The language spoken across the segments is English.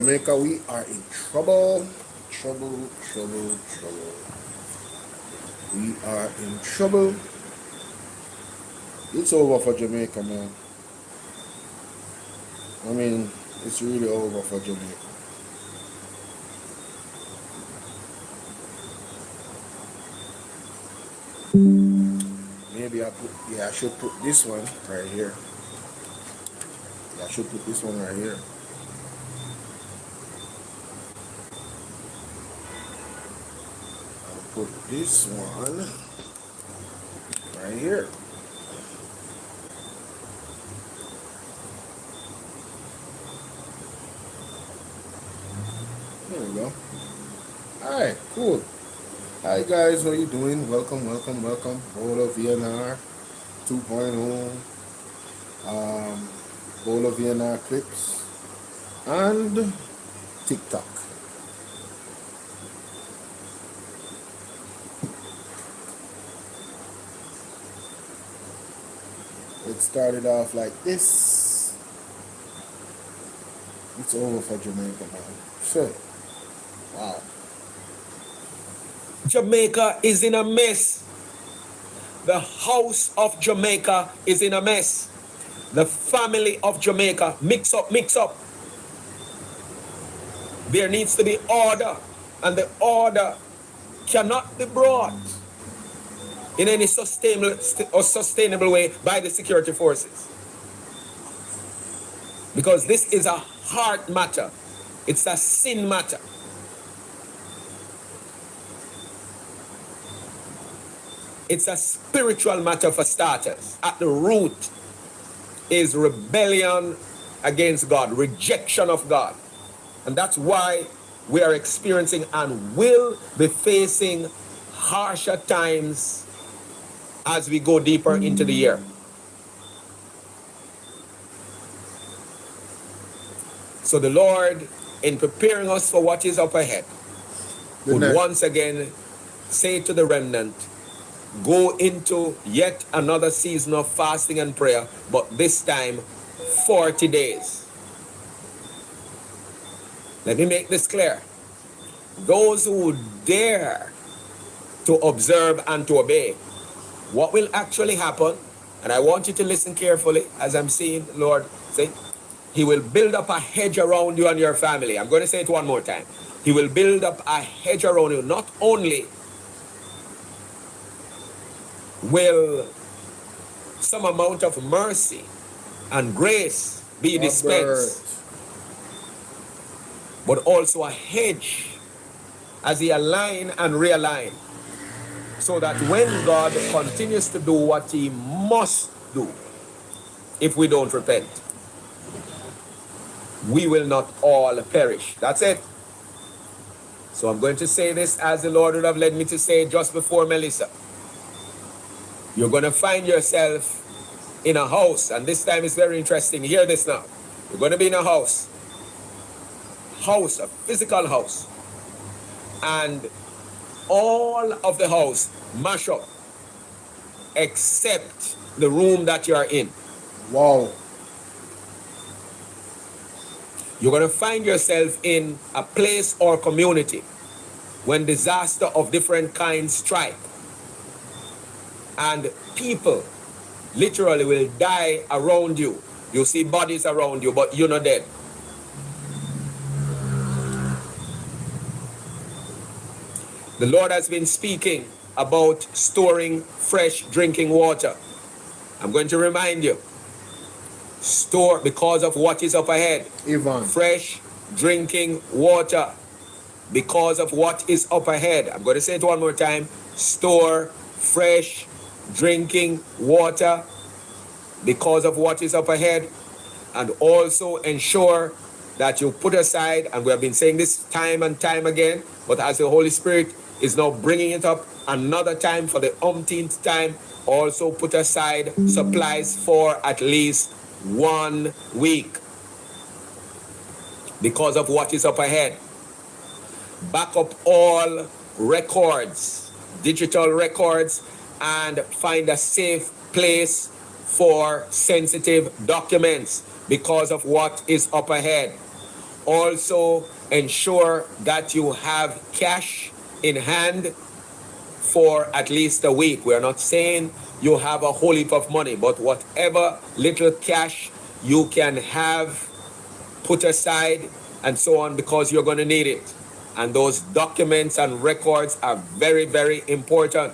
Jamaica, we are in trouble. Trouble, trouble, trouble. We are in trouble. It's over for Jamaica, man. I mean, it's really over for Jamaica. Maybe I should put this one right here. I should put this one right here. I'll put this one right here. There we go. Alright, cool. Hi guys, how you doing? Welcome, welcome, welcome. Bolo VNR 2.0. Bolo VNR clips and TikTok. It started off like this. It's over for Jamaica, man. Sure. Wow. Jamaica is in a mess. The house of Jamaica is in a mess. The family of Jamaica, mix up, mix up. There needs to be order, and the order cannot be brought in any sustainable way by the security forces. Because this is a heart matter. It's a sin matter. It's a spiritual matter for starters. At the root is rebellion against God, rejection of God. And that's why we are experiencing and will be facing harsher times as we go deeper into the year. So the Lord, in preparing us for what is up ahead, would once again say to the remnant, go into yet another season of fasting and prayer, but this time 40 days. Let me make this clear. Those who dare to observe and to obey, what will actually happen, and I want you to listen carefully as I'm seeing the Lord say, He will build up a hedge around you and your family. I'm going to say it one more time. He will build up a hedge around you. Not only will some amount of mercy and grace be dispensed, but also a hedge as He align and realign, so that when God continues to do what He must do, if we don't repent, we will not all perish. That's it. So I'm going to say this as the Lord would have led me to say just before Melissa. You're going to find yourself in a house, and this time is very interesting. Hear this now. You're going to be in a house, a physical house, and all of the house mash up except the room that you are in. Wow. You're going to find yourself in a place or community when disaster of different kinds strike, and people literally will die around you. You see bodies around you, but you're not dead. The Lord has been speaking about storing fresh drinking water. I'm going to remind you. Store, because of what is up ahead. Ivan. Fresh drinking water. Because of what is up ahead. I'm going to say it one more time. Store fresh drinking water because of what is up ahead. And also ensure that you put aside, and we have been saying this time and time again, but as the Holy Spirit is now bringing it up another time for the umpteenth time, also put aside supplies for at least 1 week because of what is up ahead. Back up all records, digital records, and find a safe place for sensitive documents because of what is up ahead. Also, ensure that you have cash in hand for at least a week. We're not saying you have a whole heap of money, but whatever little cash you can have put aside and so on, because you're going to need it. And those documents and records are very, very important.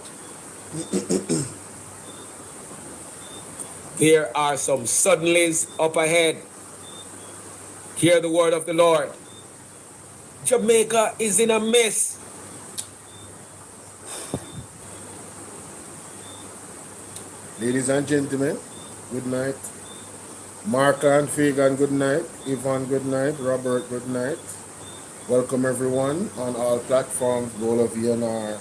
There are some suddenlies up ahead. Hear the word of the Lord. Jamaica is in a mess. Ladies and gentlemen, good night. Marka and Fagan, good night. Yvonne, good night. Robert, good night. Welcome everyone on all platforms. Bolo VNR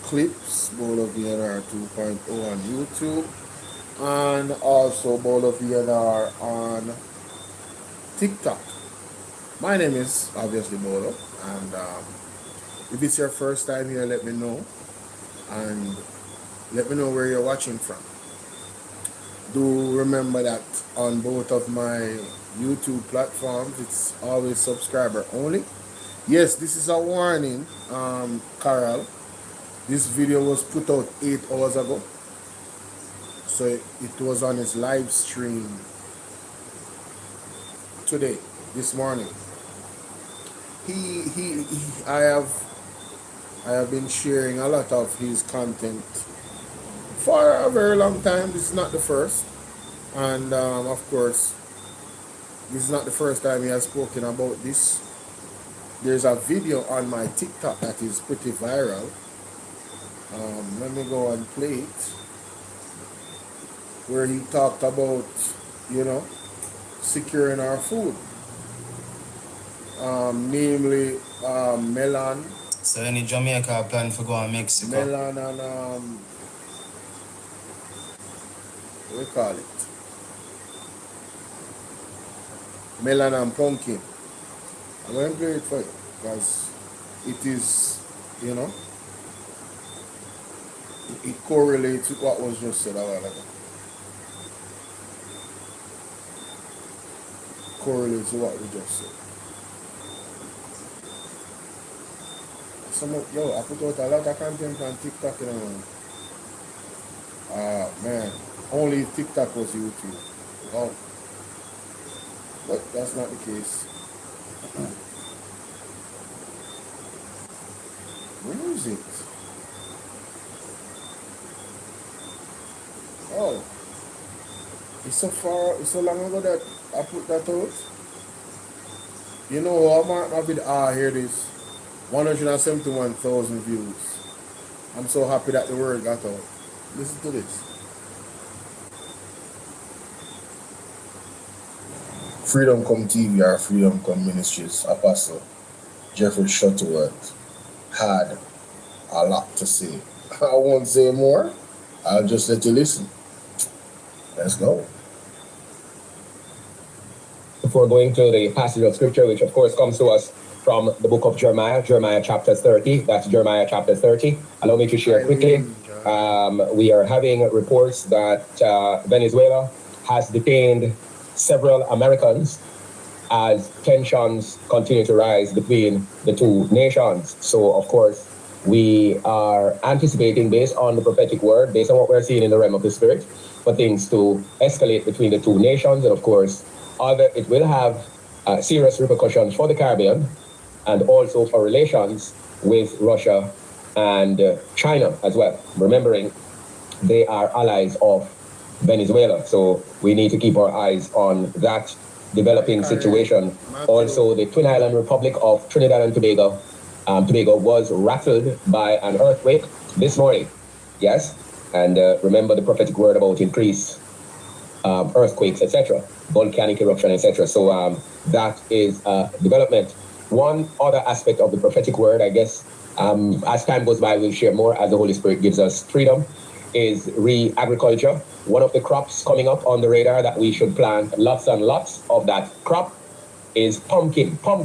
clips, Bolo VNR 2.0 on YouTube, and also Bolo VNR on TikTok. My name is obviously Bolo, and if it's your first time here, let me know, and let me know where you're watching from. Do remember that on both of my YouTube platforms, it's always subscriber only. Yes, this is a warning, Carol. This video was put out 8 hours ago, so it was on his live stream today, this morning. I have been sharing a lot of his content for a very long time. This is not the first, and of course, this is not the first time he has spoken about this. There's a video on my TikTok that is pretty viral. Let me go and play it, where he talked about, securing our food, namely melon. So any Jamaica plan for go to Mexico? Melon and what do you call it? Melon and pumpkin. I'm going to play it for you because it is, it correlates with what was just said a while ago. Correlates with what we just said. I put out a lot of content on TikTok, man. Only if TikTok was YouTube. Oh. But that's not the case. Where is it? Oh. It's so long ago that I put that out. Here it is. 171,000 views. I'm so happy that the word got out. Listen to this. Freedom Come TV or Freedom Come Ministries Apostle Jeffrey Shuttleworth had a lot to say. I won't say more. I'll just let you listen. Let's go. Before going to the passage of scripture, which of course comes to us from the book of Jeremiah, Jeremiah chapter 30. That's Jeremiah chapter 30. Allow me to share quickly. We are having reports that Venezuela has detained several Americans as tensions continue to rise between the two nations. So, of course, we are anticipating, based on the prophetic word, based on what we're seeing in the realm of the spirit, for things to escalate between the two nations. And, of course, it will have serious repercussions for the Caribbean and also for relations with Russia and China as well. Remembering they are allies of Venezuela. So we need to keep our eyes on that developing situation. Also, the Twin Island Republic of Trinidad and Tobago, was rattled by an earthquake this morning. Yes, and remember the prophetic word about increased earthquakes, etc., volcanic eruption, etc. So that is development. One other aspect of the prophetic word, I guess, as time goes by, we'll share more as the Holy Spirit gives us freedom, is agriculture. One of the crops coming up on the radar that we should plant lots and lots of that crop is pumpkin. I'm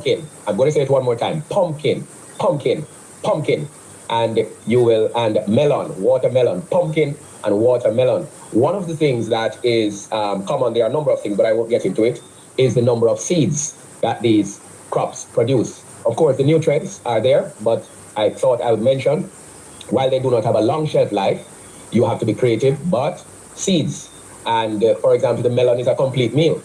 going to say it one more time. Pumpkin. And melon, watermelon, pumpkin and watermelon. One of the things that is common, there are a number of things, but I won't get into it, is the number of seeds that these crops produce. Of course, the nutrients are there, but I thought I would mention, while they do not have a long shelf life, you have to be creative, but seeds. And for example, the melon is a complete meal.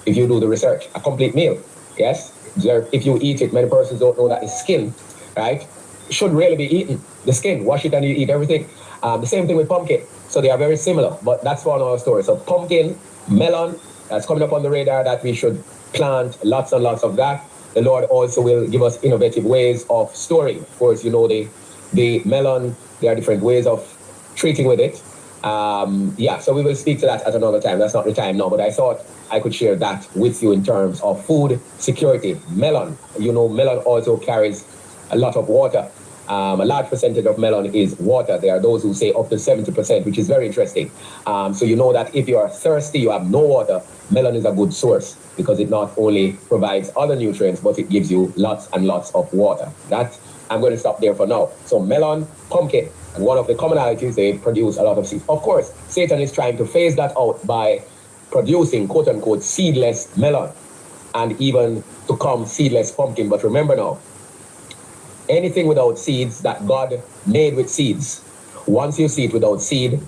If you do the research, a complete meal, yes? If you eat it, many persons don't know that the skin, right, should really be eaten. The skin, wash it and you eat everything. The same thing with pumpkin. So they are very similar, but that's for another story. So pumpkin, melon, that's coming up on the radar that we should plant lots and lots of that. The Lord also will give us innovative ways of storing. Of course, you know the melon, there are different ways of treating with it. Yeah, so we will speak to that at another time. That's not the time now, but I thought I could share that with you in terms of food security. Melon, you know, melon also carries a lot of water. A large percentage of melon is water. There are those who say up to 70%, which is very interesting. So you know that if you are thirsty, you have no water, melon is a good source because it not only provides other nutrients, but it gives you lots and lots of water. That I'm going to stop there for now. So melon, pumpkin, and one of the commonalities, they produce a lot of seeds. Of course, Satan is trying to phase that out by producing quote-unquote seedless melon and even to come seedless pumpkin. But remember now, anything without seeds that God made with seeds, once you see it without seed,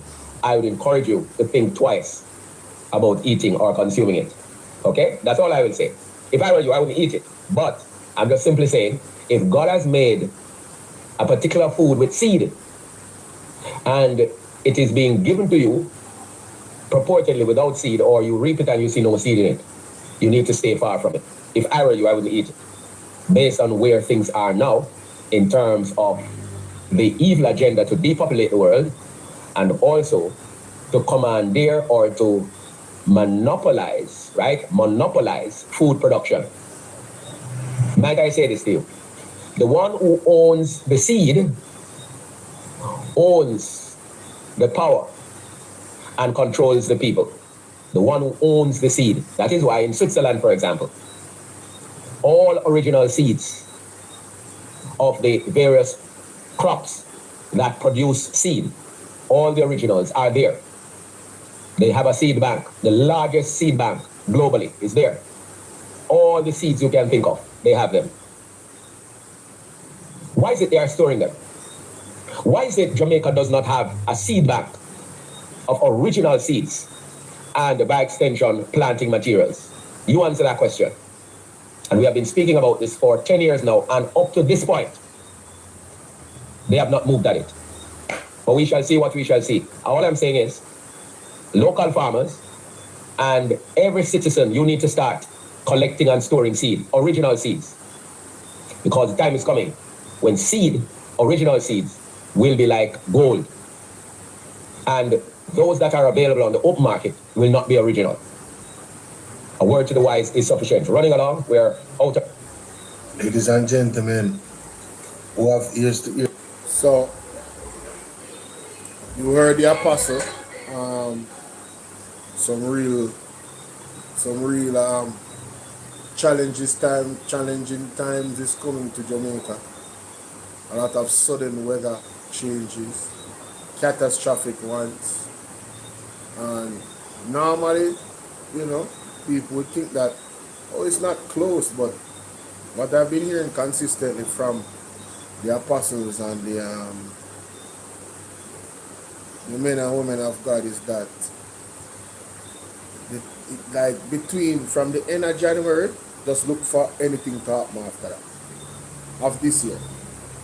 I would encourage you to think twice about eating or consuming it. Okay? That's all I will say. If I were you, I wouldn't eat it. But I'm just simply saying, if God has made a particular food with seed and it is being given to you purportedly without seed, or you reap it and you see no seed in it, you need to stay far from it. If I were you, I wouldn't eat it. Based on where things are now, in terms of the evil agenda to depopulate the world and also to commandeer or to monopolize, right? Monopolize food production. Might I say this to you? The one who owns the seed owns the power and controls the people. The one who owns the seed. That is why in Switzerland, for example, all original seeds of the various crops that produce seed, all the originals are there. They have a seed bank. The largest seed bank globally is there. All the seeds you can think of, they have them. Why is it they are storing them? Why is it Jamaica does not have a seed bank of original seeds and by extension planting materials? You answer that question. And we have been speaking about this for 10 years now, and up to this point, they have not moved at it. But we shall see what we shall see. All I'm saying is, local farmers and every citizen, you need to start collecting and storing seed, original seeds. Because the time is coming when seed, original seeds, will be like gold. And those that are available on the open market will not be original. A word to the wise is sufficient. Running along, we're out of... Ladies and gentlemen who have ears to ear. So, you heard the apostle. Some real challenging times is coming to Jamaica. A lot of sudden weather changes, catastrophic ones, and normally, you know, people would think that, oh, it's not close, but what I've been hearing consistently from the apostles and the men and women of God is that like from the end of January, just look for anything to happen after that, of this year.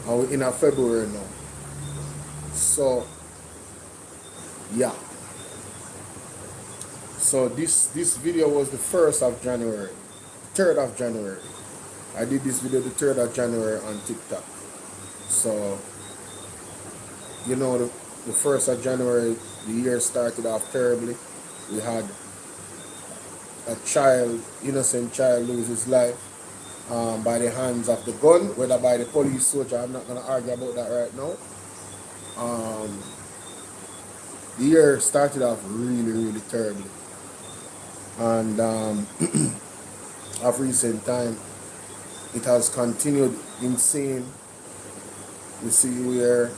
And we're in February now. So, yeah. So this video was the 1st of January, 3rd of January. I did this video the 3rd of January on TikTok. So, you know, the 1st of January, the year started off terribly. We had a child, innocent child, lose his life by the hands of the gun, whether by the police, soldier. I'm not going to argue about that right now. The year started off really, really terribly. And of recent time, it has continued insane. You see where a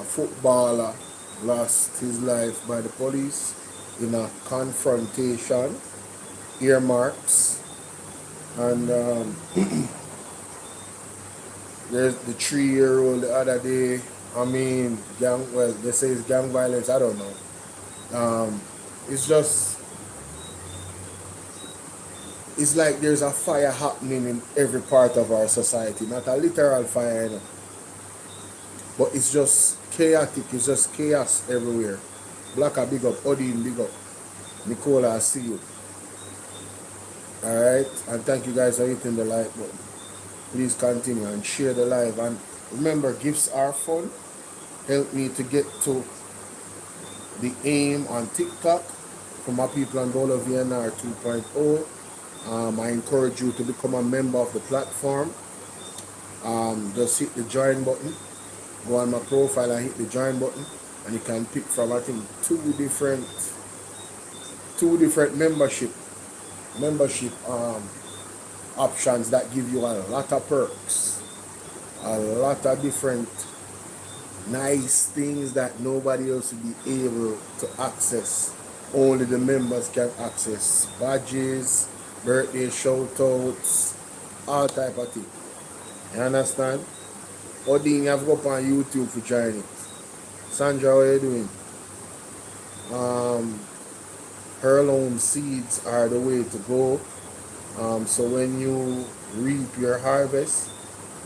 footballer lost his life by the police in a confrontation earmarks, and there's the 3-year-old the other day. I mean, well, they say it's gang violence. I don't know. It's just, it's like there's a fire happening in every part of our society. Not a literal fire, but it's just chaotic. It's just chaos everywhere. Black, a big up. Odin, big up. Nicola, I see you. Alright, and thank you guys for hitting the like button. Please continue and share the live. And remember, gifts are fun. Help me to get to the aim on TikTok for my people on Bolo VNR 2.0. I encourage you to become a member of the platform. Just hit the join button. Go on my profile and hit the join button, and you can pick from, I think, two different membership options that give you a lot of perks, a lot of different nice things that nobody else will be able to access. Only the members can access. Badges, birthday shout-outs, all type of thing. You understand? Odin, you have to go up on YouTube to join it. Sandra, what are you doing? Heirloom seeds are the way to go. So when you reap your harvest,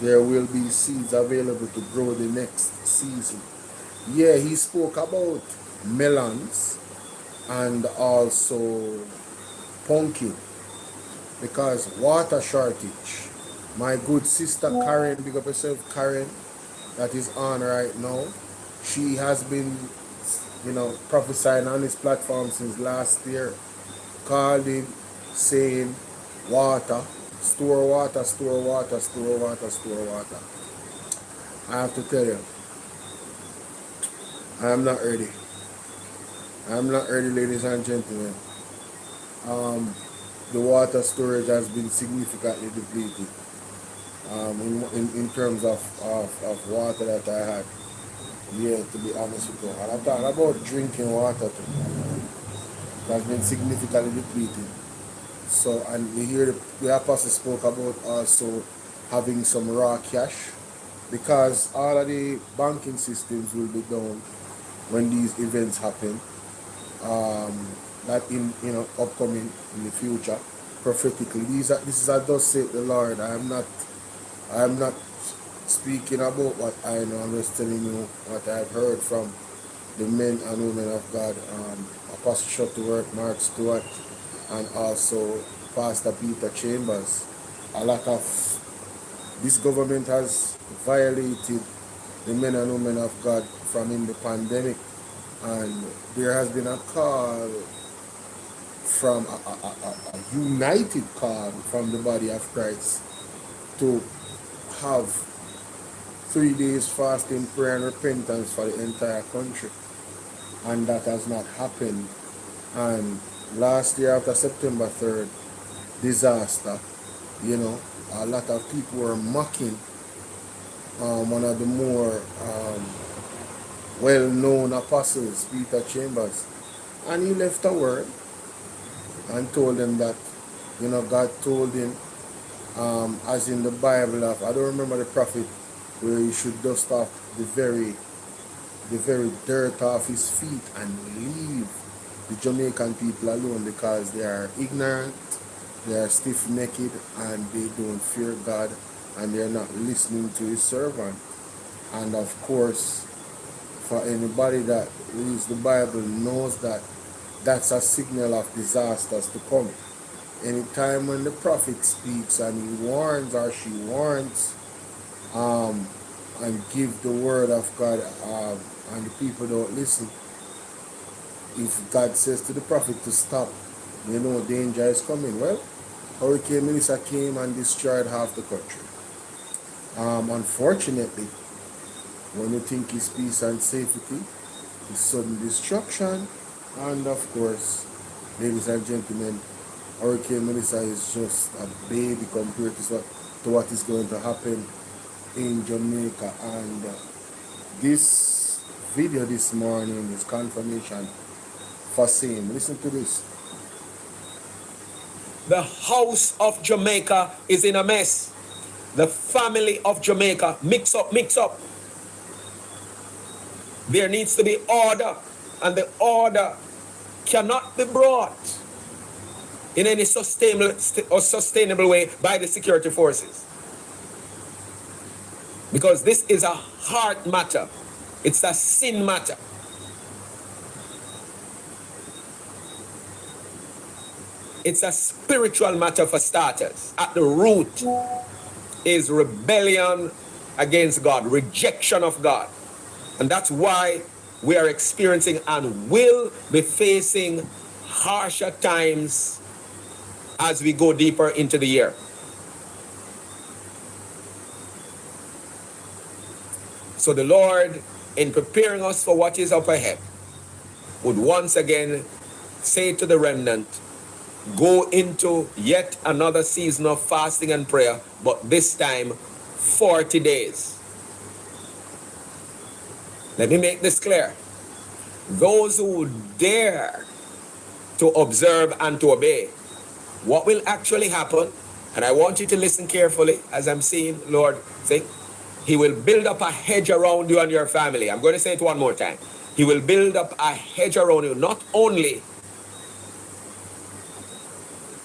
there will be seeds available to grow the next season. Yeah, he spoke about melons and also pumpkin, because water shortage. My good sister Karen, big up yourself, Karen, that is on right now. She has been, prophesying on this platform since last year, calling, saying, water, store water, store water, store water, store water. I have to tell you, I am not ready. I am not ready, ladies and gentlemen. The water storage has been significantly depleted. In terms of water that I had. Yeah, to be honest with you. And I'm talking about drinking water too. It has been significantly depleted. So, and we hear the apostle spoke about also having some raw cash, because all of the banking systems will be down when these events happen. That in upcoming in the future, prophetically. This is a thus saith the Lord. I am not speaking about what I know. I'm just telling you what I've heard from the men and women of God, Apostle Shuttleworth, Mark Stewart, and also Pastor Peter Chambers. A lot of this government has violated the men and women of God from in the pandemic, and there has been a call from a united call from the body of Christ to have 3 days fasting, prayer, and repentance for the entire country, and that has not happened. And last year, after September 3rd, disaster, a lot of people were mocking one of the more well-known apostles, Peter Chambers, and he left a word and told them that, God told him, as in the Bible, I don't remember the prophet, where he should dust off the very dirt off his feet and leave the Jamaican people alone, because they are ignorant, they are stiff-necked, and they don't fear God, and they are not listening to his servant. And of course, for anybody that reads the Bible knows that that's a signal of disasters to come. Anytime when the prophet speaks and he warns or she warns, and give the word of God, and the people don't listen, if God says to the prophet to stop, danger is coming. Well, Hurricane Melissa came and destroyed half the country. Unfortunately, when you think it's peace and safety, it's sudden destruction. And of course, ladies and gentlemen, Hurricane Melissa is just a baby compared to what is going to happen in Jamaica. And this video this morning is confirmation for same. Listen to this. The house of Jamaica is in a mess. The family of Jamaica, mix up, mix up. There needs to be order, and the order cannot be brought in any sustainable way by the security forces. Because this is a heart matter. It's a sin matter. It's a spiritual matter for starters. At the root is rebellion against God, rejection of God. And that's why we are experiencing and will be facing harsher times as we go deeper into the year. So the Lord, in preparing us for what is up ahead, would once again say to the remnant, go into yet another season of fasting and prayer, but this time 40 days. Let me make this clear. Those who dare to observe and to obey, what will actually happen, and I want you to listen carefully as I'm seeing Lord think, He will build up a hedge around you and your family. I'm going to say it one more time. He will build up a hedge around you. Not only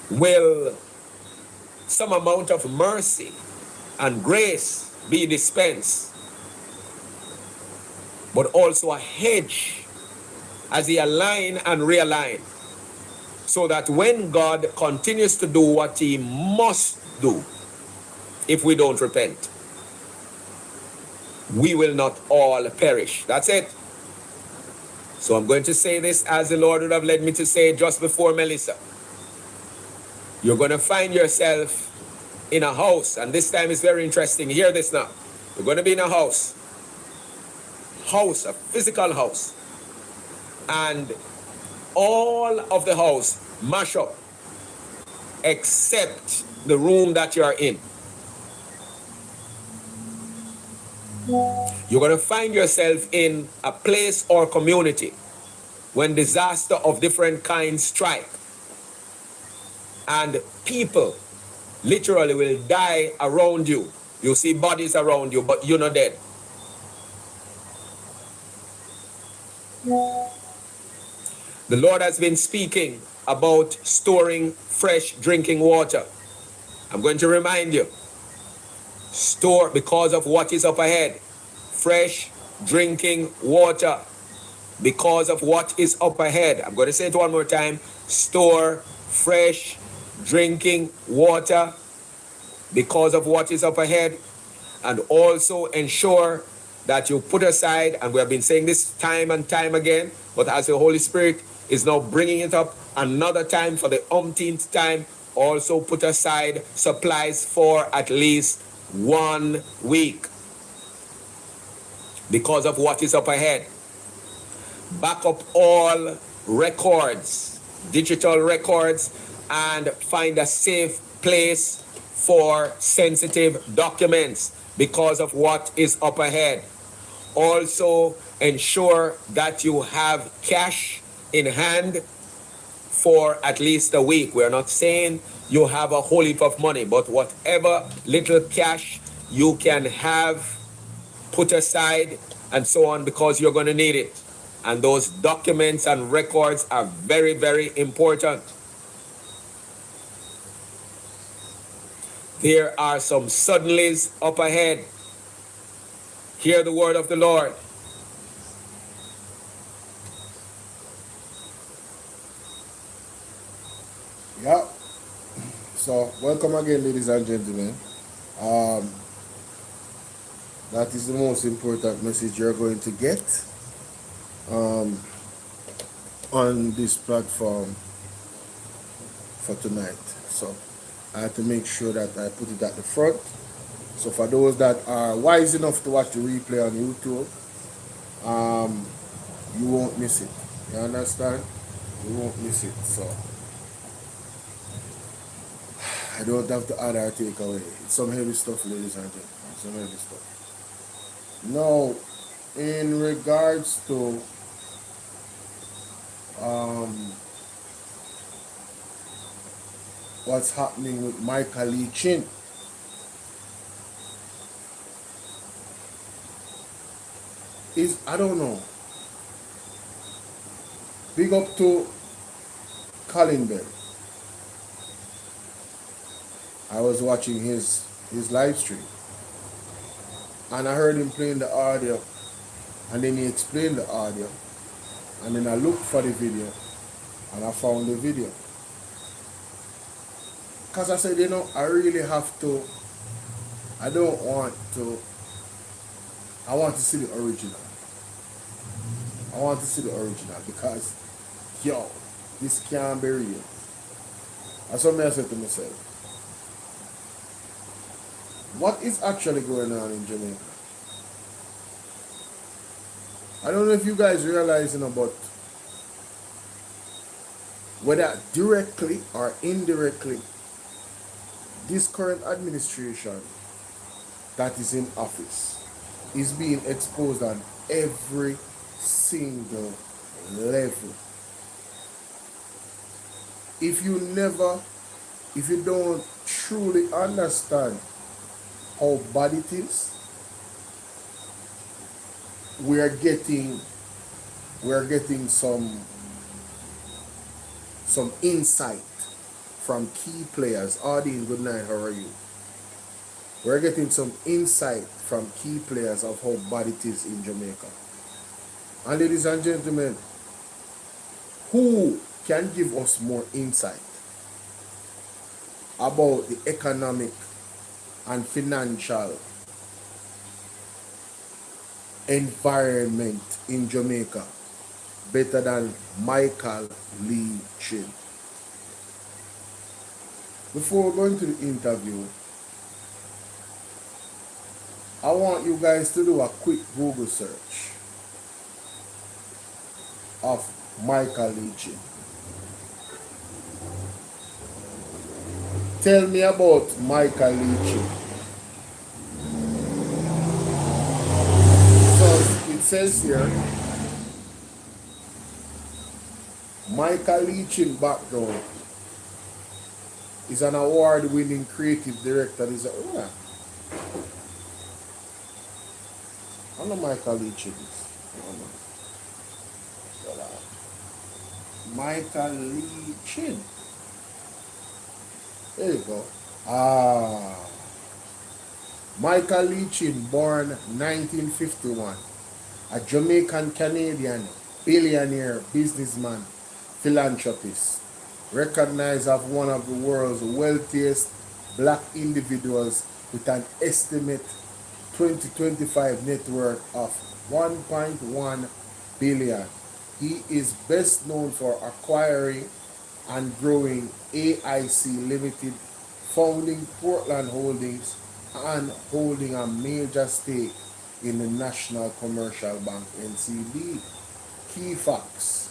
will some amount of mercy and grace be dispensed, but also a hedge as He align and realign, so that when God continues to do what He must do, if we don't repent, we will not all perish. That's it. So I'm going to say this as the Lord would have led me to say just before Melissa. You're going to find yourself in a house, and this time is very interesting. Hear this now. You're going to be in a house, a physical house, and all of the house mash up except the room that you are in. You're going to find yourself in a place or community when disaster of different kinds strike, and people literally will die around you. You see bodies around you, but you're not dead. The Lord has been speaking about storing fresh drinking water. I'm going to remind you, store because of what is up ahead. Fresh drinking water because of what is up ahead. I'm going to say it one more time. Store fresh drinking water because of what is up ahead. And also ensure that you put aside, and we have been saying this time and time again, but as the Holy Spirit is now bringing it up another time for the umpteenth time, also put aside supplies for at least 1 week because of what is up ahead. Back up all records, digital records, and find a safe place for sensitive documents because of what is up ahead. Also, ensure that you have cash in hand for at least a week. We're not saying you have a whole heap of money, but whatever little cash you can have put aside and so on, because you're going to need it. And those documents and records are very, very important. There are some suddenlies up ahead. Hear the word of the Lord. Yeah. So, welcome again, ladies and gentlemen. That is the most important message you're going to get on this platform for tonight. So, I had to make sure that I put it at the front. So, for those that are wise enough to watch the replay on YouTube, you won't miss it. You understand? You won't miss it. So, I don't have to add or take away. It's some heavy stuff, ladies and gentlemen. Some heavy stuff. Now, in regards to what's happening with Michael Lee Chin. I don't know. Big up to Colin Bell. I was watching his live stream and I heard him playing the audio, and then he explained the audio, and then I looked for the video and I found the video. Because I said, I really have to, I don't want to, I want to see the original. I want to see the original because, yo, this can't be real. That's what I said to myself. What is actually going on in Jamaica? I don't know if you guys realize, but whether directly or indirectly, this current administration that is in office is being exposed on every single level. If you don't truly understand how bad it is, we are getting some insight from key players. Ardeen, good night, how are you? We're getting some insight from key players of how bad it is in Jamaica. And ladies and gentlemen, who can give us more insight about the economic and financial environment in Jamaica better than Michael Lee Chin? Before we go into the interview, I want you guys to do a quick Google search of Michael Lee Chin. Tell me about Michael Lee Chin. So it says here, Michael Lee Chin background is an award-winning creative director. I know Michael Lee Chin is. Michael Lee Chin. There you go. Michael Lee Chin, born 1951, a Jamaican Canadian billionaire, businessman, philanthropist, recognized as one of the world's wealthiest black individuals with an estimate 2025 net worth of 1.1 billion. He is best known for acquiring and growing AIC Limited, founding Portland Holdings, and holding a major stake in the National Commercial Bank (NCB). Key facts: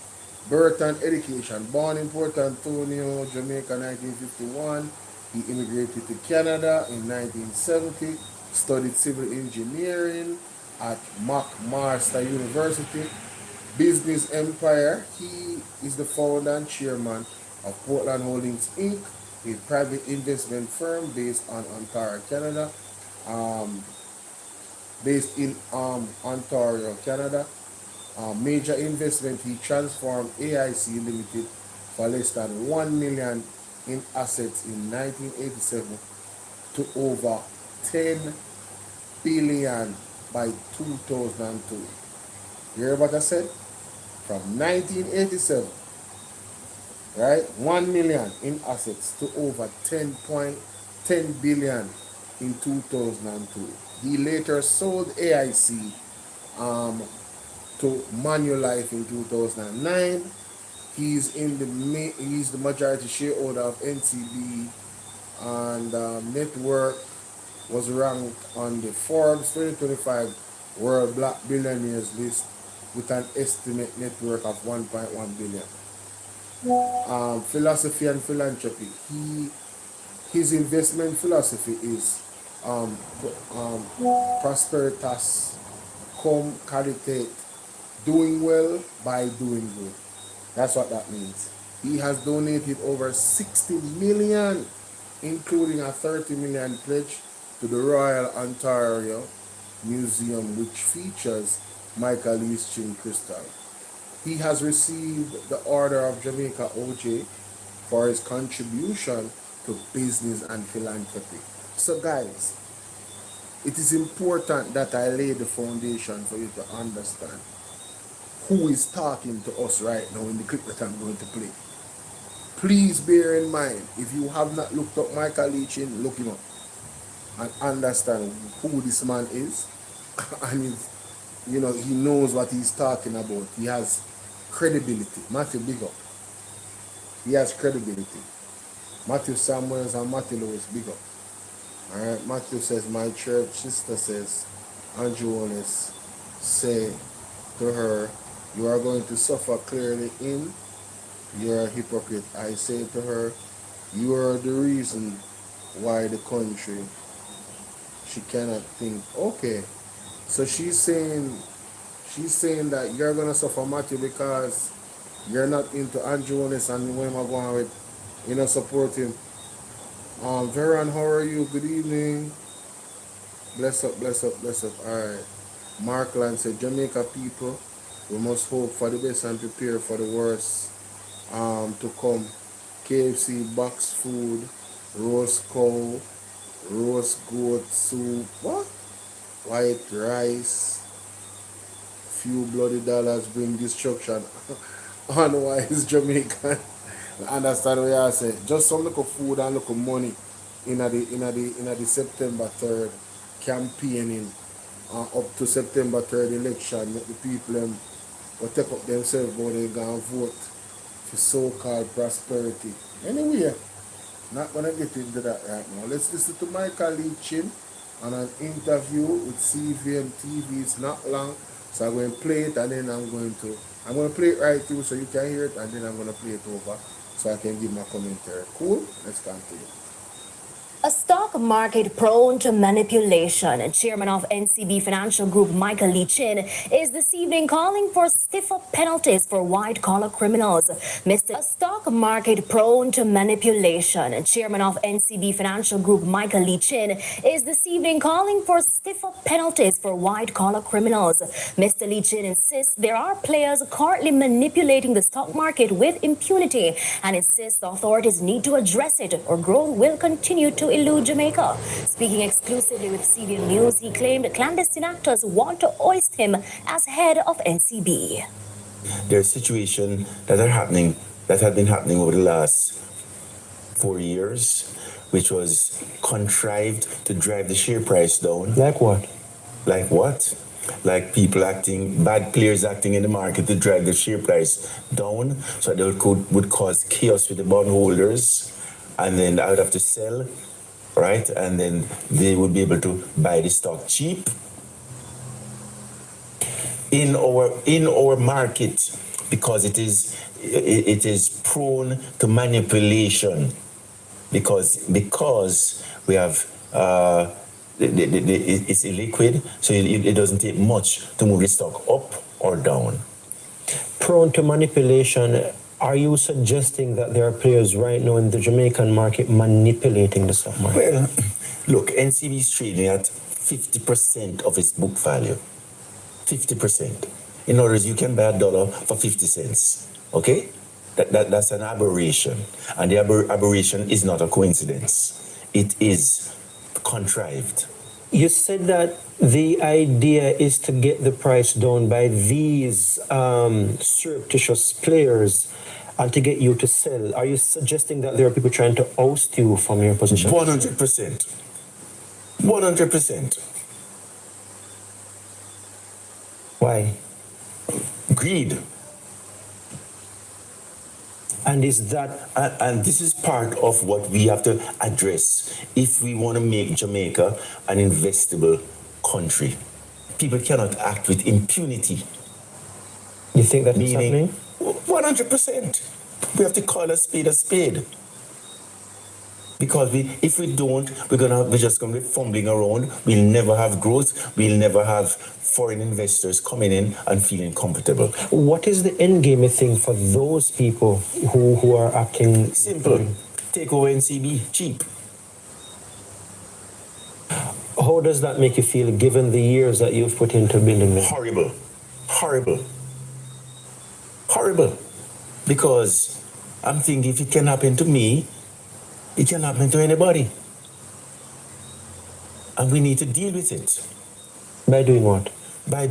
birth and education. Born in Port Antonio, Jamaica, 1951. He immigrated to Canada in 1970, studied civil engineering at McMaster University. Business empire. He is the founder and chairman of Portland Holdings Inc., a private investment firm based on Ontario, Canada. Major investment, he transformed AIC Limited for less than 1 million in assets in 1987 to over 10 billion by 2002. You hear what I said? From 1987, right? 1 million in assets to over 10 billion in 2002. He later sold AIC to Manulife in 2009. He's the majority shareholder of NCB, and network was ranked on the Forbes 2025 World Black Billionaires list with an estimate net worth of 1.1 billion. Philosophy and philanthropy. His investment philosophy is prosperitas cum caritate, doing well by doing good. That's what that means. He has donated over 60 million, including a 30 million pledge to the Royal Ontario Museum, which features Michael Lee's chin crystal. He has received the Order of Jamaica OJ for his contribution to business and philanthropy. So guys, it is important that I lay the foundation for you to understand who is talking to us right now in the clip that I'm going to play. Please bear in mind, if you have not looked up Michael Leachin, look him up and understand who this man is. And he knows what he's talking about. He has credibility. Matthew, big up. He has credibility. Matthew Samuels and Matthew Lewis, big up. Alright, Matthew says, my church sister says, Andrew Honest, say to her, you are going to suffer clearly in, you're a hypocrite. I say to her, you are the reason why the country, she cannot think. Okay, so she's saying that you're going to suffer, Matthew, because you're not into Andrew Honest and when am I going with, support him. Veron, how are you? Good evening. Bless up, bless up, bless up. Alright. Markland said, Jamaica people, we must hope for the best and prepare for the worst to come. KFC, box food, roast cow, roast goat soup, what? White rice, few bloody dollars bring destruction. Unwise Jamaican. Understand what I say? Just some little food and little money in the September 3rd campaigning up to September 3rd election. Let the people will take up themselves go they go and vote for so-called prosperity. Anyway, not gonna get into that right now. Let's listen to Michael Leachin on an interview with CVM TV. It's not long, so I'm going to play it and then I'm going to play it right through so you can hear it, and then I'm going to play it over so I can give my commentary. Cool? Let's continue. A stock market prone to manipulation, Chairman of NCB Financial Group Michael Leachin is this evening calling for stiffer penalties for white-collar criminals. A stock market prone to manipulation, Chairman of NCB Financial Group Michael Leachin is this evening calling for stiffer penalties for white-collar criminals. Mr. Leachin insists there are players currently manipulating the stock market with impunity and insists the authorities need to address it or growth will continue to elude Jamaica. Speaking exclusively with CBN News, he claimed clandestine actors want to hoist him as head of NCB. There are situations that have been happening over the last 4 years, which was contrived to drive the share price down. Like what? Like what? Like people bad players acting in the market to drive the share price down, so that would cause chaos with the bondholders, and then I would have to sell, right? And then they would be able to buy the stock cheap. In our market, because it is prone to manipulation, because we have it's illiquid, so it doesn't take much to move the stock up or down. Prone to manipulation. Are you suggesting that there are players right now in the Jamaican market manipulating the stock market? Well, look, NCB is trading at 50% of its book value. 50%. In other words, you can buy $1 for 50 cents. Okay? That's an aberration. And the aberration is not a coincidence. It is contrived. You said that the idea is to get the price down by these surreptitious players and to get you to sell. Are you suggesting that there are people trying to oust you from your position? 100%. 100%. Why? Greed. And is that... And this is part of what we have to address if we want to make Jamaica an investable country. People cannot act with impunity. You think that is happening? 100%. We have to call a spade a spade. Because if we don't, we're just going to be fumbling around. We'll never have growth. We'll never have foreign investors coming in and feeling comfortable. What is the end game, you think, for those people who are acting? Simple. Take over NCB, cheap. How does that make you feel, given the years that you've put into building it? Horrible. Horrible. Horrible. Because I'm thinking if it can happen to me, it can happen to anybody. And we need to deal with it. By doing what? By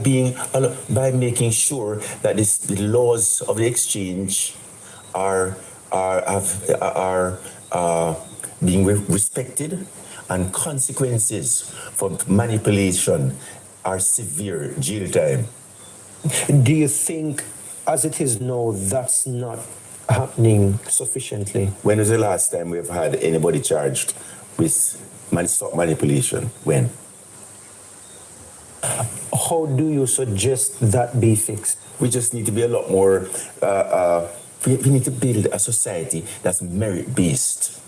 making sure that the laws of the exchange are being respected, and consequences for manipulation are severe, jail time. Do you think, as it is now, that's not happening sufficiently? When was the last time we've had anybody charged with stock manipulation? When? How do you suggest that be fixed? We just need to be a lot more, we need to build a society that's merit-based.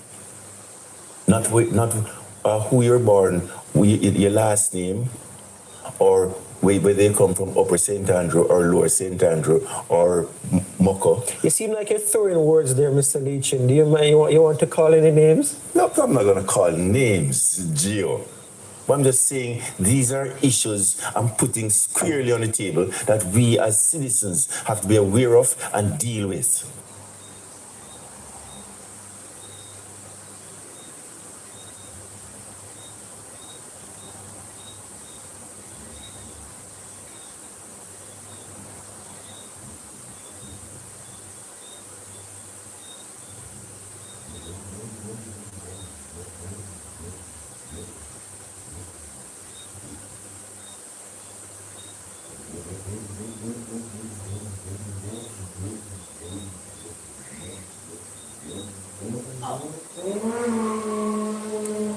Not who you're born, your last name, or where they come from, Upper St. Andrew or Lower St. Andrew or Moko. You seem like you're throwing words there, Mr. Leachin. Do you mind, you want to call any names? No, I'm not going to call names, Gio. But I'm just saying these are issues I'm putting squarely on the table that we as citizens have to be aware of and deal with.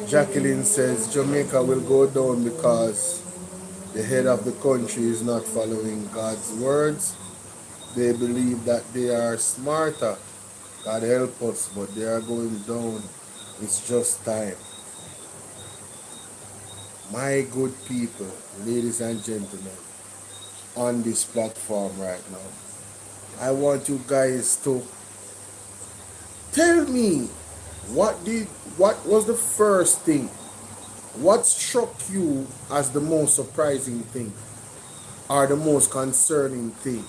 Jacqueline says Jamaica will go down because the head of the country is not following God's words. They believe that they are smarter. God help us, but they are going down. It's just time. My good people, ladies and gentlemen, on this platform right now, I want you guys to tell me what was the first thing, what struck you as the most surprising thing or the most concerning thing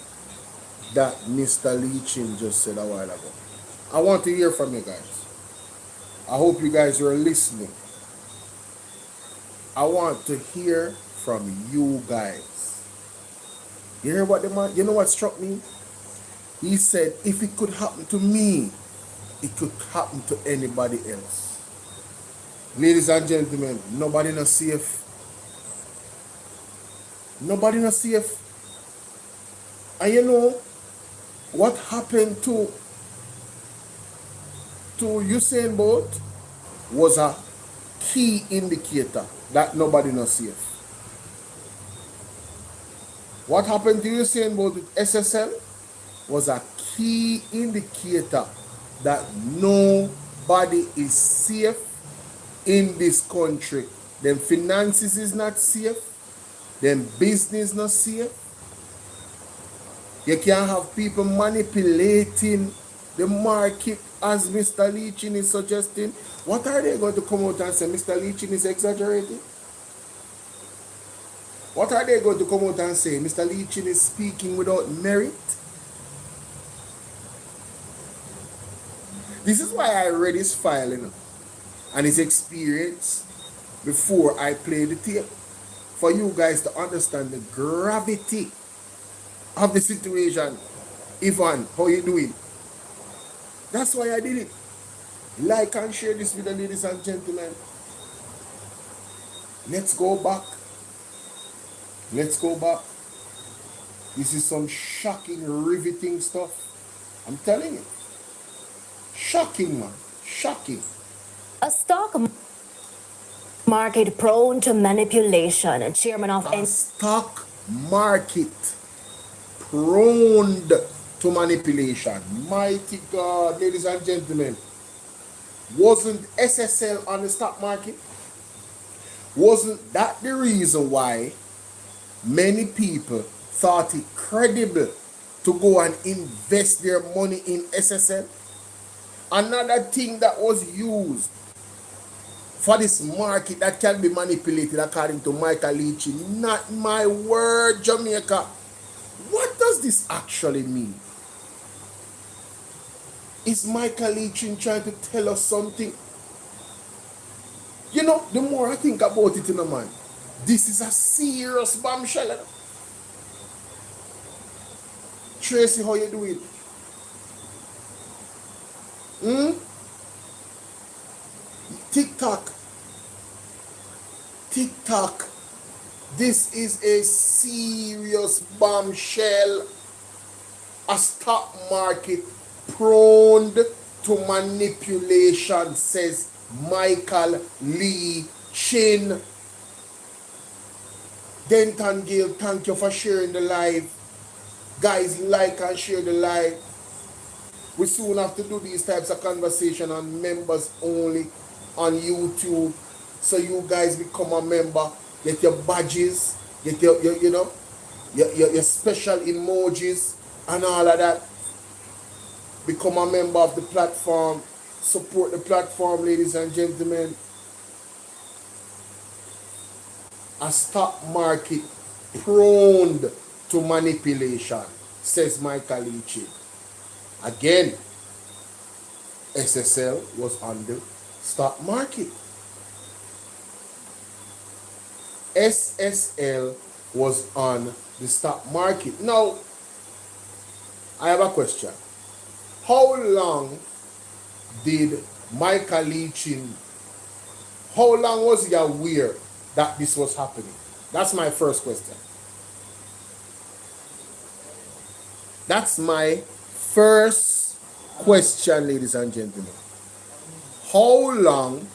that Mr. Leachin just said a while ago. I want to hear from you guys. I hope you guys are listening. I want to hear from you guys. You hear what the man, you know what struck me? He said, if it could happen to me, it could happen to anybody else. Ladies and gentlemen, nobody not safe. Nobody not safe. And you know what happened to Usain Bolt was a key indicator that nobody not safe. What happened to Usain Bolt with SSL was a key indicator that nobody is safe in this country. Them finances is not safe. Them business not safe. You can't have people manipulating the market as Mr. Leachin is suggesting. What are they going to come out and say? Mr. Leachin is exaggerating? What are they going to come out and say? Mr. Leachin is speaking without merit? This is why I read his file, you know, and his experience before I play the tape. For you guys to understand the gravity of the situation. Ivan, how you doing? That's why I did it. Like and share this with the ladies and gentlemen. Let's go back. Let's go back. This is some shocking, riveting stuff. I'm telling you. Shocking, man. Shocking. A stock market prone to manipulation. Chairman of Stock market prone to manipulation. Mighty God, ladies and gentlemen. Wasn't SSL on the stock market? Wasn't that the reason why many people thought it credible to go and invest their money in SSL. Another thing that was used for this market that can be manipulated according to Michael Leachy. Not my word, Jamaica. What does this actually mean? Is Michael Leachy trying to tell us something? You know, the more I think about it, man, this is a serious bombshell. Tracy, how you doing? TikTok. This is a serious bombshell. A stock market prone to manipulation, says Michael Lee Chin. Denton Gill, thank you for sharing the live. Guys, like and share the live. We soon have to do these types of conversation on members only on YouTube. So you guys become a member, get your badges, get your your special emojis and all of that. Become a member of the platform. Support the platform, ladies and gentlemen. A stock market prone to manipulation, says Michael Leachy. Again, SSL was on the stock market. SSL was on the stock market. Now, I have a question. How long did Michael Leachy, how long was he aware that this was happening? That's my first question. That's my first question, ladies and gentlemen. How long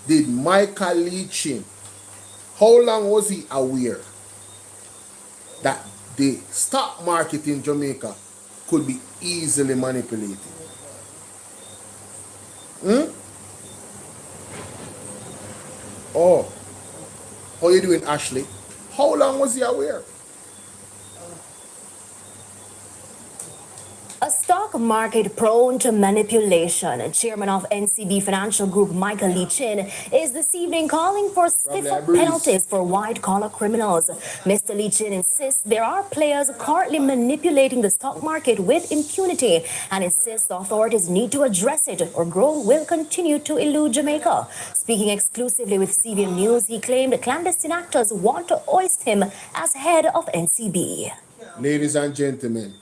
did Michael Leachy, how long was he aware that the stock market in Jamaica could be easily manipulated? Oh, how you doing, Ashley? How long was he aware? A stock market prone to manipulation, Chairman of NCB Financial Group Michael Lee Chin is this evening calling for stiffer penalties for white-collar criminals. Mr. Lee Chin insists there are players currently manipulating the stock market with impunity and insists the authorities need to address it or growth will continue to elude Jamaica. Speaking exclusively with CBM News, he claimed clandestine actors want to hoist him as head of NCB. Ladies and gentlemen,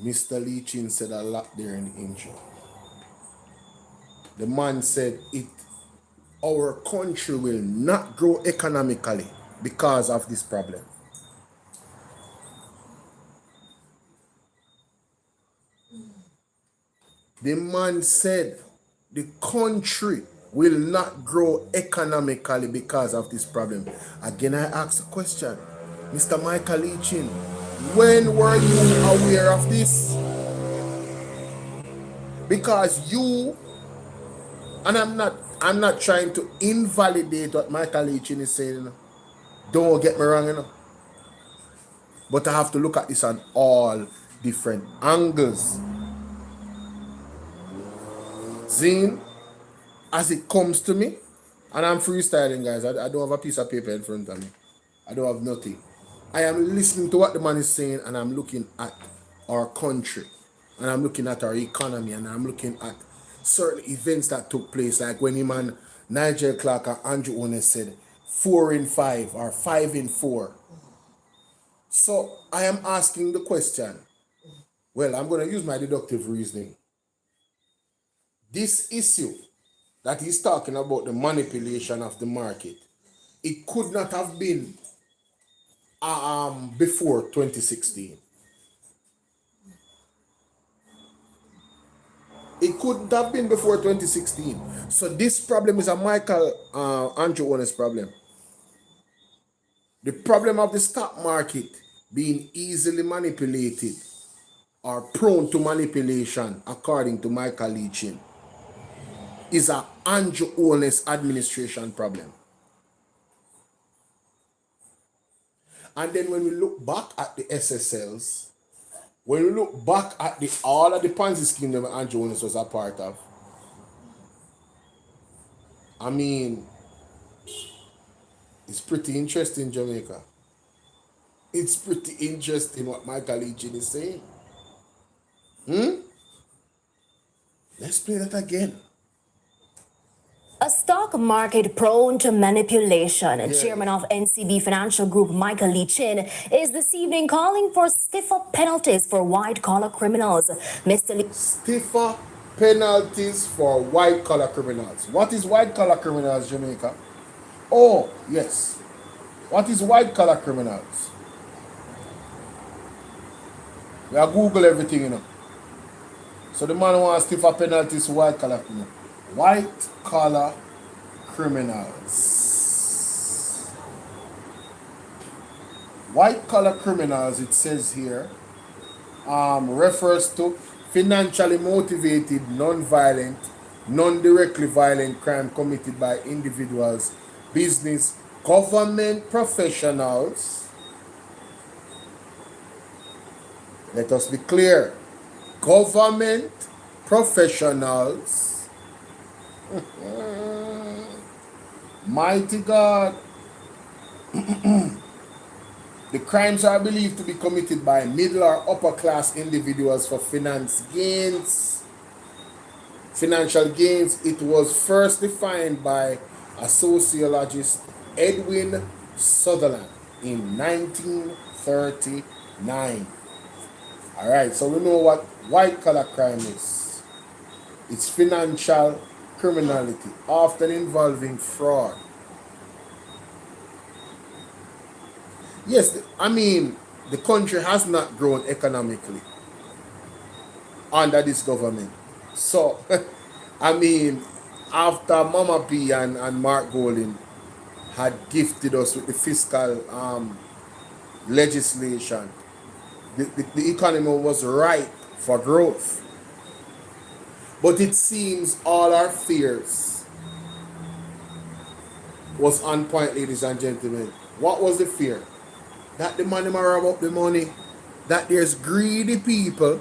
Mr. Lee Chin said a lot there in the intro. The man said our country will not grow economically because of this problem. The man said the country will not grow economically because of this problem. Again, I ask a question. Mr. Michael Lee Chin, when were you aware of this? Because you, and I'm not trying to invalidate what Michael Lee Chin is saying. Don't get me wrong, but I have to look at this on all different angles. Zine, as it comes to me, and I'm freestyling, guys. I don't have a piece of paper in front of me. I don't have nothing. I am listening to what the man is saying, and I'm looking at our country, and I'm looking at our economy, and I'm looking at certain events that took place, like when him and Nigel Clark and Andrew Ones said 4 in 5 or 5 in 4. So I am asking the question. Well, I'm going to use my deductive reasoning. This issue that he's talking about, the manipulation of the market, it could not have been before 2016. It couldn't have been before 2016. So this problem is a Michael Andrew Ones problem. The problem of the stock market being easily manipulated or prone to manipulation, according to Michael Lee Chin, is a Andrew Ones administration problem. And then when we look back at the SSLs, when we look back at all of the Ponzi scheme that Andrew Jonas was a part of, I mean, it's pretty interesting, Jamaica. It's pretty interesting what Michael Leachin is saying. Let's play that again. A stock market prone to manipulation, Chairman of NCB Financial Group Michael Leachin is this evening calling for stiffer penalties for white-collar criminals. Mr. Stiffer penalties for white-collar criminals. What is white-collar criminals, Jamaica? Oh, yes. What is white-collar criminals? We are Google everything, you know. So the man wants stiffer penalties for white-collar criminals. White-collar criminals. White-collar criminals, it says here, refers to financially motivated, non-violent, non-directly violent crime committed by individuals, business, government professionals. Let us be clear. Government professionals. Mighty God. The crimes are believed to be committed by middle or upper class individuals for financial gains. It was first defined by a sociologist, Edwin Sutherland, in 1939. All right, so we know what white-collar crime is. It's financial criminality, often involving fraud. Yes, I mean, the country has not grown economically under this government. So, I mean, after Mama P and Mark Golding had gifted us with the fiscal legislation, the economy was ripe for growth. But it seems all our fears was on point, ladies and gentlemen. What was the fear? That the money might rob up the money. That there's greedy people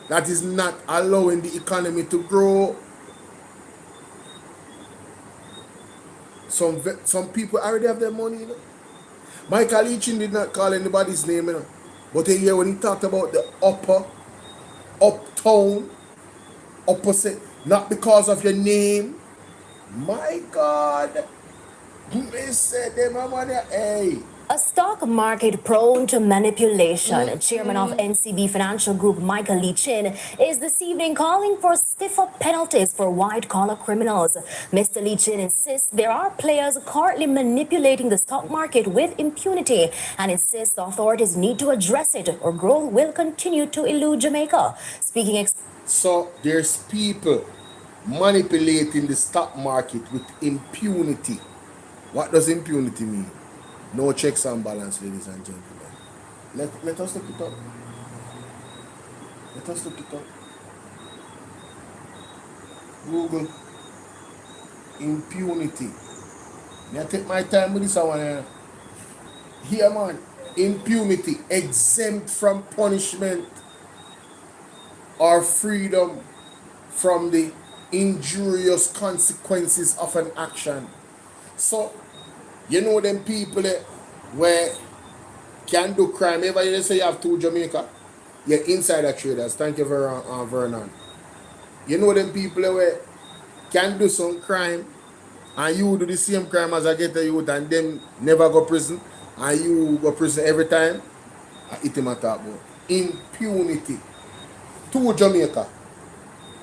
that is not allowing the economy to grow. Some people already have their money, you know. Michael Leachin did not call anybody's name, you know. But you hear when he talked about the uptown, opposite, not because of your name. My God. They said them money. Hey. A stock market prone to manipulation, Chairman of NCB Financial Group Michael Leachin is this evening calling for stiffer penalties for white-collar criminals. Mr. Leachin insists there are players currently manipulating the stock market with impunity and insists authorities need to address it or growth will continue to elude Jamaica. So there's people manipulating the stock market with impunity. What does impunity mean? No checks and balance, ladies and gentlemen. Let us look it up. Let us look it up. Google impunity. May I take my time with this one here? Here, man. Impunity, exempt from punishment or freedom from the injurious consequences of an action. So, you know them people where can do crime. Everybody they say you have two Jamaica. You're insider traders. Thank you, Vernon. You know them people where can do some crime and you do the same crime as I get the youth and them never go prison and you go prison every time. I hit him at that about impunity. Two Jamaica.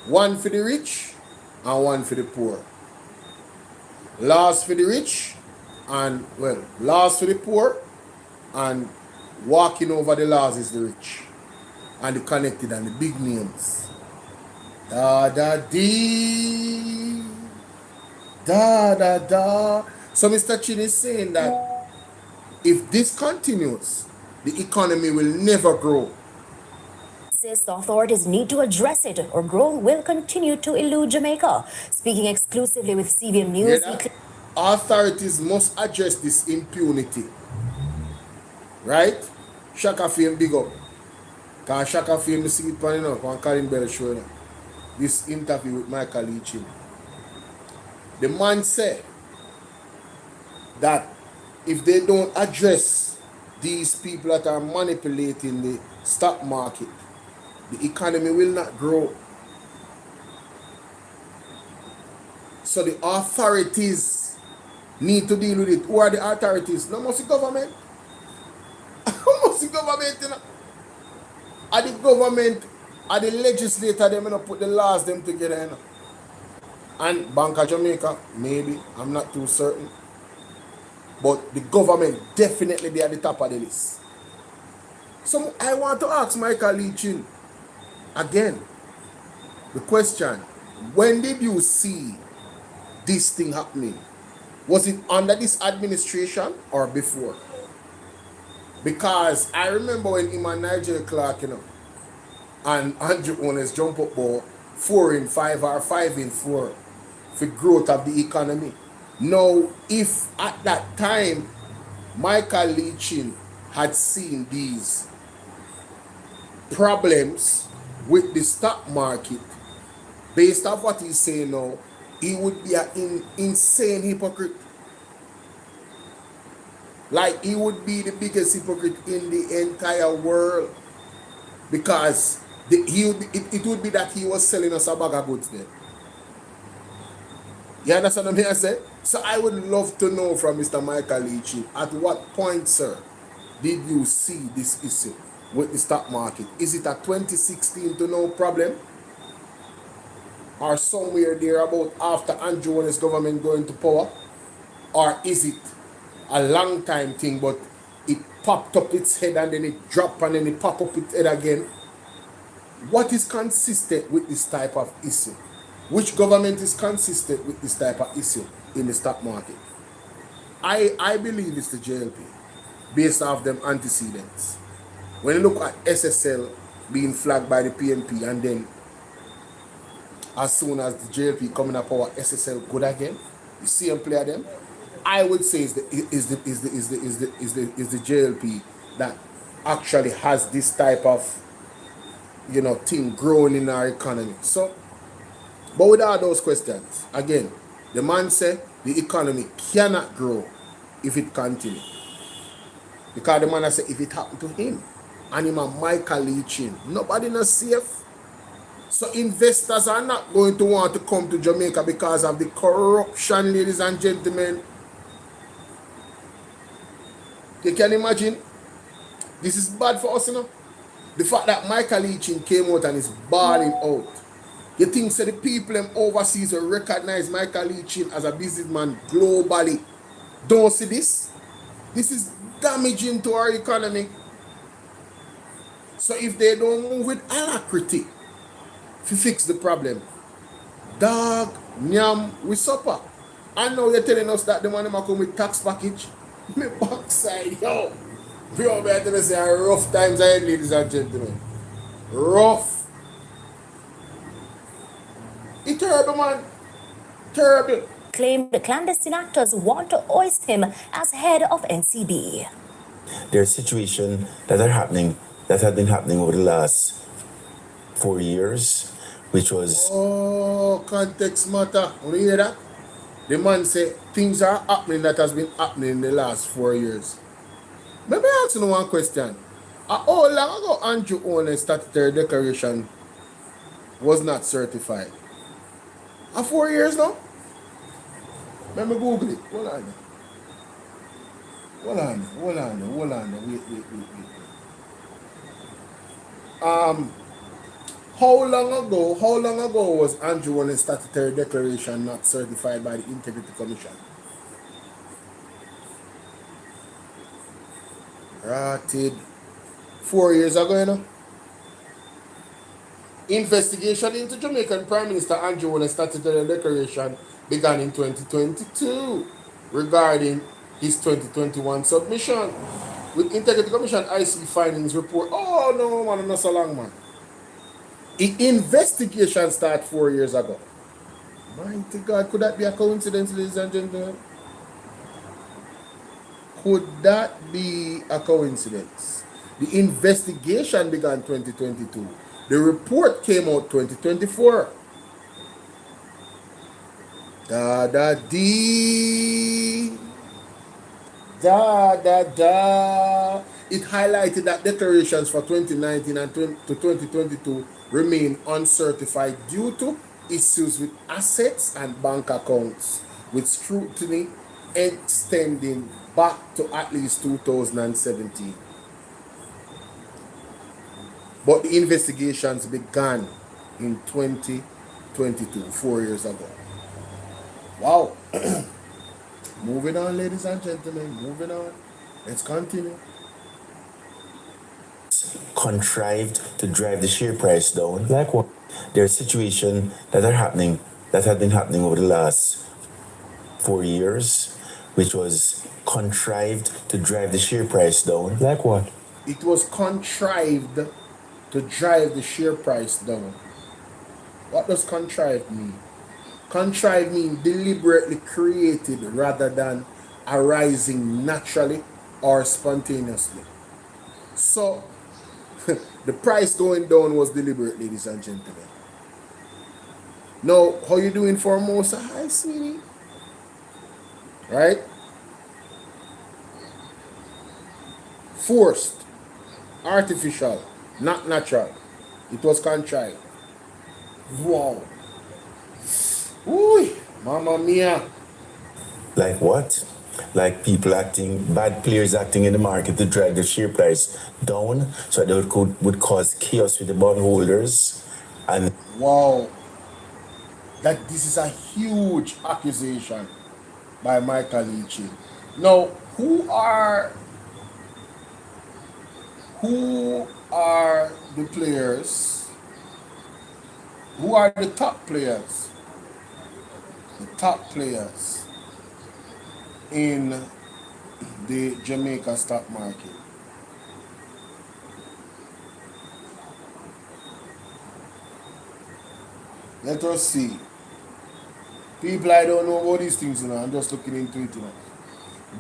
One for the rich and one for the poor. Laws for the rich and, well, laws for the poor and walking over the laws is the rich. And the connected and the big names. Da da dee. Da da da. So Mr. Chin is saying that if this continues, the economy will never grow. Says the authorities need to address it or growth will continue to elude Jamaica. Speaking exclusively with CBM News, Authorities must address this impunity. right? Shaka Fame big up. Cause Shaka Fame see it panning up on Colin Bell show. You know. This interview with Michael Leachin. The man said that if they don't address these people that are manipulating the stock market, the economy will not grow. So the authorities need to deal with it. Who are the authorities? No must the government. Must the government, you know. Are the government, are the legislator, them, you know, put the laws them together, you know. And Bank of Jamaica, maybe, I'm not too certain. But the government definitely be at the top of the list. So I want to ask Michael Leachin again the question: when did you see this thing happening? Was it under this administration or before? Because I remember when him and Nigel Clark, you know, and Andrew Owners jump up about 4 in 5 or 5 in 4 for growth of the economy. Now, if at that time Michael Leachin had seen these problems with the stock market, based off what he's saying now, he would be an insane hypocrite. Like, he would be the biggest hypocrite in the entire world, because it would be that he was selling us a bag of goods then. You understand what I say? So I would love to know from Mr. Michael Leachin, at what point, sir, did you see this issue with the stock market? Is it a 2016 to no problem? Or somewhere there about after Andrew and his government going to power? Or is it a long time thing, but it popped up its head and then it dropped and then it popped up its head again? What is consistent with this type of issue? Which government is consistent with this type of issue in the stock market? I believe it's the JLP, based off them antecedents. When you look at SSL being flagged by the PNP, and then as soon as the JLP coming up power, SSL good again, the same player them, I would say is the JLP that actually has this type of, you know, thing growing in our economy. So, but without those questions, again, the man said the economy cannot grow if it continues. Because the man said if it happened to him, and him and Michael Leachin, nobody not safe. So investors are not going to want to come to Jamaica because of the corruption, ladies and gentlemen. You can imagine? This is bad for us, you know. The fact that Michael Leachin came out and is bawling out. You think so the people overseas will recognize Michael Leachin as a businessman globally? Don't see this? This is damaging to our economy. So if they don't move with alacrity to fix the problem, dog, nyam, we suffer. And now you're telling us that the money come with tax package? Me backside, yo. We all better to say rough times ahead, ladies and gentlemen. Rough. It's terrible, man. Terrible. Claimed the clandestine actors want to hoist him as head of NCB. There are situations that are happening, that have been happening over the last 4 years, which was... Oh, context matter. You hear that? The man say things are happening that has been happening in the last 4 years. Let me ask you one question. How long ago Andrew Owen's statutory declaration was not certified? 4 years now? Let me Google it. Hold on. Wait. How long ago was Andrew Owen's statutory declaration not certified by the Integrity Commission? Rotted. 4 years ago, you know. Investigation into Jamaican Prime Minister Andrew Owen's statutory declaration began in 2022 regarding his 2021 submission. With Integrity Commission IC findings report. Oh no, man, not so long, man. The investigation started 4 years ago. Mighty God, could that be a coincidence, ladies and gentlemen? Could that be a coincidence? The investigation began 2022. The report came out 2024. Da da dee. Da da da. It highlighted that declarations for 2019 and to 2022 remain uncertified due to issues with assets and bank accounts, with scrutiny extending back to at least 2017. But the investigations began in 2022, 4 years ago. Wow. Moving on, ladies and gentlemen, moving on. Let's continue. Contrived to drive the share price down. Like what? There are situations that are happening, that have been happening over the last 4 years, which was contrived to drive the share price down. Like what? It was contrived to drive the share price down. What does contrived mean? Contrived means deliberately created rather than arising naturally or spontaneously. So, the price going down was deliberate, ladies and gentlemen. Now, how you doing for most? Hi, sweetie. Right? Forced, artificial, not natural. It was contrived. Wow. Ooh, mamma mia. Like what? Like people acting, bad players acting in the market to drive the share price down, so that would cause chaos with the bondholders. And Wow. That this is a huge accusation by Michael Leachy. Now, who are the players? Who are the top players? The top players in the Jamaica stock market. Let us see. People, I don't know about these things, I'm just looking into it,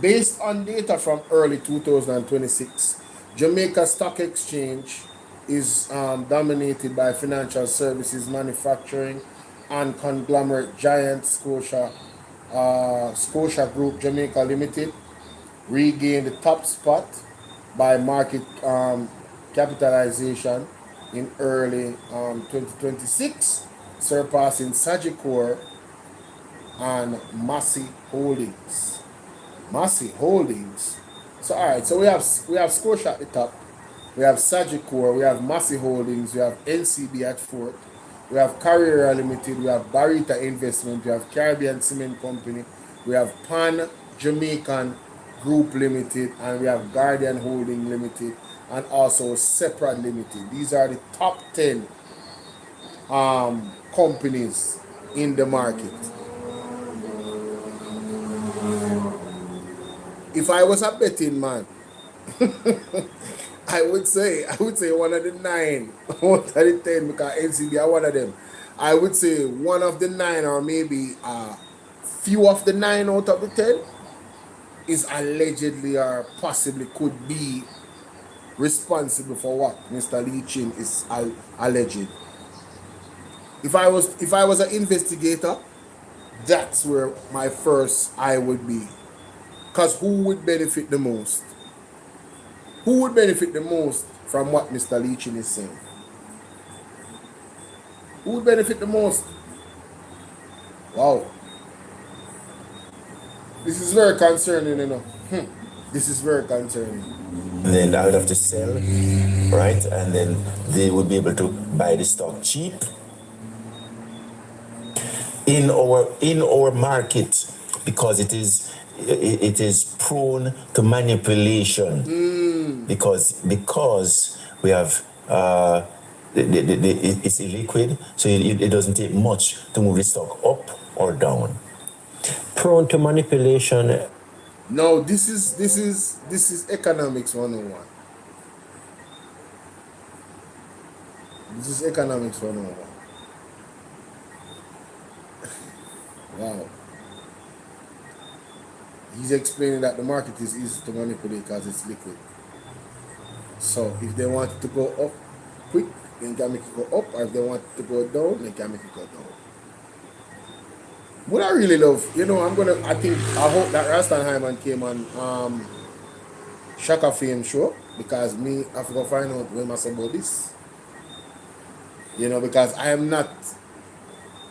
Based on data from early 2026, Jamaica Stock Exchange is dominated by financial services, manufacturing, and conglomerate giant Scotia Group Jamaica Limited regained the top spot by market capitalization in early 2026, surpassing Sagicor and Massey Holdings. Massey Holdings. So all right, so we have Scotia at the top, we have Sagicor, we have Massey Holdings, we have NCB at fourth, we have Carrera Limited, we have Barita Investment, we have Caribbean Cement Company, we have Pan Jamaican Group Limited, and we have Guardian Holding Limited, and also Separate Limited. These are the top 10 companies in the market. If I was a betting man, I would say one of the 9, one of the 10, because NCB are one of them. I would say one of the 9, or maybe a few of the 9 out of the 10 is allegedly or possibly could be responsible for what Mr. Leachin is alleged. If I was an investigator, that's where my first eye would be. Because who would benefit the most? Who would benefit the most from what Mr. Leachin is saying? Who would benefit the most? Wow. This is very concerning, This is very concerning. And then I would have to sell, right? And then they would be able to buy the stock cheap. In our market, because it is prone to manipulation, because we have it's illiquid, so it doesn't take much to move the stock up or down. Prone to manipulation. No, this is economics 101. This is economics 101. Wow. He's explaining that the market is easy to manipulate because it's liquid. So if they want it to go up quick, they can make it go up, or if they want it to go down, they can make it go down. What I really love, I hope that Rastan Hyman came on Shaka Fame show, because me, I have to go find out when I say about this. Because I am not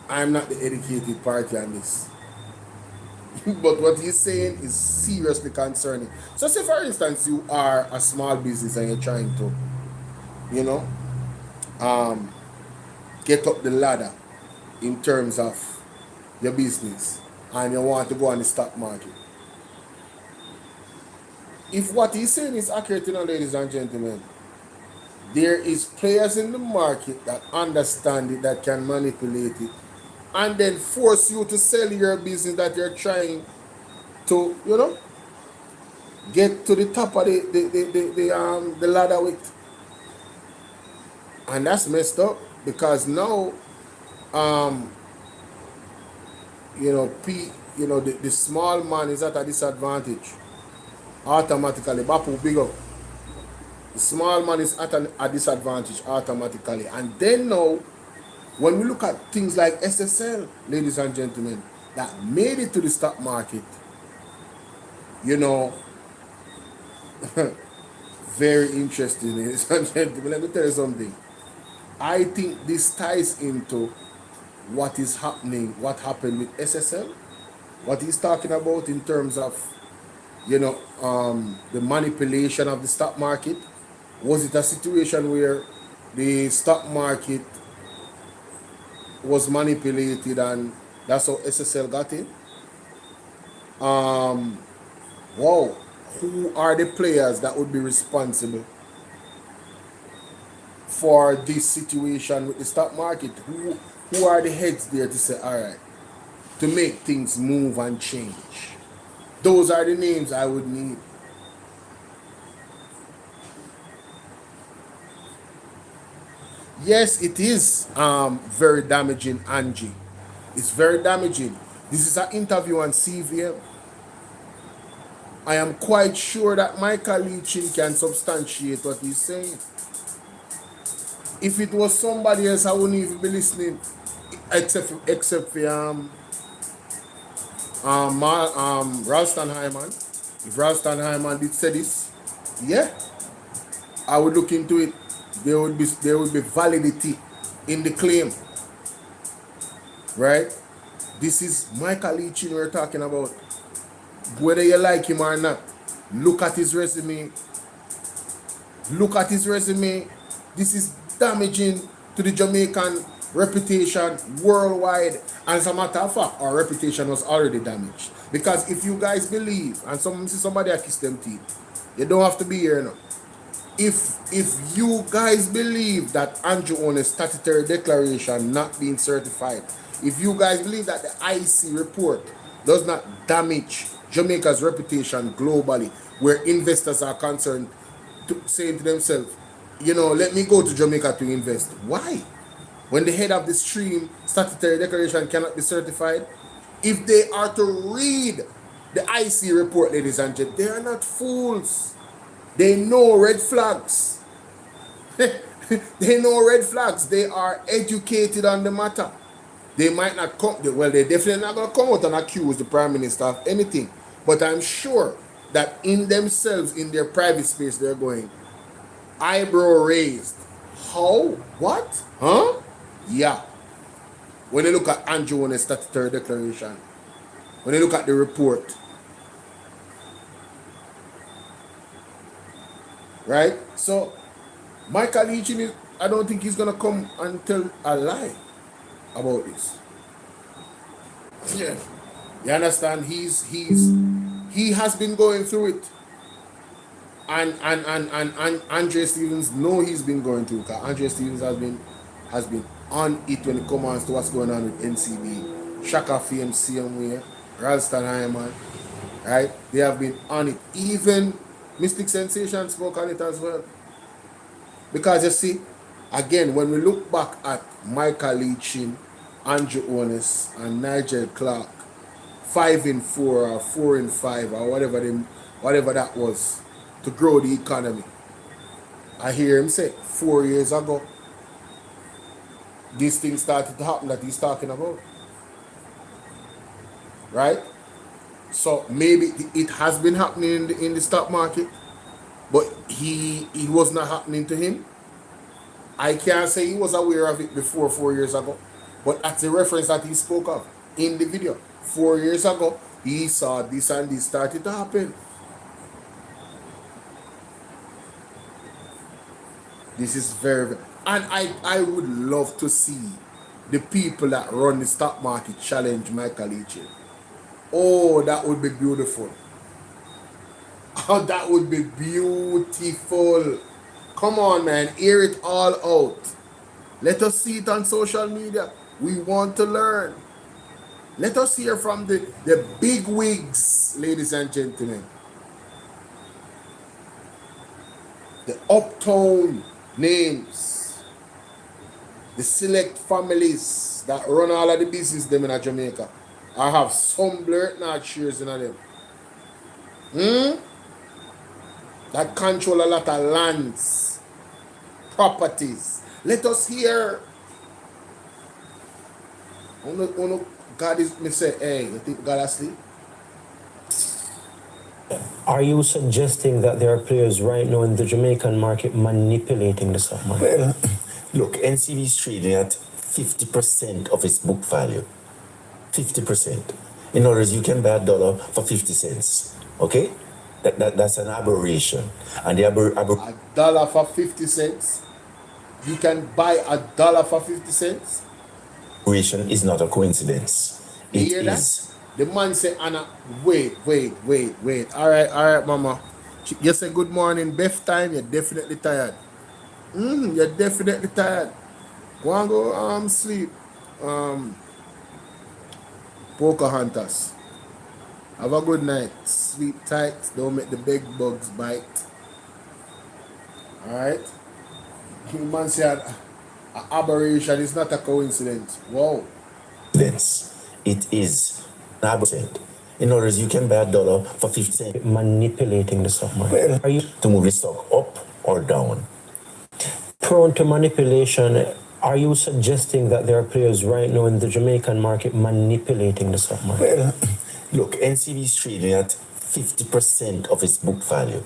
the educated party on this. But what he's saying is seriously concerning. So say for instance you are a small business and you're trying to, get up the ladder in terms of your business, and you want to go on the stock market. If what he's saying is accurate, ladies and gentlemen, there is players in the market that understand it, that can manipulate it, and then force you to sell your business that you're trying to, get to the top of the ladder with. And that's messed up, because now, the small man is at a disadvantage automatically. Bapu big up. The small man is at a disadvantage automatically. And then now, when we look at things like SSL, ladies and gentlemen, that made it to the stock market, very interesting, ladies and gentlemen. Let me tell you something. I think this ties into what happened with SSL, what he's talking about in terms of, the manipulation of the stock market. Was it a situation where the stock market was manipulated and that's how SSL got in? Wow, who are the players that would be responsible for this situation with the stock market? Who are the heads there to say, all right, to make things move and change? Those are the names I would need. Yes, it is very damaging, Angie. It's very damaging. This is an interview on CVM. I am quite sure that Michael Leachin can substantiate what he's saying. If it was somebody else, I wouldn't even be listening, except for Ralston Hyman. If Ralston Hyman did say this, yeah, I would look into it. There would be validity in the claim, right? This is Michael Leachin we're talking about. Whether you like him or not, look at his resume. Look at his resume. This is damaging to the Jamaican reputation worldwide. And as a matter of fact, our reputation was already damaged. Because if you guys believe, and somebody accused them teeth, you don't have to be here now. If you guys believe that Andrew Owen's statutory declaration not being certified, if you guys believe that the IC report does not damage Jamaica's reputation globally, where investors are concerned, saying to themselves, let me go to Jamaica to invest. Why? When the head of the stream statutory declaration cannot be certified? If they are to read the IC report, ladies and gentlemen, they are not fools. They know red flags. They know red flags. They are educated on the matter. They might not come, well, they're definitely not going to come out and accuse the Prime Minister of anything. But I'm sure that in themselves, in their private space, they're going, eyebrow raised. How? What? Huh? Yeah. When they look at Andrew Owen's statutory declaration, when they look at the report, right? So, Michael Leachin, I don't think he's going to come and tell a lie about this. Yeah. You understand? He has been going through it. And Andre Stevens know he's been going through it. Andre Stevens has been on it when it comes to what's going on with NCB. Shaka Fame, same way. Ralston Hyman, right? They have been on it. Even Mystic Sensation spoke on it as well. Because you see, again, when we look back at Michael Leachin, Andrew Onis, and Nigel Clark, 5-4 or 4-5 or whatever that was to grow the economy. I hear him say 4 years ago, this thing started to happen that he's talking about. Right? So maybe it has been happening in the stock market, but it was not happening to him. I can't say he was aware of it before 4 years ago, but that's the reference that he spoke of in the video. 4 years ago, he saw this and this started to happen. This is very, and I would love to see the people that run the stock market challenge Michael Leachin. Oh, that would be beautiful. Oh, that would be beautiful. Come on, man. Hear it all out. Let us see it on social media. We want to learn. Let us hear from the big wigs, ladies and gentlemen. The uptown names. The select families that run all of the business them in Jamaica. I have some blurt not shares in them. That control a lot of lands, properties. Let us hear. God is me say, hey, you think God asleep? Are you suggesting that there are players right now in the Jamaican market manipulating the stock market? Well, look, NCB is trading at 50% of its book value. 50%. In other words, you can buy $1 for 50 cents. Okay? That's an aberration. And the $1 for 50 cents? You can buy $1 for 50 cents? aberration is not a coincidence. You It hear is. that? The man say, Anna, wait. All right, mama. You say good morning, Beth time. You're definitely tired. You're definitely tired. Go and go sleep. Pocahontas. Have a good night. Sleep tight. Don't make the big bugs bite. Alright? Man said an aberration is not a coincidence. Wow. It is an aberration. In other words, you can buy $1 for 50 cents. Manipulating the stock market. Well, Are you to move the stock up or down. prone to manipulation? Are you suggesting that there are players right now in the Jamaican market manipulating the stock market? Well, look, NCB is trading at 50% of its book value.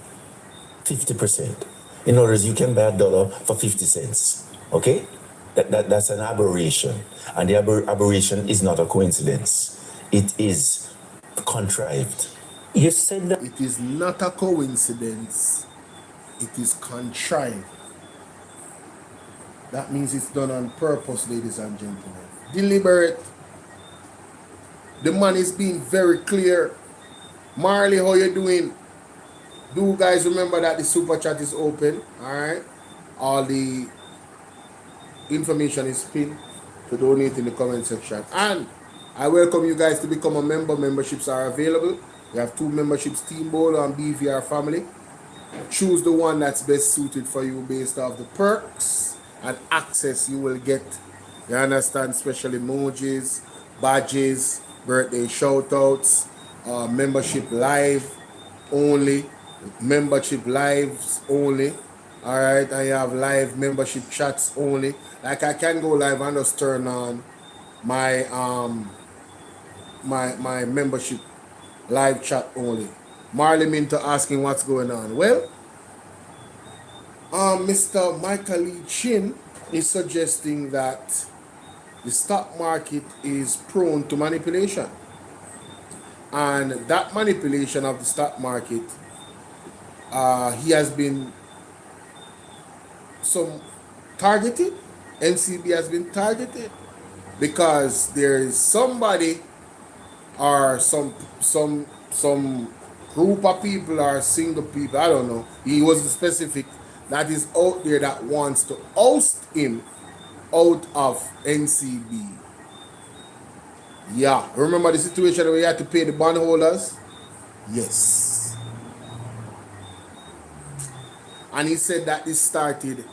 50%. In other words, you can buy $1 for 50 cents. Okay? That's an aberration. And the aberration is not a coincidence. It is contrived. You said that It is not a coincidence. It is contrived. That means it's done on purpose, ladies and gentlemen. Deliberate. The man is being very clear. Marley, how you doing? Do you guys remember that the super chat is open? Alright. All the information is pinned to donate in the comment section. And I welcome you guys to become a member. Memberships are available. We have 2 memberships, Team Bolo and BVR Family. Choose the one that's best suited for you based off the perks and access you will get. You understand? Special emojis, badges, birthday shoutouts, membership live only, membership lives only. All right, and you have live membership chats only. Like I can go live and just turn on my my membership live chat only. Marley Minto asking what's going on. Well, Mr. Michael Leachin is suggesting that the stock market is prone to manipulation. And that manipulation of the stock market, he has been targeted. NCB has been targeted because there is somebody or some group of people or single people, I don't know, he wasn't specific, that is out there that wants to oust him out of NCB. Yeah, remember the situation where you had to pay the bondholders? Yes. And he said that this started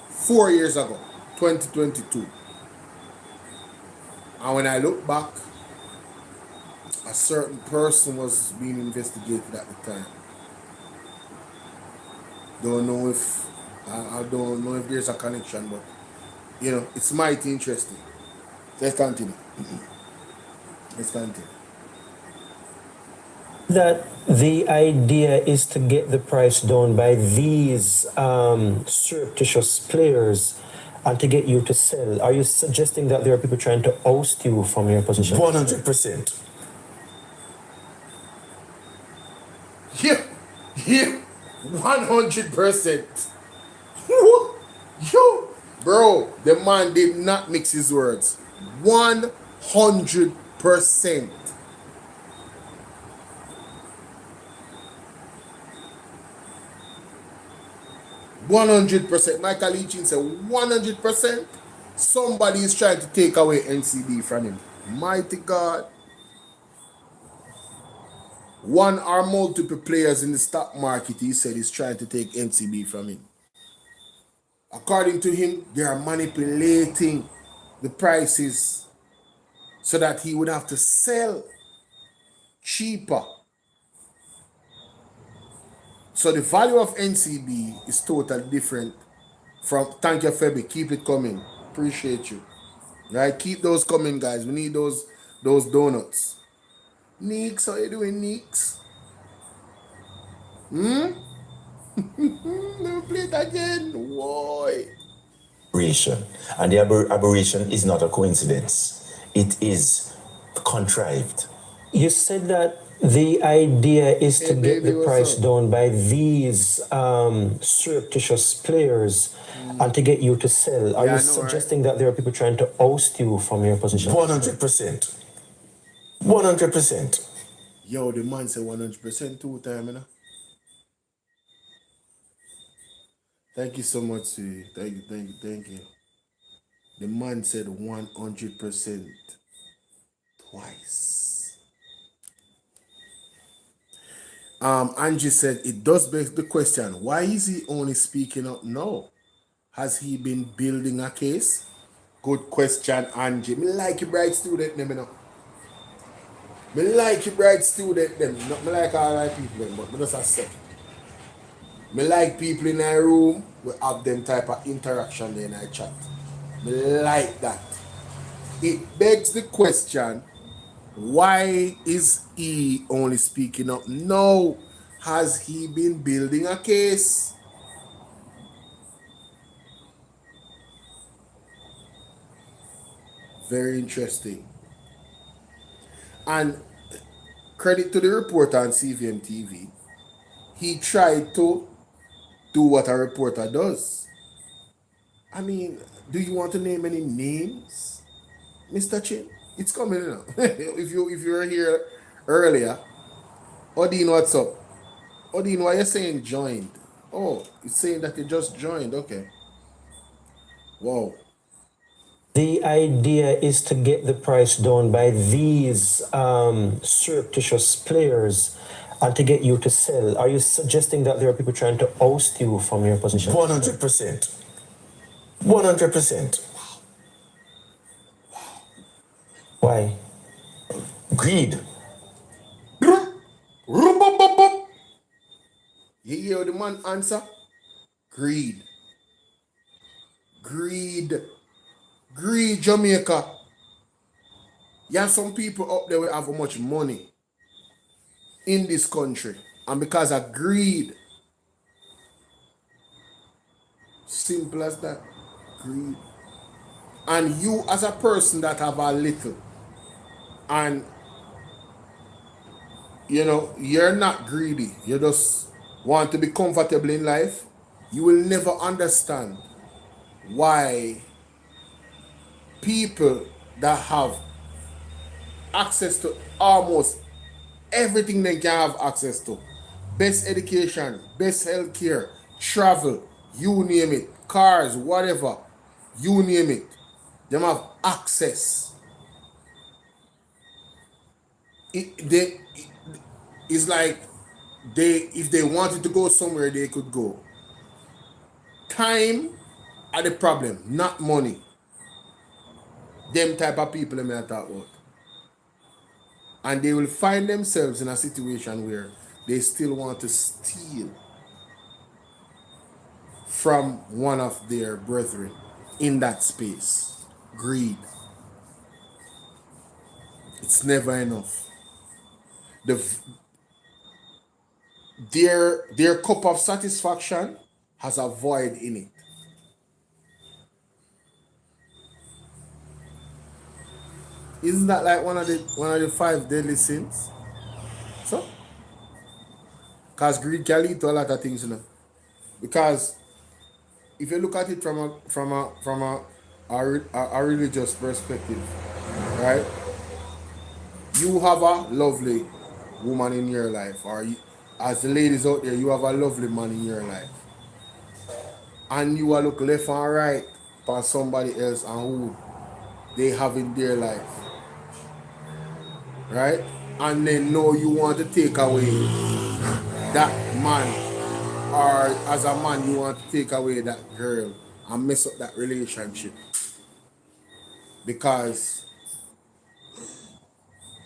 4 years ago, 2022. And when I look back, a certain person was being investigated at the time. Don't know if I don't know if there's a connection, but you know, it's mighty interesting. Let's continue. Let's continue. That the idea is to get the price down by these surreptitious players and to get you to sell. Are you suggesting that there are people trying to oust you from your position? 100%. Yeah, yeah, 100%. Yo, bro, the man did not mix his words. 100%. Michael Leachin said 100%. Somebody is trying to take away NCB from him. Mighty God. One or multiple players in the stock market, he said, is trying to take NCB from him. According to him, they are manipulating the prices so that he would have to sell cheaper. So the value of NCB is totally different from, thank you, Feby, keep it coming. Appreciate you. Right? Keep those coming, guys. We need those donuts. Neeks, how you doing, Neeks? Never play it again. Why? Aberration. And the aberration is not a coincidence. It is contrived. You said that the idea is to Hey, get baby, the what's price up? down by these surreptitious players and to get you to sell. Are Yeah, you I know, right? suggesting that there are people trying to oust you from your position? 100%. 100%. Yo, the man said 100% two time, you know? Thank you so much, sweetie. Thank you. The man said 100% twice. Angie said it does beg the question, why is he only speaking up now? Has he been building a case? Good question, Angie. Me like you bright student them, you know. Me like you bright student them. Not me like all right people them, but me just a say. Me like people in a room, we have them type of interaction there in our chat. Me like that. It begs the question, why is he only speaking up now? Has he been building a case? Very interesting. And credit to the reporter on CVM TV. He tried to do what a reporter does. I mean, do you want to name any names, Mr. Chin? It's coming now. if you were here earlier, Odin, what's up? Odin, why are you saying joined? Oh, it's saying that you just joined. Okay. Wow. The idea is to get the price down by these surreptitious players and to get you to sell. Are you suggesting that there are people trying to oust you from your position? 100%. 100%. Why? Greed. You hear the man answer? Greed. Greed. Greed, Jamaica. You have some people up there who have much money in this country. And because of greed, simple as that, greed. And you as a person that have a little, and you know, you're not greedy, you just want to be comfortable in life, you will never understand why people that have access to almost everything they can have access to, best education, best healthcare, travel, you name it, cars, whatever, you name it, them have access. It's like if they wanted to go somewhere, they could go. Time are the problem, not money. Them type of people I talk about. And they will find themselves in a situation where they still want to steal from one of their brethren in that space. Greed. It's never enough. Their cup of satisfaction has a void in it. Isn't that like one of the 5 deadly sins? So, because greed can lead to a lot of things, you know. Because if you look at it from a religious perspective, right? You have a lovely woman in your life, or you, as the ladies out there, you have a lovely man in your life, and you are look left and right for somebody else and who they have in their life, right? And they know you want to take away that man, or as a man you want to take away that girl and mess up that relationship because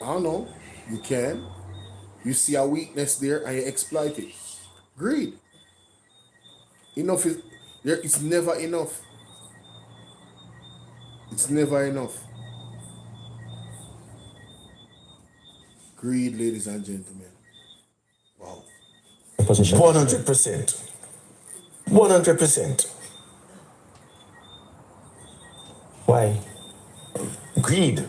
I don't know, you can. You see a weakness there and you exploit it. Greed. Enough is there. It's never enough. It's never enough. Greed, ladies and gentlemen. Wow. 100%. 100%. Why? Greed.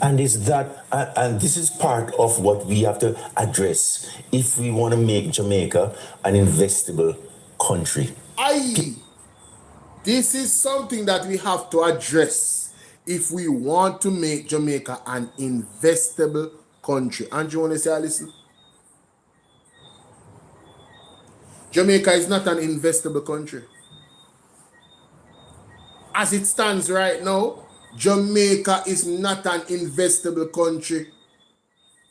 And is that And this is part of what we have to address if we want to make Jamaica an investable country. This is something that we have to address if we want to make Jamaica an investable country. And you want to say, listen? Jamaica is not an investable country. As it stands right now, Jamaica is not an investable country.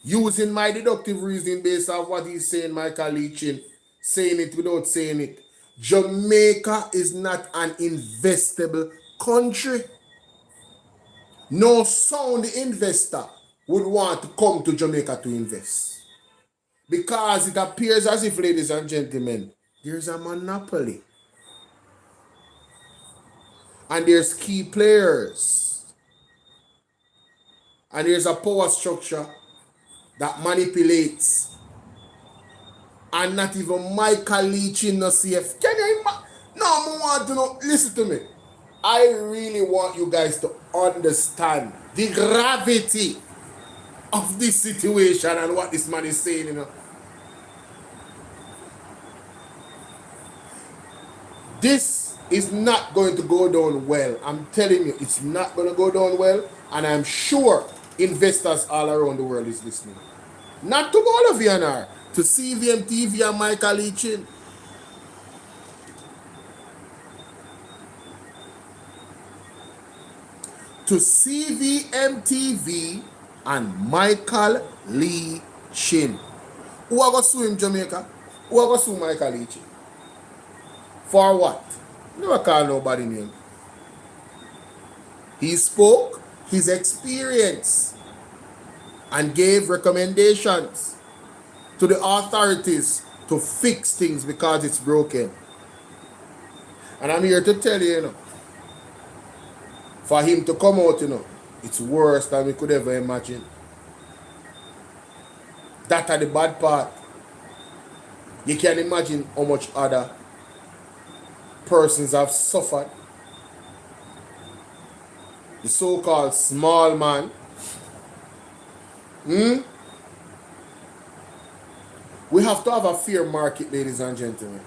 Using my deductive reasoning based on what he's saying, Michael Leachin, saying it without saying it. Jamaica is not an investable country. No sound investor would want to come to Jamaica to invest. Because it appears as if, ladies and gentlemen, there's a monopoly. And there's key players. And there's a power structure that manipulates. And not even Michael Leachin no safe. Can you imagine? No, I want to know. Listen to me. I really want you guys to understand the gravity of this situation and what this man is saying, you know. This is not going to go down well. I'm telling you, it's not going to go down well. And I'm sure investors all around the world is listening. Not to Bolo VNR, to CVM TV and Michael Leachin. To CVM TV and Michael Leachin. Who are going to sue him, Jamaica? Who are going to sue Michael Leachin? For what? Never call nobody name. He spoke his experience and gave recommendations to the authorities to fix things because it's broken. And I'm here to tell you, you know, for him to come out, you know, it's worse than we could ever imagine. That are the bad part. You can imagine how much other persons have suffered. The so-called small man. We have to have a fair market, ladies and gentlemen.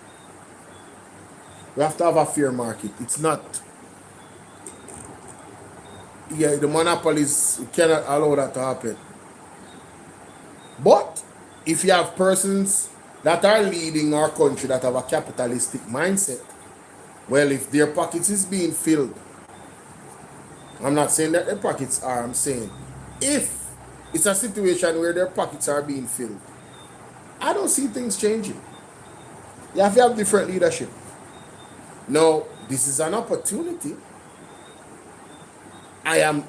We have to have a fair market. It's not... Yeah, the monopolies cannot allow that to happen. But if you have persons that are leading our country that have a capitalistic mindset, well, if their pockets is being filled, I'm not saying that their pockets are, I'm saying if it's a situation where their pockets are being filled, I don't see things changing. You have to have different leadership. Now, this is an opportunity. I am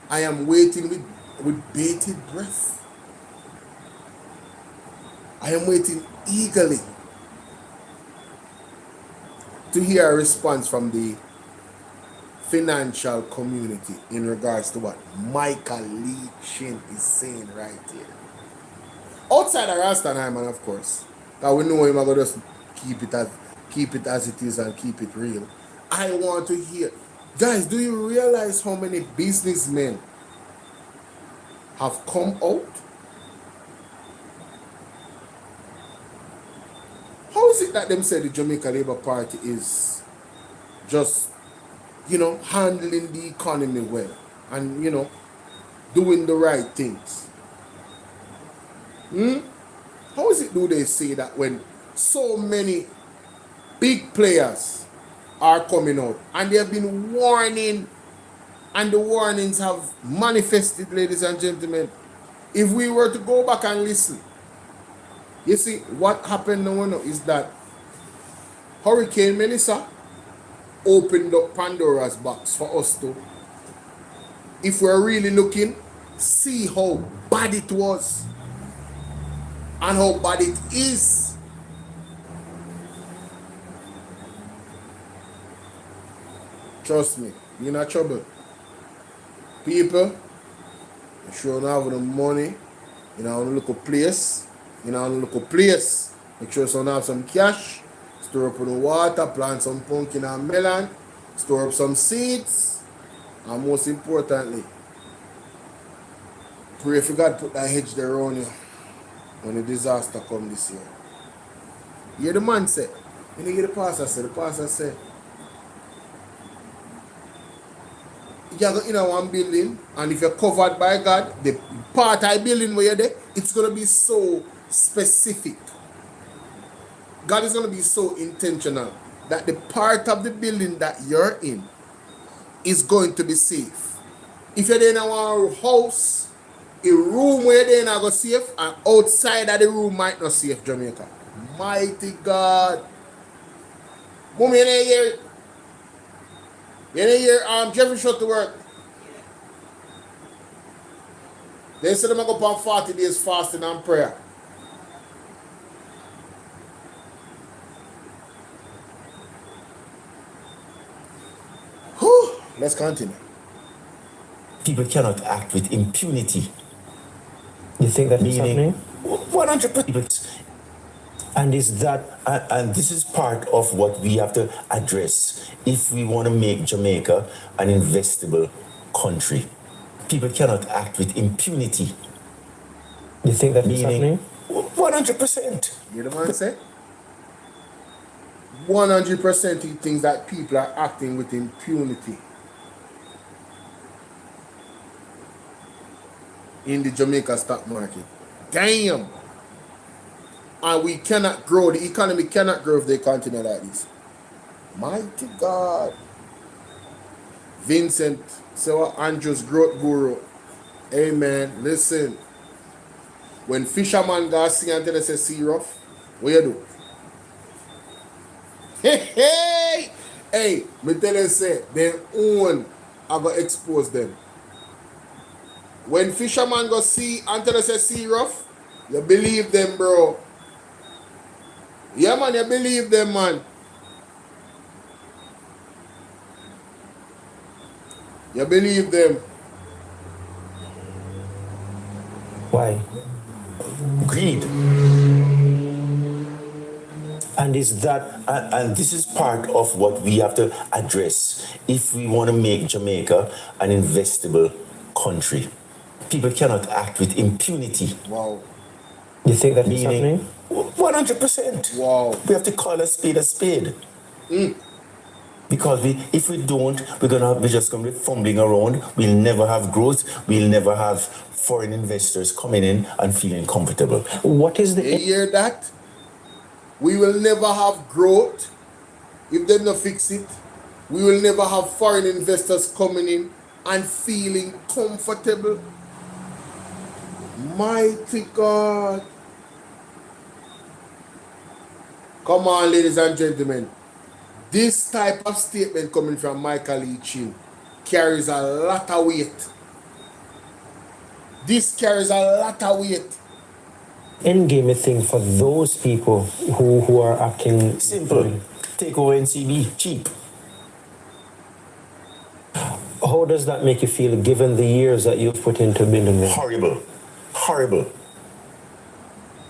I am waiting with bated breath. I am waiting eagerly to hear a response from the financial community in regards to what Michael Lee Chin is saying right here. Outside of Rastanheimer, of course, because we know him, I'm going to just keep it as it is and keep it real. I want to hear, guys, do you realize how many businessmen have come out? How is it that them say the Jamaica Labour Party is just, handling the economy well and, doing the right things? How is it do they say that when so many big players are coming out and they have been warning and the warnings have manifested, ladies and gentlemen? If we were to go back and listen, you see, what happened now is that Hurricane Melissa opened up Pandora's box for us to, if we're really looking, see how bad it was and how bad it is. Trust me, you're not trouble. People, you sure don't have the money, you know, on a local place. Make sure you have some cash, store up on the water, plant some pumpkin and melon, store up some seeds, and most importantly, pray for God put that hedge there around you when the disaster come this year. You hear the man say, you hear the pastor say, you go in one building, and if you're covered by God, the part of the building where you're there, it's going to be so specific. God is going to be so intentional that the part of the building that you're in is going to be safe. If you're there in our house, a room where you're there go safe, and outside of the room might not safe, Jamaica. Mighty God. Mommy, you didn't hear it? You didn't hear Jeffrey shut to work. They said they're going to go on 40 days fasting and prayer. Whew. Let's continue. People cannot act with impunity. You think that is Meaning, happening? 100%. And this is part of what we have to address if we want to make Jamaica an investable country. People cannot act with impunity. You think that is Meaning, happening? 100%. You hear the man say? 100% he thinks that people are acting with impunity in the Jamaica stock market. Damn! And we cannot grow, the economy cannot grow if they continue like this. Mighty God. Vincent, so Andrew's growth guru. Amen. Listen. When fisherman go see and tell they say sea rough, what you do? Hey! Hey, me tell you say, their own I go expose them. When fisherman go see and tell they say sea rough, you believe them, bro. Yeah, man, you believe them, man. You believe them. Why? Greed. And is that And this is part of what we have to address if we want to make Jamaica an investable country. People cannot act with impunity. Wow. you think that is Meaning, happening? 100%. Wow. We have to call a spade a spade. Because if we don't, we're just gonna be fumbling around. We'll never have growth. We'll never have foreign investors coming in and feeling comfortable. What is You the hear that? We will never have growth if they don't fix it. We will never have foreign investors coming in and feeling comfortable. Mighty God. Come on, ladies and gentlemen. This type of statement coming from Michael Lee Chin carries a lot of weight. This carries a lot of weight. Endgame thing for those people who are acting Simple. Take over NCB, cheap. How does that make you feel given the years that you've put into building them? Horrible. Horrible.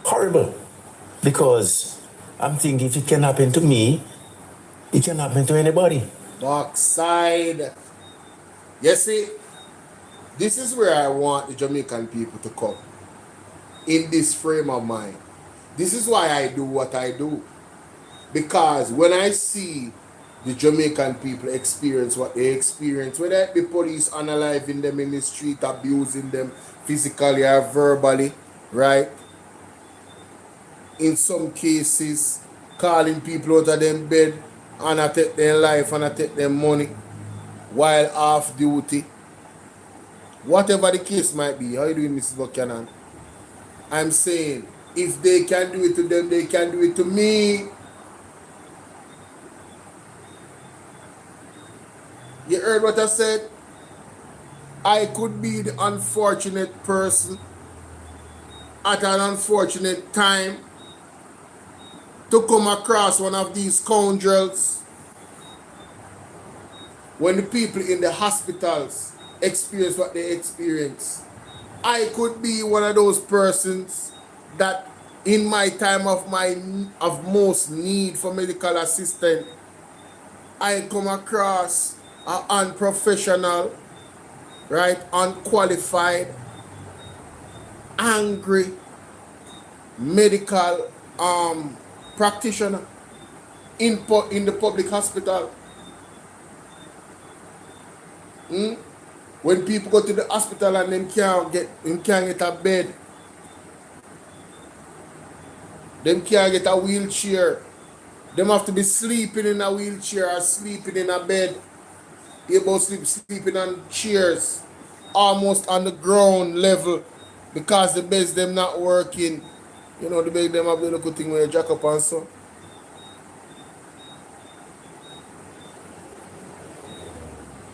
Horrible. Because I'm thinking if it can happen to me, it can happen to anybody. Backside. You see, this is where I want the Jamaican people to come. In this frame of mind. This is why I do what I do. Because when I see the Jamaican people experience what they experience, whether it be police unaliving them in the street, abusing them physically or verbally, right? In some cases, calling people out of them bed and I take their life and I take their money while off duty. Whatever the case might be. How you doing, Mrs. Buchanan? I'm saying, if they can do it to them, they can do it to me. You heard what I said? I could be the unfortunate person at an unfortunate time to come across one of these scoundrels when the people in the hospitals experience what they experience. I could be one of those persons that in my time of most need for medical assistance, I come across an unprofessional, right, unqualified, angry medical practitioner in the public hospital. When people go to the hospital and them can't get a bed, them can't get a wheelchair, them have to be sleeping in a wheelchair or sleeping in a bed. They both sleeping on chairs, almost on the ground level, because the beds them not working. You know, the bed them have the little thing where you jack up and so.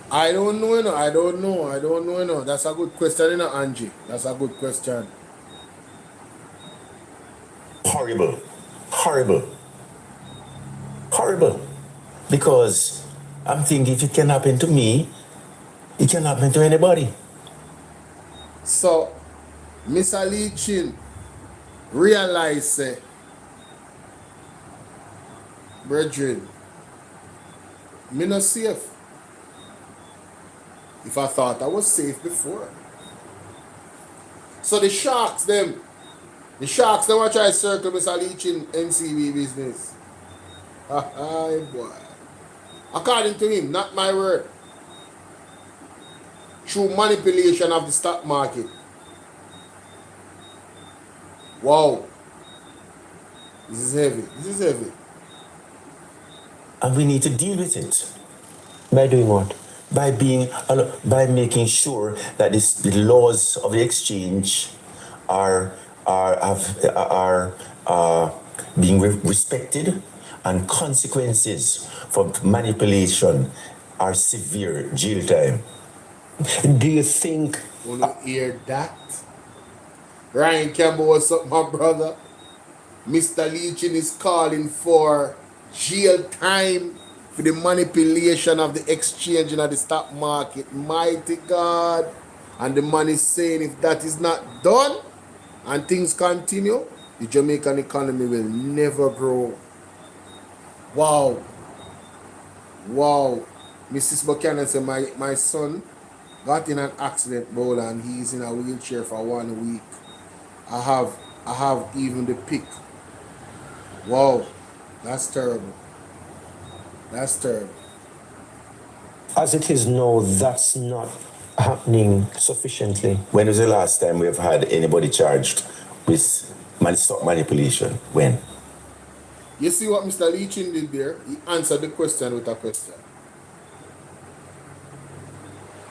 I don't know, you know. I don't know, you know. That's a good question, you know, Angie. That's a good question. Horrible. Horrible. Horrible. Because I'm thinking if it can happen to me, it can happen to anybody. So, Miss Ali Chin realize, say, brethren, me not safe. If I thought I was safe before. So the sharks them want try to circle Miss Ali Chin NCB business. Hi boy. According to him, not my word. Through manipulation of the stock market. Wow. This is heavy. This is heavy. And we need to deal with it. By doing what? By making sure that the laws of the exchange are being respected, and consequences for manipulation are severe jail time. Do you think Wanna hear that? Ryan Campbell, what's up, my brother? Mr. Leachin is calling for jail time for the manipulation of the exchange and the stock market. Mighty God. And the man is saying if that is not done and things continue, the Jamaican economy will never grow. Wow. Wow. Mrs. Buchanan said, my son got in an accident, Bolo, and he's in a wheelchair for 1 week. I have even the pic. Wow. That's terrible. That's terrible. as it is now, that's not happening sufficiently? When was the last time we've had anybody charged with stock manipulation? When? You see what Mr. Leachin did there? He answered the question with a question.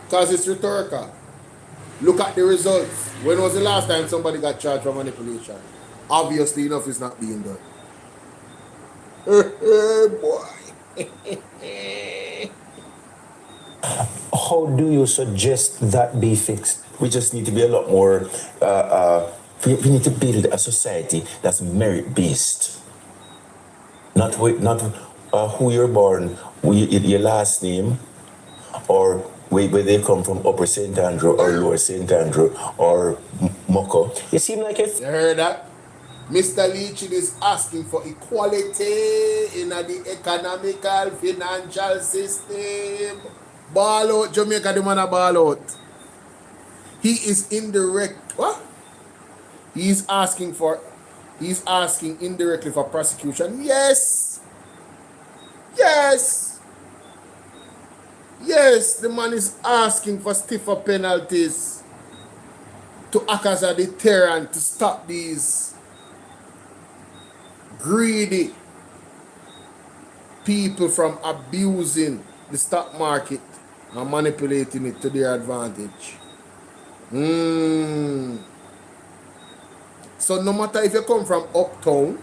Because it's rhetorical. Look at the results. When was the last time somebody got charged for manipulation? Obviously enough is not being done. Boy. How do you suggest that be fixed? We just need to be a lot more. We need to build a society that's merit-based, not who you're born, your last name, or where they come from, Upper St. Andrew or Lower St. Andrew or Moko. You seem like a You heard that? Mr. Leachin is asking for equality in the economical, financial system. Ball out, Jamaica, the man a ball out. He is indirect. What? He's asking indirectly for prosecution. Yes. Yes. Yes, the man is asking for stiffer penalties to act as a deterrent to stop these greedy people from abusing the stock market and manipulating it to their advantage. So no matter if you come from uptown,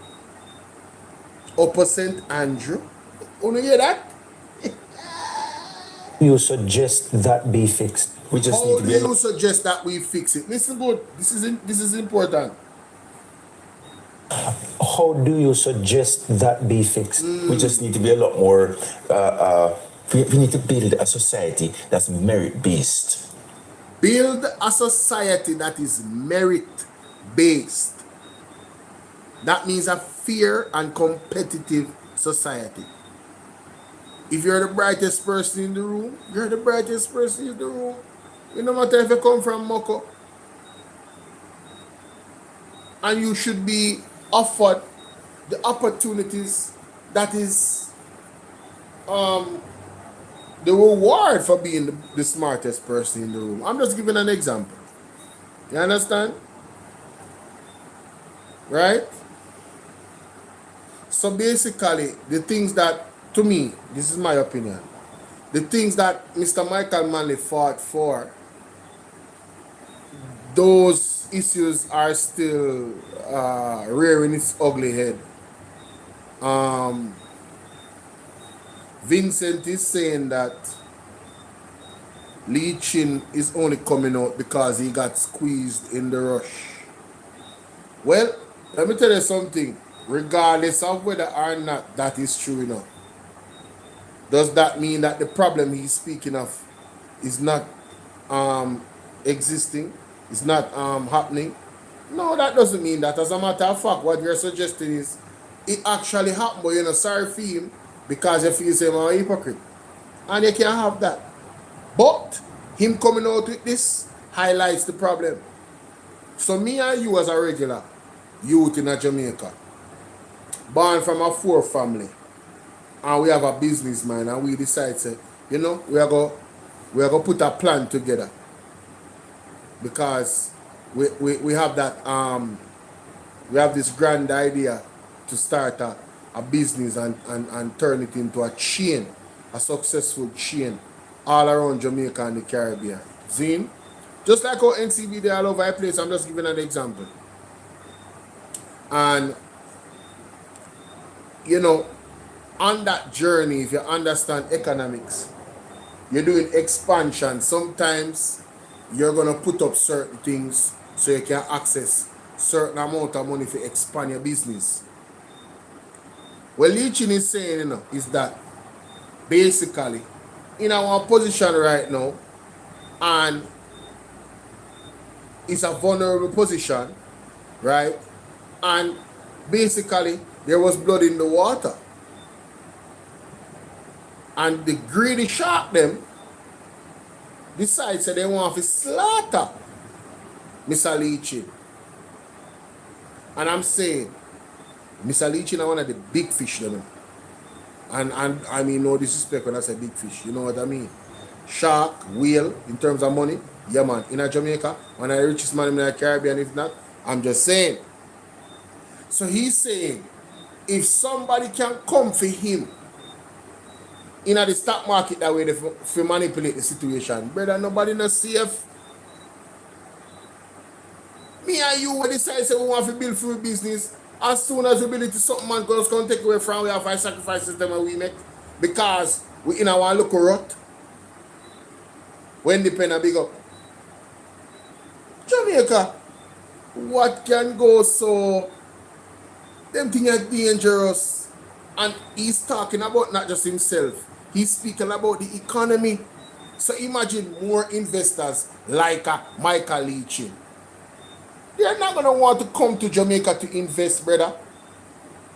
Upper St. Andrew, you hear that? you suggest that be fixed. We just How need to do be a you suggest that we fix it? Listen good. This is important. How do you suggest that be fixed? We just need to be a lot more. We need to build a society that's merit-based. Build a society that is merit-based. That means a fair and competitive society. If you're the brightest person in the room, you're the brightest person in the room. It no matter if you come from Moko. And you should be offered the opportunities that is the reward for being the smartest person in the room. I'm just giving an example. You understand? Right? So basically, the things that, to me, this is my opinion, the things that Mr. Michael Manley fought for, those issues are still rearing its ugly head. Vincent is saying that Leachin is only coming out because he got squeezed in the rush. Well, let me tell you something. Regardless of whether or not that is true enough, does that mean that the problem he's speaking of is not existing, is not happening? No, that doesn't mean that. As a matter of fact, what you're suggesting is it actually happened, but you're not sorry for him because you feel him a hypocrite. And you can't have that. But him coming out with this highlights the problem. So me and you as a regular youth in a Jamaica, born from a poor family, and we have a businessman, and we decide say, you know, we are going to put a plan together because we have that we have this grand idea to start a business and turn it into a chain, a successful chain all around Jamaica and the Caribbean. Zine? Just like how NCB they all over the place, I'm just giving an example. And you know, on that journey, if you understand economics, you're doing expansion. Sometimes you're gonna put up certain things so you can access certain amount of money to expand your business. What Leachin is saying, you know, is that basically in our position right now, and it's a vulnerable position, right? And basically there was blood in the water. And the greedy shark them decides that they want to slaughter Mr. Leachin. And I'm saying, Mr. Leachin are one of the big fish, you know. And I mean no disrespect when I say big fish, you know what I mean? Shark, whale, in terms of money, yeah man, in a Jamaica, one of the richest man in the Caribbean, if not, I'm just saying. So he's saying, if somebody can come for him in the stock market that way to manipulate the situation, brother, nobody not safe. Me and you will decide say we want to build food business. As soon as we build it to something, man goes going to take away from we have 5 sacrifices them and we make because we in our local rut. Wendy Penna, big up. Jamaica, what can go so? Them things are dangerous. And he's talking about not just himself, he's speaking about the economy. So imagine more investors like Michael Leachin. They're not going to want to come to Jamaica to invest, brother.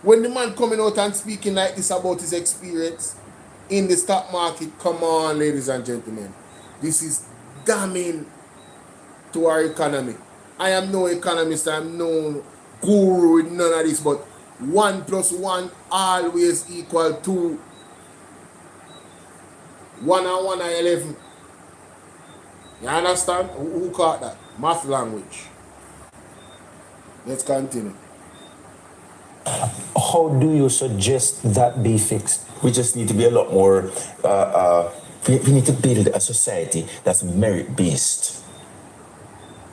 When the man coming out and speaking like this about his experience in the stock market, come on, ladies and gentlemen. This is damning to our economy. I am no economist, I am no guru with none of this, but 1 plus 1 always equal to 1 and 1 are 11. You understand? Who caught that? Math language. Let's continue. How do you suggest that be fixed? We just need to be a lot more. We need to build a society that's merit-based.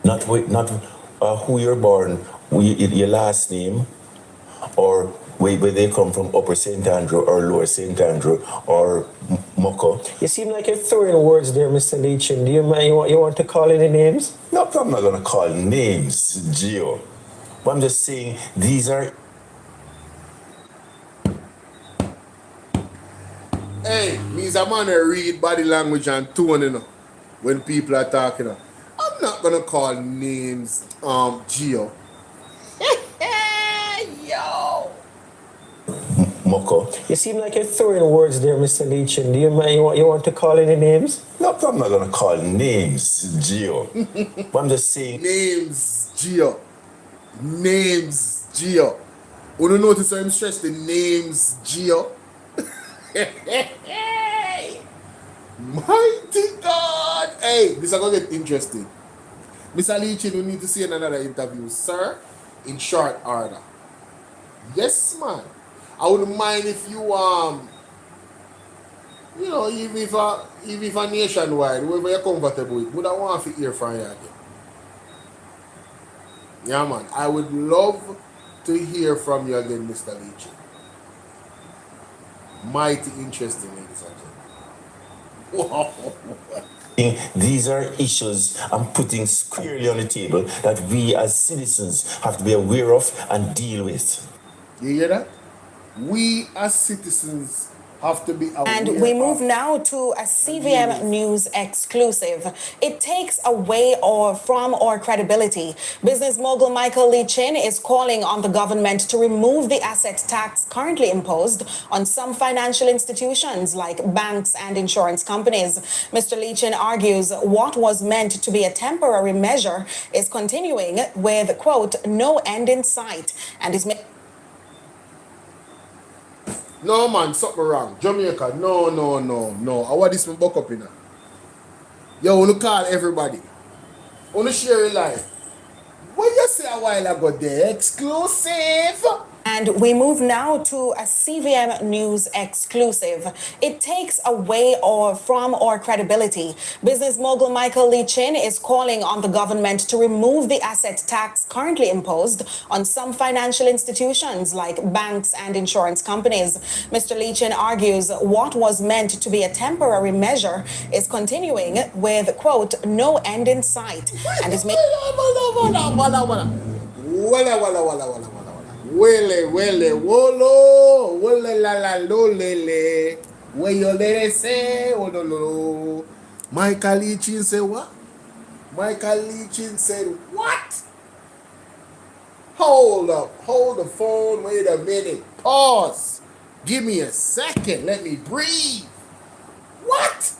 Not who you're born, your last name, or where they come from, Upper St. Andrew or Lower St. Andrew or Moko. You seem like you're throwing words there, Mr. Leachin. Do you mind? You want to call any names? No problem, I'm not going to call names, Gio. But I'm just saying these are. Hey, me's a man that read body language and tone, you know, when people are talking. I'm not gonna call names, Gio. Yo. Moko. You seem like you're throwing words there, Mr. Leachin. Do you mind? You want to call any names? No problem, I'm not going to call names, Gio. But I'm just saying. Names, Gio. Names, Gio. You don't notice how I'm stress the names, Gio? Mighty God! Hey, this is going to get interesting. Mr. Leachin, we need to see another interview, sir, in short order. Yes, man. I wouldn't mind if you, even if a nationwide, wherever you're comfortable with, would I want to hear from you again? Yeah, man. I would love to hear from you again, Mr. Leachin. Mighty interesting, ladies and gentlemen. Wow. These are issues I'm putting squarely on the table that we as citizens have to be aware of and deal with. You hear that? We as citizens have to be aware. And we move now to a CVM News exclusive. It takes away from our credibility. Business mogul Michael Leachin is calling on the government to remove the asset tax currently imposed on some financial institutions like banks and insurance companies. Mr. Leachin argues what was meant to be a temporary measure is continuing with, quote, no end in sight, and is No, man, something wrong. Jamaica, no. I want this one buck up in. Yo, I want to call everybody. I want to share your life. What you say a while ago there? Exclusive. And we move now to a CVM News exclusive. It takes away from our credibility. Business mogul Michael Leachin is calling on the government to remove the asset tax currently imposed on some financial institutions like banks and insurance companies. Mr. Leachin argues what was meant to be a temporary measure is continuing with, quote, no end in sight, and is making... Wele, wolo, wole la la lo lele. Where you let it say, oh no no. Michael Leachin said what? Michael Leachin said what? Hold up, hold the phone, wait a minute, pause. Give me a second, let me breathe. What?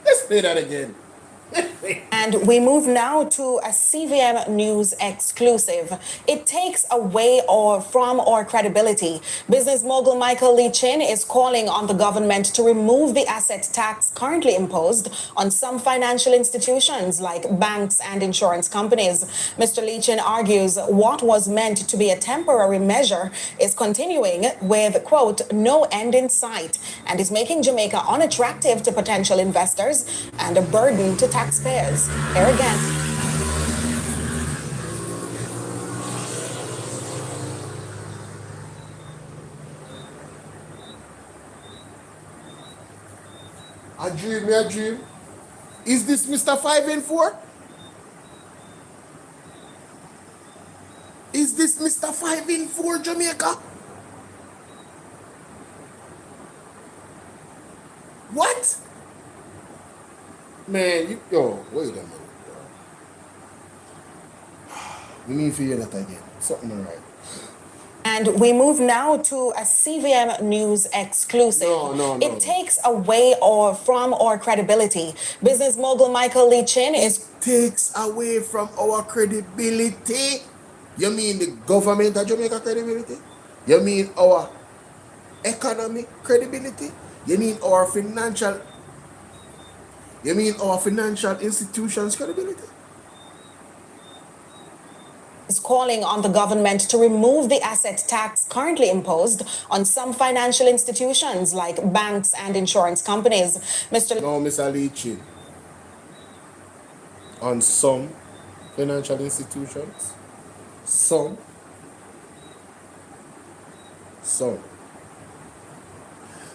Let's play that again. And we move now to a CVM News exclusive. It takes away from our credibility. Business mogul Michael Leachin is calling on the government to remove the asset tax currently imposed on some financial institutions like banks and insurance companies. Mr. Leachin argues what was meant to be a temporary measure is continuing with, quote, no end in sight, and is making Jamaica unattractive to potential investors and a burden to taxpayers. Here again. I dream. Is this Mr. 5 in 4? Is this Mr. 5 in 4 Jamaica? What? Man, wait a minute, bro. We need to hear that again. Something all right. And we move now to a CVM News exclusive. No. It takes away from our credibility. Business mogul Michael Lee Chin is Takes away from our credibility. You mean the government of Jamaica credibility? You mean our economic credibility? You mean our financial institutions credibility? calling on the government to remove the asset tax currently imposed on some financial institutions like banks and insurance companies. Mr. Lee Chin. On some financial institutions. Some.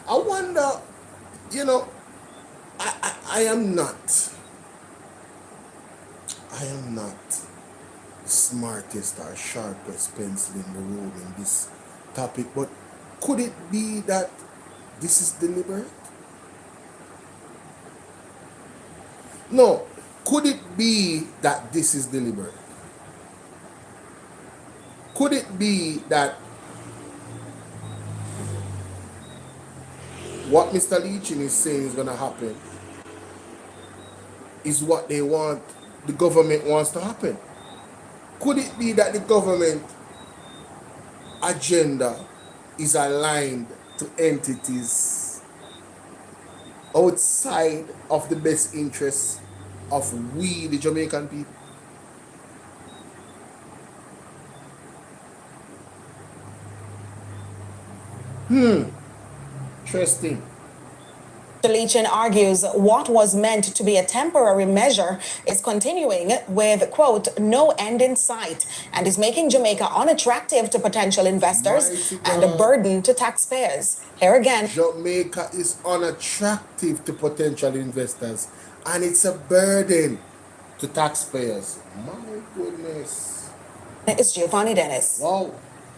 I wonder, I am not the smartest or sharpest pencil in the room in this topic, but could it be that this is deliberate? No. Could it be that this is deliberate? Could it be that what Mr. Leachin is saying is going to happen is what they want, the government wants to happen? Could it be that the government agenda is aligned to entities outside of the best interests of we, the Jamaican people? Interesting. Leachin argues what was meant to be a temporary measure is continuing with, quote, no end in sight, and is making Jamaica unattractive to potential investors and a burden to taxpayers. Here again, Jamaica is unattractive to potential investors, and it's a burden to taxpayers. My goodness. it's Giovanni Dennis. Wow.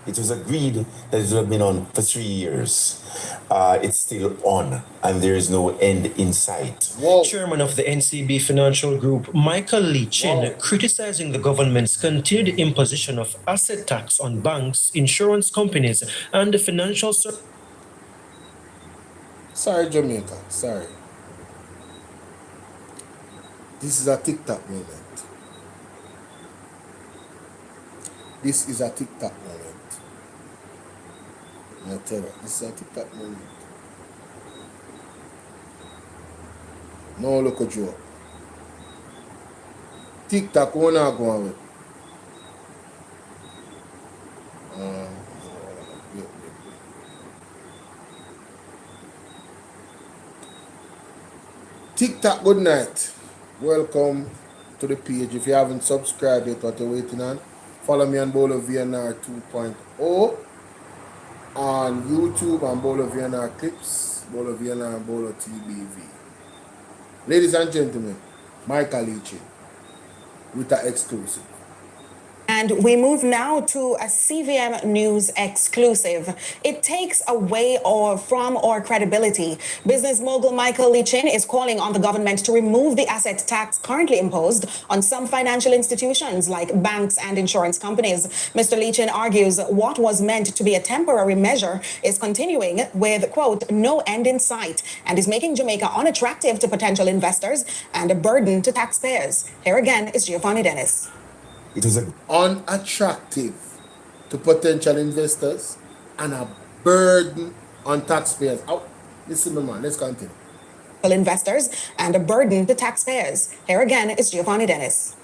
It was agreed that it would have been on for 3 years. It's still on, and there is no end in sight. Whoa. Chairman of the NCB Financial Group, Michael Lee Chin, criticizing the government's continued imposition of asset tax on banks, insurance companies, and the financial services. Sorry, Jamaica. Sorry. This is a TikTok moment. This is a TikTok moment. I tell you, this is a TikTok moment. No look at you. TikTok, what not going with? TikTok, good night. Welcome to the page. If you haven't subscribed yet, what you're waiting on, follow me on Bolo VNR 2.0 on YouTube and Bolo VNR Clips, Bolo VNR and Bolo TBV. Ladies and gentlemen, Michael Leachin with the exclusive. And we move now to a CVM News exclusive. It takes away from our credibility. Business mogul Michael Lee Chin is calling on the government to remove the asset tax currently imposed on some financial institutions like banks and insurance companies. Mr. Lee Chin argues what was meant to be a temporary measure is continuing with, quote, no end in sight, and is making Jamaica unattractive to potential investors and a burden to taxpayers. Here again is Giovanni Dennis. It was unattractive to potential investors and a burden on taxpayers. Oh, listen, man, let's continue. Investors and a burden to taxpayers. Here again is Giovanni Dennis.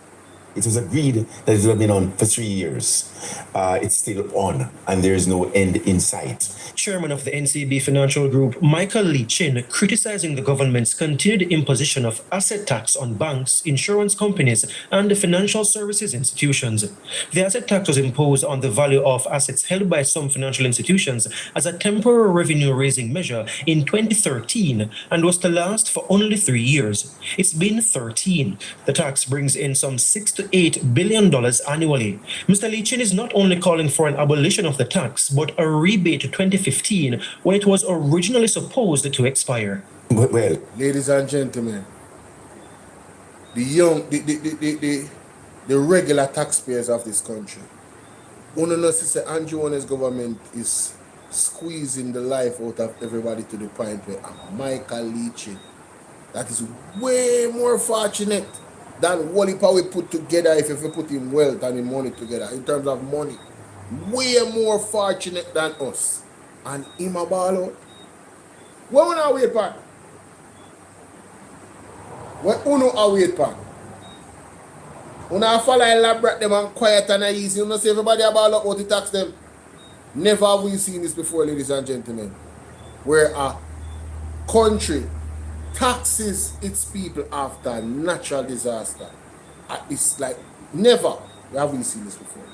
It was agreed that it would have been on for 3 years. It's still on, and there is no end in sight. Chairman of the NCB Financial Group, Michael Lee Chin, criticizing the government's continued imposition of asset tax on banks, insurance companies, and financial services institutions. The asset tax was imposed on the value of assets held by some financial institutions as a temporary revenue-raising measure in 2013 and was to last for only 3 years. It's been 13. The tax brings in some $6 to $8 billion annually. Mr. Lee Chin is not only calling for an abolition of the tax, but a rebate to 2015 when it was originally supposed to expire. Well, Ladies and gentlemen, the regular taxpayers of this country, one knows that Andrew Warner's government is squeezing the life out of everybody to the point where Michael Lee Chin, that is way more fortunate than what we put together if you put in wealth and in money together. In terms of money, way more fortunate than us. And him a ball out. What we now wait for? What uno a wait for? Uno follow elaborate them and quiet and easy. You know say everybody a ball out to tax them. Never have we seen this before, ladies and gentlemen. Where a country taxes its people after natural disaster. It's like never have we seen this before.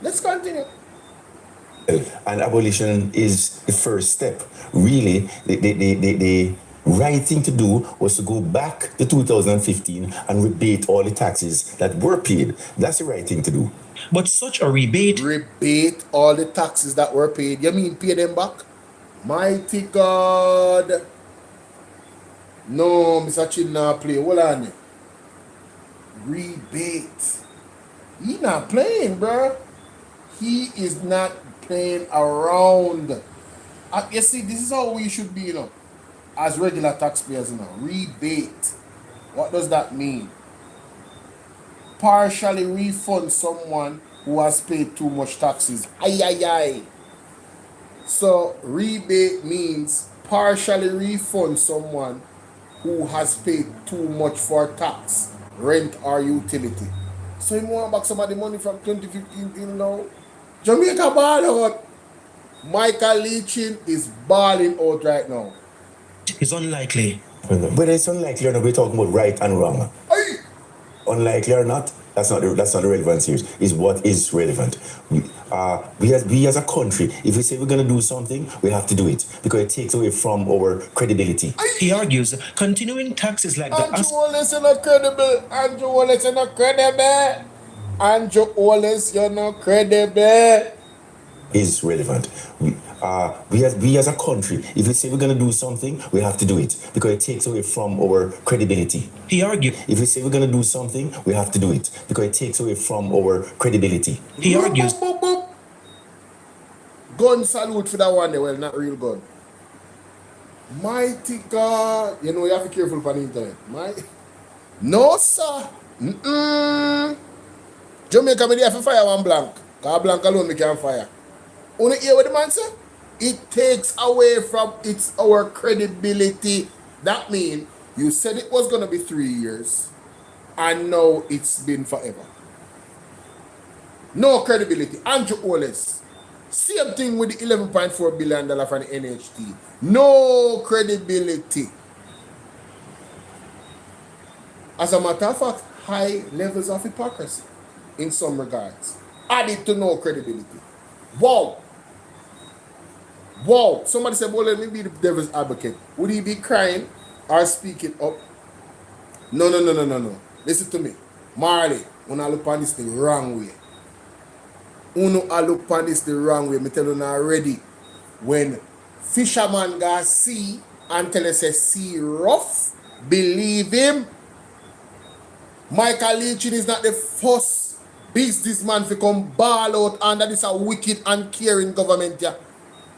Let's continue. and abolition is the first step. Really, the right thing to do was to go back to 2015 and rebate all the taxes that were paid. That's the right thing to do. But such a rebate All the taxes that were paid. You mean pay them back? Mighty God. No, Mr. Chin not play. Hold on. Rebate. He not playing, bro. He is not playing around. You see, this is how we should be, you know, as regular taxpayers, you know. Rebate. What does that mean? Partially refund someone who has paid too much taxes. Ay, ay, ay. So, rebate means partially refund someone who has paid too much for tax, rent, or utility. So, you want back some of the money from 2015 till now? Jamaica ball out. Michael Lee Chin is balling out right now. is unlikely. Whether it's unlikely or not, we're talking about right and wrong. Ay! Unlikely or not, that's not the relevance here. Is what is relevant. We as a country, if we say we're going to do something, we have to do it because it takes away from our credibility. He argues continuing taxes like the Andrew Wallace, you're not credible. Andrew Wallace, you're not credible. Andrew Wallace, you're not credible. Is relevant. We as a country, if we say we're going to do something, we have to do it because it takes away from our credibility. He argued. If we say we're going to do something, we have to do it because it takes away from our credibility. He argues. Boop, boop, boop. Gun salute for that one, well, not real gun. Mighty God. You know, you have to be careful on the internet. No, sir. Jamaica, me there for fire one blank. Because blank alone me can fire. Only hear what the man say? It takes away from our credibility. That means you said it was going to be 3 years and now it's been forever. No credibility. Andrew Wallace. Same thing with the $11.4 billion from the NHT. No credibility. As a matter of fact, high levels of hypocrisy in some regards. Added to no credibility. Wow. Wow. Somebody said, well, let me be the devil's advocate. Would he be crying or speaking up? No. Listen to me. Marley, when I look on this the wrong way. Uno I look on this the wrong way. Me tell you now already. When fisherman got see and tell us sea rough, believe him. Michael Lee Chin is not the first businessman to come ball out under this a wicked and caring government. Yeah.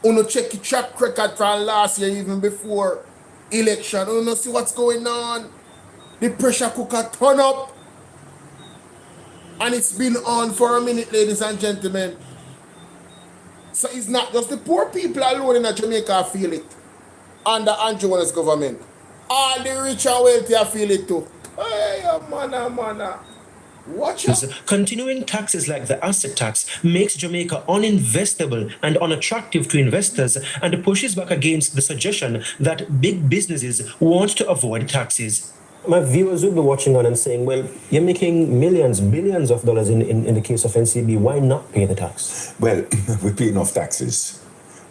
Uno check the track record from last year, even before election. Uno see what's going on. The pressure cooker turn up. And it's been on for a minute, ladies and gentlemen. So it's not just the poor people alone in Jamaica feel it. Under Andrew Wallace's government. All the rich and wealthy feel it too. Hey, mana. Watch out. Continuing taxes like the asset tax makes Jamaica uninvestable and unattractive to investors and pushes back against the suggestion that big businesses want to avoid taxes. My viewers will be watching on and saying, well, you're making millions, billions of dollars in the case of NCB. Why not pay the tax? Well, we pay enough taxes.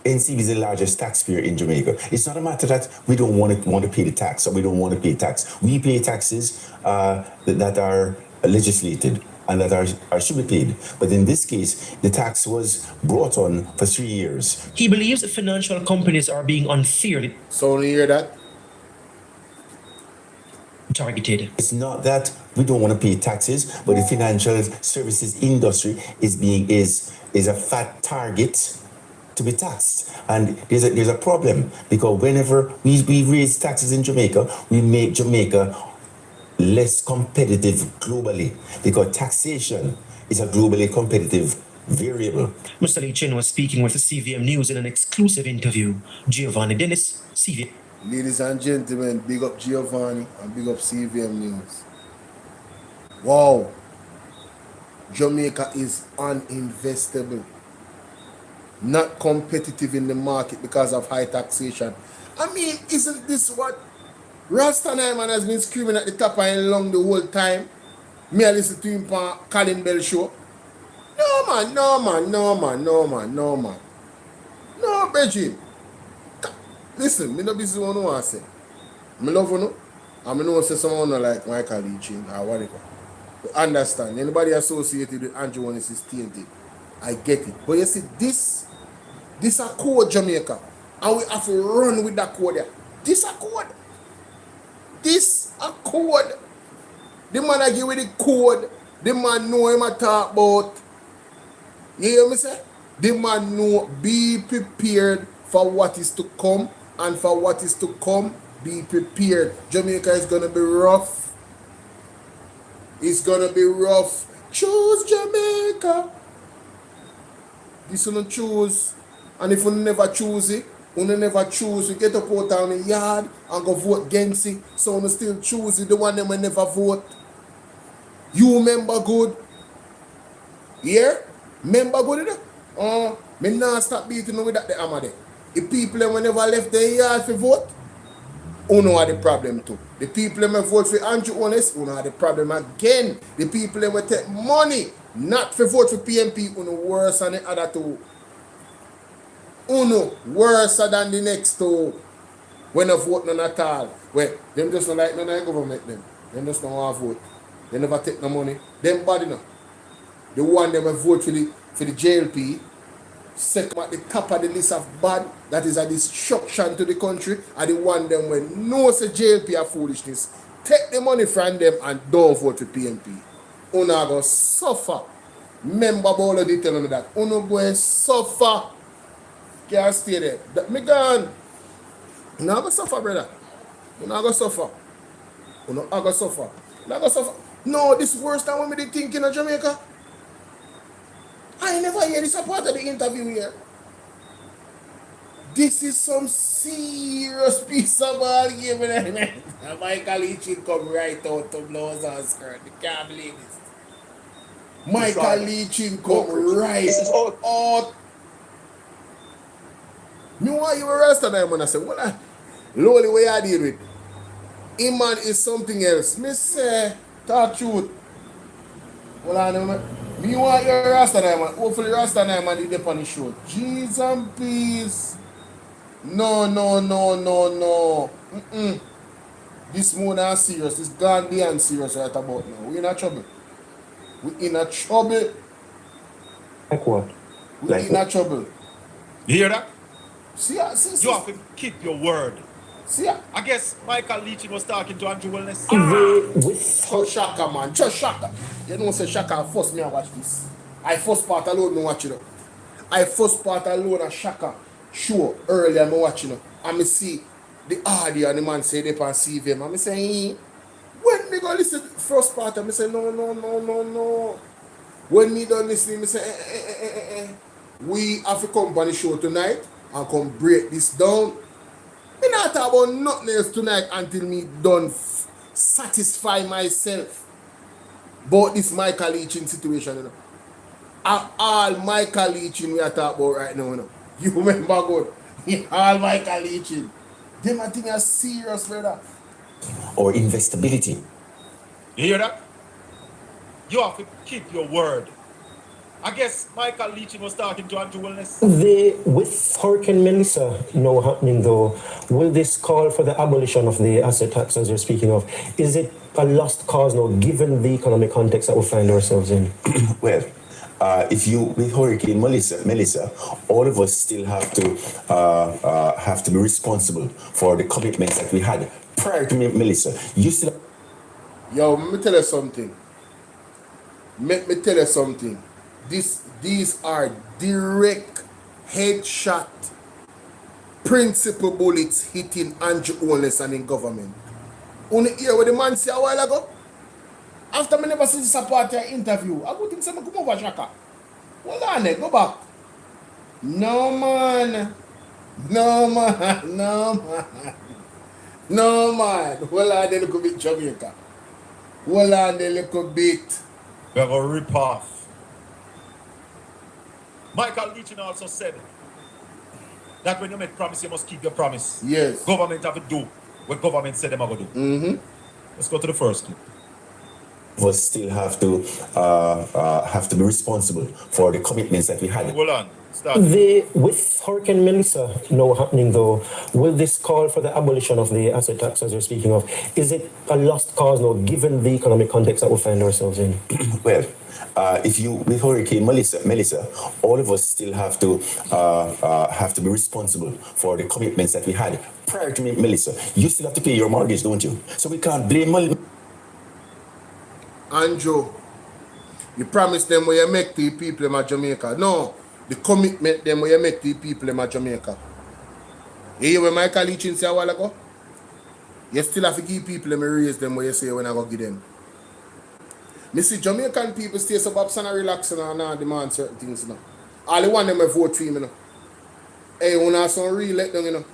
NCB is the largest taxpayer in Jamaica. It's not a matter that we don't want to pay the tax or we don't want to pay tax. We pay taxes that are legislated and that should be paid. But in this case, the tax was brought on for 3 years. He believes financial companies are being unfairly So you hear that? targeted. It's not that we don't want to pay taxes, but the financial services industry is a fat target to be taxed. And there's a problem because whenever we raise taxes in Jamaica, we make Jamaica less competitive globally because taxation is a globally competitive variable. Mr. Lee Chin was speaking with the CVM News in an exclusive interview. Giovanni Dennis, CVM. Ladies and gentlemen, big up Giovanni and big up CVM News. Wow. Jamaica is uninvestable. Not competitive in the market because of high taxation. I mean, isn't this what Rasta Nyman has been screaming at the top of his lung the whole time? Me I listen to him on Colin Bell show. No man, no man, no man, no man, no man. No, Bridget. Listen, me no business what I want to say. Me love you, and me know say someone not like Michael Lee Chin or whatever. You understand? Anybody associated with Andrew Wallace is tainted. I get it. But you see, this a code, Jamaica. And we have to run with that code there. This a code. This a code. The man I give you the code. The man know him I talk about. You hear me say? The man know, be prepared for what is to come. And for what is to come, be prepared. Jamaica is going to be rough. It's going to be rough. Choose Jamaica. This one choose. And if you never choose it, you never choose, you get up out on the yard and go vote against it. So you still choose it, the one that will never vote. You remember good? Yeah? Remember good? Me not stop beating you with that the hammer there. The people that never left their yard for vote, you know the problem too. The people that vote for Andrew Honest, you know the problem again. The people that will take money not for vote for PMP, you know worse than the other two. You know worse than the next two. When they vote none at all. Well, them just don't like none of the government them. Them just don't want to vote. They never take no money. Them bad enough. The one that will vote for the JLP, second at the top of the list of bad, that is a destruction to the country, and the one them when no say JLP are foolishness. Take the money from them and don't vote for PNP. Una go suffer. Remember Bolo did tell me that. Una go and suffer. Can't stay there. That me gone. Una go suffer, brother. Una go suffer. Una go suffer. Una go suffer. No, this is worse than what me did thinking of Jamaica. I never hear this part of the interview here. This is some serious piece of ball game. Michael Lee Chin come right out to blouse and skirt. You can't believe this. Michael Lee Chin come right out. Me want you a rest of them and I say, well, lowly way I deal with. Iman is something else. Me say, talk truth. Well, I know, me want your Rasta man. Hopefully Rasta man did the on the show. Jeez and peace. No. This more than serious. This gone beyond serious right about now. We in a trouble. We in a trouble. Like what? We in a trouble. You hear that? See. You have to keep your word. See. I guess Michael Lee Chin was talking to Andrew Wellness. Just Shaka, man. Just Shaka. You know say Shaka first me I watch this. I first part alone me watch it up. I first part alone a Shaka show earlier me watching up. And me see the audio and the man say they can see them. And me say, when me go listen to the first part, and me say, no. When me done listening, me say, we have to come on the show tonight and come break this down. Me not talk about nothing else tonight until me done satisfy myself. about this Michael Leaching situation, you know. All Michael Leaching we are talking about right now, you know. You remember good. All Michael Leaching. Them I think are serious, brother. or instability. You hear that? You have to keep your word. I guess Michael Leaching was talking to Andrew Wellness. With Hurricane Melissa now happening, though, will this call for the abolition of the asset tax, as you're speaking of, is it a lost cause now, given the economic context that we find ourselves in? Well, if you with Hurricane Melissa, all of us still have to be responsible for the commitments that we had prior to Melissa. You still. Yo, let me tell you something. Let me tell you something. These are direct headshot principal bullets hitting Andrew Wellness and in government. Only hear what the man say a while ago. After me never see this part of interview, I go think someone come over Shaka. Hold on there, go back. No man. No man. No man. No man. Hold on there a little bit, Jamaica. Hold on there a little bit. We have a rip off. Michael Leaching also said that when you make promise, you must keep your promise. Yes. Government have to do what government said them are going to do. Mm-hmm. Let's go to the first clip. We still have to be responsible for the commitments that we had. Hold on. Start. With Hurricane Melissa now happening, though, will this call for the abolition of the asset tax, as you're speaking of, is it a lost cause now, given the economic context that we find ourselves in? Well, if you with Hurricane Melissa, all of us still have to be responsible for the commitments that we had prior to Melissa. You still have to pay your mortgage, don't you? So we can't blame Andrew, you promise them where you make to the people in Jamaica. No, the commitment them where you make to the people in Jamaica. You hear what Michael Leaching say a while ago? You still have to give people and raise them where you say when I go give them. Me see Jamaican people stay so babs and relax and not demand certain things, you know. All the one them vote for him, you know. Hey, when I some real let them, you know.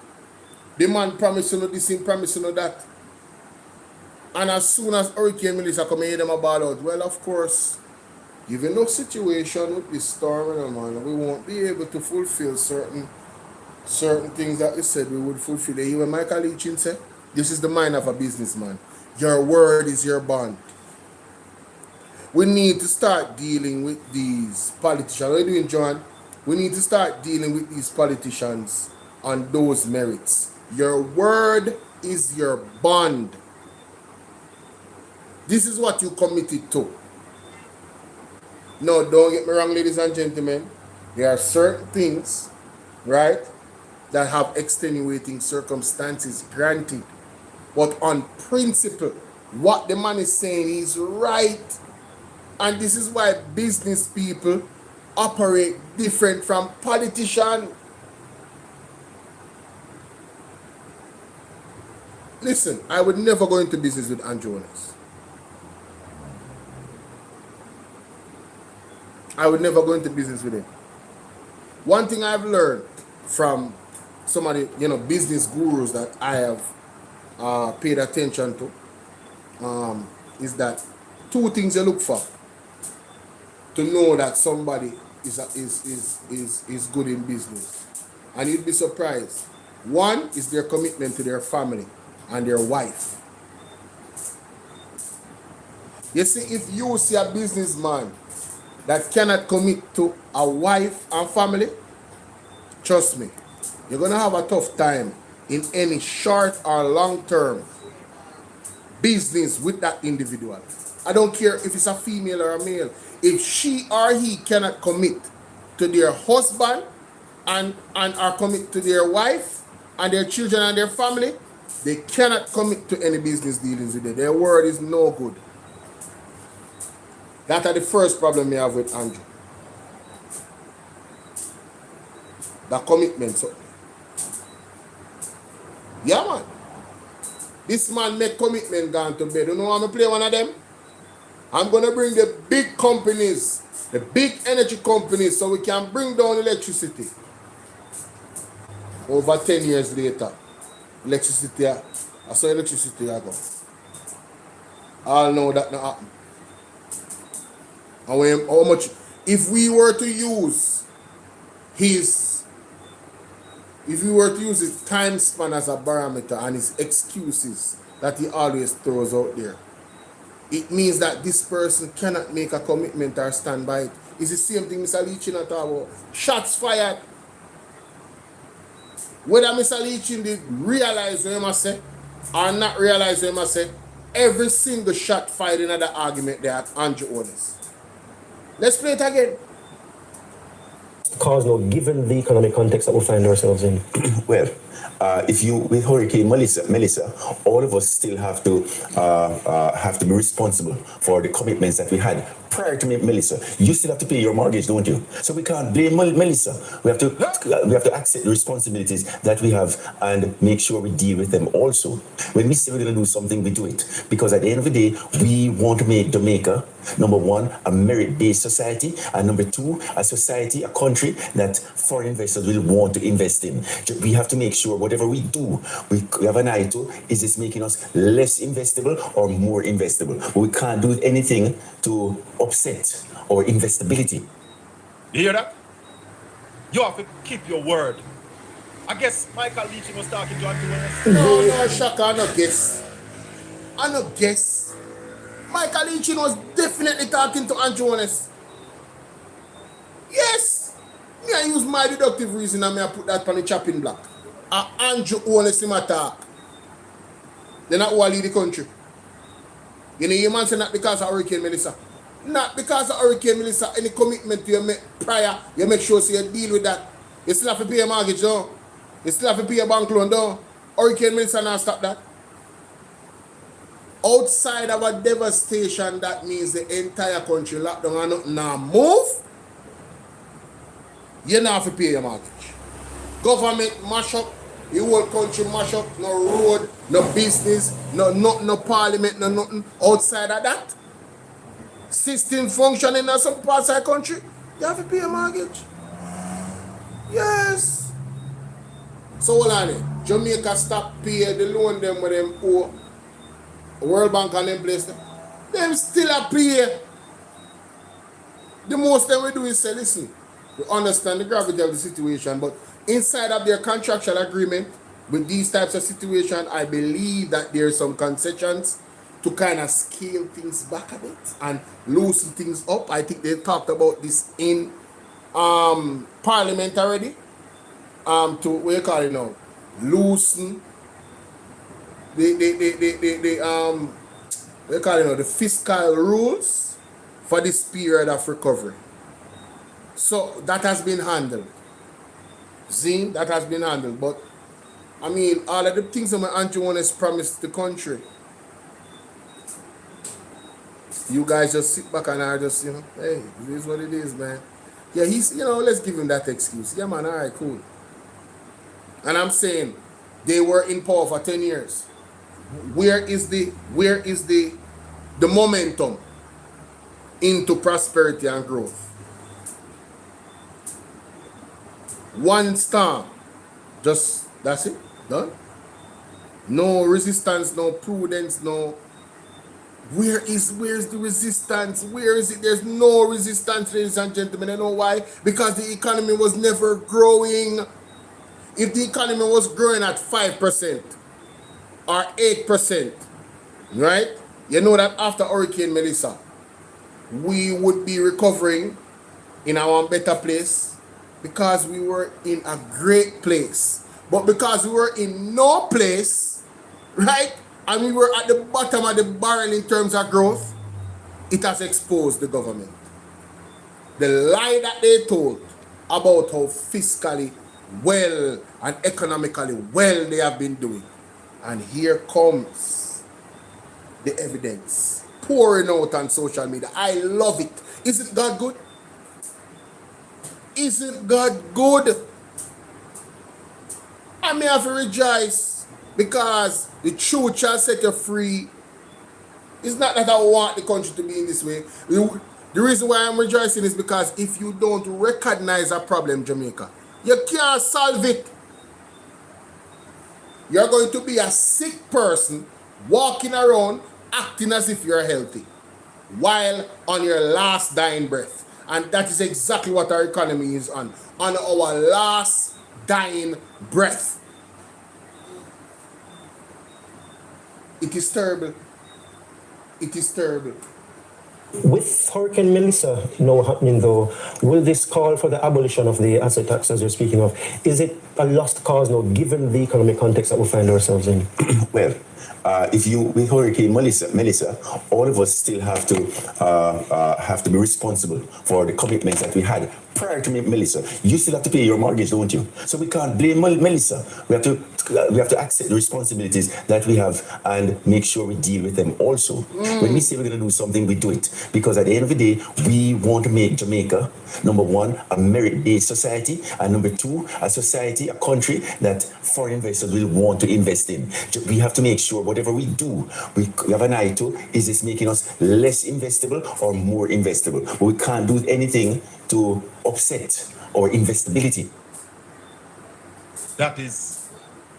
The man promise you know this, him promise you know that. And as soon as Hurricane Melissa come and hear them a ball out, well, of course, given no situation with this storm, you know, man, we won't be able to fulfill certain things that we said we would fulfill. Even Michael Leaching said, this is the mind of a businessman. Your word is your bond. We need to start dealing with these politicians. What are you doing, John? We need to start dealing with these politicians on those merits. Your word is your bond. This is what you committed to. No, don't get me wrong, ladies and gentlemen. There are certain things, right, that have extenuating circumstances granted. But on principle, what the man is saying is right. And this is why business people operate different from politicians. Listen, I would never go into business with Andrew Wellness. I would never go into business with him. One thing I've learned from some of the business gurus that I have paid attention to is that two things you look for to know that somebody is good in business. And you'd be surprised. One is their commitment to their family and their wife. You see, if you see a businessman that cannot commit to a wife and family, trust me, you're going to have a tough time in any short or long-term business with that individual. I don't care if it's a female or a male. If she or he cannot commit to their husband and are commit to their wife and their children and their family, they cannot commit to any business dealings with them. Their word is no good. That's the first problem we have with Andrew. The commitment. So, yeah, man. This man make commitment gone to bed. You know how I'm going to play one of them? I'm going to bring the big companies, the big energy companies, so we can bring down electricity. Over 10 years later, electricity, I saw electricity I go. All know that not happen. And how much, if we were to use his time span as a barometer and his excuses that he always throws out there, it means that this person cannot make a commitment or stand by it. It's the same thing Mr. Leachin talk about. Shots fired. Whether Mr. Leachin did realize what he must say or not realize what he must say, every single shot fired in the argument there at Andrew Honest. Let's play it again. Cause now, given the economic context that we find ourselves in? Well, if you with Hurricane Melissa, all of us still have to be responsible for the commitments that we had prior to Melissa. You still have to pay your mortgage, don't you? So we can't blame Melissa. We have to accept the responsibilities that we have and make sure we deal with them also. When we say we're going to do something, we do it, because at the end of the day, we want to make Jamaica, number one, a merit-based society, and number two, a society, a country that foreign investors will want to invest in. We have to make sure whatever we do, we have an eye to, is this making us less investable or more investable? But we can't do anything to upset our investability. You hear that? You have to keep your word. I guess Michael Leachin was talking to Antoine. No, Shaka, I no guess. Michael Leachin was definitely talking to Andrew Honest. Yes. Me I use my deductive reason and I put that on the chopping block. Andrew Honest him attack. Then not who lead the country. You know, you man say not because of Hurricane Melissa. Not because of Hurricane Melissa, any commitment you make prior, you make sure so you deal with that. You still have to pay a mortgage though. You still have to pay a bank loan though. Hurricane Melissa not stop that. Outside of a devastation, that means the entire country locked down and nothing now move. You not have to pay your mortgage. Government mash up, the whole country mash up, no road, no business, no parliament, no nothing. Outside of that, system functioning in some parts of the country, you have to pay a mortgage. Yes. So hold on it. Jamaica stop pay the loan them with them owe. World Bank and them place them. Them still a pay. The most that we do is say, listen, we understand the gravity of the situation, but inside of their contractual agreement with these types of situations, I believe that there's some concessions to kind of scale things back a bit and loosen things up. I think they talked about this in Parliament already. To what you call it now? Loosen the fiscal rules for this period of recovery. So that has been handled. Zine, that has been handled. But I mean, all of the things that my Andrew has promised the country, you guys just sit back and I just, hey, it is what it is, man. Yeah, he's, let's give him that excuse. Yeah, man, all right, cool. And I'm saying they were in power for 10 years. Where is the momentum into prosperity and growth? One storm, just that's it, done. No resistance, no prudence, no. Where's the resistance? Where is it? There's no resistance, ladies and gentlemen. You know why? Because the economy was never growing. If the economy was growing at 5% or 8%, right? You know that after Hurricane Melissa, we would be recovering in our better place because we were in a great place. But because we were in no place, right? And we were at the bottom of the barrel in terms of growth, it has exposed the government. The lie that they told about how fiscally well and economically well they have been doing. And here comes the evidence pouring out on social media. I love it. Isn't God good? Isn't God good? I may have to rejoice because the truth shall set you free. It's not that I want the country to be in this way. The reason why I'm rejoicing is because if you don't recognize a problem, Jamaica, you can't solve it. You're going to be a sick person walking around acting as if you're healthy. while on your last dying breath. And that is exactly what our economy is on our last dying breath. It is terrible. It is terrible. With Hurricane Melissa now happening, though, will this call for the abolition of the asset tax, as you're speaking of, is it a lost cause now, given the economic context that we find ourselves in? Well, with Hurricane Melissa, all of us still have to be responsible for the commitments that we had prior to Melissa. You still have to pay your mortgage, don't you? So we can't blame Melissa. We have to accept the responsibilities that we have and make sure we deal with them also. When we say we're going to do something, we do it. Because at the end of the day, we want to make Jamaica, number one, a merit-based society, and number two, a society, a country that foreign investors will want to invest in. We have to make sure whatever we do, we have an eye to, is this making us less investable or more investable? But we can't do anything to upset our investability. That is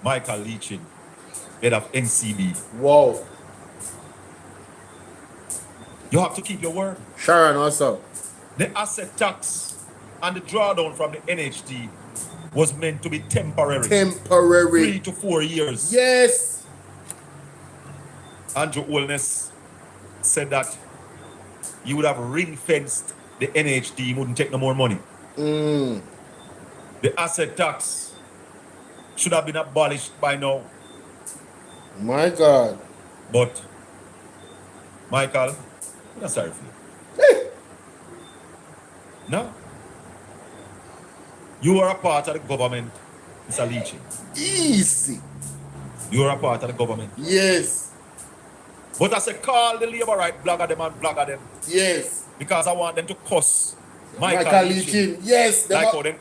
Michael Leachin, head of NCB. Wow. You have to keep your word. Sharon, what's up? The asset tax and the drawdown from the NHT was meant to be temporary. 3 to 4 years. Yes. Andrew Holness said that you would have ring-fenced the NHT, wouldn't take no more money. The asset tax should have been abolished by now. My God. But, Michael, I'm not sorry for you. No. You are a part of the government, Mr. Leachin. Easy. You are a part of the government. Yes. But I say call the Labour right blogger them and blogger them. Yes. Because I want them to cuss Michael Leachin. Yes. Them are going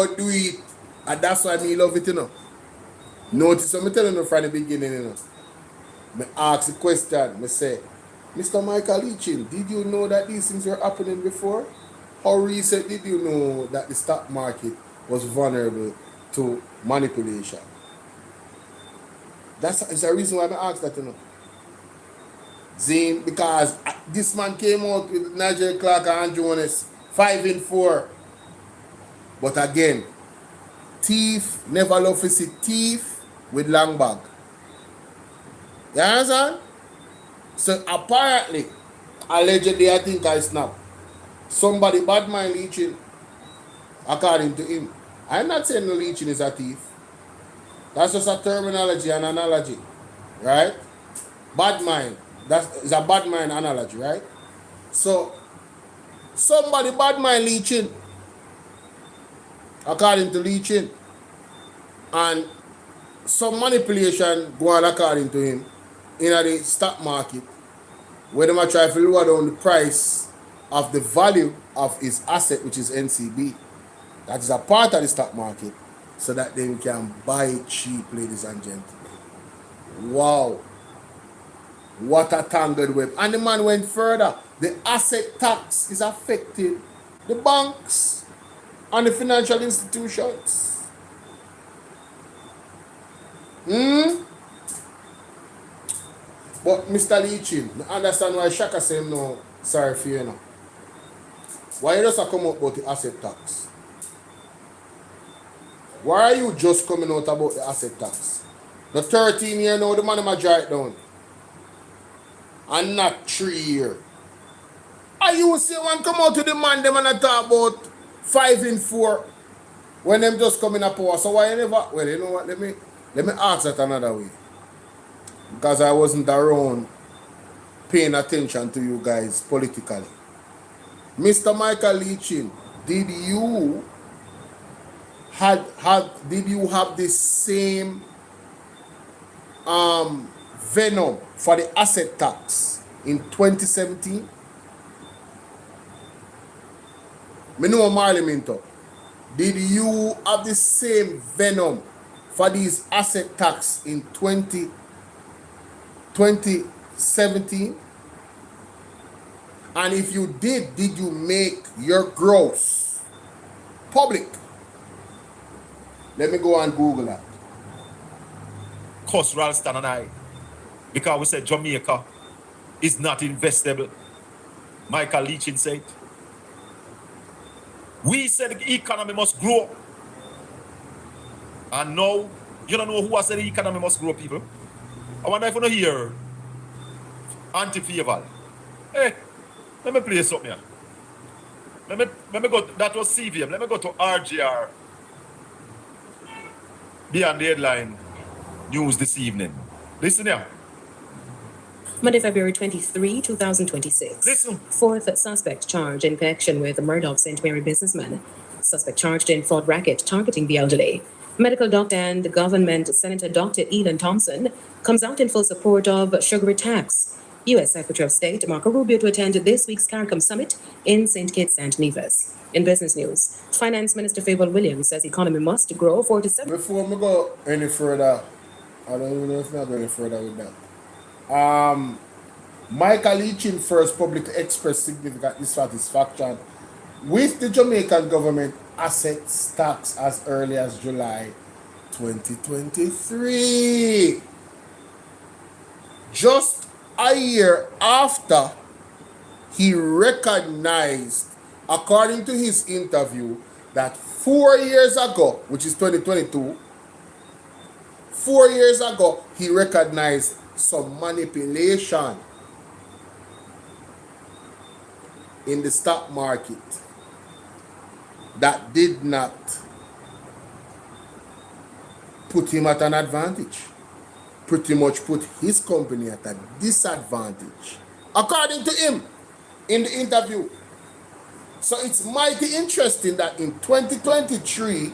to do it. And that's why me love it, you know. Notice what I'm telling you from the beginning, you know. I ask a question. I say, Mr. Michael Leachin, did you know that these things were happening before? How recent did you know that the stock market was vulnerable to manipulation? That's a reason why I asked that, you know. Zane, because this man came out with Nigel Clark and Jonas 5-4. But again, thief never love to see thief with long bag. You understand? So apparently, allegedly, I think I snapped. Somebody bad mind Leachin, according to him. I'm not saying no Leachin is a thief. That's just a terminology and analogy, right? Bad mind. That is a bad mind analogy, right? So, somebody bad mind Leachin, according to Leachin, and some manipulation go on according to him in the stock market, where they might try to lower down the price of the value of his asset, which is NCB. That is a part of the stock market, so that they can buy it cheap, ladies and gentlemen. Wow. What a tangled web. And the man went further. The asset tax is affecting the banks and the financial institutions. But Mr. Leachin, I understand why Shaka said no, sorry for you know. Why you just come up about the asset tax? Why are you just coming out about the asset tax? The 13 year now, the man might draw it down. And not 3 year. Are you see one come out to the man them and I talk about 5-4 when them just coming up power. So why you never, well, you know what, let me ask that another way. Because I wasn't around paying attention to you guys politically. Mr. Michael Leachin, did you have the same venom for the asset tax in 2017? Me know Marley Minto. Did you have the same venom for these asset tax in 2017? And if you did you make your gross public? Let me go and Google that. Cuss Ralston and I, because we said Jamaica is not investable. Michael Leachin said. We said the economy must grow. And now, you don't know who has said the economy must grow, people. I wonder if you don't hear anti-favor. Hey, let me play something here. Let me go, that was CVM. Let me go to RGR. Beyond the headline news this evening. Listen here. Monday, February 23, 2026. Listen. Fourth suspect charged in connection with the murder of St. Mary businessman. Suspect charged in fraud racket targeting the elderly. Medical doctor and government Senator Dr. Elon Thompson comes out in full support of sugar tax. U.S. Secretary of State Marco Rubio to attend this week's CARICOM summit in St. Kitts and Nevis. In business news, Finance Minister Bawwl Williams says economy must grow 47. Before we go any further, I don't even know if I'm going any further with that. Michael Leachin first publicly expressed significant dissatisfaction with the Jamaican government assets tax as early as July 2023. Just a year after he recognized, according to his interview, that 4 years ago, which is 2022, 4 years ago, he recognized some manipulation in the stock market that did not put him at an advantage. Pretty much put his company at a disadvantage, according to him in the interview. So it's mighty interesting that in 2023,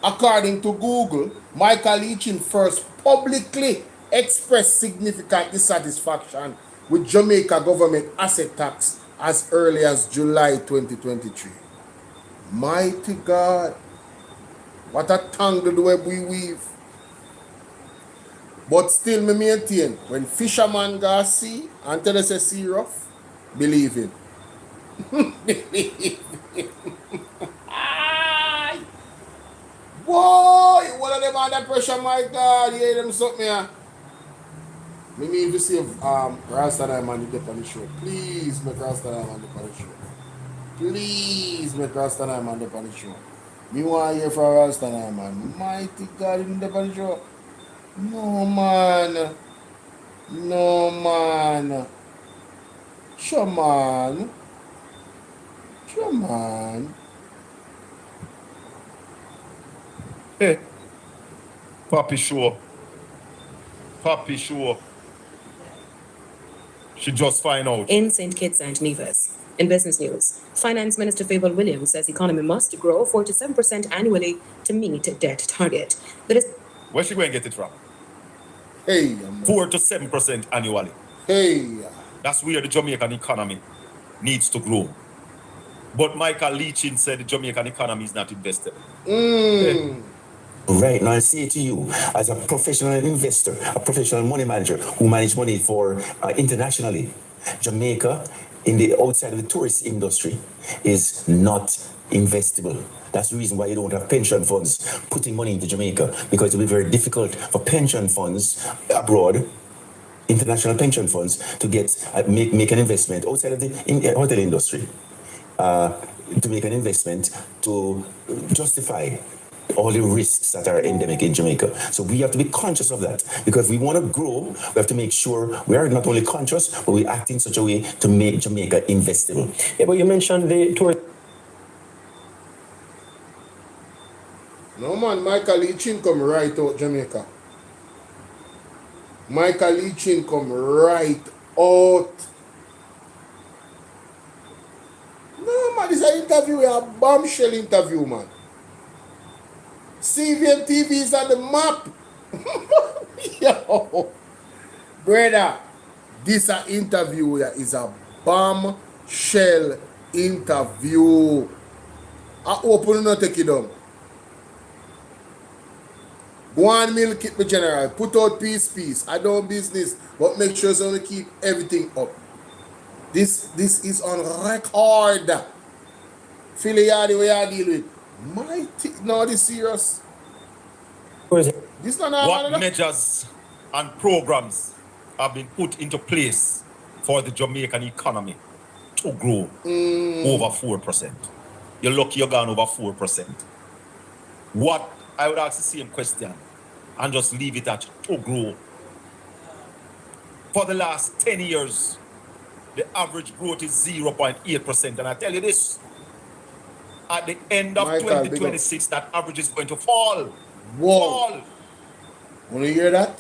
according to Google, Michael Leachin first publicly expressed significant dissatisfaction with Jamaica government asset tax as early as July 2023. Mighty God, what a tangled web we weave. But still me maintain, when fisherman go see and tell us a sea rough, believe him. Believe him. Aye. Boy, one of them under pressure, my God, hear them something here. Me if you see Rasta man you get on the show. Please make Rasta man get on the show. Please make Rasta man get on the show. Me want to hear from Rasta man. Mighty God, you get on the show. No man. No man. Sure man. Sure man. Hey. Papi show. Papi show. She just find out. In St. Kitts and Nevis. In business news, Finance Minister Bawwl Williams says economy must grow 47% annually to meet debt target. That is. Where she going to get it from? Hey. 4 to 7% annually. Hey. That's where the Jamaican economy needs to grow. But Michael Leachin said the Jamaican economy is not investable. Hey. Right now, I say to you, as a professional investor, a professional money manager who manage money for internationally, Jamaica, in the outside of the tourist industry, is not investable. That's the reason why you don't have pension funds putting money into Jamaica, because it will be very difficult for pension funds abroad, international pension funds, to get make an investment outside of the hotel industry, to make an investment to justify all the risks that are endemic in Jamaica. So we have to be conscious of that, because if we want to grow, we have to make sure we are not only conscious, but we act in such a way to make Jamaica investable. Yeah, but you mentioned the tour. No man, Michael Leachin come right out Jamaica. Michael Leachin come right out. No man, this is an interview, a bombshell interview, man. CVM TV is on the map. Yo, brother, this an interview that is a bombshell interview. I open not take it down. Go on milk it, my general. Put out peace. I don't business, but make sure so we keep everything up. This is on record. Feel the way I deal with. Mighty, no, this serious. This not What measures and programs have been put into place for the Jamaican economy to grow over 4%. You're lucky you're gone over 4%. What I would ask the same question and just leave it at to grow. For the last 10 years, the average growth is 0.8%. And I tell you this, at the end of Michael, 2026, that average is going to fall. Whoa. Fall. Want to hear that?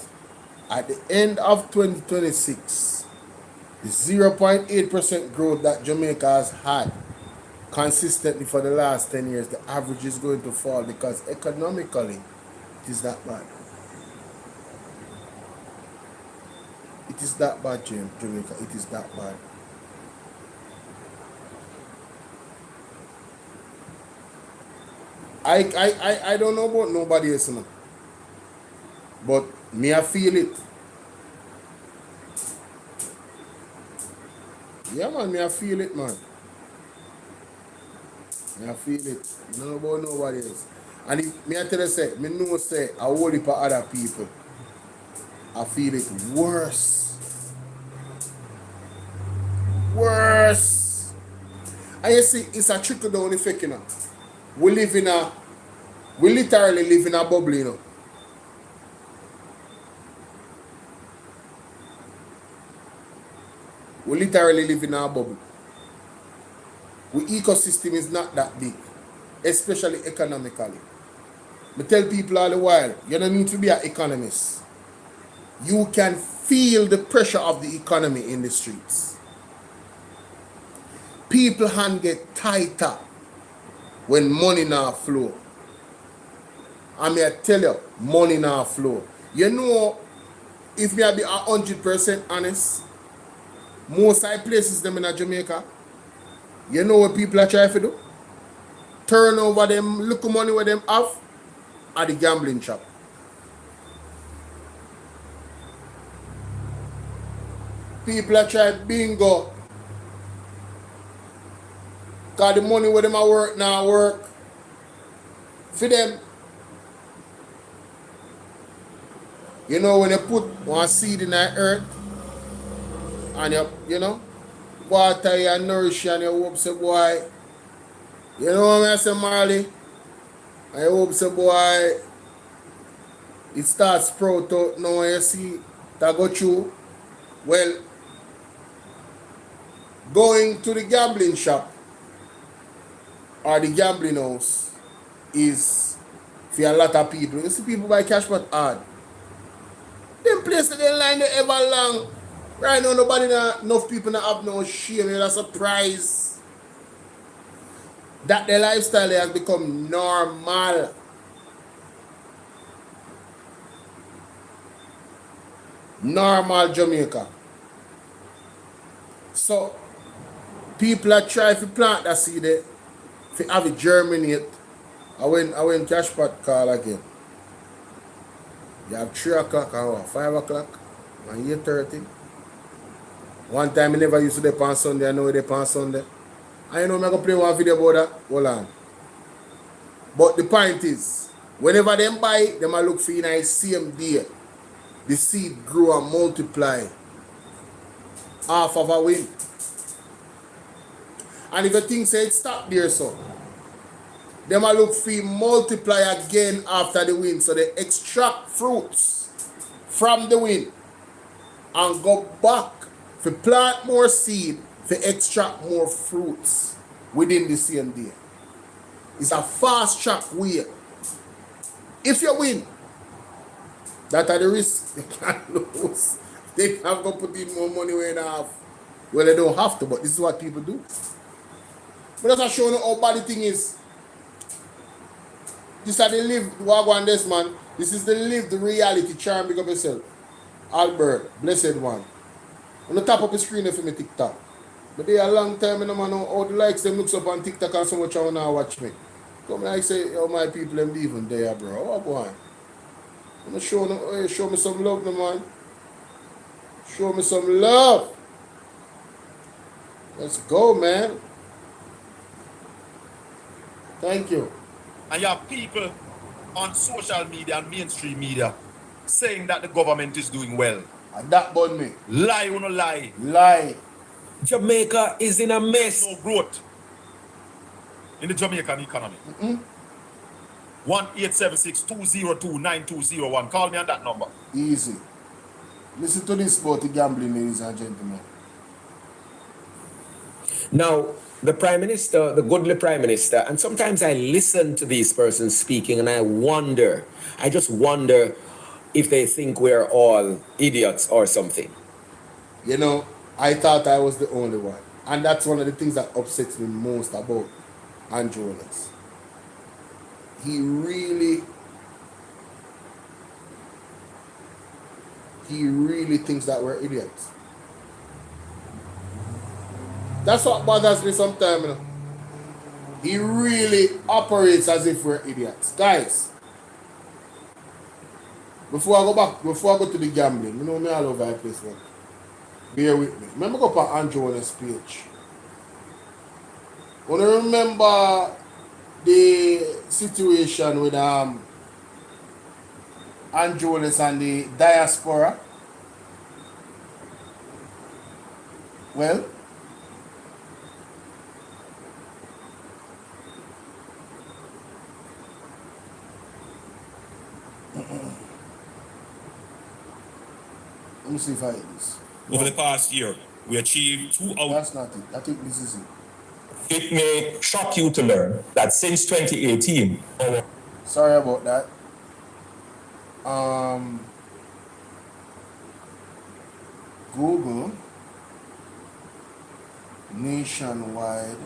At the end of 2026, the 0.8% growth that Jamaica has had consistently for the last 10 years, the average is going to fall because economically, it is that bad. It is that bad, Jamaica. It is that bad. I don't know about nobody else, man. But me, I feel it. Yeah, man, me, I feel it, man. Me, I feel it. You know about nobody else. And if me, I tell you, say, me know, say, I hold it for other people. I feel it worse. Worse. And you see, it's a trickle down effect, you know. We literally live in a bubble, you know. We literally live in a bubble. The ecosystem is not that big, especially economically. I tell people all the while, you don't need to be an economist. You can feel the pressure of the economy in the streets. People hand get tighter when money now flow. I mean, I tell you, money now flow. You know, if me I be 100% honest, most high places them in Jamaica, you know what people are trying to do? Turn over them little money where them have at the gambling shop. People are trying bingo. Because the money where them are work now work. For them. You know when you put one seed in the earth and you know, water you and nourish you and you hope say boy, you know what I say, Marley? I hope say boy, it starts sprout out now you see that go through. Well, going to the gambling shop or the gambling house is for a lot of people. You see people buy cash but hard. Them places they line they ever long. Right now nobody enough people not have no shame. You're a surprise that their lifestyle has become normal. Normal Jamaica. So people are trying to plant that seed there, to have it germinate. I went cash pot call again. You have 3 o'clock or 5 o'clock and 8:30. One time I never used to dip on Sunday, I know I dip on Sunday. And you know I'm going to play one video about that. Hold on. But the point is, whenever them buy, them I look for in the same day. The seed grow and multiply. Half of a win. And if you think say it stop there, so them I look for multiply again after the wind. So they extract fruits from the wind and go back to plant more seed to extract more fruits within the same day. It's a fast track way. If you win, that are the risk they can't lose. They have to put in more money where they have. Well, they don't have to, but this is what people do. But that's showing you how bad the thing is. This is the live wagwan this man. This is the live the reality. Charm big up yourself. Albert, blessed one. On the top of the screen for me TikTok. But they a long time and I know all the likes them looks up on TikTok and so much I wanna watch me. Come like say, oh my people them even there, bro. What going? I'm gonna show me some love, no man. Show me some love. Let's go, man. Thank you. And you have people on social media and mainstream media saying that the government is doing well. And that bun me. Lie or no lie. Lie. Jamaica is in a mess. No growth in the Jamaican economy. 1-876-202-9201. Call me on that number. Easy. Listen to this about the gambling, ladies and gentlemen. Now, the Prime Minister, the goodly Prime Minister, and sometimes I listen to these persons speaking and I just wonder if they think we're all idiots or something. You know, I thought I was the only one. And that's one of the things that upsets me most about Andrew Holness. He really thinks that we're idiots. That's what bothers me sometimes, you know. He really operates as if we're idiots. Guys, before I go to the gambling, you know me all over the place, man. Bear with me. Remember go up on Andrew Holness' page. Wanna remember the situation with Andrew Holness and the diaspora? Well, let me see if I hit this. Over the past year, we achieved 2 out. That's not it. I think this is it. It may shock you to learn that since 2018, Sorry about that. Google nationwide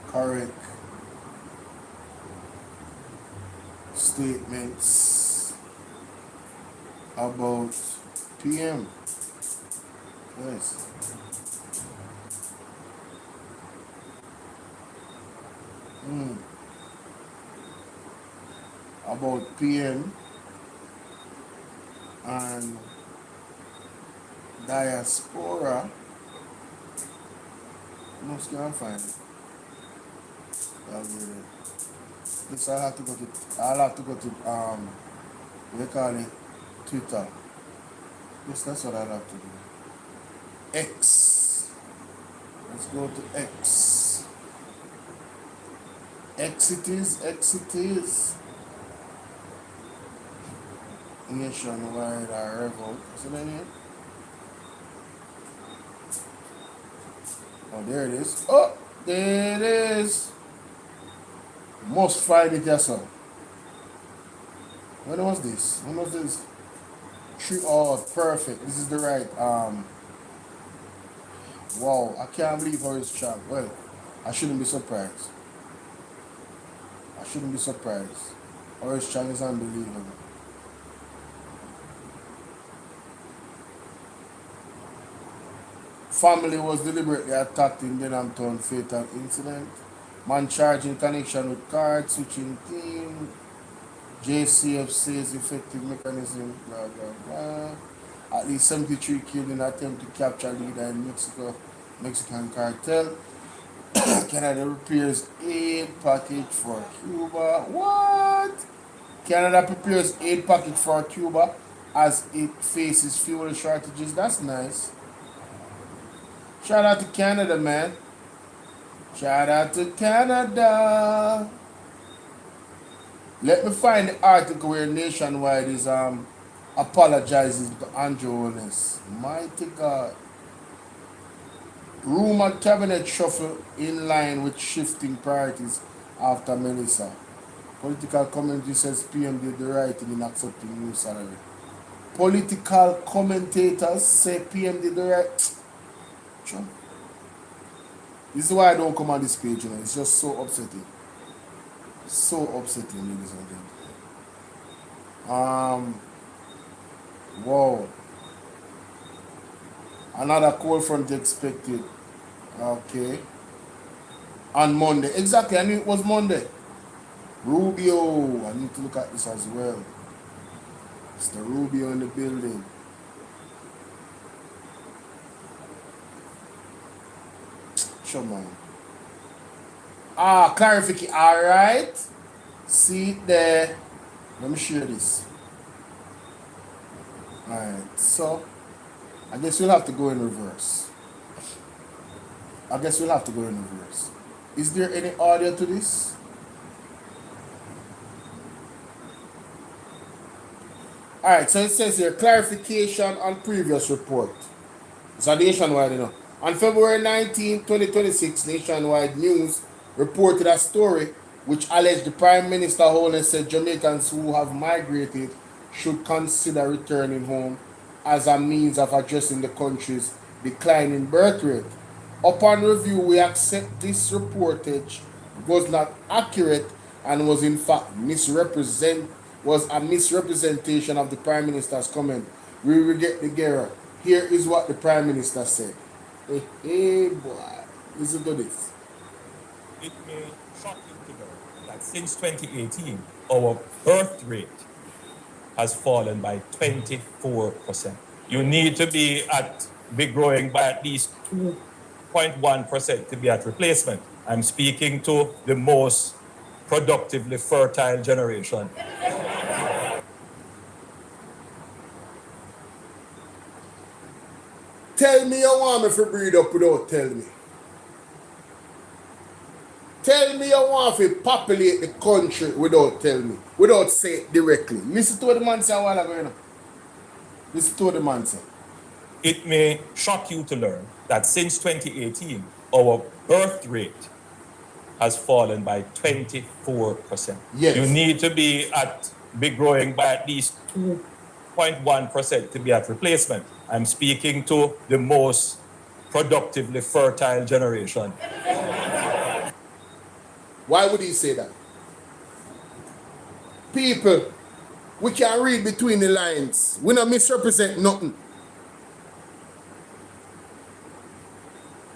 correct statements about PM. Yes. About PM and diaspora. Most can't find it. This I'll have to go to what they call it, Twitter. Yes, that's what I'll have to do. X. Let's go to X. X it is. Nationwide revolt. Is it in here? Oh, there it is. Oh, there it is. Must find it yourself. When was this? Oh, perfect. This is the right. Wow, I can't believe how it's trapped. Well, I shouldn't be surprised. Orange Chang is unbelievable. Family was deliberately attacked in Denhampton fatal incident. Man charged in connection with card switching team. JCF says effective mechanism, blah, blah, blah. At least 73 killed in attempt to capture leader in Mexican cartel. Canada repairs aid package for Cuba. What? Canada prepares aid package for Cuba as it faces fuel shortages. That's nice. Shout out to Canada, man. Shout out to Canada. Let me find the article where Nationwide is apologizing to Andrew Holness. Mighty God. Rumored cabinet shuffle in line with shifting priorities after Melissa. Political commentary says PM did the right thing in accepting new salary. Political commentators say PM did the right. This is why I don't come on this page, you know. It's just so upsetting. So upsetting, ladies and gentlemen. Wow. Another cold front expected. Okay. On Monday. Exactly, I knew it was Monday. Rubio. I need to look at this as well. It's the Rubio in the building. Come on. Clarification. Alright. See it there. Let me share this. Alright, so I guess we'll have to go in reverse. Is there any audio to this? Alright, so it says here, clarification on previous report. It's a nationwide, you know. On February 19, 2026, Nationwide News reported a story which alleged the Prime Minister Holness said Jamaicans who have migrated should consider returning home as a means of addressing the country's declining birth rate. Upon review, we accept this reportage was not accurate and was in fact was a misrepresentation of the Prime Minister's comment. We regret the error. Here is what the Prime Minister said. Hey boy, listen to this. It may shock you to know that since 2018, our birth rate has fallen by 24%. You need to be growing by at least 2.1% to be at replacement. I'm speaking to the most productively fertile generation. Tell me you want me to breed up without telling me. Tell me you want to populate the country without telling me. Without saying it directly. Listen to what the man said a while ago, you know. Listen to what the man said. It may shock you to learn that since 2018, our birth rate has fallen by 24%. Yes. You need to be growing by at least 2.1% to be at replacement. I'm speaking to the most productively fertile generation. Why would he say that? People, we can read between the lines. We don't misrepresent nothing.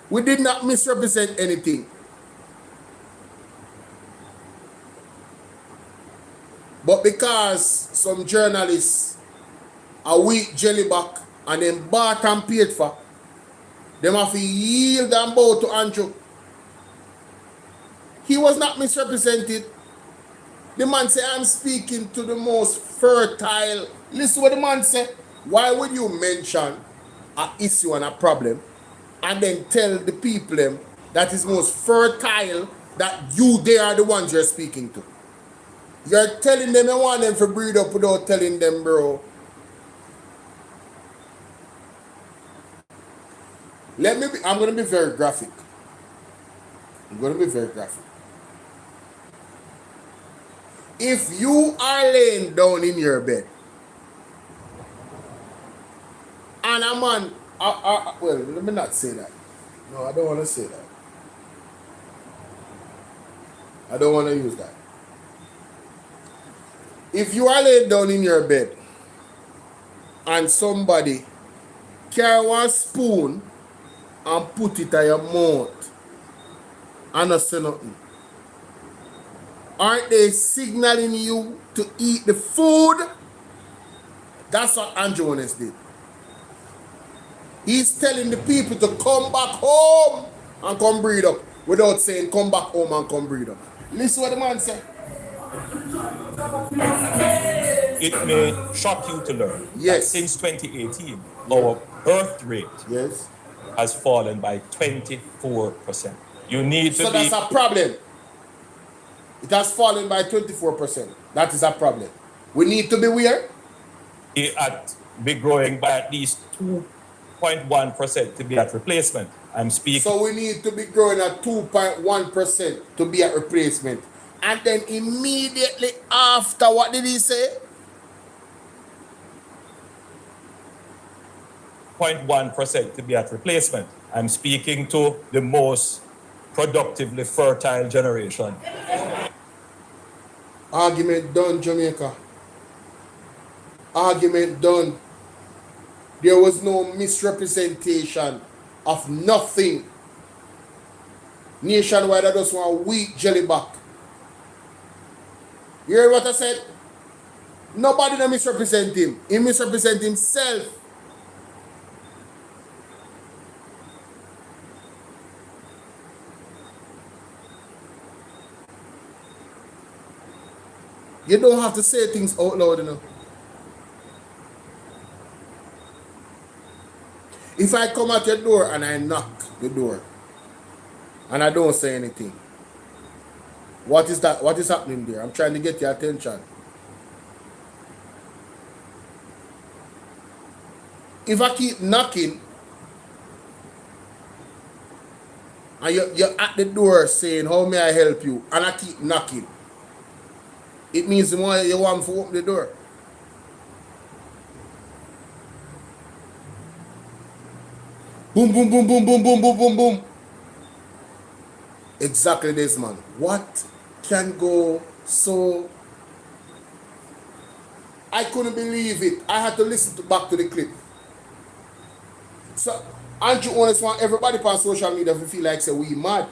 We did not misrepresent anything. But because some journalists are weak jellyback and then bought and paid for, them have to yield and bow to Andrew. He was not misrepresented. The man said, I'm speaking to the most fertile. Listen what the man said. Why would you mention an issue and a problem and then tell the people them that is most fertile that they are the ones you're speaking to? You're telling them you want them to breed up without telling them, bro. I'm going to be very graphic. If you are laying down in your bed and a man, well, let me not say that. No, I don't want to say that. I don't want to use that. If you are laying down in your bed and somebody carry one spoon and put it at your mouth and not say nothing, aren't they signaling you to eat the food? That's what Andrew Honest did. He's telling the people to come back home and come breed up without saying come back home and come breed up. Listen what the man said. It may shock you to learn that since 2018, our birth rate has fallen by 24%. You need to So that's a problem. It has fallen by 24%. That is a problem. We need to be where? Be growing by at least 2.1% to be at replacement. I'm speaking. So we need to be growing at 2.1% to be at replacement. And then immediately after, what did he say? 0.1% to be at replacement. I'm speaking to the most productively fertile generation. Argument done, Jamaica. Argument done. There was no misrepresentation of nothing. Nationwide, I just want weak jellyback. You hear what I said? Nobody don't misrepresent him. He misrepresent himself. You don't have to say things out loud enough. If I come at your door and I knock the door and I don't say anything, what is that? What is happening there? I'm trying to get your attention. If I keep knocking and you're at the door saying, how may I help you? And I keep knocking, it means the more you want to open the door. Boom, boom, boom, boom, boom, boom, boom, boom, boom. Exactly this, man. What can go so... I couldn't believe it. I had to listen back to the clip. So, Andrew honest want everybody on social media to feel like say we mad.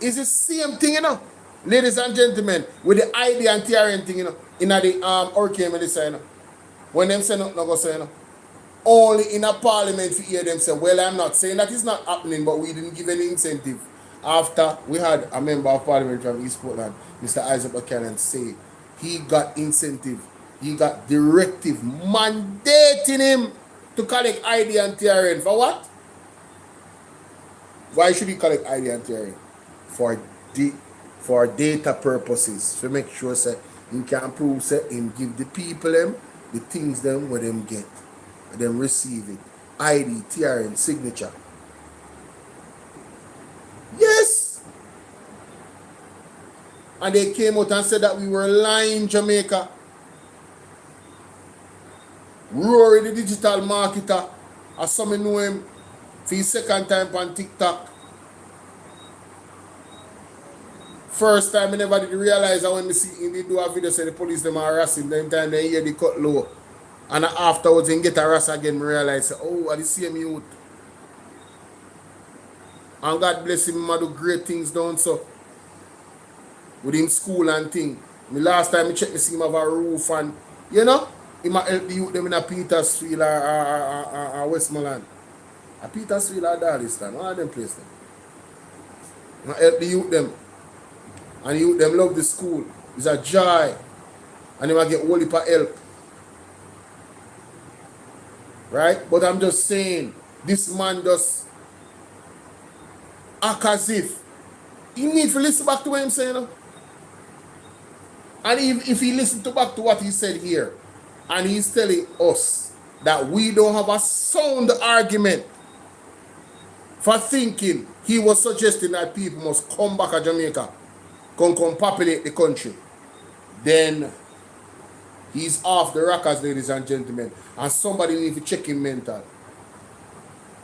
It's the same thing, you know. Ladies and gentlemen, with the ID and TRN thing, you know, in the hurricane medicine, you know, when them say nothing, no go say, you know, only in a parliament to hear them say, well, I'm not saying that it's not happening, but we didn't give any incentive. After we had a member of parliament from East Portland, Mr. Isaac Buchanan, say he got incentive, he got directive mandating him to collect ID and TRN. For what? Why should he collect ID and TRN? For data purposes, to make sure say he can prove say him give the people them the things them where them get, and them receive it. ID, TRN, signature. Yes. And they came out and said that we were lying, Jamaica. Rory, the digital marketer, as some know him for his second time on TikTok. First time I never did realize that when I see him, they do a video say the police them are harassing them, time they hear the cut low. And afterwards they get harassed again, I realize, oh, I the same youth. And God bless him, I do great things down so. With him school and thing. The last time I checked, I see him have a roof and, you know, he might help the youth them in a Petersfield or Westmoreland. A Petersfield or Darliston, one of them places. He might help the youth them. And the youth them love the school. It's a joy. And they might get whole heap of help. Right? But I'm just saying, this man just act as if he need to listen back to what I'm saying. You know? And if he listen back to what he said here, and he's telling us that we don't have a sound argument for thinking he was suggesting that people must come back to Jamaica, come populate the country, then he's off the rockers, ladies and gentlemen. And somebody needs to check him mental.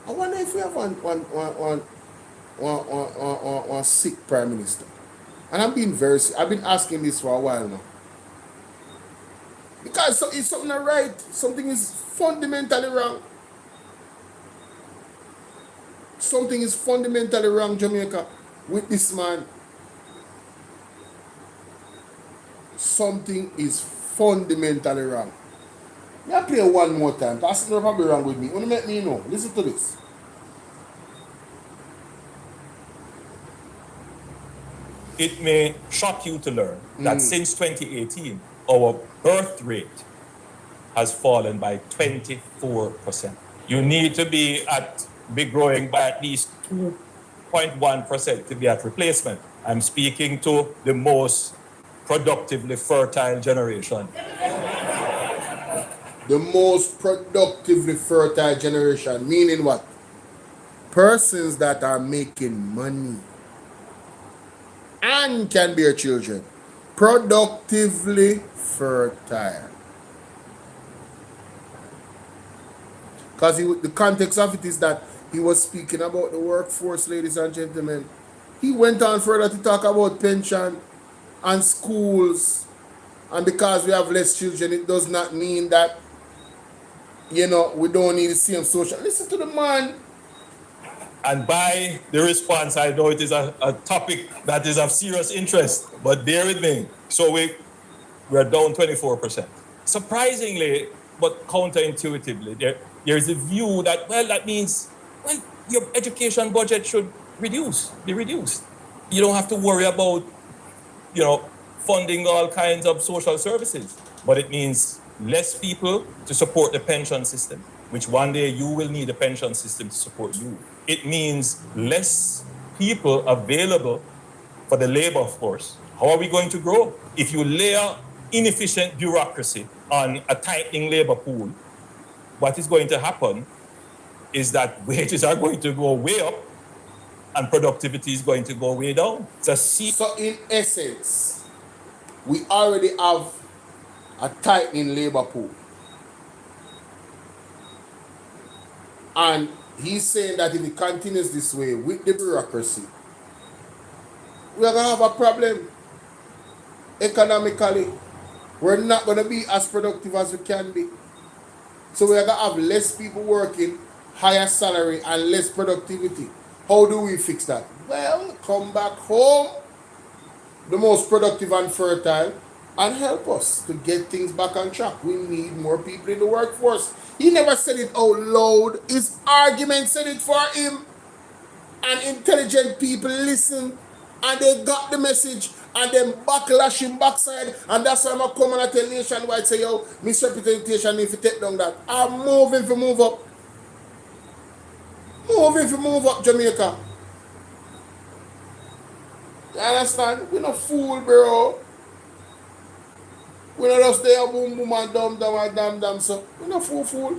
I wonder if we have one sick prime minister. And I've been asking this for a while now. Because it's something not right. Something is fundamentally wrong. Something is fundamentally wrong, Jamaica, with this man. Something is fundamentally wrong. Let me play one more time. That's not probably wrong with me. You want to make me know. Listen to this. It may shock you to learn that since 2018, our birth rate has fallen by 24%. You need to be growing by at least 2.1% to be at replacement. I'm speaking to the most productively fertile generation. The most productively fertile generation, meaning what? Persons that are making money and can bear children. Productively fertile. Because the context of it is that he was speaking about the workforce, ladies and gentlemen. He went on further to talk about pension and schools. And because we have less children, it does not mean that, you know, we don't need the same social. Listen to the man. And by the response, I know it is a topic that is of serious interest, but bear with me. So we're down 24%. Surprisingly, but counterintuitively, there's a view that, well, that means, well, your education budget should be reduced. You don't have to worry about, you know, funding all kinds of social services, but it means less people to support the pension system. which one day you will need a pension system to support you. It means less people available for the labor force. How are we going to grow? If you layer inefficient bureaucracy on a tightening labor pool, what is going to happen is that wages are going to go way up and productivity is going to go way down. So in essence, we already have a tightening labor pool. And he's saying that if it continues this way with the bureaucracy, we're going to have a problem economically. We're not going to be as productive as we can be. So we're going to have less people working, higher salary, and less productivity. How do we fix that? Well, come back home, the most productive and fertile, and help us to get things back on track. We need more people in the workforce. He never said it out loud. His argument said it for him. And intelligent people listen, and they got the message, and then backlash him backside. And that's why I'm going to come and tell Nationwide, say, yo, misrepresentation if you take down that. I'm moving to move up. Moving to move up, Jamaica. You understand? We're not fool, bro. We're not just there, boom, boom, and dum, so we're not fool.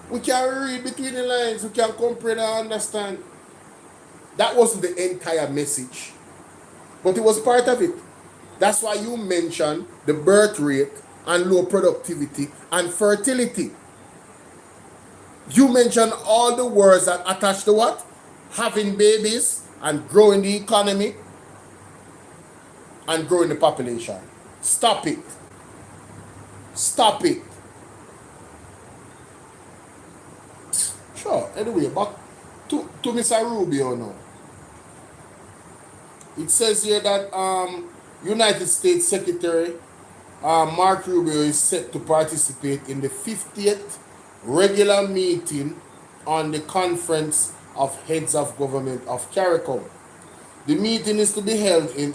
We can read between the lines. We can comprehend and understand. That wasn't the entire message, but it was part of it. That's why you mentioned the birth rate and low productivity and fertility. You mentioned all the words that attach to what? Having babies and growing the economy and growing the population. Stop it. Stop it. Sure, anyway, back to Mr. Rubio now. It says here that United States Secretary Mark Rubio is set to participate in the 50th regular meeting on the Conference of Heads of Government of CARICOM. The meeting is to be held in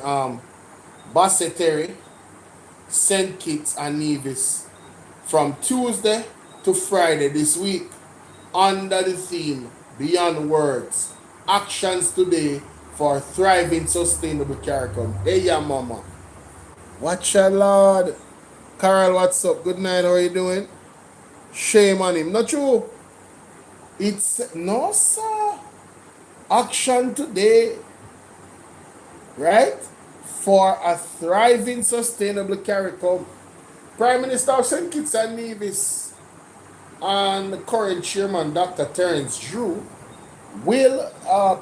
Basseterre, St. Kitts and Nevis from Tuesday to Friday this week under the theme Beyond Words, Actions Today for Thriving Sustainable CARICOM. Hey, ya mama. Watch your Lord. Carol, what's up? Good night, how are you doing? Shame on him. Not true. It's no, sir. Action today, right? For a thriving, sustainable CARICOM. Prime Minister of St. Kitts and Nevis and the current chairman, Dr. Terence Drew, will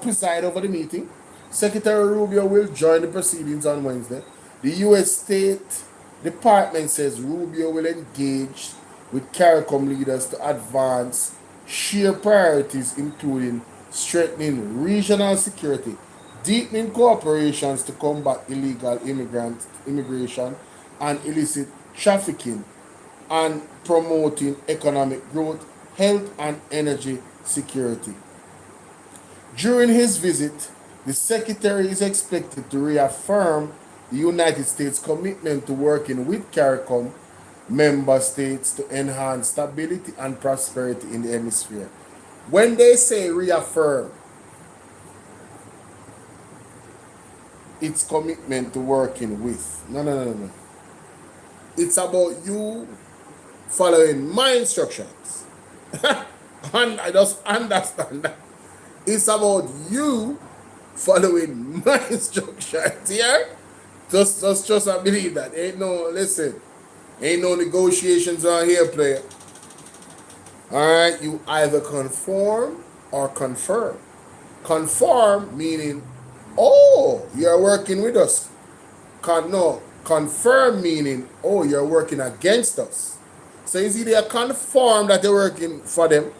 preside over the meeting. Secretary Rubio will join the proceedings on Wednesday. The U.S. State Department says Rubio will engage with CARICOM leaders to advance shared priorities, including strengthening regional security, deepening cooperations to combat illegal immigration and illicit trafficking, and promoting economic growth, health, and energy security. During his visit, the Secretary is expected to reaffirm the United States' commitment to working with CARICOM member states to enhance stability and prosperity in the hemisphere. When they say reaffirm, its commitment to working with. No. It's about you following my instructions. And I just understand that. It's about you following my instructions here. Just I believe that. Ain't no negotiations on here, player. Alright, you either conform or confirm. Conform meaning, oh, you're working with us. Confirm meaning, oh, you're working against us. So it's either conform that you're working for them,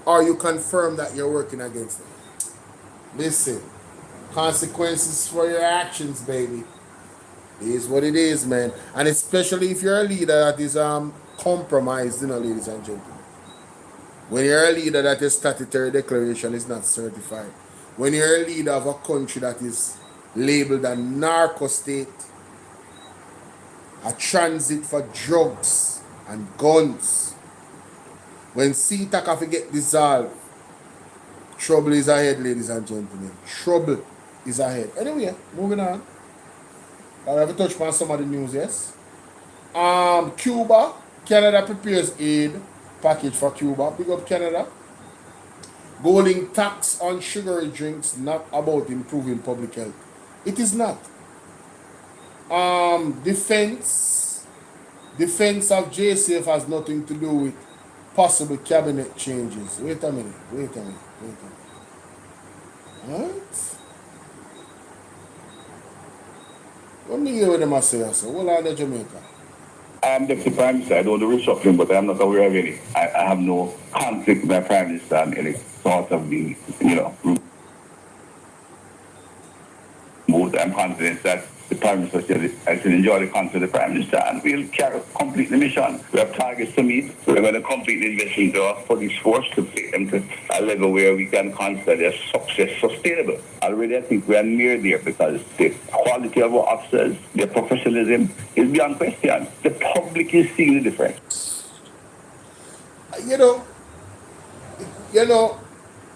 or you confirm that you're working against them. Listen, consequences for your actions, baby. It is what it is, man. And especially if you're a leader that is compromised, ladies and gentlemen. When you're a leader that your statutory declaration is not certified. When you're a leader of a country that is labeled a narco state, a transit for drugs and guns, When CTAC have to get dissolved, trouble is ahead, ladies and gentlemen. Trouble is ahead. Anyway, moving on. I have to touch on some of the news, yes. Cuba, Canada prepares aid package for Cuba. Big up Canada. Goaling tax on sugary drinks, not about improving public health. It is not. Defense of JCF has nothing to do with possible cabinet changes. Wait a minute. What? What me hear what them say, so? Hold on to Jamaica. I am Deputy Prime Minister. I don't do reshuffling, but I am not aware of any. I have no conflict with my Prime Minister and any sort of being, removed. I'm confident that the Prime Minister I should enjoy the country of the Prime Minister and we'll complete the mission. We have targets to meet. We're going to complete the investment of our police force to take them to a level where we can consider their success sustainable. Already I think we are near there because the quality of our officers, their professionalism is beyond question. The public is seeing the difference.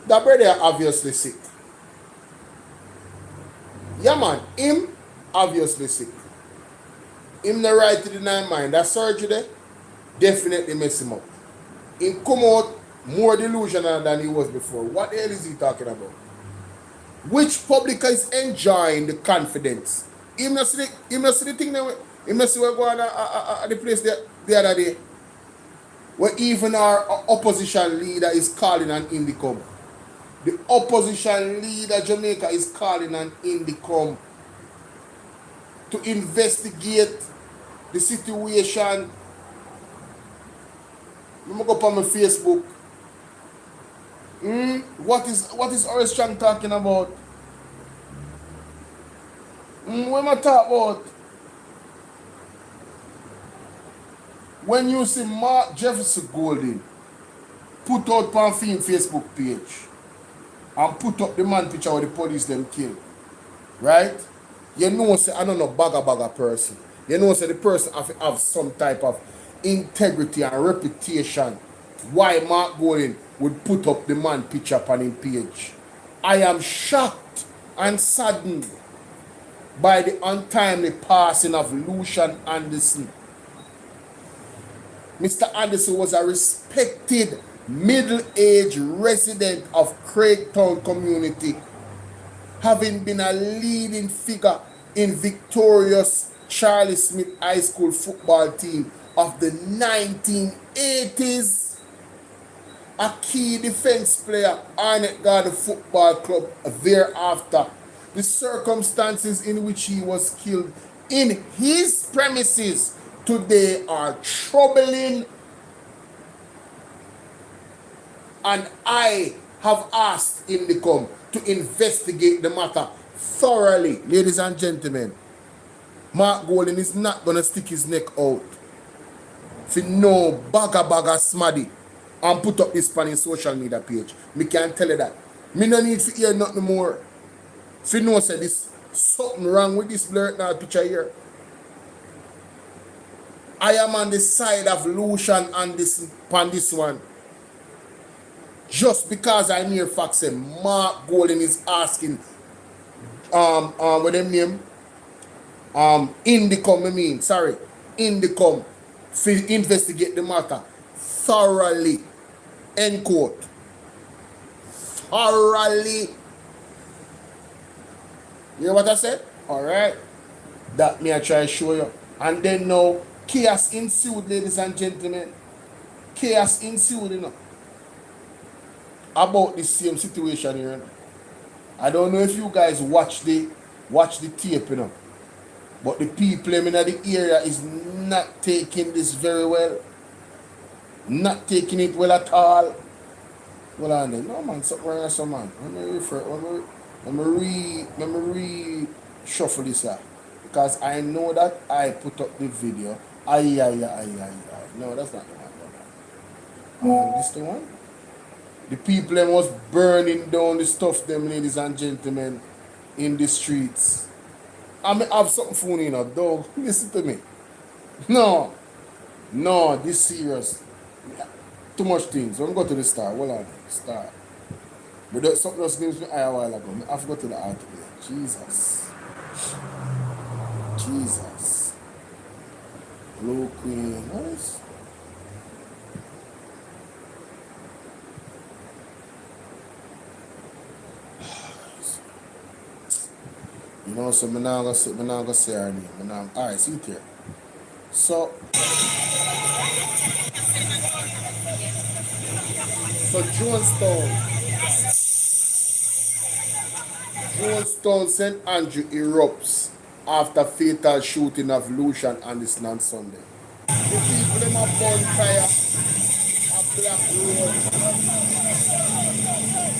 That brother obviously sick. Yeah, man, him obviously sick. Him the right to deny mind. That surgery there definitely mess him up. He come out more delusional than he was before. What the hell is he talking about? Which public is enjoying the confidence? Him not see the thing now. Him not see what going on at the place the other day. Where even our opposition leader is calling an indicum. The opposition leader Jamaica is calling an indicum to investigate the situation. Let me go up on my Facebook. What is Horace Chang talking about? What am I talking about? When you see Mark Jefferson Golden put out on Facebook page and put up the man picture of the police them killed, right? You know say I don't know bagger person. You know say the person have some type of integrity and reputation. Why Mark Golden would put up the man picture upon his page? I am shocked and saddened by the untimely passing of Lucian Anderson. Mr. Anderson was a respected middle-aged resident of Craigtown community, having been a leading figure in victorious Charlie Smith High School football team of the 1980s. A key defense player, Arnett Garden Football Club thereafter. The circumstances in which he was killed in his premises today are troubling, and I have asked him to come to investigate the matter thoroughly. Ladies and gentlemen, Mark Golden is not going to stick his neck out for no bagger smaddy and put up this on his social media page. Me can't tell you that. Me no need to hear nothing more. If you know say this something wrong with this blurred now picture here. I am on the side of Lucian and this one. Just because I hear facts say Mark Golden is asking what them name? Indicom, Indicom to investigate the matter thoroughly. End quote. Thoroughly. You hear what I said? Alright. That me I try to show you. And then now, chaos ensued, ladies and gentlemen. Chaos ensued, about the same situation here. I don't know if you guys watch the tape, but the people in the area is not taking this very well. Not taking it well at all. Well, on then. No, man, something wrong with some man. Let me re-shuffle this up. Because I know that I put up the video. No, that's not the one. This the one? The people them was burning down the stuff, them ladies and gentlemen, in the streets. I may have something funny, dog. Listen to me. No, this serious. too much things. When I go to the star, hold on, star. But there's something else gives me eye a while ago. I have to go to the article. Jesus. Jesus. Blue Queen. What is? You know, so I'm not gonna say her name. Alright, see it here. So Jonestown St. Andrew erupts after fatal shooting of Lucian and this on Sunday. The people them a bonfire, a black road.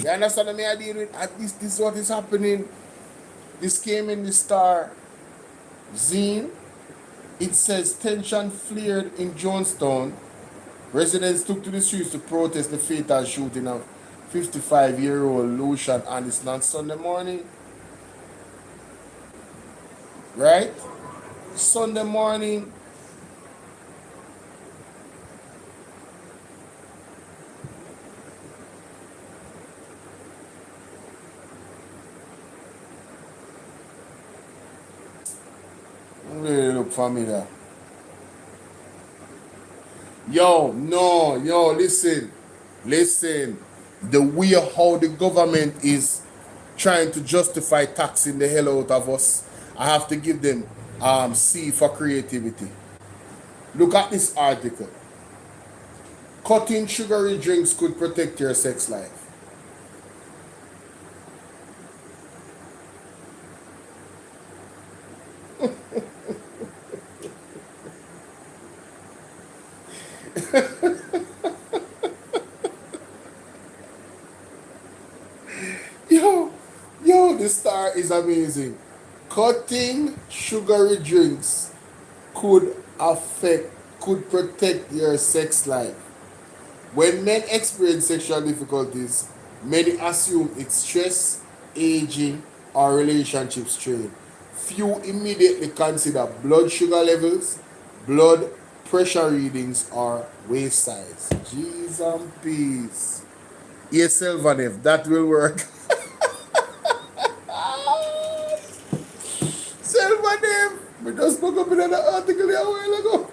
You understand what I deal with? At least this is what is happening. This came in the Star Zine. It says tension flared in Jonestown. Residents took to the streets to protest the fatal shooting of 55-year-old Lucian Anderson on Sunday morning. Right? Sunday morning. Really look familiar. Yo, listen. The way how the government is trying to justify taxing the hell out of us, I have to give them C for creativity. Look at this article. Cutting sugary drinks could protect your sex life. Yo, the Star is amazing. Cutting sugary drinks could protect your sex life. When men experience sexual difficulties, many assume it's stress, aging, or relationship strain. Few immediately consider blood sugar levels, blood pressure readings, or waist size. Jeez and peace. Yes, Selvanev, that will work. Selvanev! We just spoke up in an article a while ago.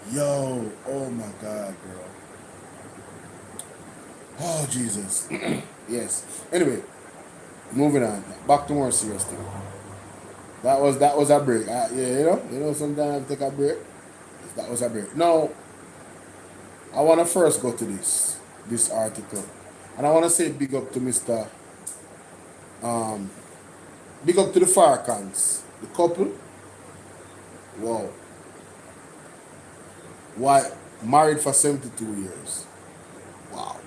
Yo, oh my God, bro. Oh, Jesus. Yes. Anyway, moving on. Back to more serious thing. That was a break. Sometimes I take a break. That was a break. Now, I want to first go to this article. And I want to say big up to big up to the Farrakhan's, the couple. Wow. Why? Married for 72 years. Wow.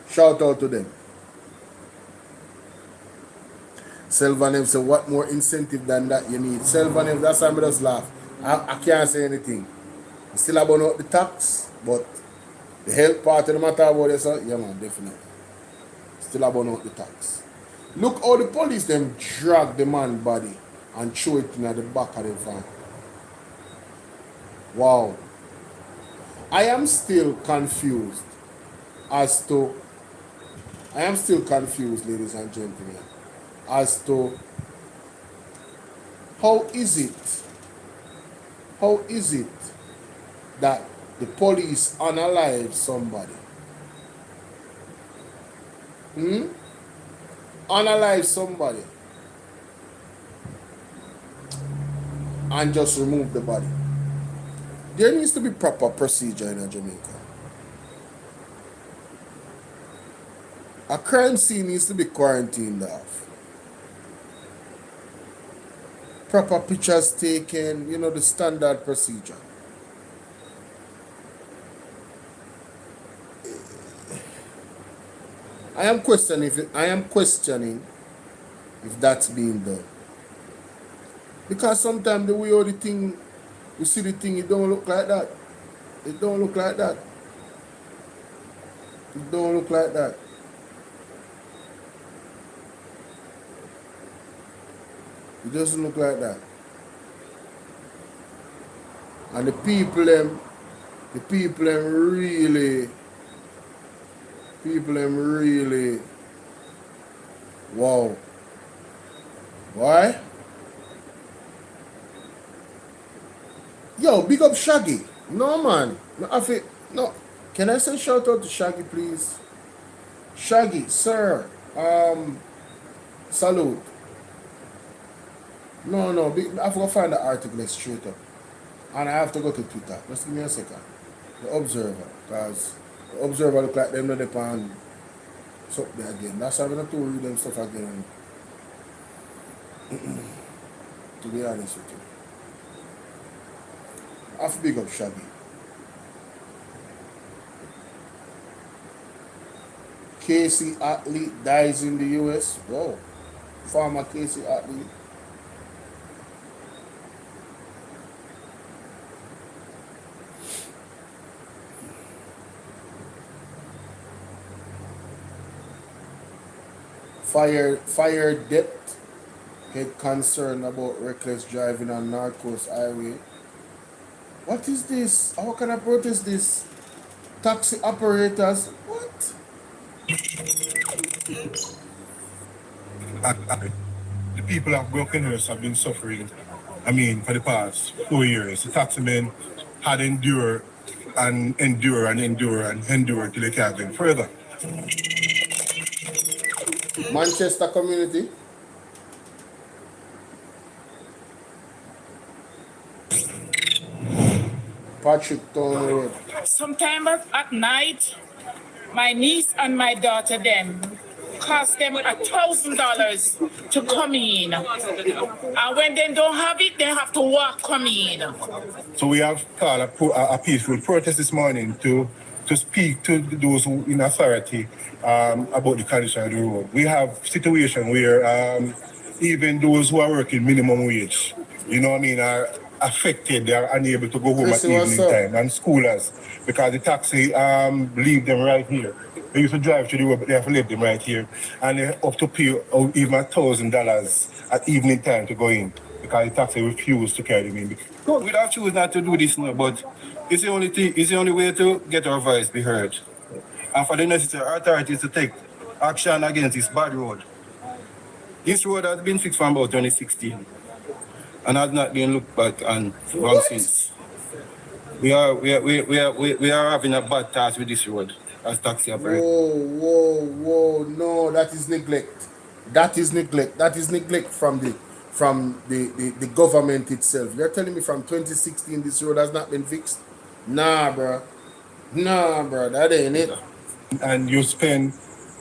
Shout out to them. Selvanev said, what more incentive than that you need? Selvanev, that's why I just laugh. I can't say anything. I still about out the tax, but the health part of the matter about this, yeah man, definitely. Still about out the tax. Look how the police them drag the man's body and throw it in the back of the van. Wow. I am still confused, ladies and gentlemen, as to how is it that the police unalive somebody? Unalive somebody and just remove the body. There needs to be proper procedure in Jamaica. A crime scene needs to be quarantined off. Proper pictures taken, the standard procedure. I am questioning if that's being done. Because sometimes the way you see the thing, it don't look like that. It don't look like that. It don't look like that. It doesn't look like that. And the people them really, wow. Why? Yo, big up Shaggy. No man. No, no. Can I say shout out to Shaggy, please? Shaggy, sir. Salute. No. I have to find the article straight up. And I have to go to Twitter. Just give me a second. The Observer. Because the Observer look like them not depend something again. That's why I have to read them stuff again. To be honest with you. I have to big up Shaggy. Casey athlete dies in the US. Whoa. Former Casey athlete. Fire depth. Head concern about reckless driving on North Coast Highway. What is this? How can I protest this? Taxi operators. What? The people of Brokenness have been suffering. I mean, for the past 4 years, the taxmen had endure and endure and endure and endure till they can't go further. Manchester community. Patrick Town Road. Sometimes at night, my niece and my daughter them cost them $1,000 to come in. And when they don't have it, they have to walk come in. So we have called a peaceful protest this morning to speak to those who in authority about the condition of the road. We have situation where even those who are working minimum wage, you know what I mean, are affected. They are unable to go home at evening time, and schoolers, because the taxi leave them right here. They used to drive to the road, but they have to leave them right here, and they have to pay even $1,000 at evening time to go in, because the taxi refused to carry them in. We don't choose not to do this now, but it's the only thing, it's the only way to get our voice be heard. And for the necessary authorities to take action against this bad road. This road has been fixed from about 2016 and has not been looked back on long since. We are having a bad task with this road as taxi operators. Whoa, no, that is neglect. That is neglect from the government itself. You're telling me from 2016 this road has not been fixed? Nah, bro, that ain't it. And you spend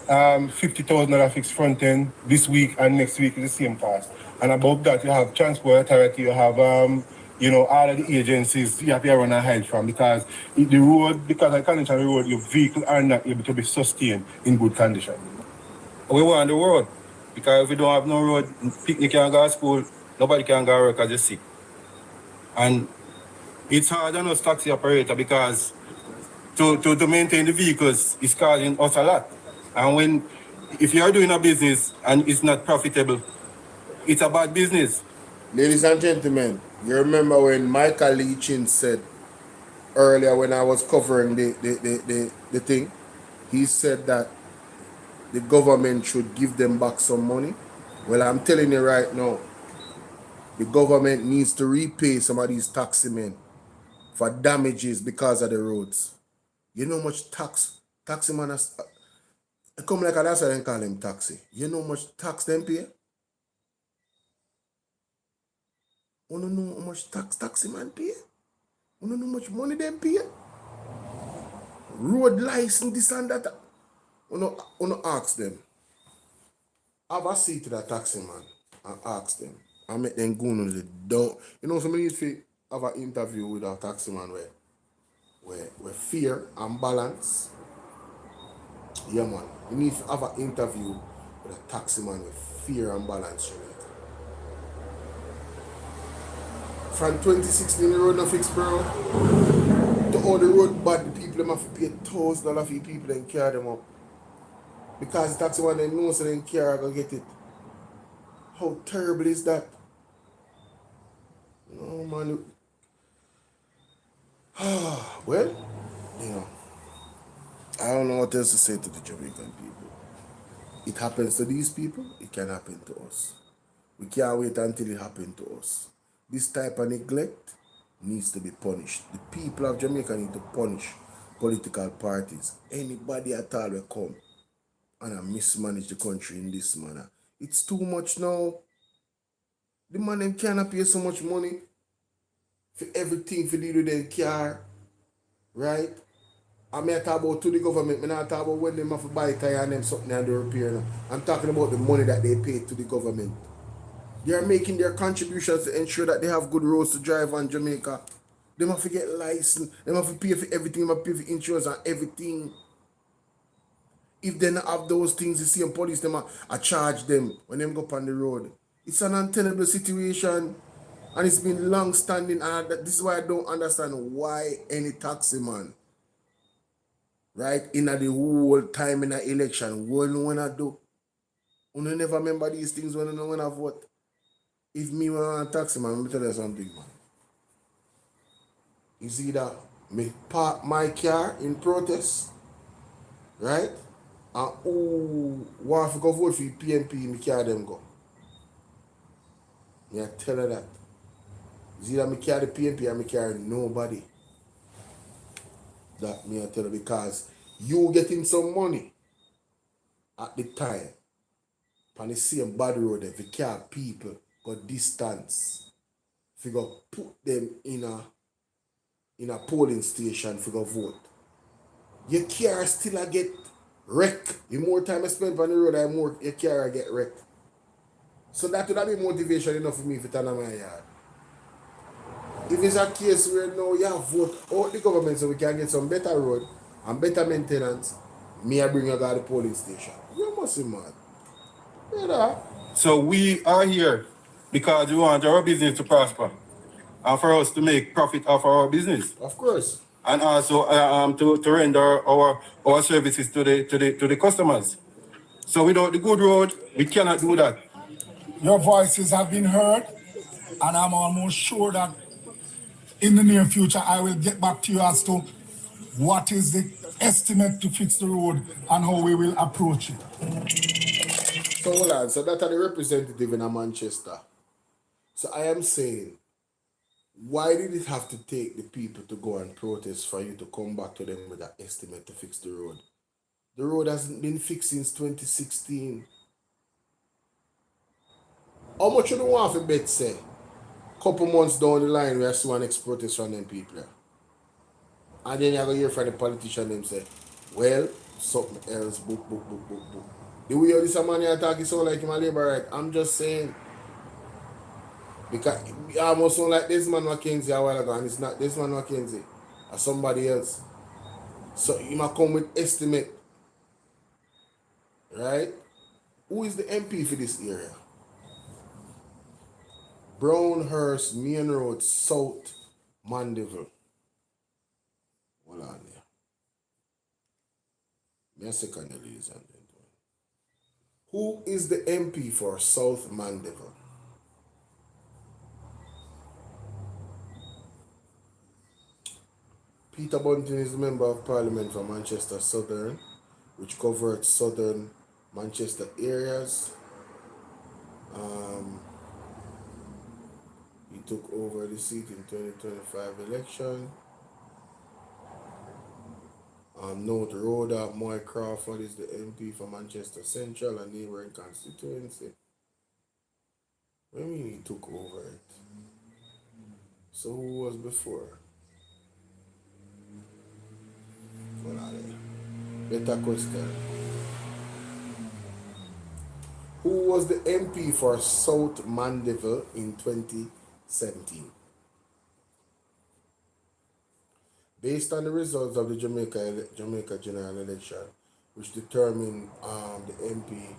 $50,000 fixed front end this week and next week is the same cost. And above that, you have transport authority, you have all of the agencies you have to run and hide from, because the road, because of the condition of the road, your vehicle are not able to be sustained in good condition. We want the road, because if we don't have no road, picnic can't go to school, nobody can go to work as they're sick. And it's hard on us taxi operator, because to maintain the vehicles is costing us a lot. And if you are doing a business and it's not profitable, it's a bad business. Ladies and gentlemen, you remember when Michael Leachin said earlier when I was covering the thing, he said that the government should give them back some money. Well, I'm telling you right now, the government needs to repay some of these taximen for damages because of the roads. You know how much taximan has... come like that's why they call him taxi. You know how much tax them pay? You don't know how much taximan pay? You don't know how much money them pay? Road license, this and that. You don't ask them. Have a seat to the taximan and ask them. And make them go on the down. You know, somebody needs to have an interview with a taximan where fear and balance. Yeah, man. You need to have an interview with a taximan with fear and balance. From 2016, the road no fixed, bro. To all the road bad, the people them have to pay $1,000 for the people and carry them up. Because the taximan they know so they care go get it. How terrible is that? No man. Well, you know, I don't know what else to say to the Jamaican people. It happens to these people, it can happen to us. We can't wait until it happens to us. This type of neglect needs to be punished. The people of Jamaica need to punish political parties. Anybody at all will come and mismanage the country in this manner. It's too much now. The man them cannot pay so much money for everything for deal with their car, right? I mean, I talk about to the government, I not talk about when them have to buy tire and them something and do repair now. I'm talking about the money that they pay to the government. They are making their contributions to ensure that they have good roads to drive on Jamaica. They have to get license, they have to pay for everything, they have to pay for insurance and everything. If they don't have those things, the same police them I charge them when them go up on the road. It's an untenable situation. And it's been long standing, and this is why I don't understand why any taxi man, right, in the whole time in the election, what no one do. You never remember these things when you know when I vote. If me want a taxi man, let me tell you something, man. It's either me park my car in protest, right? And who want to go vote for the PNP, me carry them go. Me I tell her that. It's either me carry the PNP or me carry nobody. That me I tell her because you getting some money at the time on the same bad road if you carry people go distance. If you go put them in a polling station if you go vote. Your car still a get wrecked. The more time I spend on the road, the more your car get wrecked. So that would be motivation enough for me if it's on my yard. If it's a case where now you have vote out the government so we can get some better road and better maintenance, me I bring you to the polling station. You must be mad. Yeah. So we are here because we want our business to prosper and for us to make profit off our business. Of course. And also to render our services to the customers. So without the good road, we cannot do that. Your voices have been heard, and I'm almost sure that in the near future I will get back to you as to what is the estimate to fix the road and how we will approach it. So hold on, so that are the representative in Manchester. So I am saying, why did it have to take the people to go and protest for you to come back to them with an estimate to fix the road? The road hasn't been fixed since 2016. How much you don't want to bet say? Couple months down the line, we see one next protest from them people. And then you're going to hear from the politician them say, well, something else, book. The way this man here talking so like him a labor right, I'm just saying. Because I almost sound like this man Mackenzie a while ago, and it's not this man Mackenzie, or somebody else. So he might come with estimate. Right? Who is the MP for this area? Brownhurst Main Road, South Mandeville. Hold on here. Me a second, ladies and gentlemen. Who is the MP for South Mandeville? Peter Bunting is the Member of Parliament for Manchester Southern, which covered southern Manchester areas. He took over the seat in 2025 election. Note Rhoda Moy Crawford is the MP for Manchester Central, a neighbouring constituency. What do you mean he took over it? So who was before? Better question. Who was the MP for South Mandeville in 2017? Based on the results of the Jamaica general election, which determined the MP,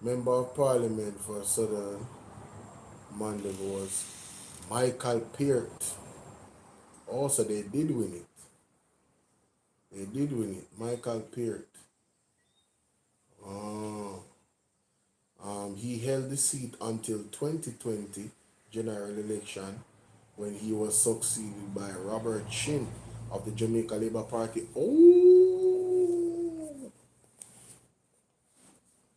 Member of Parliament for Southern Mandeville was Michael Peart. Also, they did win it. Michael Peart. He held the seat until 2020 general election, when he was succeeded by Robert Chin of the Jamaica Labour Party. Oh,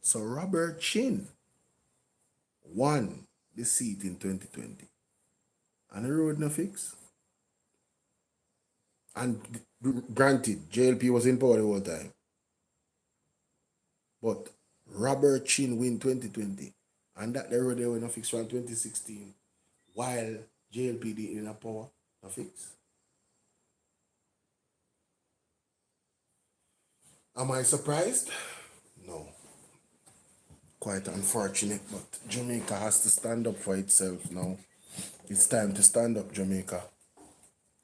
so Robert Chin won the seat in 2020, and the road no fix. And granted, JLP was in power the whole time, but Robert Chin win 2020, and that the road they were no fix from 2016, while JLP did in a power no fix. Am I surprised? No. Quite unfortunate, but Jamaica has to stand up for itself now. It's time to stand up, Jamaica.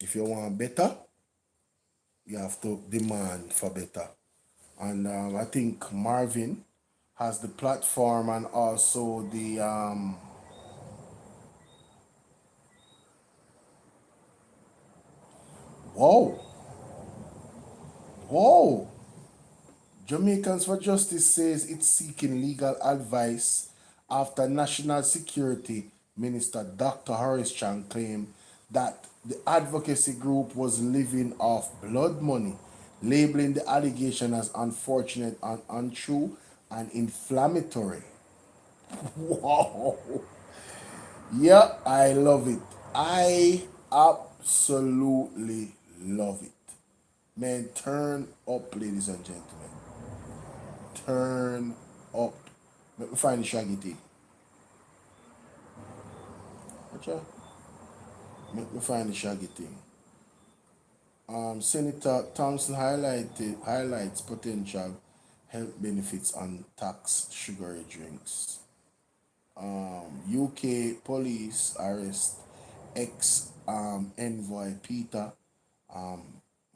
If you want better, you have to demand for better. And I think Marvin has the platform and also the whoa. Jamaicans for Justice says it's seeking legal advice after National Security Minister Dr. Horace Chang claimed that the advocacy group was living off blood money, labeling the allegation as unfortunate and untrue and inflammatory. Wow. Yeah, I love it. I absolutely love it. Man, turn up, ladies and gentlemen. Turn up. Let me find the shaggy thing. Watcha? Let me find the shaggy thing. Senator Thompson highlights potential health benefits on tax sugary drinks. UK police arrest ex envoy Peter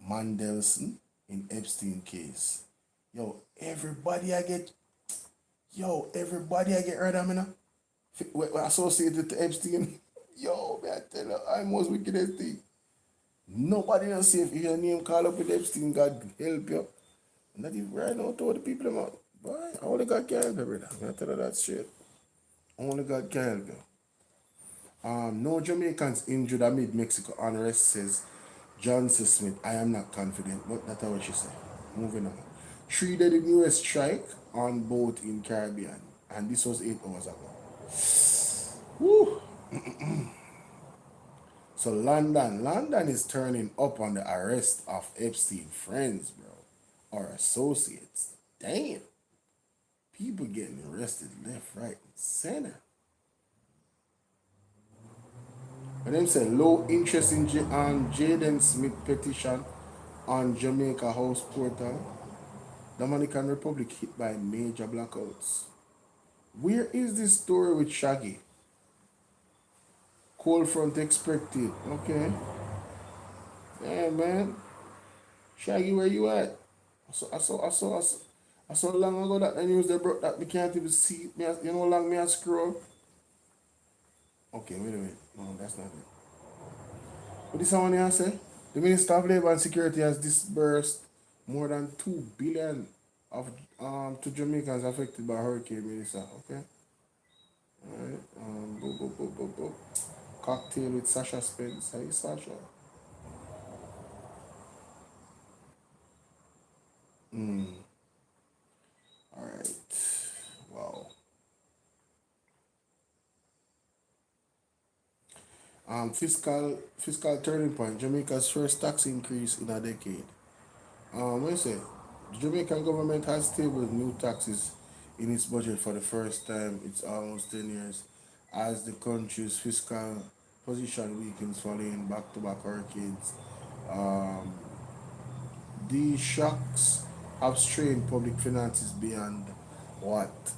Mandelson in Epstein case. Everybody I get rid of me now. We associated to Epstein. Man, I tell you, I most wickedest thing. Nobody else say if your name call up with Epstein, God help you. Not even right now to all the people about. Boy, only God can help you, brother. I tell you that straight. Only God can help you. No Jamaicans injured amid Mexico unrest, says Johnson Smith. I am not confident, but that's what she said. Moving on. 3 days in US strike on boat in Caribbean, and this was 8 hours ago. Woo. So London is turning up on the arrest of Epstein friends, bro, or associates. Damn. People getting arrested left, right, and center. But them say low interest in Jaden Smith petition on Jamaica House portal. Dominican Republic hit by major blackouts. Where is this story with Shaggy? Cold front expected. Okay. Yeah, man. Shaggy, where you at? I saw long ago that the news they brought that we can't even see. You know how long me I scroll? Okay, wait a minute. No, that's not it. What this one here say? The Minister of Labour and Security has disbursed more than $2 billion of to Jamaicans affected by Hurricane Melissa. Okay. Alright. Cocktail with Sasha Spence. Hey Sasha. Alright. Wow. Fiscal turning point. Jamaica's first tax increase in a decade. What you say? The Jamaican government has tabled new taxes in its budget for the first time. It's almost 10 years as the country's fiscal position weakens following back-to-back hurricanes. These shocks have strained public finances beyond what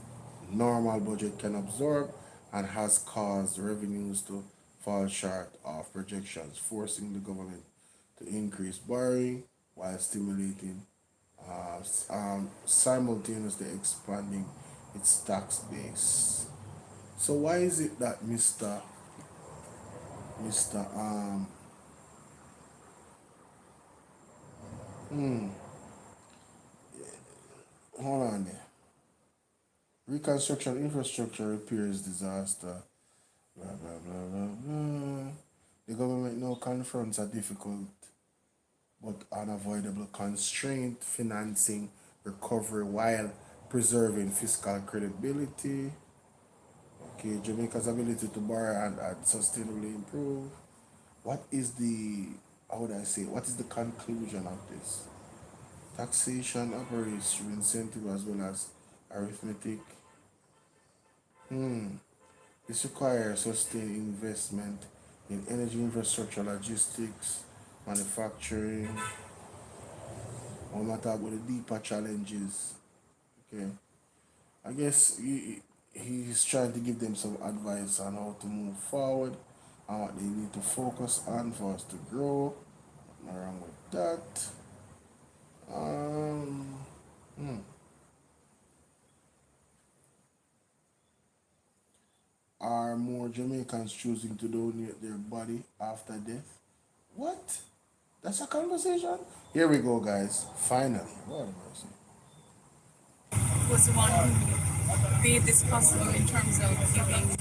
normal budget can absorb and has caused revenues to fall short of projections, forcing the government to increase borrowing while stimulating simultaneously expanding its tax base. So why is it that Mr. Hold on there. Reconstruction, infrastructure, repairs, disaster, blah blah blah blah blah. The government now confronts a difficult but unavoidable constraint, financing recovery while preserving fiscal credibility. Okay, Jamaica's ability to borrow and sustainably improve. What is the, how would I say, what is the conclusion of this? Taxation operates through incentive as well as arithmetic. This requires sustained investment in energy infrastructure, logistics, manufacturing. I want to talk about the deeper challenges. Okay, I guess he's trying to give them some advice on how to move forward and what they need to focus on for us to grow. Nothing wrong with that. Um, hmm. Are more Jamaicans choosing to donate their body after death? What? That's a conversation? Here we go, guys. Finally. Lord have mercy. Was the one who made this possible in terms of giving.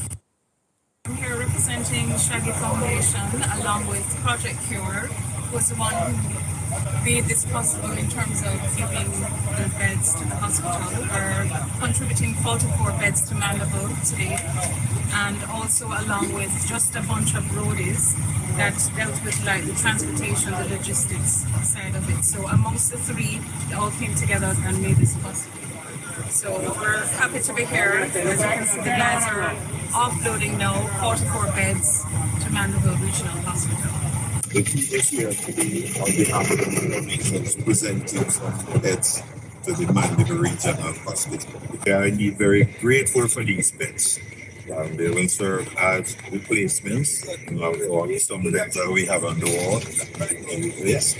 I'm here representing Shaggy Foundation along with Project Cure, was the one who made this possible in terms of giving the beds to the hospital. We're contributing 44 beds to Mandeville today, and also along with just a bunch of roadies that dealt with like the transportation, the logistics side of it. So amongst the three, they all came together and made this possible. So we're happy to be here. As you can see, the guys are offloading now 44 beds to Mandeville Regional Hospital. The team is here today on behalf of the donations presenting some beds to the Mandeville Regional Hospital. We are indeed very grateful for these beds. They will serve as replacements of some beds that we have on the wall in place.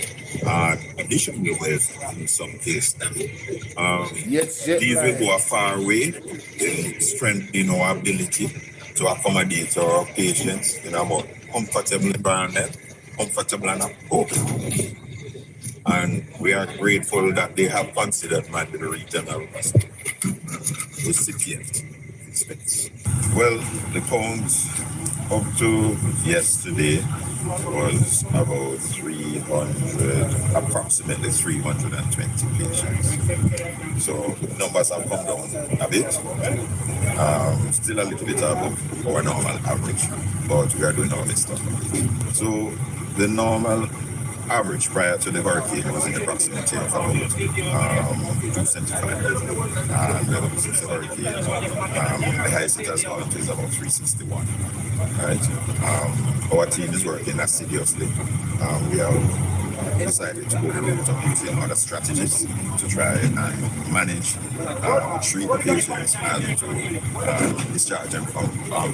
Additional beds in some cases. These will go a far way in strengthening our ability to accommodate our patients in a more comfortable environment, comfortable and appropriate. And we are grateful that they have considered Mandeville Regional Hospital recipient inspects. Well, the count up to yesterday was about 300, approximately 320 patients. So numbers have come down a bit. Still a little bit above our normal average, but we are doing our best. So the normal average prior to the hurricane was in the proximity of about 275. And since the hurricane, the highest it has gone to is about 361. Right? Our team is working assiduously. We have decided to go the route of using other strategies to try and manage, treat the patients and to discharge them from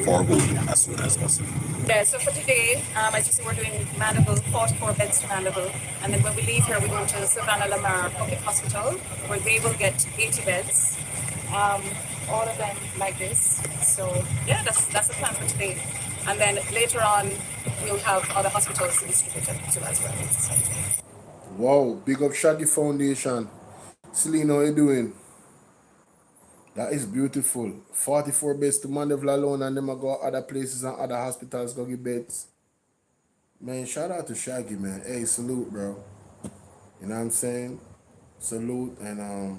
for good as soon as possible. Yeah, so for today, as you see, we're doing Mandeville, 44 beds to Mandeville. And then when we leave here, we go to Savannah Lamar Public Hospital, where they will get 80 beds. All of them like this. So yeah, that's the plan for today. And then later on, we'll have other hospitals to distribute it to as well. Wow, big up Shaggy Foundation. Celine, how you doing? That is beautiful. 44 beds to Mandeville alone, and them I go other places and other hospitals go get beds. Man, shout out to Shaggy, man. Hey, salute, bro. You know what I'm saying? Salute, and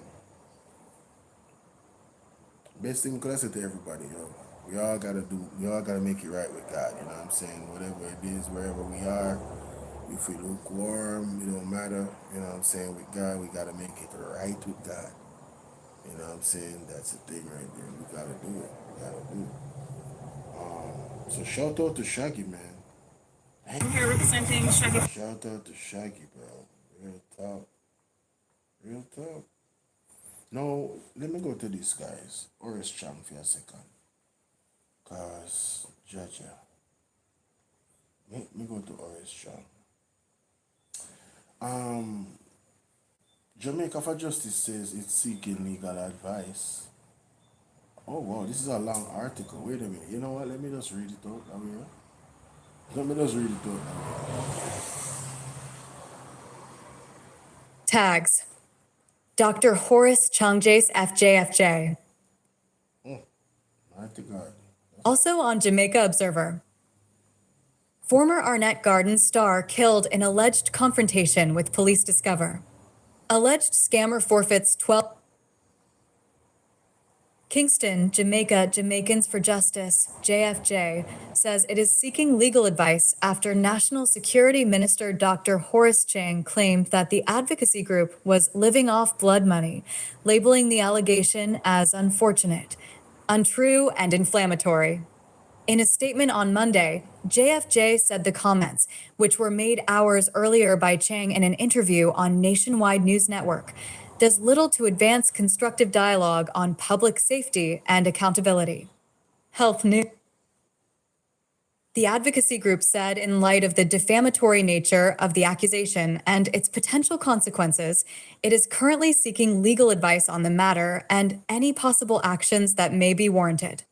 best thing we could say to everybody, yo. We all gotta make it right with God, you know what I'm saying? Whatever it is, wherever we are, if we lukewarm, it don't matter, you know what I'm saying? With God, we gotta make it right with God. You know what I'm saying? That's the thing right there. We gotta do it. We gotta do it. So shout out to Shaggy, man. I'm here representing Shaggy. Shout out to Shaggy, bro. Real talk. Real talk. Now, let me go to these guys. Oris Chang for a second. Cause, Jaja. Let me go to Oris Chang. Jamaica for Justice says it's seeking legal advice. Oh wow, this is a long article. Wait a minute. You know what? Let me just read it out. Let me just read it out. Tags. Dr. Horace Changjace FJFJ. Mighty God. Also on Jamaica Observer. Former Arnett Gardens star killed in alleged confrontation with police discover. Alleged scammer forfeits 12. Kingston, Jamaica, Jamaicans for Justice, JFJ, says it is seeking legal advice after National Security Minister Dr. Horace Chang claimed that the advocacy group was living off blood money, labeling the allegation as unfortunate, untrue, and inflammatory. In a statement on Monday, JFJ said the comments, which were made hours earlier by Chang in an interview on Nationwide News Network, does little to advance constructive dialogue on public safety and accountability. Health News. The advocacy group said in light of the defamatory nature of the accusation and its potential consequences, it is currently seeking legal advice on the matter and any possible actions that may be warranted.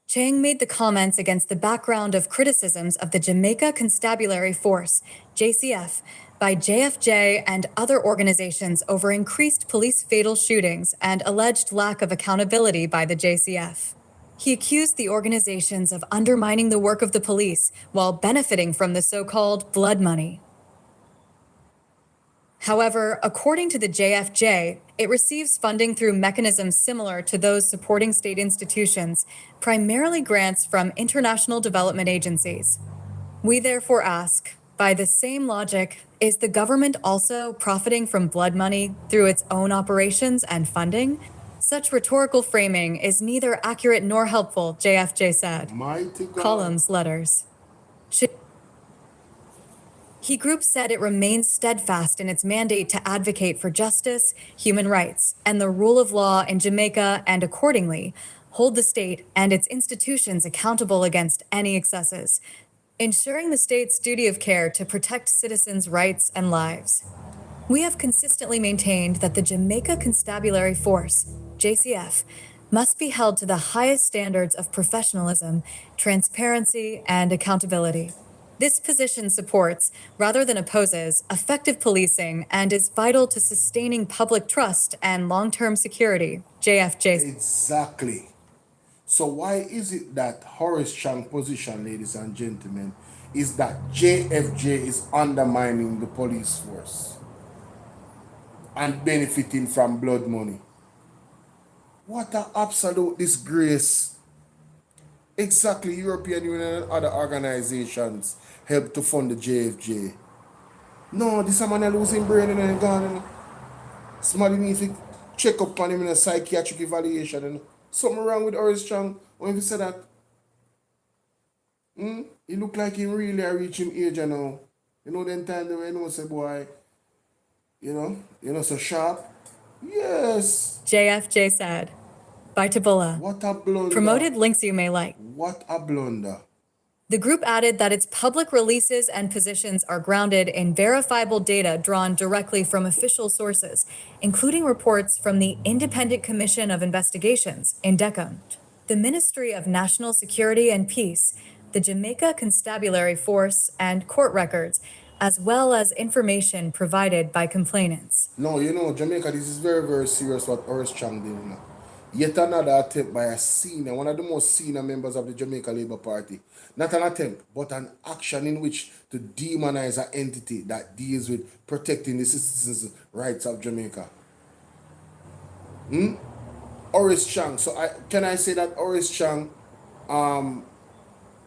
Chang made the comments against the background of criticisms of the Jamaica Constabulary Force, JCF, by JFJ and other organizations over increased police fatal shootings and alleged lack of accountability by the JCF. He accused the organizations of undermining the work of the police while benefiting from the so-called blood money. However, according to the JFJ, it receives funding through mechanisms similar to those supporting state institutions, primarily grants from international development agencies. We therefore ask, by the same logic, is the government also profiting from blood money through its own operations and funding? Such rhetorical framing is neither accurate nor helpful, JFJ said. Mighty God. Columns, letters. He Group said it remains steadfast in its mandate to advocate for justice, human rights, and the rule of law in Jamaica, and accordingly, hold the state and its institutions accountable against any excesses, ensuring the state's duty of care to protect citizens' rights and lives. We have consistently maintained that the Jamaica Constabulary Force, JCF, must be held to the highest standards of professionalism, transparency, and accountability. This position supports, rather than opposes, effective policing and is vital to sustaining public trust and long-term security, JFJ. Exactly. So why is it that Horace Chang's position, ladies and gentlemen, is that JFJ is undermining the police force and benefiting from blood money? What an absolute disgrace. Exactly, European Union and other organizations help to fund the JFJ. No, this man is losing brain and gone. Somebody needs to check up on him in a psychiatric evaluation. And something wrong with Horace Chang when you say that. He look like he really are reaching age now. You know them time they know say boy, you know so sharp. Yes. JFJ said. By Tabula. What a blunder. Promoted links you may like. What a blunder. The group added that its public releases and positions are grounded in verifiable data drawn directly from official sources, including reports from the Independent Commission of Investigations, INDECOM, the Ministry of National Security and Peace, the Jamaica Constabulary Force, and court records, as well as information provided by complainants. No, Jamaica, this is very, very serious what Horace Chang did. Yet another attempt by a senior, one of the most senior members of the Jamaica Labour Party. Not an attempt, but an action in which to demonize an entity that deals with protecting the citizens' rights of Jamaica. Horace Chang. So can I say that Horace Chang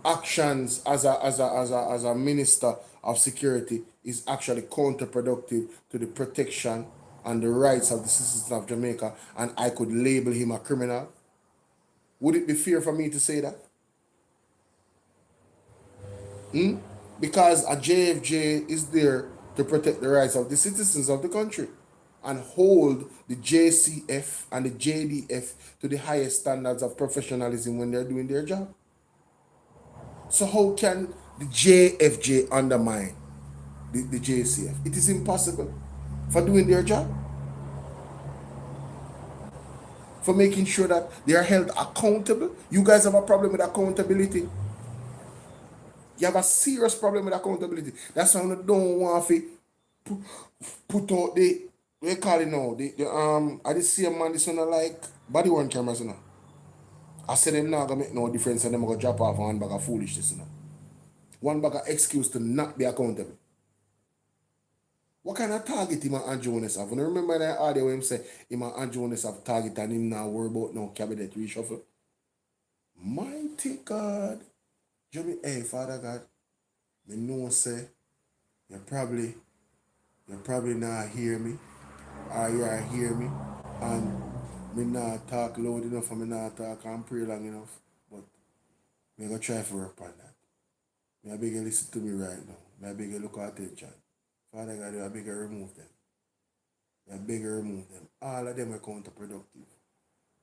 actions as a minister of security is actually counterproductive to the protection and the rights of the citizens of Jamaica, and I could label him a criminal? Would it be fair for me to say that? Because a JFJ is there to protect the rights of the citizens of the country and hold the JCF and the JDF to the highest standards of professionalism when they're doing their job. So how can the JFJ undermine the JCF? It is impossible. For doing their job, for making sure that they are held accountable. You guys have a problem with accountability. You have a serious problem with accountability. That's why I don't want to put out the, what you call it now, I just see a man, this one like body worn cameras, I said them not going to make no difference and them going to drop off one bag of foolishness, one bag of excuse to not be accountable. What kind of target him and Andrew Jones have? And remember that audio where him say him and Andrew Jones have target and him now worry about no cabinet reshuffle? Mighty God. Hey, Father God, me know say you probably not hear me, or you are hear me, and me not talk loud enough and me not talk and pray long enough. But me gonna try to work on that. Me I beg you listen to me right now. Me I beg you look at attention. Father God, I beg you remove them. I beg you remove them. All of them are counterproductive.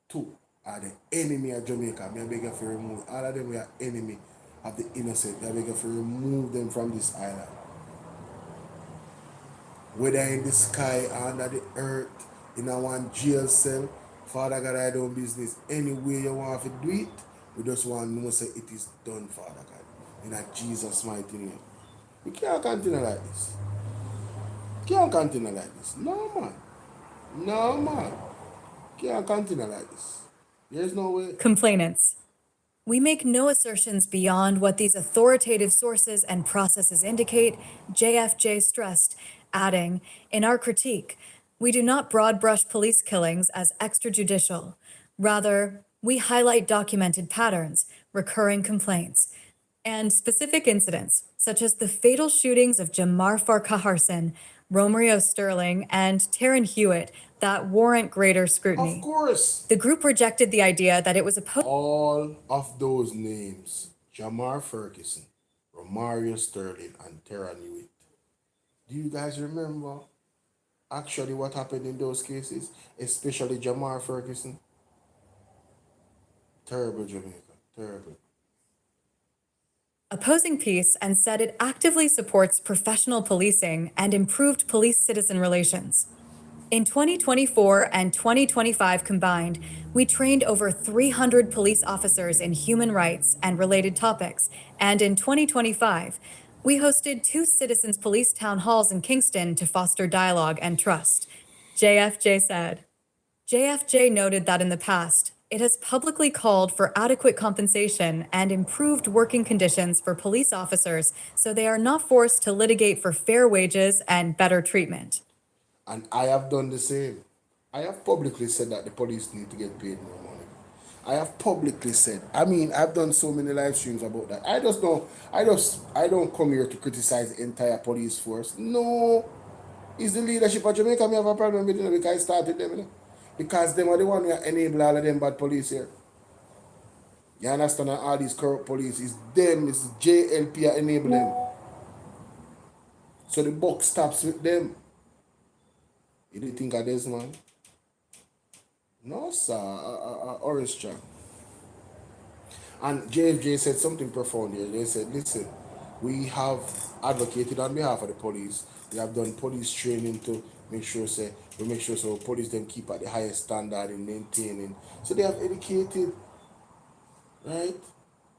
Two are the enemy of Jamaica. Me I beg you to remove. All of them are enemy of the innocent. Me I beg you to remove them from this island. Whether in the sky, under the earth, in a one jail cell, Father God, I do business. Any way you want to do it, we just want to know say it is done, Father God. In a Jesus' mighty name. We can't continue like this. Can't continue like this. No, man. No, man. Can't continue like this. There's no way. Complainants. We make no assertions beyond what these authoritative sources and processes indicate, JFJ stressed, adding, in our critique, we do not broad brush police killings as extrajudicial. Rather, we highlight documented patterns, recurring complaints, and specific incidents, such as the fatal shootings of Jamar Farquharson, Romeo Sterling, and Taryn Hewitt, that warrant greater scrutiny. Of course. The group rejected the idea that it was opposed. All of those names, Jamar Ferguson, Romario Sterling, and Taryn Hewitt. Do you guys remember actually what happened in those cases? Especially Jamar Ferguson? Terrible, Jamaica. Terrible. Opposing peace and said it actively supports professional policing and improved police-citizen relations. In 2024 and 2025 combined, we trained over 300 police officers in human rights and related topics, and in 2025, we hosted 2 citizens' police town halls in Kingston to foster dialogue and trust, JFJ said. JFJ noted that in the past, it has publicly called for adequate compensation and improved working conditions for police officers so they are not forced to litigate for fair wages and better treatment. And I have done the same. I have publicly said that the police need to get paid more money. I have publicly said. I mean, I've done so many live streams about that. I don't come here to criticize the entire police force. No. It's the leadership of Jamaica me have a problem with, because I started them, because them are the one who enable all of them bad police here. You understand? All these corrupt police, it's them, it's JLP that enable them. So the buck stops with them. You didn't think of this, man? No, sir. Orange Jack. And JFJ said something profound here. They said, listen, we have advocated on behalf of the police. We have done police training to make sure so police them keep at the highest standard in maintaining. So they have educated, right?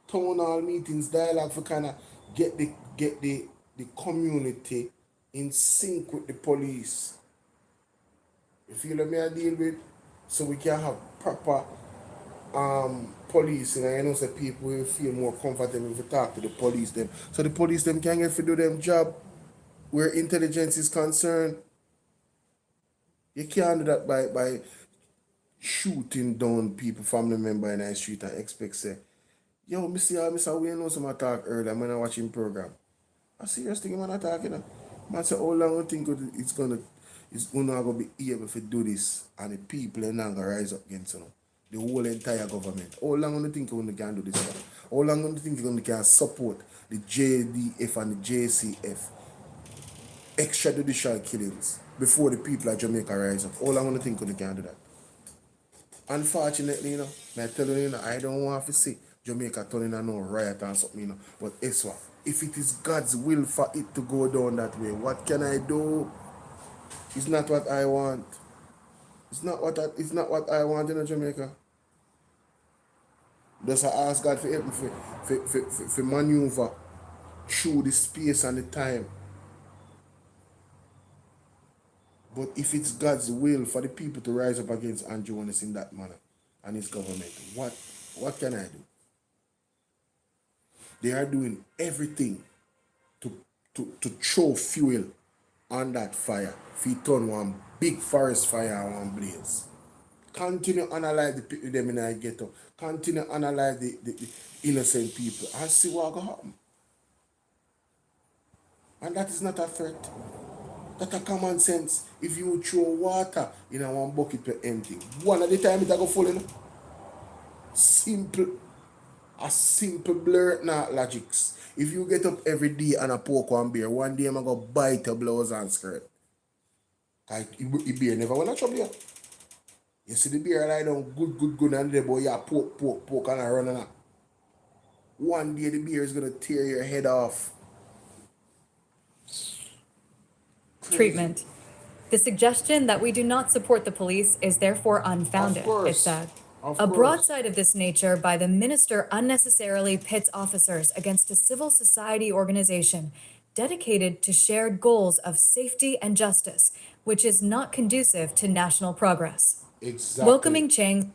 Town hall meetings, dialogue for kind of get the community in sync with the police. You feel what I deal with? So we can have proper police, and I know that people will feel more comfortable if we talk to the police them. So the police them can get to do them job where intelligence is concerned. You can't do that by shooting down people, family member in the street and expect say, yo, Mr. Wayne knows some talk earlier, I'm gonna watch him program. I serious thing man talking. Man say how long you think it's gonna be able to do this, and the people are not gonna rise up against the whole entire government. How long do you think you can do this? How long do you think you can support the JDF and the JCF extrajudicial killings before the people of Jamaica rise up? How long do you think you can do that? Unfortunately, I tell you, I don't want to see Jamaica turning a no riot or something, but guess what? If it is God's will for it to go down that way, what can I do? It's not what I want. It's not what I want in Jamaica. Just I ask God for help me for maneuver through the space and the time. But if it's God's will for the people to rise up against Andrew Jones in that manner and his government, what can I do? They are doing everything to throw fuel on that fire. If you turn one big forest fire and one blaze. Continue analyze the people them in the ghetto. Continue analyze the innocent people and see what going to happen. And that is not a threat. That's a common sense. If you throw water in a one bucket to empty, one at the time it go full, you know? Simple. A simple blur not logics. If you get up every day and a poke one beer, one day I'm going to bite your blouse and skirt. The beer never want to trouble you. You see the beer lie down good and the boy you poke and I run and one day the beer is going to tear your head off. Treatment. The suggestion that we do not support the police is therefore unfounded, Of course. it said. Of A course. broadside of this nature by the minister unnecessarily pits officers against a civil society organization dedicated to shared goals of safety and justice, which is not conducive to national progress. Exactly. Welcoming Chang.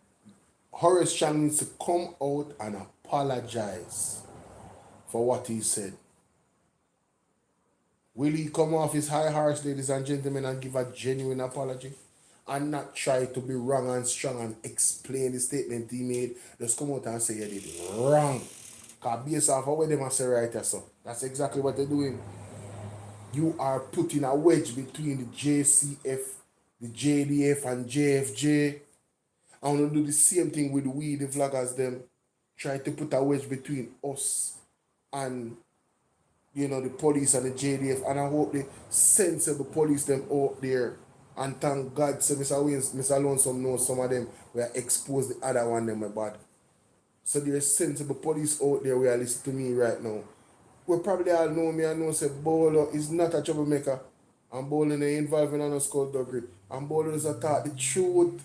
Horace Chang needs to come out and apologize for what he said. Will he come off his high horse, ladies and gentlemen, and give a genuine apology? And not try to be wrong and strong and explain the statement he made. Just come out and say you did it wrong. Because based off of what they must say right there, so that's exactly what they're doing. You are putting a wedge between the JCF, the JDF, and JFJ. I want to do the same thing with we, the vloggers, them. Try to put a wedge between us and, you know, the police and the JDF. And I hope the sensible police them out there. And thank God, so Mr. Lonesome knows some of them will expose the other one them bad. So there's sensible police out there who are listening to me right now. We probably all know me and know say Bolo is not a troublemaker. And Bolo is involved in a skullduggery. And Bolo is a talk the truth.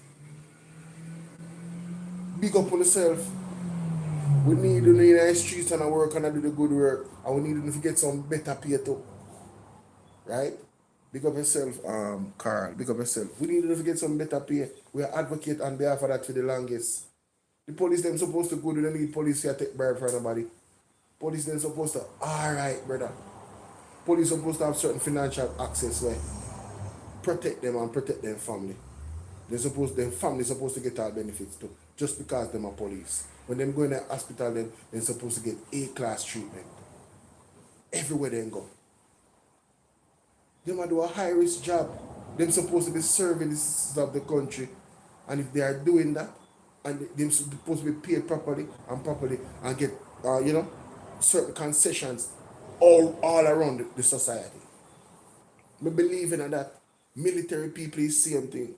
Big up on yourself. We need you in the streets and work and do the good work. And we need you to get some better pay too. Right? Big up yourself, Carl. Big up yourself. We need you to get some better pay. We are advocate on behalf of that for the longest. The police them supposed to go to the need police here take bribe for nobody. Police them supposed to, alright, brother. Police supposed to have certain financial access where protect them and protect their family. Their family supposed to get all benefits too, just because them are police. When them go in the hospital, they're supposed to get A-class treatment. Everywhere they go. Them are do a high-risk job. Them supposed to be serving the citizens of the country. And if they are doing that, and they're supposed to be paid properly and get, certain concessions all around the society. I believe in that. Military people is same thing.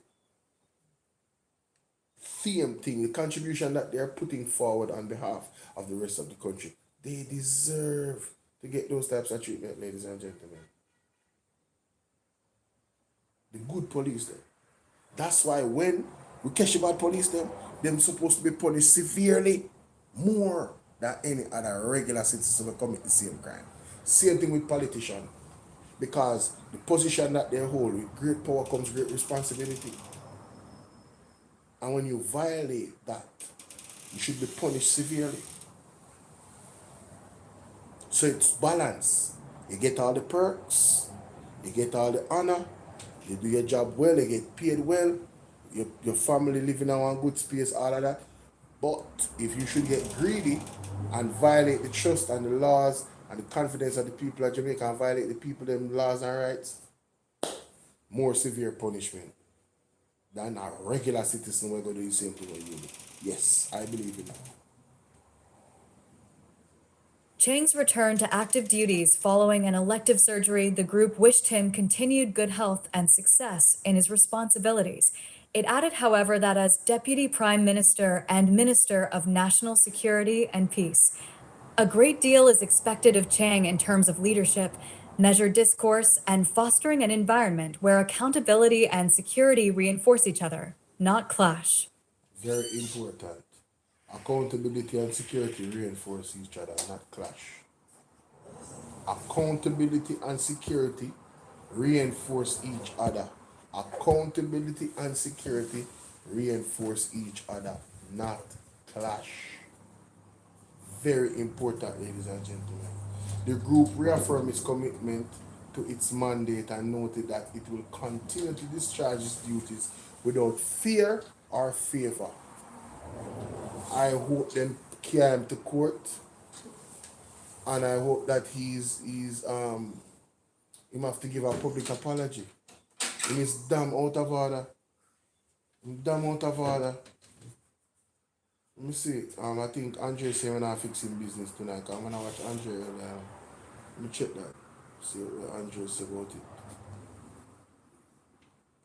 Same thing. The contribution that they are putting forward on behalf of the rest of the country. They deserve to get those types of treatment, ladies and gentlemen. The good police them. That's why when we catch a bad police them supposed to be punished severely more than any other regular citizen who commit the same crime. Same thing with politicians. Because the position that they hold, with great power comes great responsibility. And when you violate that, you should be punished severely. So it's balance. You get all the perks, you get all the honor, you do your job well, you get paid well, your family living in one good space, all of that. But if you should get greedy and violate the trust and the laws and the confidence of the people of Jamaica and violate the people, them laws and rights, more severe punishment than a regular citizen will go do the same thing as you do. Yes, I believe in that. Chang's return to active duties following an elective surgery, the group wished him continued good health and success in his responsibilities. It added, however, that as Deputy Prime Minister and Minister of National Security and Peace, a great deal is expected of Chang in terms of leadership, measured discourse, and fostering an environment where accountability and security reinforce each other, not clash. Very important. Accountability and security reinforce each other, not clash. Accountability and security reinforce each other. Accountability and security reinforce each other, not clash. very important, ladies and gentlemen. The group reaffirmed its commitment to its mandate and noted that it will continue to discharge its duties without fear or favor. I hope them carry him to court, and I hope that him have to give a public apology. He is damn out of order. Damn out of order. Let me see. I think Andre said we're not fixing business tonight. I'm gonna watch Andre. Let me check that. See what Andre said about it.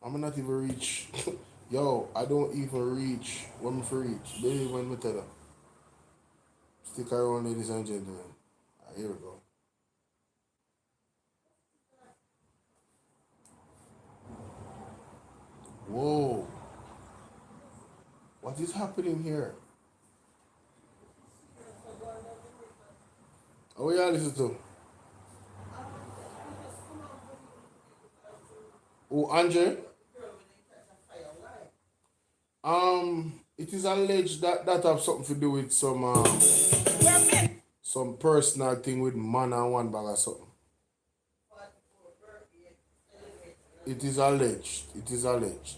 I'm not even reach. Yo, I don't even reach. When me for reach? Baby, when me tell her. Stick around, ladies and gentlemen. Here we go. Whoa. What is happening here? Oh yeah, listen to. Oh, Andre. It is alleged that have something to do with some personal thing with man and one bag or something. It is alleged. It is alleged.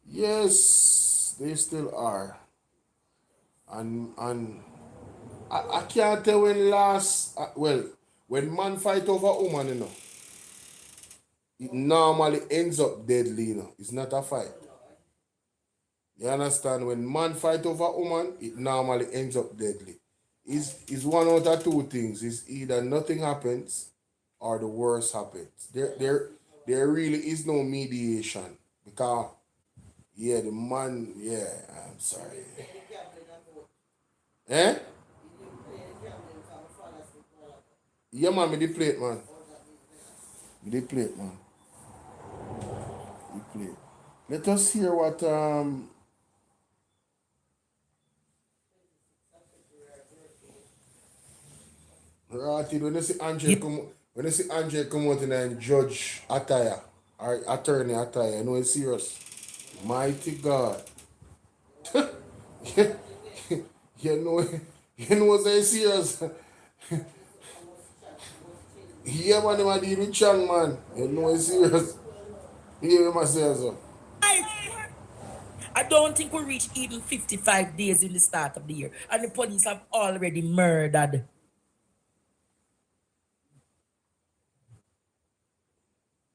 Yes, they still are. And I can't tell when last when man fight over woman, you know, it normally ends up deadly, you know. It's not a fight. You understand? When man fight over woman, it normally ends up deadly. It's one out of two things. It's either nothing happens or the worst happens. There really is no mediation. Because yeah, the man, yeah, I'm sorry. Eh? Yeah, man, me the plate, man. Me the plate, man. The plate. Let us hear what Rati, when you see Andre come out in judge attire or attorney attire, you know it's serious. Mighty God. you know it's serious. Yeah, man, him a deal with Chang, man. You know it's serious. Hear him say so. I don't think we reach even 55 days in the start of the year, and the police have already murdered.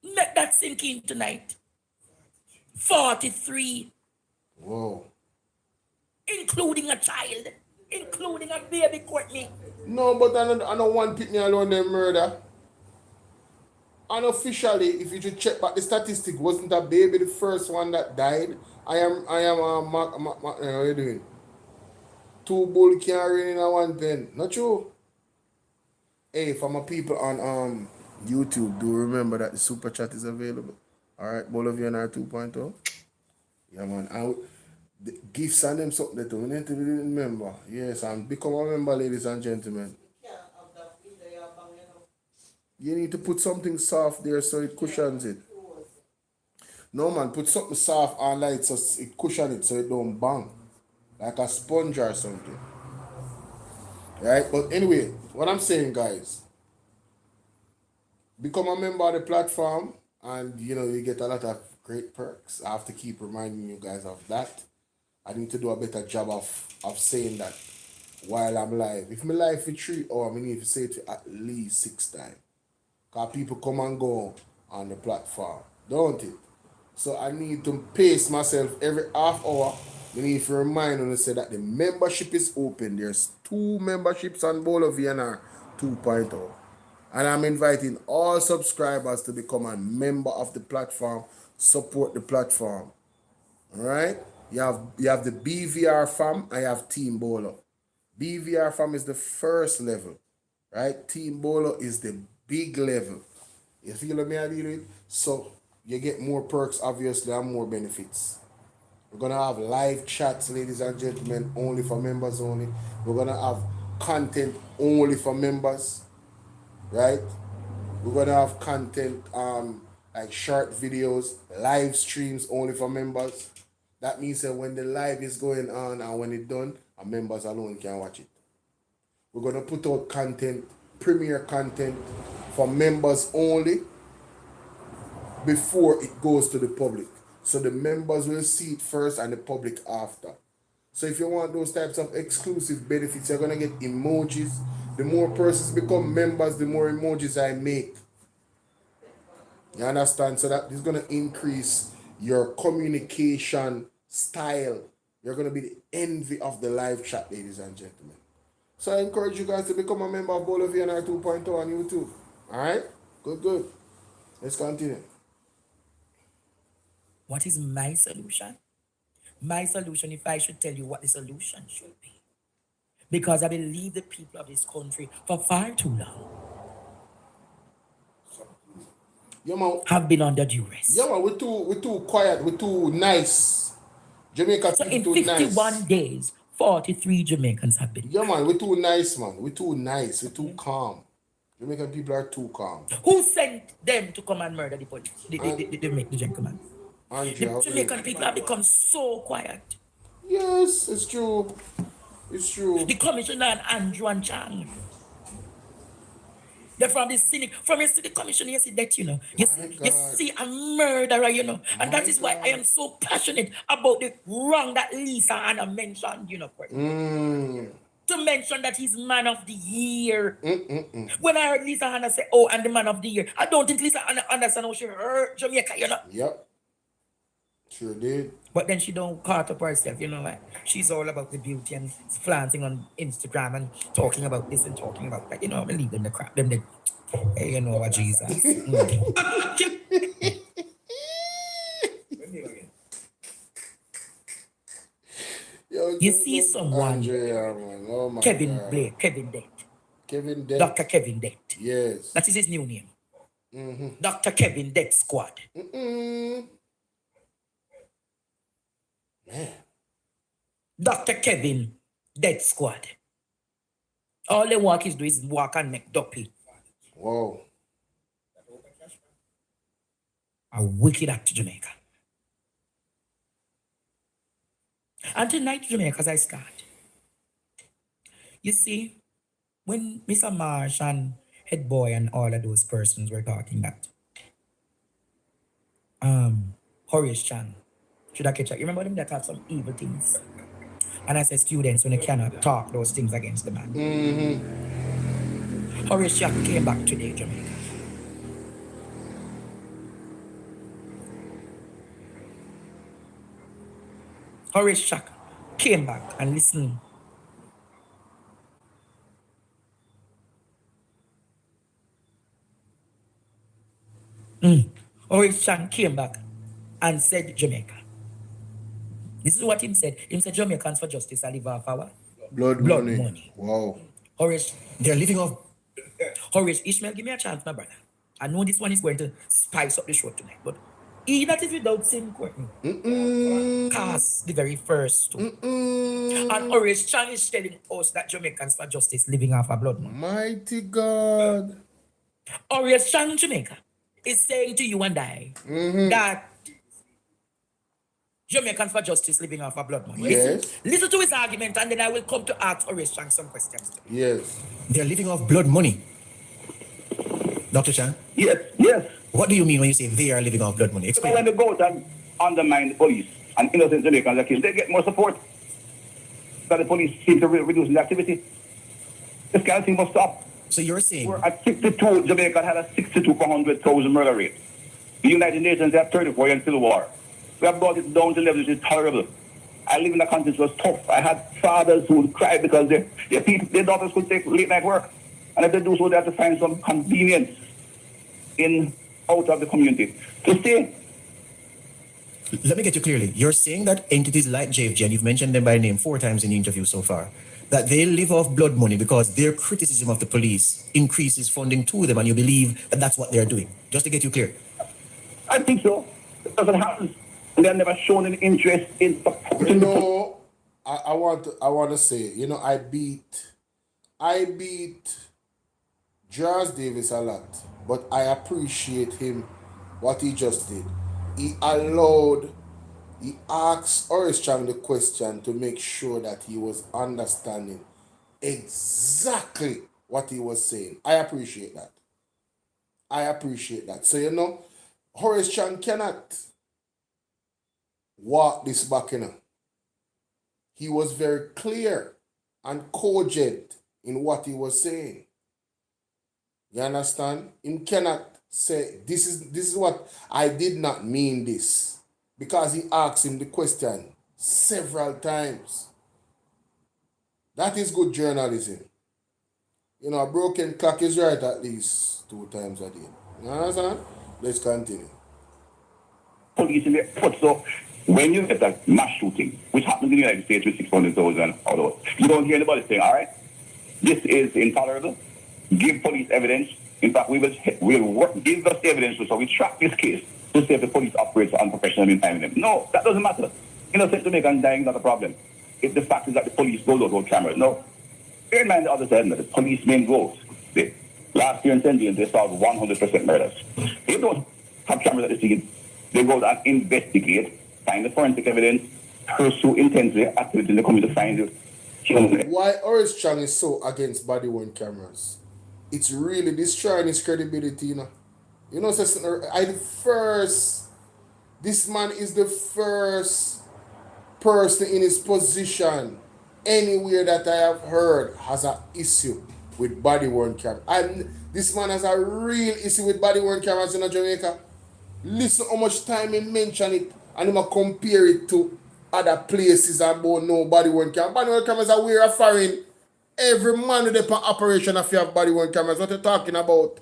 Let that sink in tonight. 43. Whoa. Including a child. Including a baby, Courtney. No, but I don't want Pitney alone them murder. Unofficially, if you should check back the statistic, wasn't a baby the first one that died? What are you doing? 2 bull carrying in a one pen. Not true. Hey, for my people on YouTube, do remember that the super chat is available. Alright, Bolo VNR 2.0. Yeah, man. And the gifts and them something that we need to remember. Yes, and become a member, ladies and gentlemen. You need to put something soft there so it cushions it. No, man, put something soft on light so it cushions it so it don't bang. Like a sponge or something. Right? But anyway, what I'm saying, guys, become a member of the platform and, you know, you get a lot of great perks. I have to keep reminding you guys of that. I need to do a better job of saying that while I'm live. If my live for 3 hours, I need to say it at least 6 times. Because people come and go on the platform, don't it? So I need to pace myself every half hour. I need to remind them to say that the membership is open. There's 2 memberships on Bolo VNR 2.0. And I'm inviting all subscribers to become a member of the platform, support the platform. Alright? You have the BVR fam, I have Team Bolo. BVR fam is the first level. Right? Team Bolo is the big level. You feel what I deal with? So you get more perks, obviously, and more benefits. We're gonna have live chats, ladies and gentlemen, only for members only. We're gonna have content only for members, right? We're gonna have content like short videos, live streams only for members. That means that when the live is going on and when it's done, our members alone can watch it. We're gonna put out content, premiere content for members only before it goes to the public. So the members will see it first and the public after. So if you want those types of exclusive benefits, you're gonna get emojis. The more persons become members, the more emojis I make. You understand? So that is gonna increase your communication style. You're gonna be the envy of the live chat, ladies and gentlemen. So I encourage you guys to become a member of Bolo VNR 2.0 on YouTube. Alright? Good. Let's continue. What is my solution? My solution, if I should tell you what the solution should be, because I believe the people of this country for far too long have been under duress. Yeah, man, we're too quiet, we're too nice. Jamaica So in too 51 nice. days, 43 Jamaicans have been. Yeah, man, we're too nice, man. We're too nice. We're too calm. Jamaican people are too calm. Who sent them to come and murder the police? The gentleman. The Jamaican people have become so quiet. Yes, it's true. It's true. The commissioner and Andrew and Chang. They're from the cynic. From you see the commissioner, you see that, you know. You see a murderer, you know. And that is why I am so passionate about the wrong that Lisa Anna mentioned, you know. To mention that he's man of the year. When I heard Lisa Anna say, oh, and the man of the year, I don't think Lisa Anna understand how she hurt Jamaica, you know. Yep. Sure did. But then she don't caught up herself, you know, like she's all about the beauty and flaunting on Instagram and talking about this and talking about that. You know, believe them the crap, them the hey, you know what Jesus. You see someone, Andrea, man. Oh my Kevin God. Blake, Kevin Dent. Kevin Dent. Dr. Kevin Dent. Yes. That is his new name. Dr. Kevin Dent Squad. Man. Dr. Kevin Dead Squad. All they work is do is walk and make dopey. Whoa. A wicked act to Jamaica. And tonight, Jamaica, as I start, you see, when Mr. Marsh and Head Boy and all of those persons were talking that, Horace Chan, should I catch up? You remember them that have some evil things? And I said, students, when they cannot talk those things against the man. Horace Chan came back today, Jamaica. Horace Shack came back and listened. Horace Shack came back and said Jamaica. This is what him said. Him said Jamaicans for justice are live off our blood money. Wow. Horace, they're living off. Horace Ishmael, give me a chance, my brother. I know this one is going to spice up the show tonight, but he that is without sin, Courtney. Cast the very first two. And Horace Chan is telling us that Jamaicans for justice living off our blood money. Mighty God. Horace Chan, Jamaica, is saying to you and I that Jamaicans for justice living off our blood money. Yes. Listen to his argument and then I will come to ask Horace Chan some questions. Yes. They're living off blood money. Dr. Chan? Yes. What do you mean when you say they are living off blood money? Explain. When they go out and undermine the police and innocent Jamaicans are killed, they get more support. But the police seem to reduce the activity. This kind of thing must stop. So you're saying... We're at 62, Jamaica had a 62 per 100,000 murder rate. The United Nations had 34 years civil war. We have brought it down to levels which is tolerable. I live in a country that was tough. I had fathers who would cry because their daughters could take late night work. And if they do so, they have to find some convenience out of the community. To say... Let me get you clearly. You're saying that entities like JFG, and you've mentioned them by name 4 times in the interview so far, that they live off blood money because their criticism of the police increases funding to them, and you believe that that's what they're doing. Just to get you clear. I think so. It doesn't happen. They have never shown an interest in supporting. You know, I want to say, you know, I beat Charles Davis a lot, but I appreciate him what he just did. He allowed He asked Oristram the question to make sure that he was understanding exactly what he was saying. I appreciate that. I appreciate that. So, you know, Horace Chan cannot walk this back, you know. He was very clear and cogent in what he was saying. You understand? He cannot say, this is what I did not mean this. Because he asked him the question several times. That is good journalism. You know, a broken clock is right at least 2 times a day. You understand? Let's continue. Police in the foot. So when you get a mass shooting, which happens in the United States with 600,000 or you don't hear anybody saying, all right, this is intolerable. Give police evidence. In fact, we'll work, give us the evidence so we track this case to see if the police operates unprofessionally in timing them. No, that doesn't matter. Innocent Jamaicans dying is not a problem. If the fact is that the police go those cameras. No. Bear in mind the other side, the police main goals. Last year in St. James, they solved 100% murders. They don't have cameras at the scene. They go and investigate, find the forensic evidence, pursue intensely activity in the community to find it. Why Oris Chang is so against body-worn cameras? It's really destroying his credibility, you know. You know, this man is the first person in his position anywhere that I have heard has an issue with body-worn camera. And this man has a real issue with body-worn cameras in Jamaica. Listen how much time he mention it and he compare it to other places about no body-worn camera. Body-worn cameras are weird and foreign. Every man with the operation if you have body-worn cameras. What you talking about?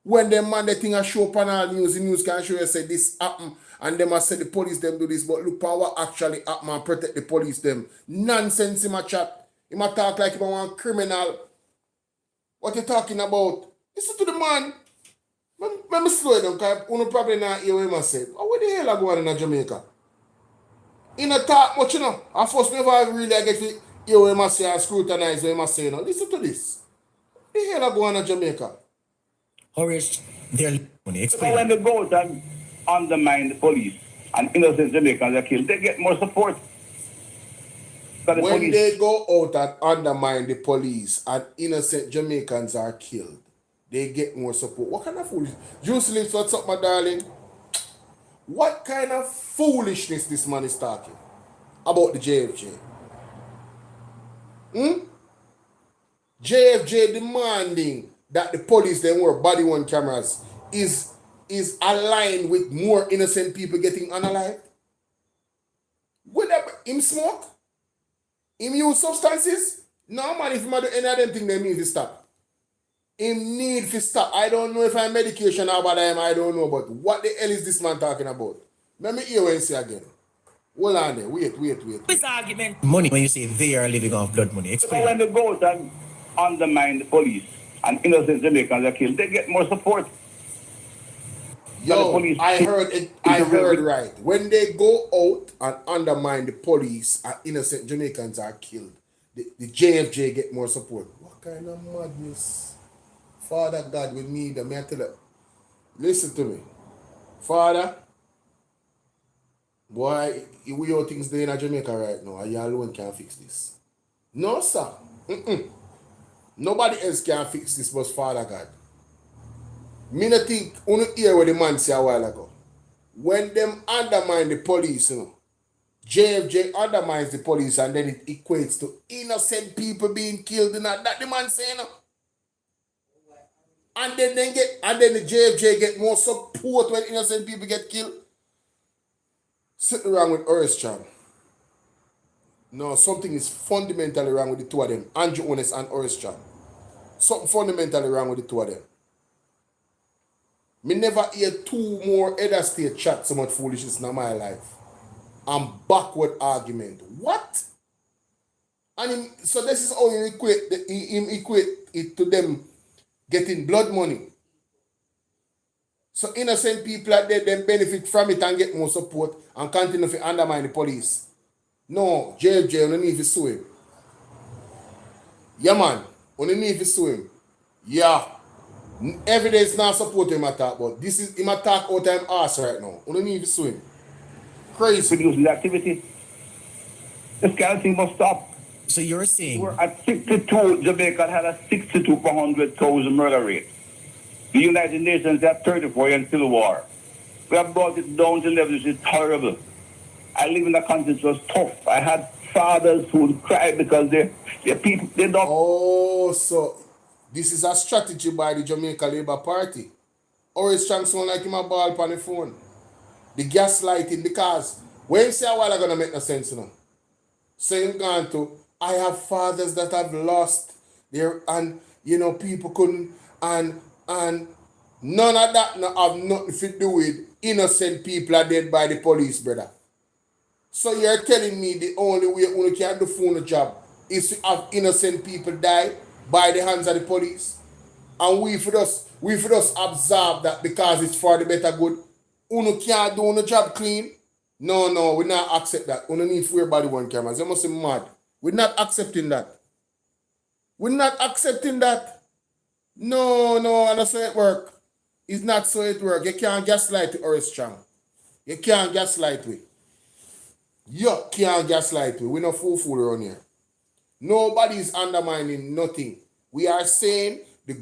When them man the thing a show up on all news, the news can show you say this happen and them a say the police them do this, but look what actually happen and protect the police them. Nonsense in my chat. He might talk like he want criminal. What you talking about? Listen to the man. Let me slow it down because you probably not hear what he said. What the hell are going on in Jamaica? He not talk much, you know. At first never really get to hear what he say and scrutinize what he say. You know. Listen to this. What the hell are going on in Jamaica? Horace, they're money. So when they go out and undermine the police and innocent Jamaicans are killed, they get more support. When they go out and undermine the police and innocent Jamaicans are killed, they get more support. What kind of foolishness? Juice Lips, what's up, my darling? What kind of foolishness this man is talking about the JFJ? JFJ demanding that the police then wear body-worn cameras is aligned with more innocent people getting unalived? Would him smoke? Him use substances? No man, if him do any of them things, they need to stop. Him need to stop. I don't know if I'm medication or about him, I don't know, but what the hell is this man talking about? Let me hear what he say again. Hold on there, wait. This argument. Money, when you say they are living off blood money, explain. So when they go out and undermine the police and innocent Jamaicans are killed, they get more support. Yo, I heard right. When they go out and undermine the police and innocent Jamaicans are killed, the JFJ get more support. What kind of madness? Father God, we need them. I tell you. Listen to me. Father, boy, we all things there in Jamaica right now, and you alone can fix this. No, sir. Nobody else can fix this but Father God. Me not think, you hear what the man say a while ago. When them undermine the police, you know, JFJ undermines the police and then it equates to innocent people being killed, you know, that the man say, you know. And then the JFJ get more support when innocent people get killed. Something wrong with Oristram. No, something is fundamentally wrong with the two of them, Andrew Ones and Oristram. Something fundamentally wrong with the two of them. Me never hear 2 more other state chat so much foolishness in my life. And backward argument. What? And so this is how he equate it to them getting blood money. So innocent people are there, then benefit from it and get more support and continue to undermine the police. No, JFJ, you need to sue him. Yeah, man. You need to sue him. Yeah. Evidence not support him attack, but this is him attack out time ass right now. You need to sue him. Crazy. Producing the activity. This kind of thing must stop. So you're saying We're at 62, Jamaica had a 62 per 100,000 murder rate. The United Nations had 34 and still war. We have brought it down to levels which is horrible. I live in a country that was tough. I had fathers who would cry because they people, they don't. Oh, so this is a strategy by the Jamaica Labour Party. Or it's trying to sound like him a ball on the phone. The gaslighting, because when you say a while, gonna make no sense, you know. Saying gone to, I have fathers that have lost their, and you know, people couldn't, and none of that have nothing to do with innocent people are dead by the police, brother. So you're telling me the only way you can do phone job is to have innocent people die by the hands of the police? And we for us observe that because it's for the better good. Uno can't do the job clean. No, we not accept that. Uno need to wear body one cameras. You must be mad. We're not accepting that. We're not accepting that. No, and that's how it work. It's not so it work. You can't gaslight it or it's strong. You can't gaslight it. You can't gaslight it. We're not fool around here. Nobody is undermining nothing. We are saying the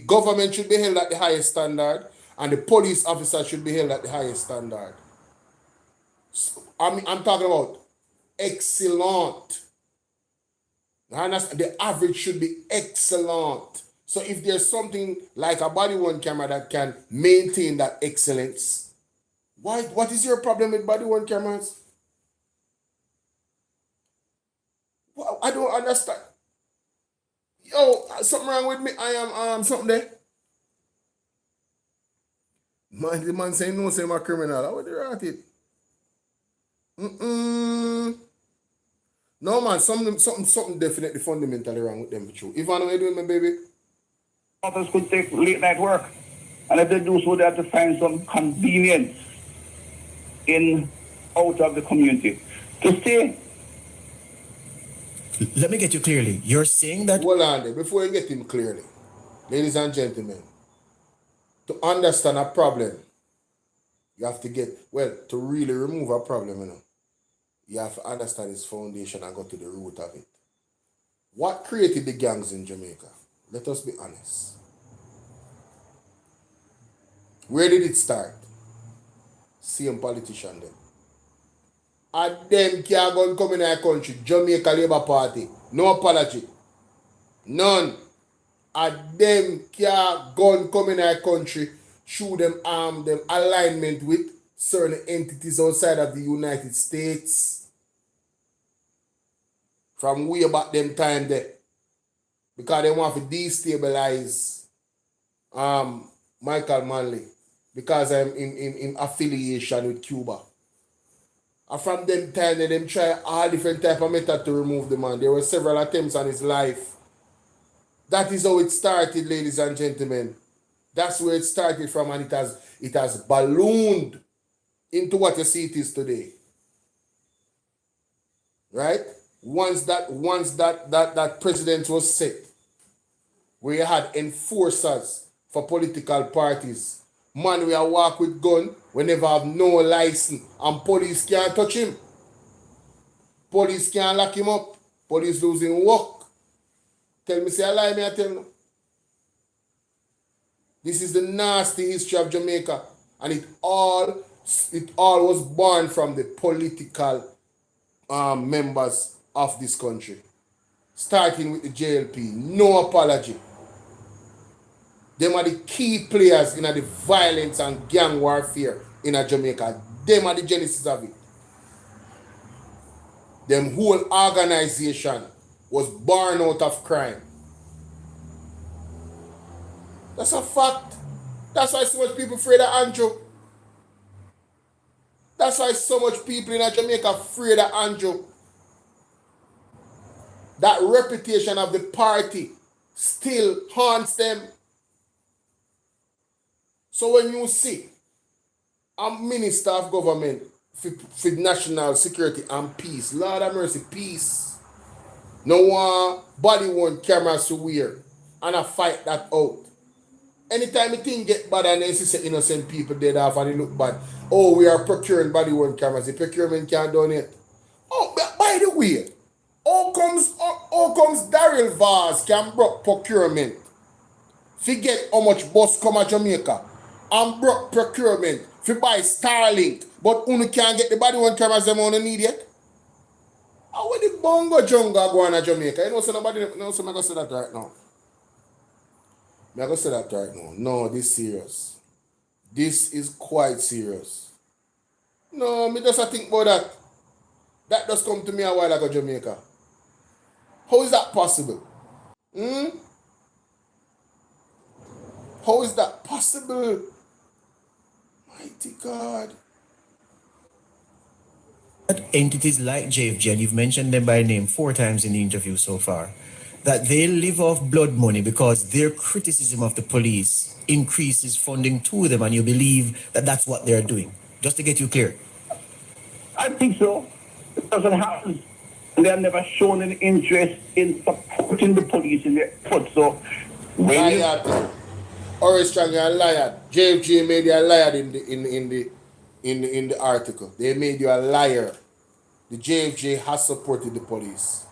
government should be held at the highest standard and the police officer should be held at the highest standard. So, I'm talking about excellent. The average should be excellent. So if there's something like a body worn camera that can maintain that excellence, what is your problem with body worn cameras? Well, I don't understand. Yo, something wrong with me. I am something there. Man, the man saying no, say I'm a criminal. How would you write it? No man, something definitely fundamentally wrong with them for true. If I know what you're doing, my baby. Others could take late night work. And if they do so, they have to find some convenience out of the community to stay. Let me get you clearly. You're saying that. Hold on there. Before you get him clearly, ladies and gentlemen, to understand a problem, you have to to really remove a problem, you know, you have to understand its foundation and go to the root of it. What created the gangs in Jamaica? Let us be honest. Where did it start? Same politician then. And them can't go and come in our country. Jamaica Labour Party. No apology. None. And them can't go and come in our country. Show them them alignment with certain entities outside of the United States. From way back them time there. Because they want to destabilize Michael Manley. Because I'm in affiliation with Cuba. And from them time, they try all different type of method to remove the man. There were several attempts on his life. That is how it started, ladies and gentlemen. That's where it started from, and it has ballooned into what you see it is today. Right? Once that president was set, where you had enforcers for political parties. Man, we are walk with gun, we never have no license, and police can't touch him. Police can't lock him up. Police losing work. Tell me, say a lie, me I tell you. This is the nasty history of Jamaica, and it all was born from the political members of this country. Starting with the JLP, no apology. Them are the key players in the violence and gang warfare in Jamaica. Them are the genesis of it. Them whole organization was born out of crime. That's a fact. That's why so much people afraid of Andrew. That's why so much people in Jamaica afraid of Andrew. That reputation of the party still haunts them. So when you see a minister of government for national security and peace, Lord have mercy, peace. No one body worn cameras to wear and I fight that out. Anytime a thing get bad and they see innocent people dead off and they look bad, oh, we are procuring body worn cameras. The procurement can't donate. Oh, but by the way, how comes Daryl Vaz can broke procurement? Forget how much bus come to Jamaica and broke procurement for buy Starlink, but you can't get the body worn cameras them on need yet. How would the bongo jungle go on to Jamaica? You know, so nobody knows. So I'm going to say that right now. I'm going to say that right now. No, this is serious. This is quite serious. No, me just think about that. That just come to me a while ago, Jamaica. How is that possible? How is that possible? Mighty God. Entities like JFG, and you've mentioned them by name 4 times in the interview so far, that they live off blood money because their criticism of the police increases funding to them, and you believe that that's what they're doing. Just to get you clear. I think so. It doesn't happen. They have never shown an interest in supporting the police in their effort. So when Liar. Or strong a liar. JFG made you a liar in the article. They made you a liar. The JFJ has supported the police.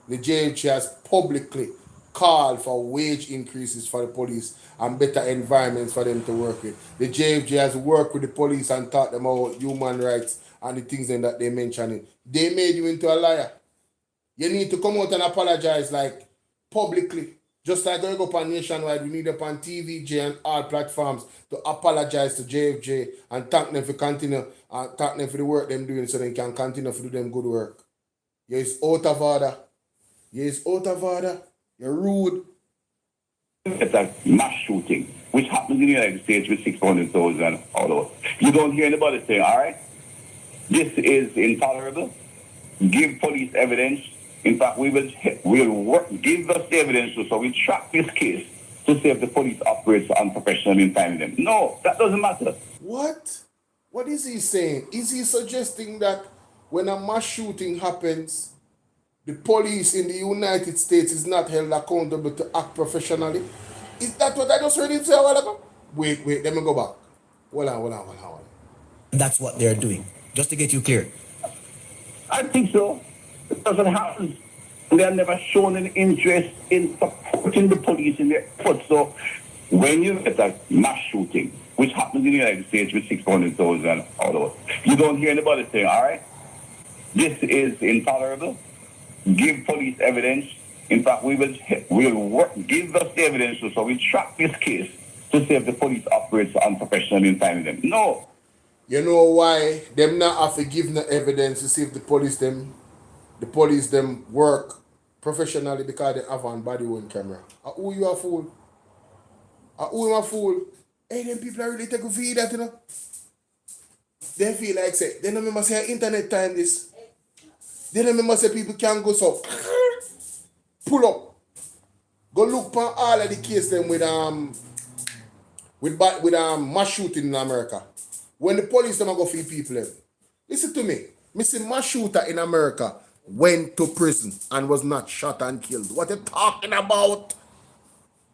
The JFJ has publicly called for wage increases for the police and better environments for them to work with. The JFJ has worked with the police and taught them about human rights and the things that they mentioned. They made you into a liar. You need to come out and apologize like publicly. Just like going up on Nationwide, we need up on TVJ and all platforms to apologize to JFJ and thank them for continue and thank them for the work them doing so they can continue to do them good work. You is out of order. You is out of order. You're rude. it's a mass shooting, which happens in the United States with 600,000 all over. You don't hear anybody saying, all right, this is intolerable. Give police evidence. In fact, we'll work, give us the evidence so we track this case to see if the police operates unprofessionally in finding them. No, that doesn't matter. What? What is he saying? Is he suggesting that when a mass shooting happens, the police in the United States is not held accountable to act professionally? Is that what I just heard him say a while ago? Wait, let me go back. Hold on. That's what they're doing. Just to get you clear. I think so. It doesn't happen. They have never shown an interest in supporting the police in their effort. So when you get a mass shooting, which happens in the United States with 600,000 all over, you don't hear anybody saying, all right, this is intolerable. Give police evidence. In fact, we'll work, give us the evidence so we track this case to see if the police operates unprofessionally in finding them. No. You know why them not have to give no evidence to see if the police them work professionally? Because they have on body worn camera. Who you a fool? Who you a fool? Hey, them people are really taking for that, you know. They feel like say, they don't remember say internet time this. They don't remember say people can go so pull up. Go look for all of the case them with mass shooting in America. When the police them go feed people them. Listen to me. Missing mass shooter in America went to prison and was not shot and killed. What you talking about?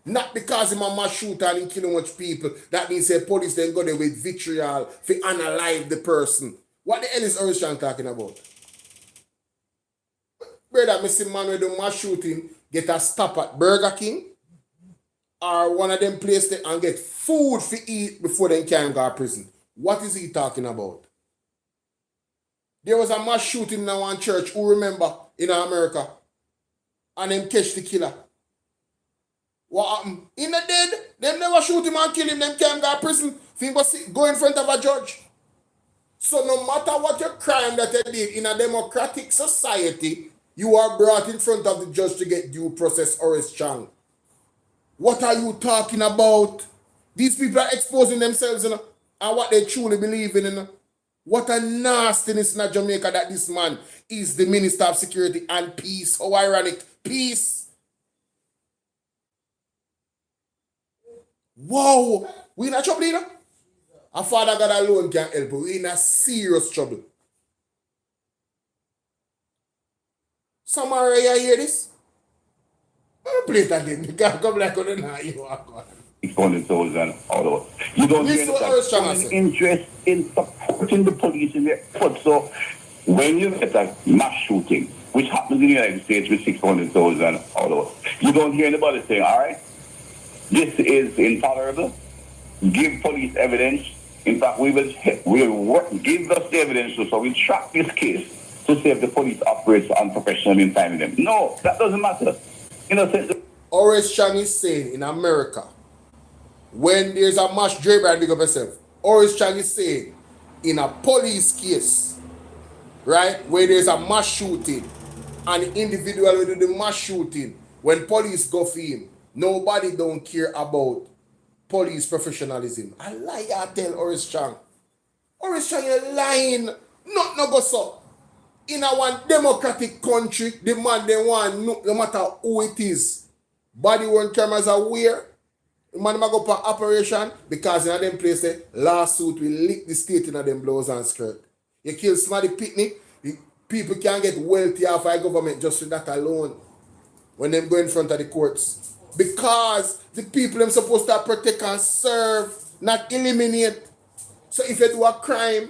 Not because he's a mass shooter and he killing much people. That means the police then go there with vitriol to analyze the person. What the hell is Orishan talking about? Brother, missing man with the mass shooting get a stop at Burger King or one of them places and get food to eat before they can go to prison. What is he talking about? There was a mass shooting in one church, who remember, in America, and them catch the killer. What happened? In the dead, them never shoot him and kill him, them can't go to prison. Go in front of a judge. So no matter what your crime that you did in a democratic society, you are brought in front of the judge to get due process or is strong. What are you talking about? These people are exposing themselves, you know, and what they truly believe in, you know. What a nastiness in Jamaica that this man is the Minister of Security and Peace. How ironic. Peace. Wow. We in a trouble, you know? Our Father God alone can help. We in a serious trouble. Somewhere you hear this? I'm play it again. You can't come like on the night you are going. 600,000 out. You don't This hear is what Horace Chang any said. interest in supporting the police in the effort. So when you get a mass shooting, which happens in the United States with 600,000 out, you don't hear anybody saying, all right, this is intolerable. Give police evidence. In fact, we'll work, give us the evidence so we'll track this case to see if the police operates unprofessionally in finding them. No, that doesn't matter. You know, Horace Chang is saying in America, when there's a mass jailbreak, big up yourself. Horace Chang is saying in a police case, right, where there's a mass shooting, an individual will do the mass shooting, when police go for him, nobody don't care about police professionalism. I lie, I tell Horace Chang. Horace Chang, you're lying. Not no go so. In our democratic country, the man they want, no matter who it is, body worn cameras are where. The man might go for operation because in them place, lawsuit will lick the state in them blouse and skirt. You kill somebody picnic, the people can get wealthy off our government just with that alone when them go in front of the courts. Because the people them supposed to protect and serve, not eliminate. So if you do a crime,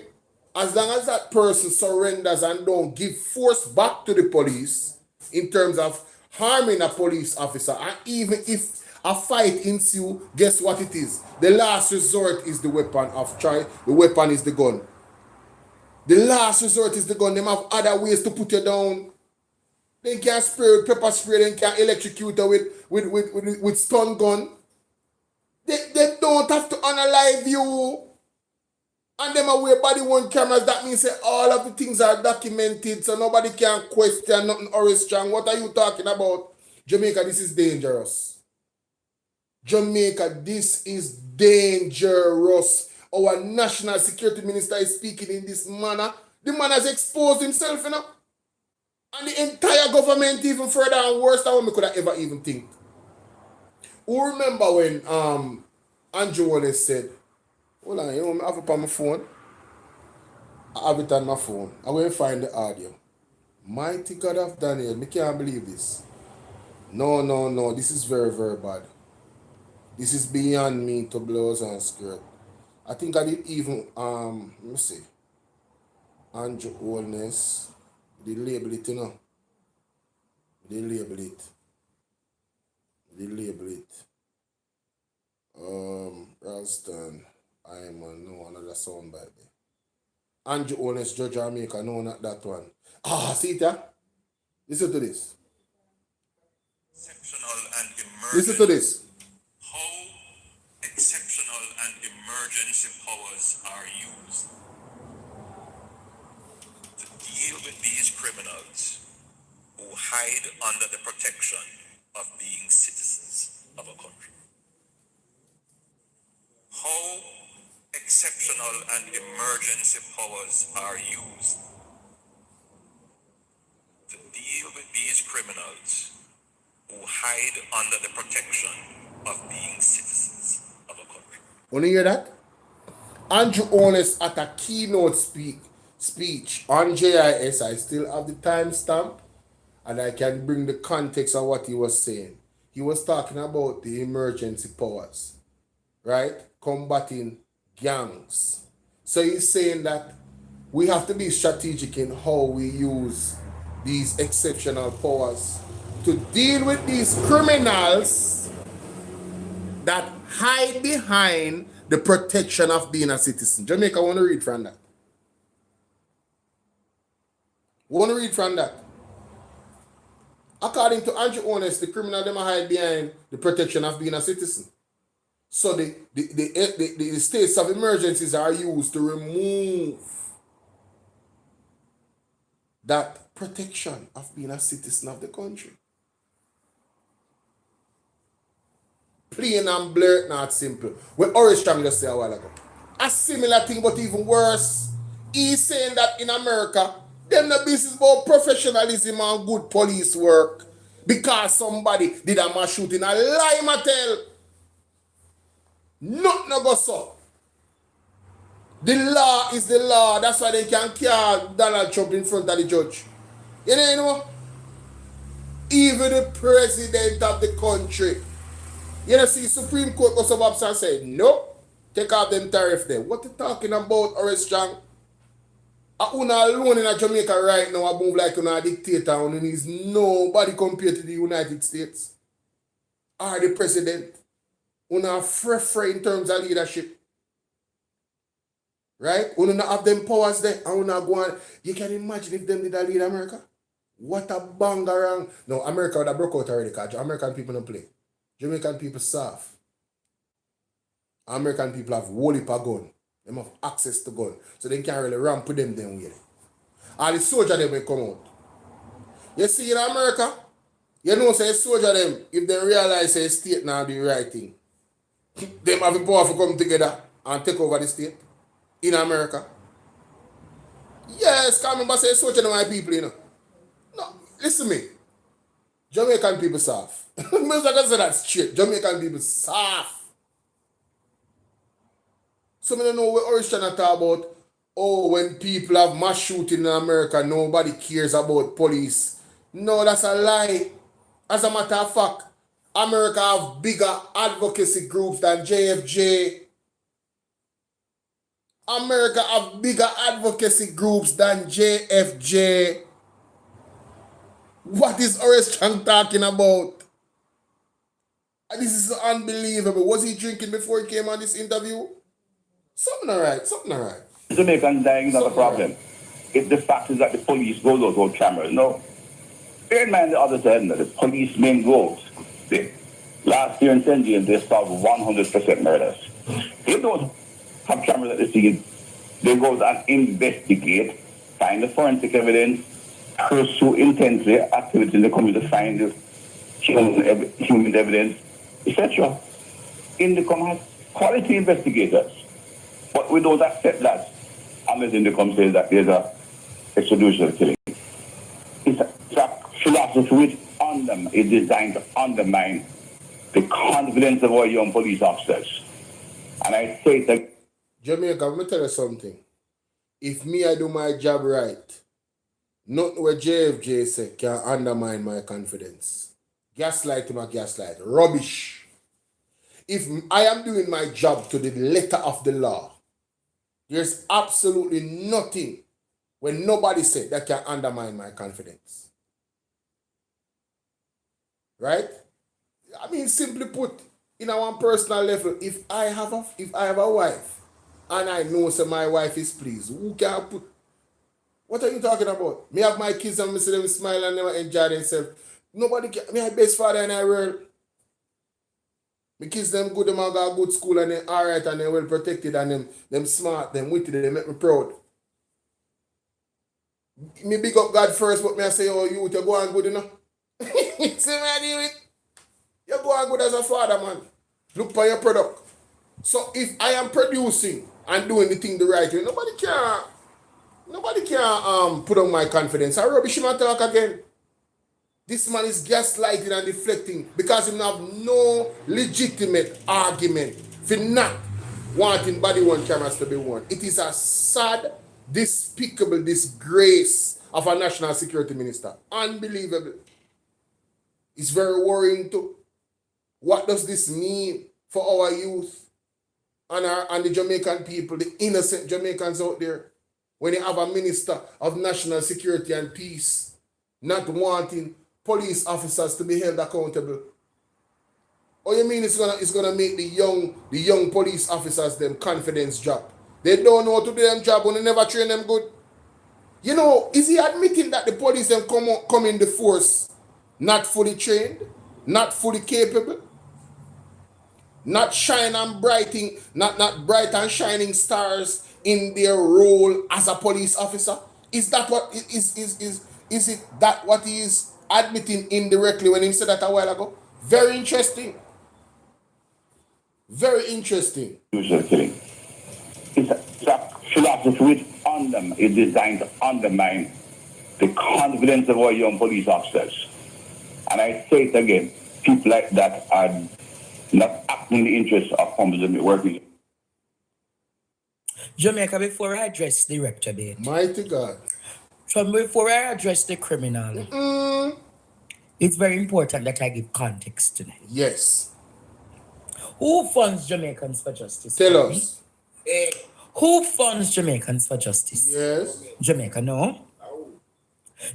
as long as that person surrenders and don't give force back to the police in terms of harming a police officer, and even if a fight ensues, guess what it is? The last resort is the weapon of choice. The weapon is the gun. The last resort is the gun. They have other ways to put you down. They can spray with pepper spray, they can electrocute you with stun gun. They don't have to unalive you. And them away body worn cameras, that means that all of the things are documented, so nobody can question nothing. Horace Chang, what are you talking about? Jamaica, this is dangerous. Jamaica, this is dangerous. Our national security minister is speaking in this manner. The man has exposed himself, you know. And the entire government even further and worse than what we could have ever even think. Who remember when Andrew Wallace said, hold on, you know, I have it on my phone. I have it on my phone. I will find the audio. Mighty God of Daniel, I can't believe this. No, this is very, very bad. This is beyond me to blouse and skirt. I think I did even, let me see. Andrew Wallace. They label it, you know. They label it. Ralston. I'm no another sound bite there. Andrew Honest, Judge Jamaica, no, not that one. See it, yeah? Listen to this. Listen to this. How exceptional and emergency powers are used to deal with these criminals who hide under the protection of being citizens of a country. How exceptional and emergency powers are used to deal with these criminals who hide under the protection of being citizens of a country. Want to hear that? Andrew Honest at a keynote speech on JIS. I still have the timestamp and I can bring the context of what he was saying. He was talking about the emergency powers, right? Combating gangs. So he's saying that we have to be strategic in how we use these exceptional powers to deal with these criminals that hide behind the protection of being a citizen. Jamaica, I want to read from that. According to Andrew Honest, the criminal them hide behind the protection of being a citizen. So the states of emergencies are used to remove that protection of being a citizen of the country. Plain and blurt, not simple. What Horace Chang just said a while ago. A similar thing, but even worse. He's saying that in America, them the business about professionalism and good police work. Because somebody did a mass shooting. A lie, Mattel. Nothing no go so. The law is the law. That's why they can call Donald Trump in front of the judge. You know? Even the president of the country You know, see, Supreme Court goes up and say, no, take off them tariff there. What you talking about, Horace Strong? Una alone in Jamaica right now, I move like a dictator, and is nobody compared to the United States or the president. Una free in terms of leadership. Right? Una not have them powers there, and una go on. You can imagine if them did lead America? What a bangarang. No, America would have broke out already, because American people don't play. Jamaican people soft. American people have whole heap of gun. They have access to gun. So they can't really ramp with them way. All the soldiers them will come out. You see in America, you know say soldier them, if they realize say state now do the right thing, them have the power to come together and take over the state in America. Yes, come remember say soldier my people, you know. No, listen to me. Jamaican people soft. I'm not gonna say that straight. Jamaican people soft. So I don't know what Horace trying to talk about. Oh, when people have mass shooting in America, nobody cares about police. No, that's a lie. As a matter of fact, America have bigger advocacy groups than JFJ. America have bigger advocacy groups than JFJ. What is Horace Strong talking about? This is unbelievable. Was he drinking before he came on this interview? Something alright. Jamaicans dying is not a problem. If the fact is that the police go those old cameras, no. Bear in mind the other side, the police main goals. Last year in St. James, they solved 100% murders. They don't have cameras at the scene. They go and investigate, find the forensic evidence, pursue intensely activity in the community to find the human evidence, etc. Indicom has quality investigators. But we don't accept that unless Indicom says that there's a extrajudicial killing. It's a philosophy which is designed to undermine the confidence of our young police officers. And I say that Jamaica, let me tell you something. If I do my job right, nothing what JFJ say can undermine my confidence. Gaslight to my gaslight. Rubbish. If I am doing my job to the letter of the law, there's absolutely nothing when nobody said that can undermine my confidence. Right? I mean, simply put, in a one personal level, if I have a wife and I know so my wife is pleased, who can put? What are you talking about? Me have my kids and me see them smile and never enjoy themselves. Nobody can. Me my best father in the world. My kids them good, them all got good school and they alright and they well protected and them smart, them witty, they make me proud. Me big up God first, but me I say, oh, you go on good enough. See me I do it. You go on good as a father, man. Look for your product. So if I am producing and doing the thing the right way, nobody can put on my confidence. I rubbish him and talk again. This man is gaslighting and deflecting because he have no legitimate argument for not wanting body worn cameras to be worn. It is a sad, despicable disgrace of a national security minister. Unbelievable. It's very worrying too. What does this mean for our youth and the Jamaican people, the innocent Jamaicans out there, when they have a minister of national security and peace not wanting police officers to be held accountable? Or you mean it's gonna make the young police officers them confidence drop? They don't know how to do them job and they never train them good. You know, is he admitting that the police them come in the force not fully trained, not fully capable, not shine and brighting, not bright and shining stars in their role as a police officer? Is that what is it that what he is admitting indirectly when he said that a while ago? Very interesting. Very interesting. It's a philosophy which is designed to undermine the confidence of our young police officers. And I say it again, people like that are not acting in the interest of homeless working. Jamaica, before I address the reprobate. Mighty God. So before I address the criminal, it's very important that I give context to that. Yes. Who funds Jamaicans for Justice? Tell Courtney? us. Who funds Jamaicans for Justice? Yes. Jamaica, no.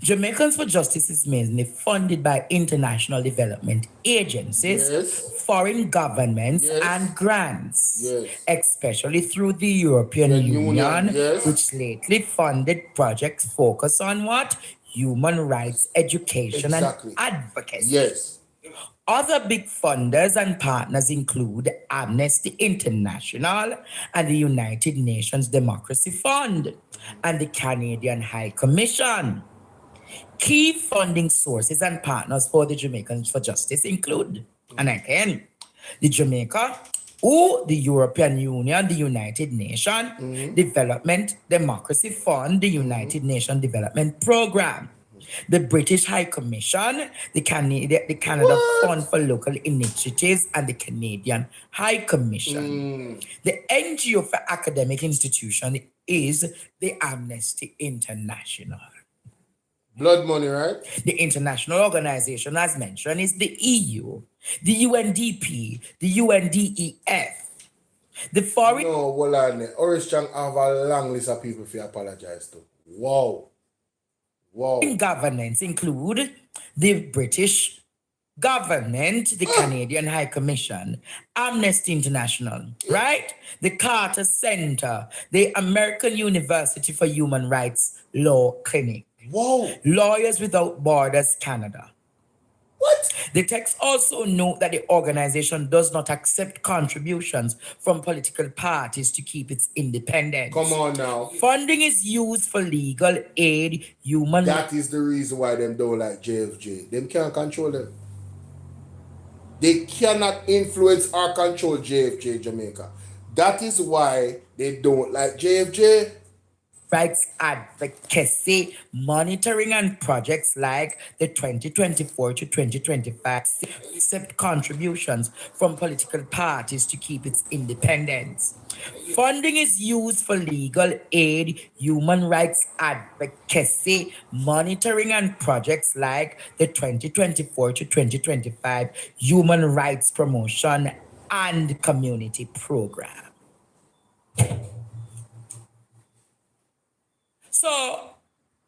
Jamaicans for Justice is mainly funded by international development agencies, Yes. foreign governments, Yes. and grants, Yes. especially through the European Union, yes. which lately funded projects focused on what? Human rights education Exactly. and advocacy. Yes. Other big funders and partners include Amnesty International and the United Nations Democracy Fund and the Canadian High Commission. Key funding sources and partners for the Jamaicans for Justice include, and again, the Jamaica, the European Union, the United Nations Development Democracy Fund, the United Nations Development Program, the British High Commission, the Canada Fund for Local Initiatives, and the Canadian High Commission. The NGO for academic institution is the Amnesty International. Blood money, right? The international organization, as mentioned, is the EU, the UNDP, the UNDEF. The foreign... No, hold on. Oris Chang have a long list of people to apologize to. Wow. Governments include the British government, the Canadian High Commission, Amnesty International, right? The Carter Center, the American University for Human Rights Law Clinic. Whoa. Lawyers Without Borders Canada. What? The text also note that the organization does not accept contributions from political parties to keep its independence. Come on now. Funding is used for legal aid, human... That is the reason why them don't like JFJ. Them can't control them. They cannot influence or control JFJ Jamaica. That is why they don't like JFJ. Rights advocacy, monitoring, and projects like the 2024 to 2025 accept contributions from political parties to keep its independence. Funding is used for legal aid, human rights advocacy, monitoring, and projects like the 2024 to 2025 Human Rights Promotion and Community Program. So,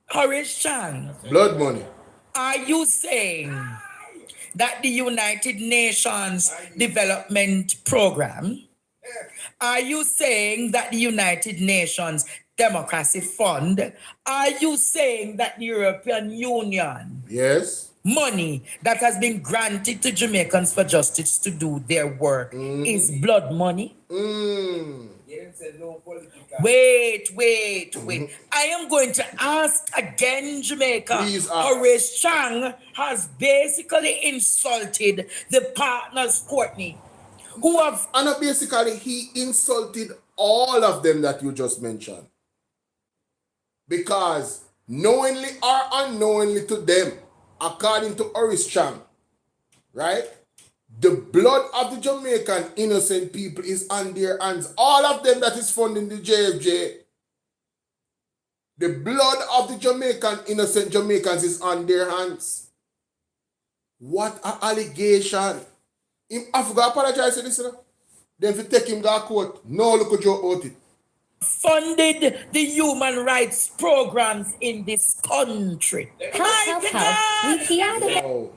Horace Chang, blood money. Are you saying that the United Nations Development Program, are you saying that the United Nations Democracy Fund, are you saying that the European Union, yes, money that has been granted to Jamaicans for Justice to do their work is blood money? Wait. I am going to ask again, Jamaica. Please ask. Horace Chang has basically insulted the partners, Courtney, who have... And basically, he insulted all of them that you just mentioned. Because knowingly or unknowingly to them, according to Horace Chang, right? The blood of the Jamaican innocent people is on their hands. All of them that is funding the JFJ, the blood of the Jamaican innocent Jamaicans is on their hands. What an allegation. I forgot to apologize to this, you know? Then if you take him to court, no look at you about it. Funded the human rights programs in this country. Help. We hear the...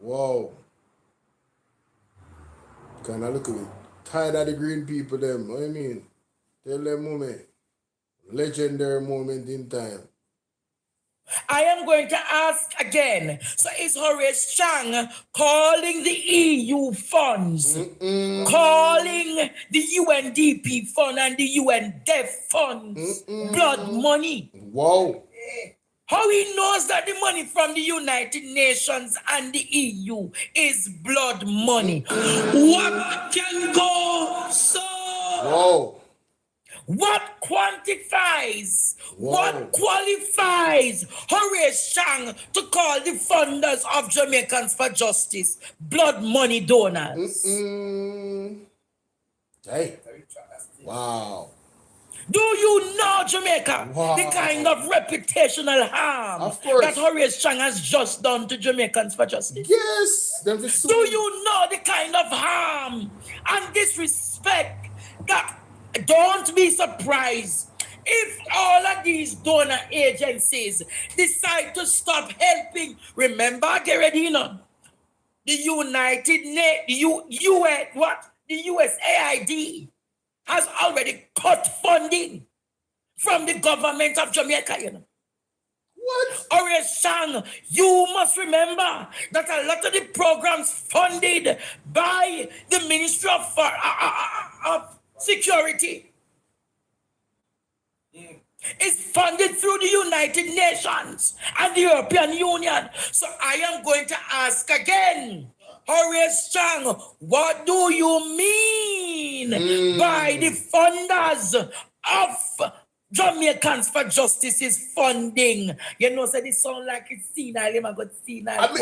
Whoa. Can I look at it? Tired of the green people, them. What do you mean? Tell them moment. Legendary moment in time. I am going to ask again. So is Horace Chang calling the EU funds, calling the UNDP fund and the UNDEF funds blood money? Whoa. How he knows that the money from the United Nations and the EU is blood money? What can go so? Whoa. What quantifies, what qualifies Horace Chang to call the funders of Jamaicans for Justice blood money donors? Hey. Wow. Do you know, Jamaica, Wow. the kind of reputational harm Of course. that Horace Chang has just done to Jamaicans for justice? Yes. Them for Do you know the kind of harm and disrespect that don't be surprised if all of these donor agencies decide to stop helping? Remember, Geredino, the USAID has already cut funding from the government of Jamaica, you know. What? Horace Chang, you must remember that a lot of the programs funded by the Ministry of Security is funded through the United Nations and the European Union. So I am going to ask again, Horace Chang, what do you mean by the funders of Jamaicans for Justice's funding? You know, so this sound like it's senile. I got senile.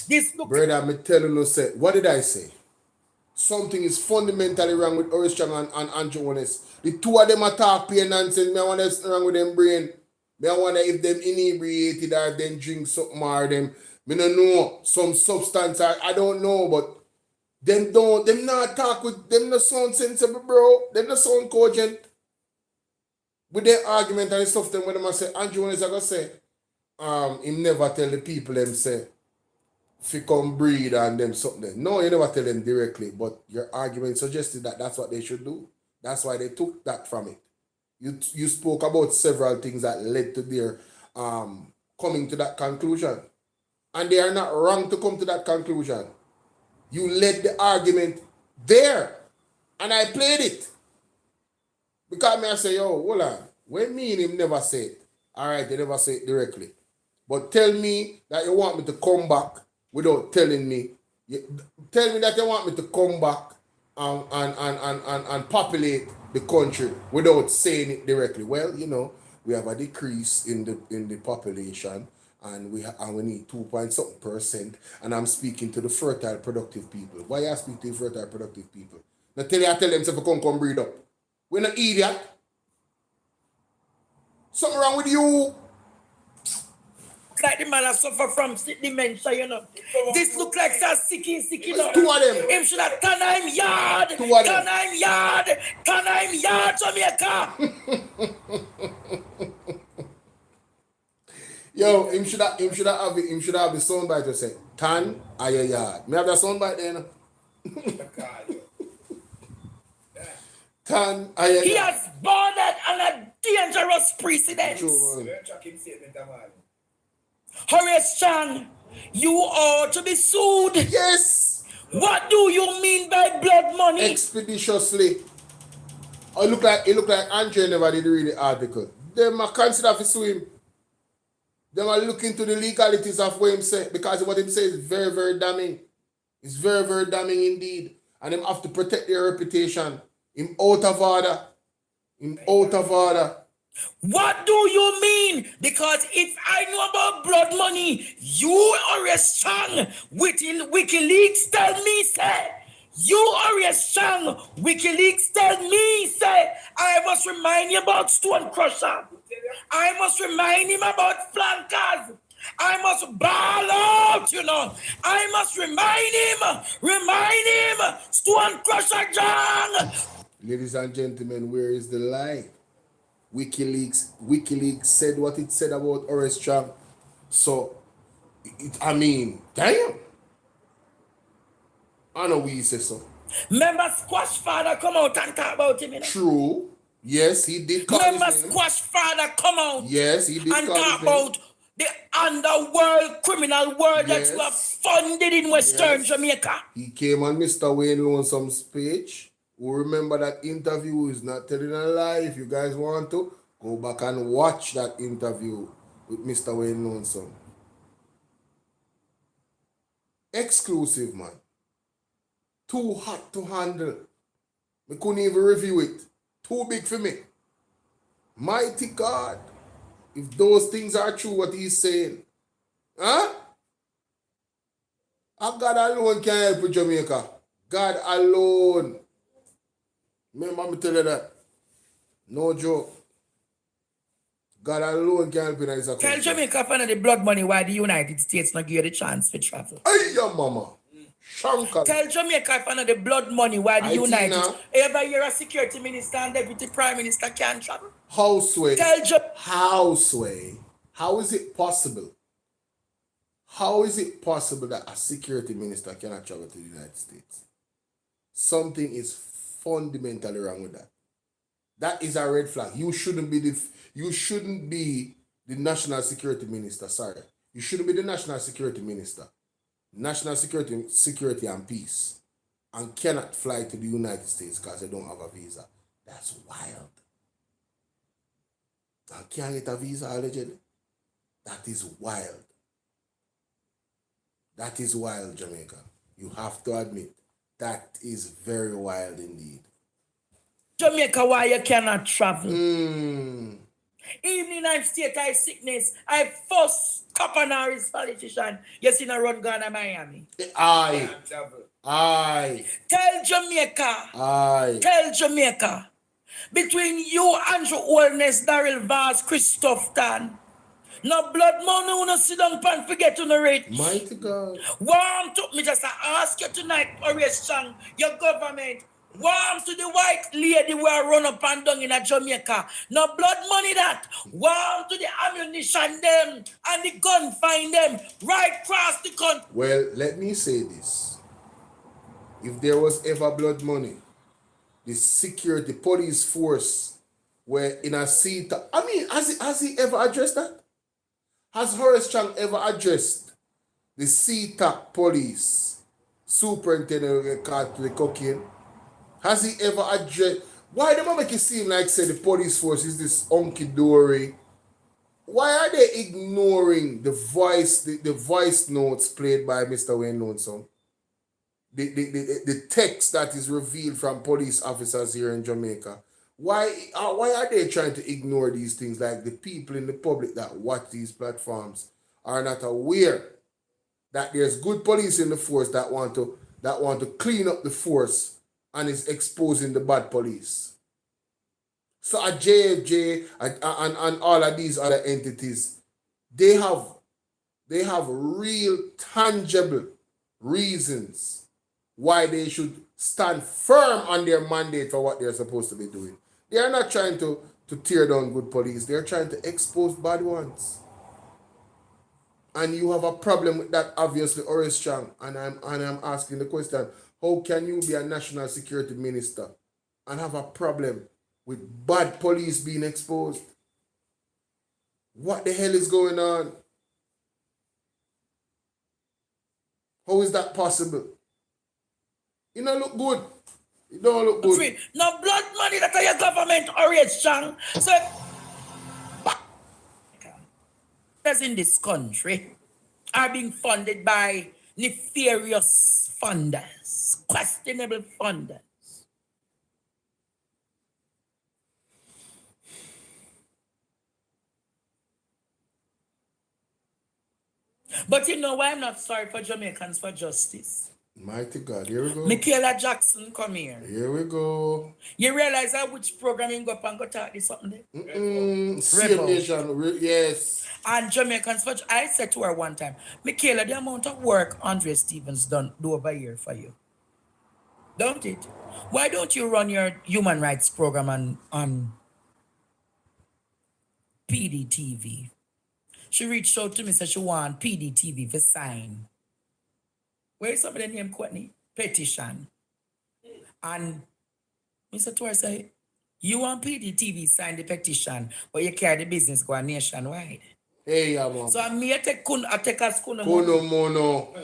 This look. Brother, I'm telling you, say, what did I say? Something is fundamentally wrong with Horace Chang and Andrew Honest. The two of them are talk pure nonsense. Me wonder what's wrong with them brain. Me wonder if them inebriated or them drink something or them. Me don't know. Some substance I don't know, but them not talk with them not sound sensible, bro. Them not sound cogent. With their argument and stuff, them when them say Andrew Honest I gonna say, him never tell the people them say if you come breed and them something. No, you never tell them directly, but your argument suggested that that's what they should do. That's why they took that from it. You spoke about several things that led to their coming to that conclusion. And they are not wrong to come to that conclusion. You led the argument there. And I played it. Because me I say, yo, hold on. When me and him never say it. Alright, they never say it directly. But tell me that you want me to come back without telling me. Tell me that you want me to come back and populate the country without saying it directly. Well, you know, we have a decrease in the population and we need 2.something%, and I'm speaking to the fertile productive people. Why I speak to the fertile productive people? Now I tell them to come breed up. We're not idiot. Something wrong with you. Like the man that suffer from dementia, you know. This look like some sicky, no. Two of them. Him should have turn him yard. Two of them. Turn him yard, Jamaica. Yo, him should have the soundbite to say, "Tan a your yard." Me have that soundbite there, no? Tan a your He yard. has bordered on a dangerous precedent. Horace Chang, you ought to be sued. Yes. What do you mean by blood money? Expeditiously. It look like Andre never did read the article. Them are consider for sue him. Them are looking into the legalities of what him say, because what him say is very, very damning. It's very, very damning indeed. And them have to protect their reputation. Him out of order. Him out of order. What do you mean? Because if I know about blood money, you Horace Chang with WikiLeaks tell me, say, you Horace Chang, WikiLeaks tell me, say, I must remind you about Stone Crusher. I must remind him about flankers. I must ball out, you know. I must remind him, Stone Crusher John. Ladies and gentlemen, where is the lie? WikiLeaks said what it said about Horace Chang. So, damn. I know we say so. Remember Squash Father come out and talk about him, you know? True. Yes, he did call Remember his name. Squash Father come out. Yes, he did and call talk his name. about the underworld criminal world that you have funded in Western Jamaica. He came on Mr. Wayne Lonesome's page. Who remember that interview is not telling a lie. If you guys want to, go back and watch that interview with Mr. Wayne Lonesome. Exclusive, man. Too hot to handle. We couldn't even review it. Too big for me. Mighty God. If those things are true, what he's saying. Huh? God alone can help with Jamaica. God alone. Remember me tell you that. No joke. God alone can help in this Tell country. Jamaica for the blood money why the United States not give you the chance to travel. Hey, your mama. Shankar. Tell Jamaica for the blood money why the I United Tina. every year a security minister and deputy prime minister can travel. Houseway. Tell Houseway. How is it possible? How is it possible that a security minister cannot travel to the United States? Something is fundamentally wrong with that. That is a red flag. You shouldn't be the national security minister. Sorry. You shouldn't be the national security minister. National security and peace. And cannot fly to the United States because they don't have a visa. That's wild. And can't get a visa allegedly. That is wild. That is wild, Jamaica. You have to admit, that is very wild indeed. Jamaica, why you cannot travel? Even in I state I sickness, I first Capanari's politician. You see na run Ghana, Miami. Aye. Tell Jamaica. Aye. Tell Jamaica. Between you, Andrew Holness, Daryl Vaz, Christoph Tan. No blood money, you no sit down and forget to narrate. Mighty God. Warm to me just ask you tonight, Horace Chang, your government. Warm to the white lady who are run up and down in a Jamaica. No blood money that. Warm to the ammunition them and the gun find them right across the country. Well, let me say this. If there was ever blood money, the security police force were in a seat. I mean, has he ever addressed that? Has Horace Chang ever addressed the CTAC police superintendent who get caught with the cocaine? Has he ever addressed? Why do they make it seem like, say, the police force is this hunky-dory? Why are they ignoring the voice notes played by Mr. Wayne Lonesome? The text that is revealed from police officers here in Jamaica? Why are they trying to ignore these things? Like the people in the public that watch these platforms are not aware that there's good police in the force that want to clean up the force and is exposing the bad police. So at JFJ and all of these other entities, they have real tangible reasons why they should stand firm on their mandate for what they're supposed to be doing. They are not trying to tear down good police. They're trying to expose bad ones. And you have a problem with that, obviously, Horace Chang. And I'm asking the question, how can you be a national security minister and have a problem with bad police being exposed? What the hell is going on? How is that possible? You don't look good. You don't look good. No blood money that are your government, Horace Chang. So, as in this country are being funded by nefarious funders, questionable funders. But you know why I'm not sorry for Jamaicans for justice? Mighty God, here we go. Michaela Jackson, come here. Here we go. You realize how which programming go up and go talk this something there? Same nation, yes. And Jamaicans, I said to her one time, Michaela, the amount of work Andre Stevens do over here for you. Don't it? Why don't you run your human rights program on PDTV? She reached out to me, said she want PDTV for sign. Where is somebody named Courtney? Petition. And I said to her, say, you want PDTV sign the petition, but you carry the business go nationwide. Hey, yeah, man. So I'm me, I take us kuno mono.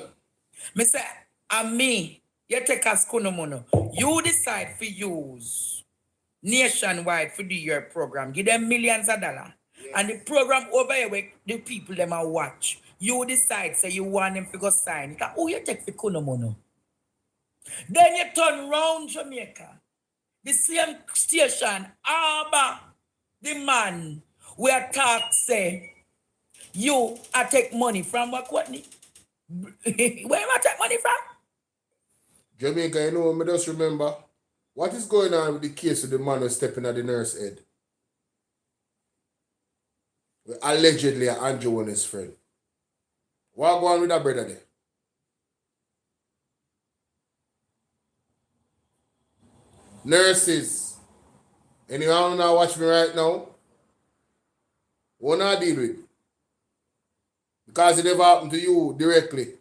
Me say, and me, you take us kuno mono. You decide for use nationwide for do your program. Give them millions of dollars. Yes. And the program over here where the people them are watch. You decide, say you want them to go sign. Who you take for kuno mono? Then you turn round Jamaica. The same station, Abba, the man, where talk say, you I take money from what Courtney? Where you take money from? Jamaica, you know, me just remember, what is going on with the case of the man who's stepping at the nurse head? Allegedly Andrew and his friend. What go on with that brother there? Nurses. Anyone now watch me right now? What not deal with? Because it never happened to you directly.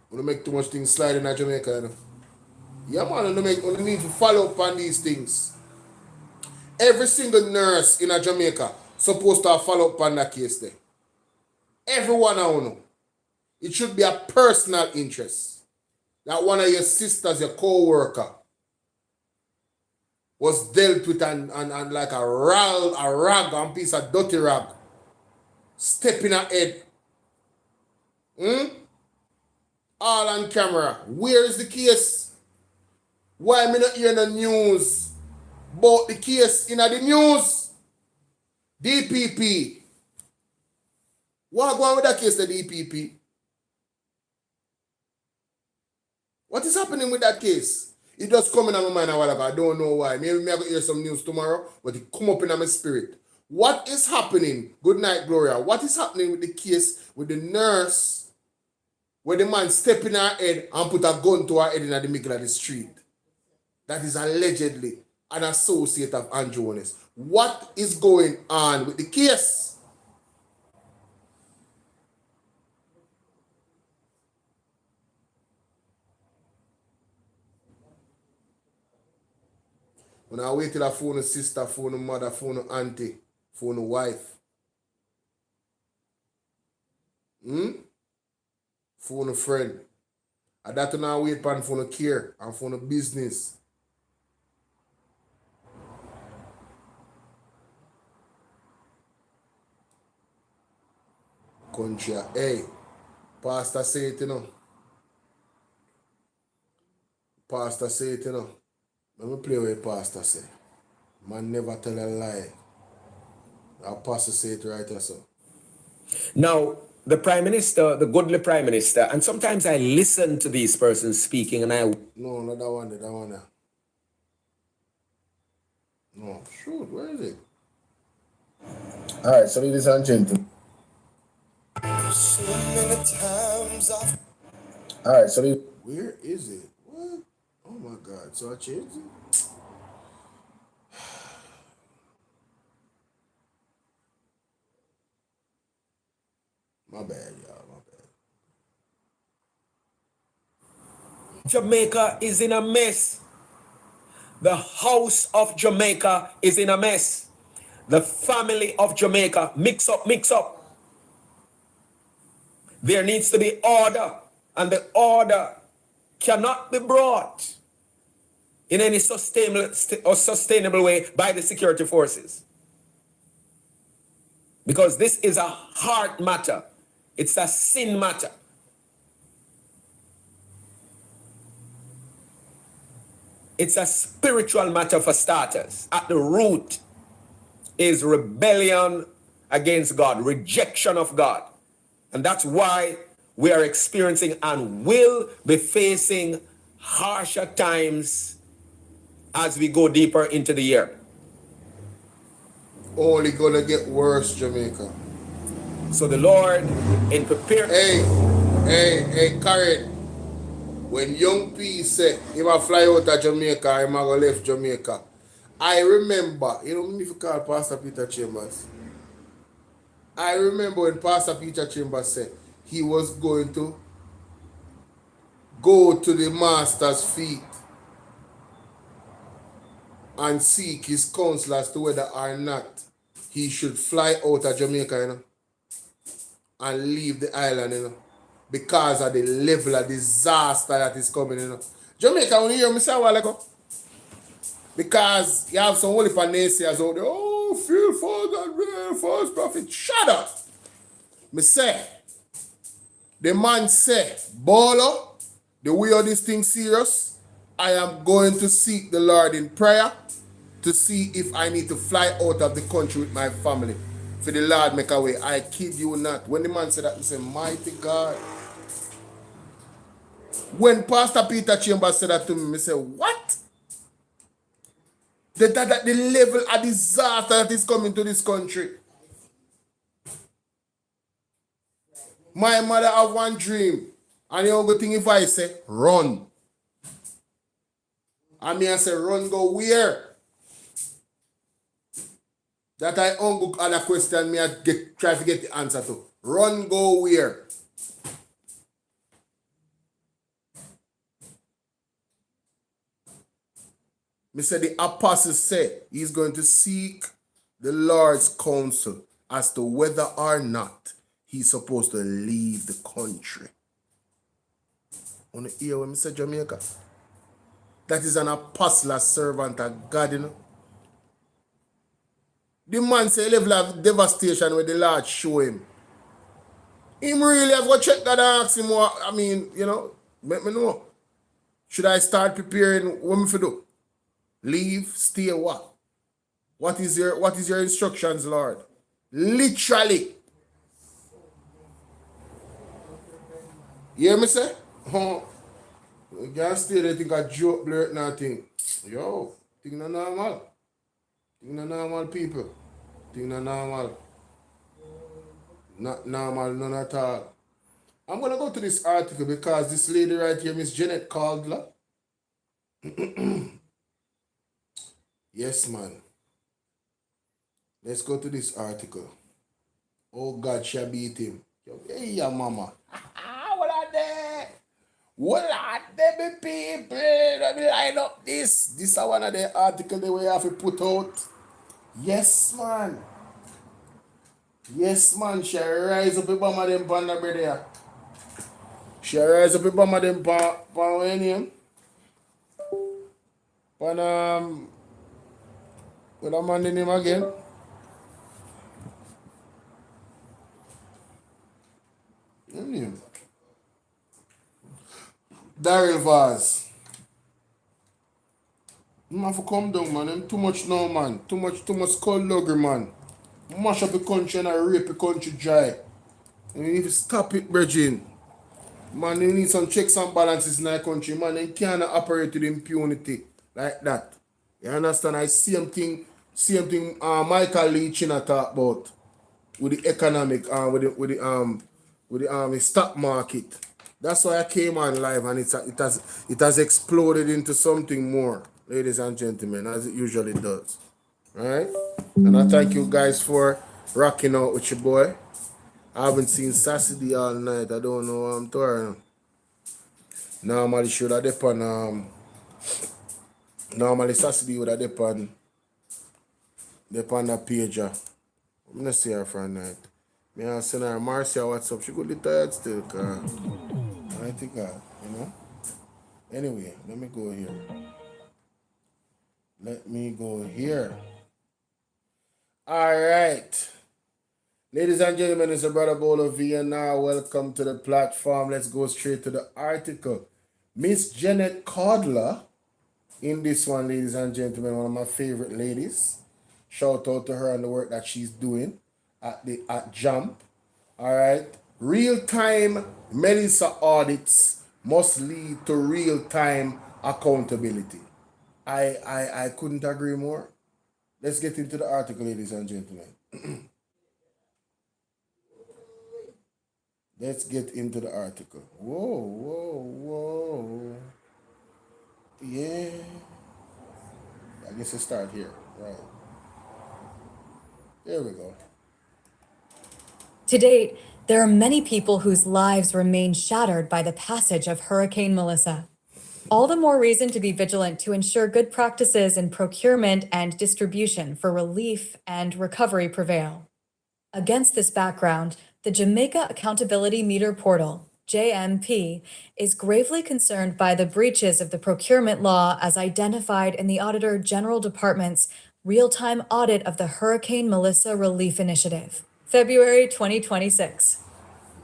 We make too much things slide in Jamaica, you know. Yeah, man, we need to follow up on these things. Every single nurse in Jamaica supposed to follow up on that case there. Everyone I know. It should be a personal interest. That one of your sisters, your co-worker, was dealt with and like a rag, a piece of dirty rag. Step in her head. All on camera. Where is the case? Why me not hear the news about the case in the news? DPP. What go on with that case, the DPP? What is happening with that case? It just come in my mind a while ago. I don't know why. Maybe I'm going to hear some news tomorrow, but it come up in my spirit. What is happening? Good night, Gloria. What is happening with the case with the nurse where the man step in her head and put a gun to her head in the middle of the street? That is allegedly an associate of Andrew Jones. What is going on with the case? When I wait till I phone a sister, phone a mother, phone a auntie, phone a wife. Phone a friend. I that now wait pan phone a care and phone a business. Country, hey, pastor say it, you know. Pastor say it, you know. Let me play what pastor say. Man never tell a lie. Our pastor say it right also. Now, the Prime Minister, the goodly Prime Minister, and sometimes I listen to these persons speaking and I... No, not that one there, that one there. No, shoot, where is it? Alright, so ladies and gentlemen. So many times I've... Alright, so where is it? What? Oh my God, so I changed it? My bad, y'all, my bad. Jamaica is in a mess. The house of Jamaica is in a mess. The family of Jamaica, mix up. There needs to be order, and the order cannot be brought in any sustainable way by the security forces. Because this is a heart matter. It's a sin matter. It's a spiritual matter for starters. At the root is rebellion against God, rejection of God. And that's why we are experiencing and will be facing harsher times as we go deeper into the year. Only gonna get worse, Jamaica. So the Lord in preparedness. Hey, Karen. When Young P said he might fly out of Jamaica, he might go left Jamaica. I remember, you know, if you call Pastor Peter Chambers. I remember when Pastor Peter Chambers said he was going to go to the Master's feet and seek his counsel as to whether or not he should fly out of Jamaica, you know, and leave the island, you know, because of the level of disaster that is coming, you know. Jamaica, when you hear me say a while ago, because you have some holy naysayers out there, oh, feel false and real false prophet. Shut up. Me say, the man say, Bolo, the way of this thing serious, I am going to seek the Lord in prayer to see if I need to fly out of the country with my family. For the Lord make a way. I kid you not. When the man said that, he said, mighty God. When Pastor Peter Chambers said that to me, I said, what? The level of disaster that is coming to this country. My mother have one dream, and the only thing if I say, run. I mean, I say, run, go where? That I only other question me, I try to get the answer to. Run, go where? Me say the apostle said he's going to seek the Lord's counsel as to whether or not he's supposed to leave the country. On the ear when I say Jamaica. That is an apostle, a servant of God, you know. The man say level of devastation where the Lord show him. Him really have to check God and ask him what, I mean, you know, make me know. Should I start preparing what me for do? Leave, stay, what? What is your instructions, Lord? Literally. You hear me say? You can't stay there think a joke blurt nothing. Yo, thing not normal. Thing not normal, people. Thing not normal. Not normal, none at all. I'm gonna go to this article because this lady right here, Miss Janet Caldler. Yes, man. Let's go to this article. Oh God, she beat him. Hey, yeah, mama. What are they? What are they, people? Let me line up this. This is one of the articles that we have to put out. Yes, man. Yes, man. She rise up the bomb of them pan the brother. She rise up the bomb of them pan what name? Pan what a man name again? What name? Daryl Vaz. You have to come down, man. Them too much now, man. Too much skullduggery, man. Mash up the country and rape the country dry. And you need to stop it, Bridging. Man, you need some checks and balances in that country, man. They can't operate with impunity like that. You understand? I same thing Michael Lee China talk about with the economic with the stock market. That's why I came on live, and it has exploded into something more, ladies and gentlemen, as it usually does. Right? And I thank you guys for rocking out with your boy. I haven't seen Sassy all night. I don't know what I'm doing. Normally should have depend normally Sassy would have depend the pager. I'm gonna see her for a night. Me I send her Marcia WhatsApp. She could be tired still, cause I think you know. Anyway, let me go here. Alright. Ladies and gentlemen, it's your brother Bolo V, now welcome to the platform. Let's go straight to the article. Miss Janet Caldler, in this one, ladies and gentlemen, one of my favorite ladies. Shout out to her and the work that she's doing at Jump. All right. Real-time Melissa audits must lead to real-time accountability. I couldn't agree more. Let's get into the article, ladies and gentlemen. Let's get into the article. Whoa. Yeah. I guess let's start here. Right. There we go. To date, there are many people whose lives remain shattered by the passage of Hurricane Melissa. All the more reason to be vigilant to ensure good practices in procurement and distribution for relief and recovery prevail. Against this background, the Jamaica Accountability Meter Portal, JMP, is gravely concerned by the breaches of the procurement law as identified in the Auditor General Department's real-time audit of the Hurricane Melissa Relief Initiative, February 2026.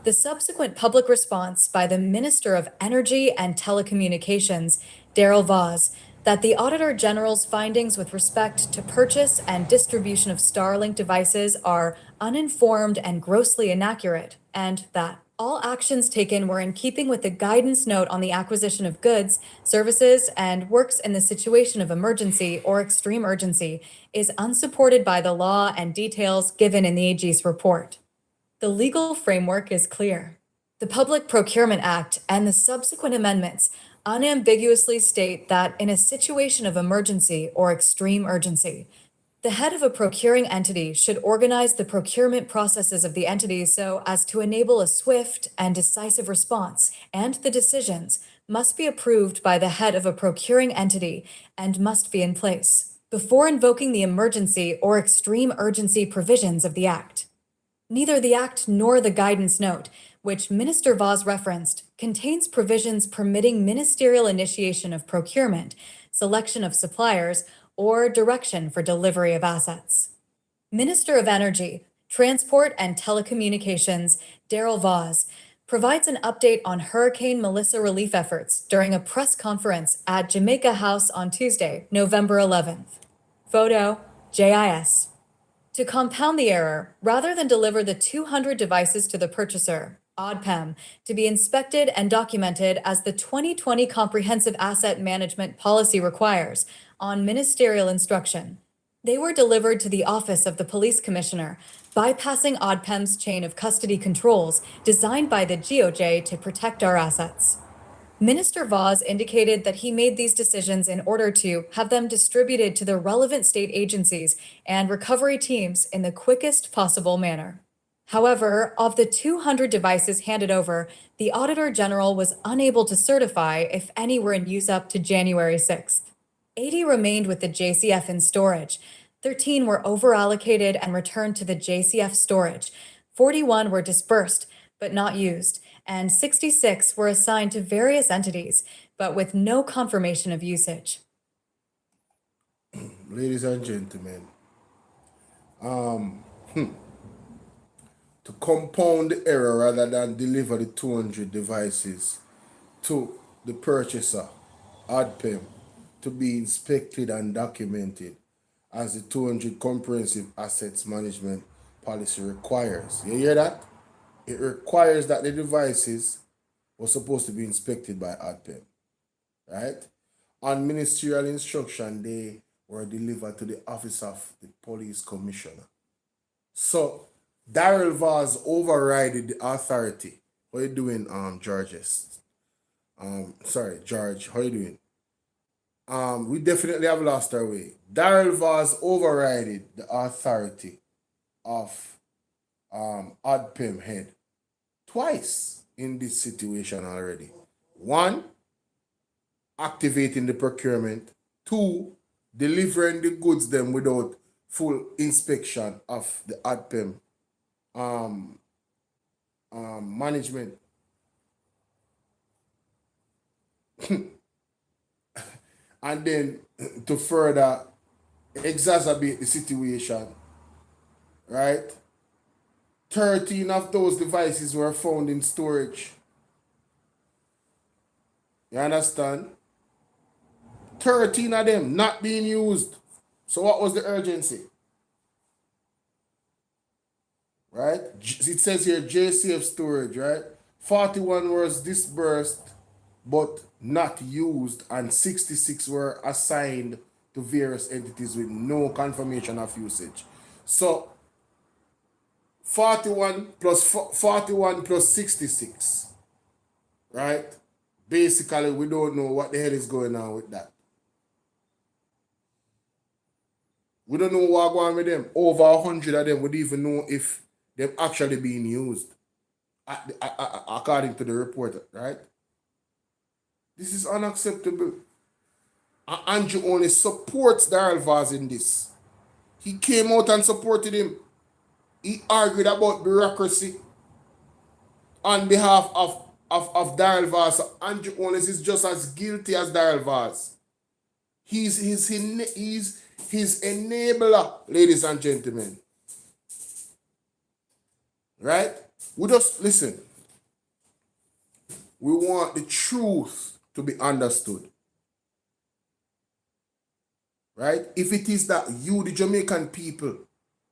The subsequent public response by the Minister of Energy and Telecommunications, Daryl Vaz, that the Auditor General's findings with respect to purchase and distribution of Starlink devices are uninformed and grossly inaccurate, and that, All actions taken were in keeping with the guidance note on the acquisition of goods, services, and works in the situation of emergency or extreme urgency is unsupported by the law and details given in the AG's report. The legal framework is clear. The Public Procurement Act and the subsequent amendments unambiguously state that in a situation of emergency or extreme urgency, the head of a procuring entity should organize the procurement processes of the entity so as to enable a swift and decisive response, and the decisions must be approved by the head of a procuring entity and must be in place before invoking the emergency or extreme urgency provisions of the Act. Neither the Act nor the guidance note, which Minister Vaz referenced, contains provisions permitting ministerial initiation of procurement, selection of suppliers, or direction for delivery of assets. Minister of Energy, Transport and Telecommunications, Daryl Vaz, provides an update on Hurricane Melissa relief efforts during a press conference at Jamaica House on Tuesday, November 11th. Photo, JIS. To compound the error, rather than deliver the 200 devices to the purchaser, ODPEM, to be inspected and documented as the 2020 Comprehensive Asset Management Policy requires, on ministerial instruction, they were delivered to the office of the police commissioner, bypassing ODPEM's chain of custody controls designed by the GOJ to protect our assets. Minister Vaz indicated that he made these decisions in order to have them distributed to the relevant state agencies and recovery teams in the quickest possible manner. However, of the 200 devices handed over, the Auditor General was unable to certify if any were in use up to January 6th. 80 remained with the JCF in storage. 13 were over-allocated and returned to the JCF storage. 41 were dispersed, but not used, and 66 were assigned to various entities, but with no confirmation of usage. Ladies and gentlemen, to compound the error rather than deliver the 200 devices to the purchaser, ODPEM, to be inspected and documented as the 200 Comprehensive Assets Management Policy requires. You hear that? It requires that the devices were supposed to be inspected by ODPEM, right? On ministerial instruction, they were delivered to the office of the police commissioner. So, Daryl Vaz overrided the authority. How you doing, Georges? George, how you doing? We definitely have lost our way. Daryl Vaz overrided the authority of ODPEM head twice in this situation already. One, activating the procurement. Two, delivering the goods them without full inspection of the ODPEM management. And then to further exacerbate the situation, right? 13 of those devices were found in storage. You understand? 13 of them not being used. So what was the urgency? Right? It says here JCF storage, right? 41 was disbursed but not used, and 66 were assigned to various entities with no confirmation of usage. So 41 plus 66, right? Basically, we don't know what the hell is going on with that. We don't know what's going on with them. Over 100 of them would even know if they're actually being used, according to the report, right? This is unacceptable. Andrew only supports Daryl Vaz in this. He came out and supported him. He argued about bureaucracy on behalf of Daryl Vaz. Andrew Owens is just as guilty as Daryl Vaz. He's his enabler, ladies and gentlemen. Right? We just listen. We want the truth to be understood. Right? If it is that you, the Jamaican people,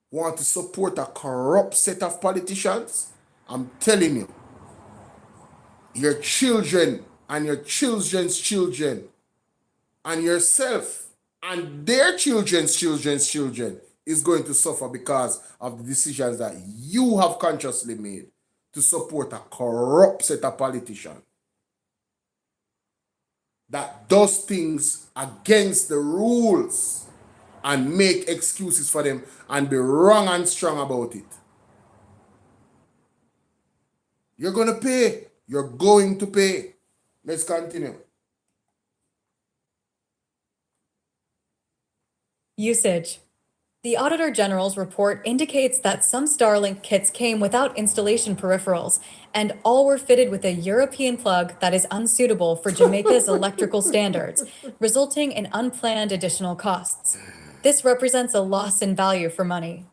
want to support a corrupt set of politicians, I'm telling you, your children and your children's children and yourself and their children's children is going to suffer because of the decisions that you have consciously made to support a corrupt set of politicians that does things against the rules and make excuses for them and be wrong and strong about it. You're going to pay. You're going to pay. Let's continue. Usage. The Auditor General's report indicates that some Starlink kits came without installation peripherals, and all were fitted with a European plug that is unsuitable for Jamaica's electrical standards, resulting in unplanned additional costs. This represents a loss in value for money.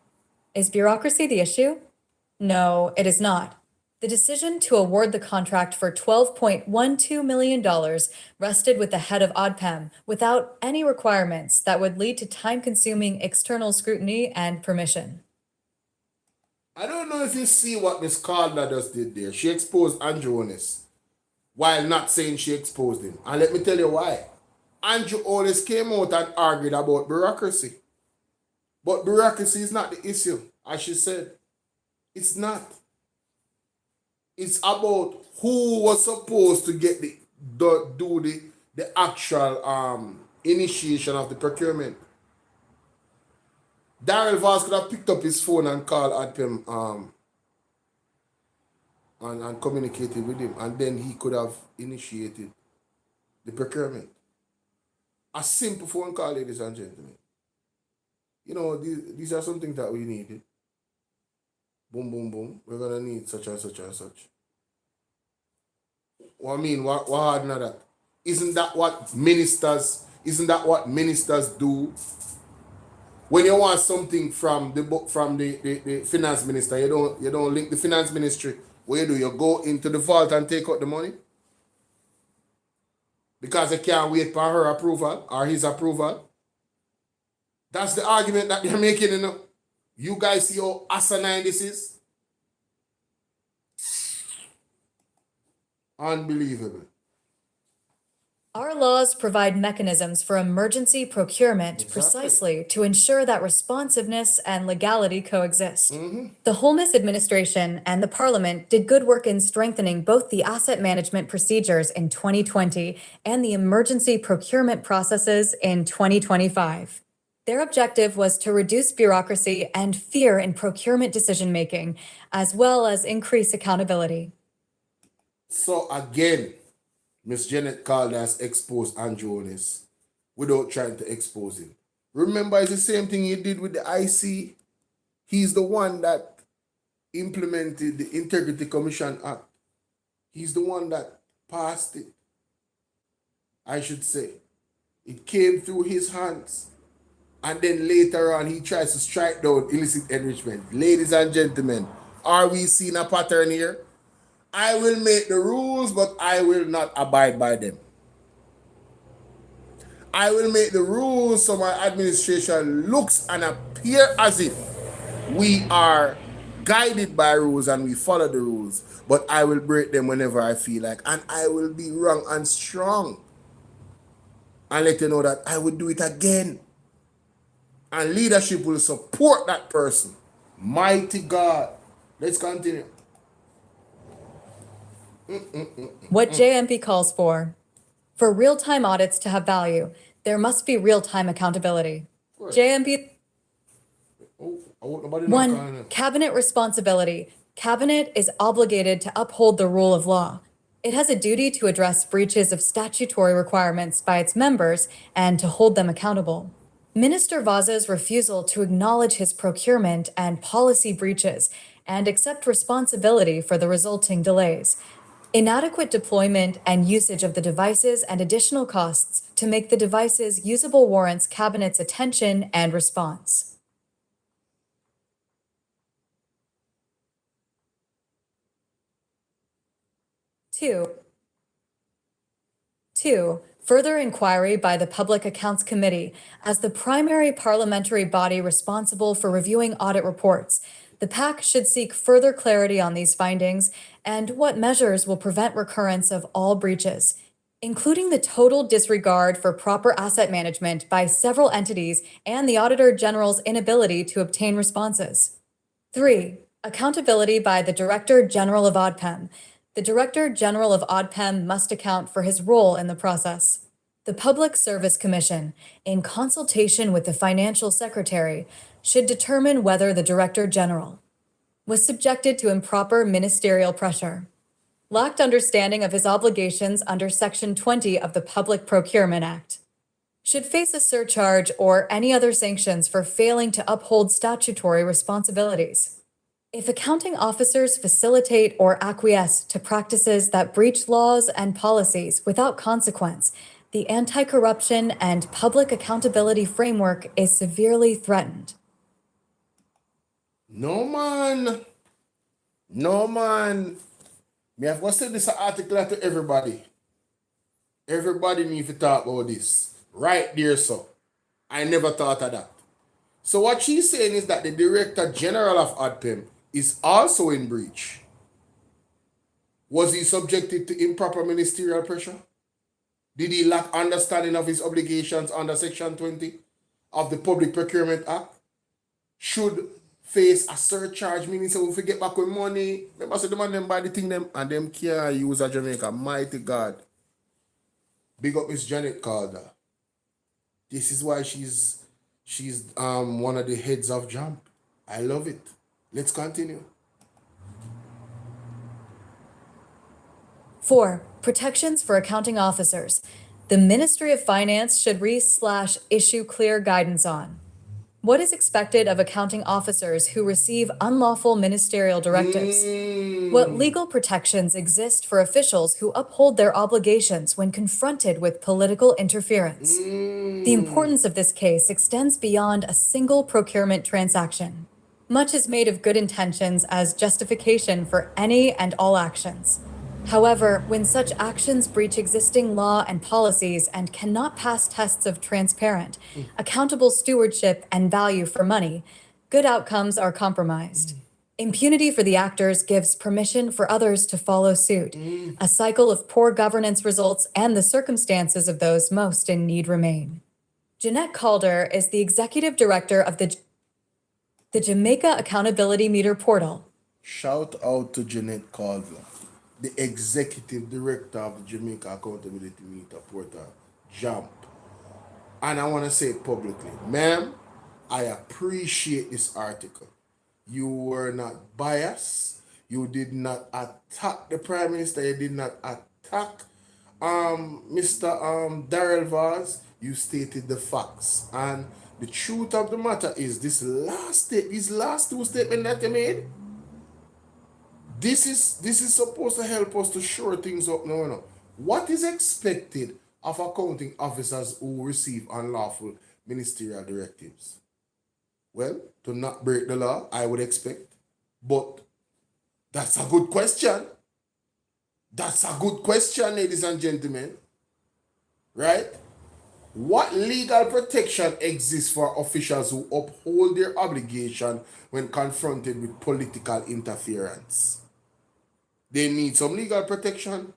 Is bureaucracy the issue? No, it is not. The decision to award the contract for $12.12 million rested with the head of ODPEM without any requirements that would lead to time-consuming external scrutiny and permission. I don't know if you see what Miss Calder just did there. She exposed Andrew Honest while not saying she exposed him. And let me tell you why. Andrew Honest came out and argued about bureaucracy. But bureaucracy is not the issue, as she said. It's not. It's about who was supposed to get the actual initiation of the procurement. Daryl Voss could have picked up his phone and called Adpem and communicated with him, and then he could have initiated the procurement. A simple phone call, ladies and gentlemen. You know, these are some things that we needed. Boom, boom, boom. We're gonna need such and such and such. What I mean, what hard than that? Isn't that what ministers do? When you want something from the finance minister, you don't link the finance ministry. What you do, you go into the vault and take out the money. Because they can't wait for her approval or his approval. That's the argument that they're making, you know. You guys see how asinine this is? Unbelievable. Our laws provide mechanisms for emergency procurement precisely to ensure that responsiveness and legality coexist. The Holness administration and the Parliament did good work in strengthening both the asset management procedures in 2020 and the emergency procurement processes in 2025. Their objective was to reduce bureaucracy and fear in procurement decision-making, as well as increase accountability. So again, Miss Janet Caldas exposed Andrew Honest without trying to expose him. Remember, it's the same thing he did with the IC. He's the one that implemented the Integrity Commission Act. He's the one that passed it, I should say. It came through his hands. And then later on, he tries to strike down illicit enrichment. Ladies and gentlemen, are we seeing a pattern here? I will make the rules, but I will not abide by them. I will make the rules so my administration looks and appear as if we are guided by rules and we follow the rules, but I will break them whenever I feel like, and I will be wrong and strong and let you know that I will do it again. And leadership will support that person. Mighty God. Let's continue. What JMP calls for real-time audits to have value, there must be real-time accountability. JMP 1. Cabinet responsibility. Cabinet is obligated to uphold the rule of law. It has a duty to address breaches of statutory requirements by its members and to hold them accountable. Minister Vaza's refusal to acknowledge his procurement and policy breaches and accept responsibility for the resulting delays. Inadequate deployment and usage of the devices and additional costs to make the devices usable warrants Cabinet's attention and response. 2. Further inquiry by the Public Accounts Committee as the primary parliamentary body responsible for reviewing audit reports. The PAC should seek further clarity on these findings and what measures will prevent recurrence of all breaches, including the total disregard for proper asset management by several entities and the Auditor General's inability to obtain responses. 3. Accountability by the Director General of ODPEM. The Director General of ODPEM must account for his role in the process. The Public Service Commission, in consultation with the Financial Secretary, should determine whether the Director General was subjected to improper ministerial pressure, lacked understanding of his obligations under Section 20 of the Public Procurement Act, should face a surcharge or any other sanctions for failing to uphold statutory responsibilities. If accounting officers facilitate or acquiesce to practices that breach laws and policies without consequence, the anti-corruption and public accountability framework is severely threatened. No man. No man. Me have to say this article to everybody. Everybody need to talk about this. Right there, so. I never thought of that. So what she's saying is that the Director General of ODPEM is also in breach. Was he subjected to improper ministerial pressure? Did he lack understanding of his obligations under Section 20 of the Public Procurement Act? Should face a surcharge, meaning so if we get back with money, remember so the man them buy the thing them and them can't use a Jamaica. Mighty God. Big up Miss Janet Calder. This is why she's one of the heads of Jump. I love it. Let's continue. 4. Protections for accounting officers. The Ministry of Finance should issue clear guidance on what is expected of accounting officers who receive unlawful ministerial directives. What legal protections exist for officials who uphold their obligations when confronted with political interference. The importance of this case extends beyond a single procurement transaction. Much is made of good intentions as justification for any and all actions. However, when such actions breach existing law and policies and cannot pass tests of transparent, accountable stewardship and value for money, good outcomes are compromised. Impunity for the actors gives permission for others to follow suit. A cycle of poor governance results and the circumstances of those most in need remain. Jeanette Calder is the Executive Director of the Jamaica Accountability Meter Portal. Shout out to Jeanette Calder, the Executive Director of the Jamaica Accountability Meter Portal, JAMP. And I want to say it publicly, ma'am, I appreciate this article. You were not biased. You did not attack the Prime Minister. You did not attack Mr. Darrell Vaz. You stated the facts. And the truth of the matter is these last two statements that you made, This is supposed to help us to shore things up. No. What is expected of accounting officers who receive unlawful ministerial directives? Well, to not break the law, I would expect. But that's a good question. That's a good question, ladies and gentlemen. Right? What legal protection exists for officials who uphold their obligation when confronted with political interference? They need some legal protection.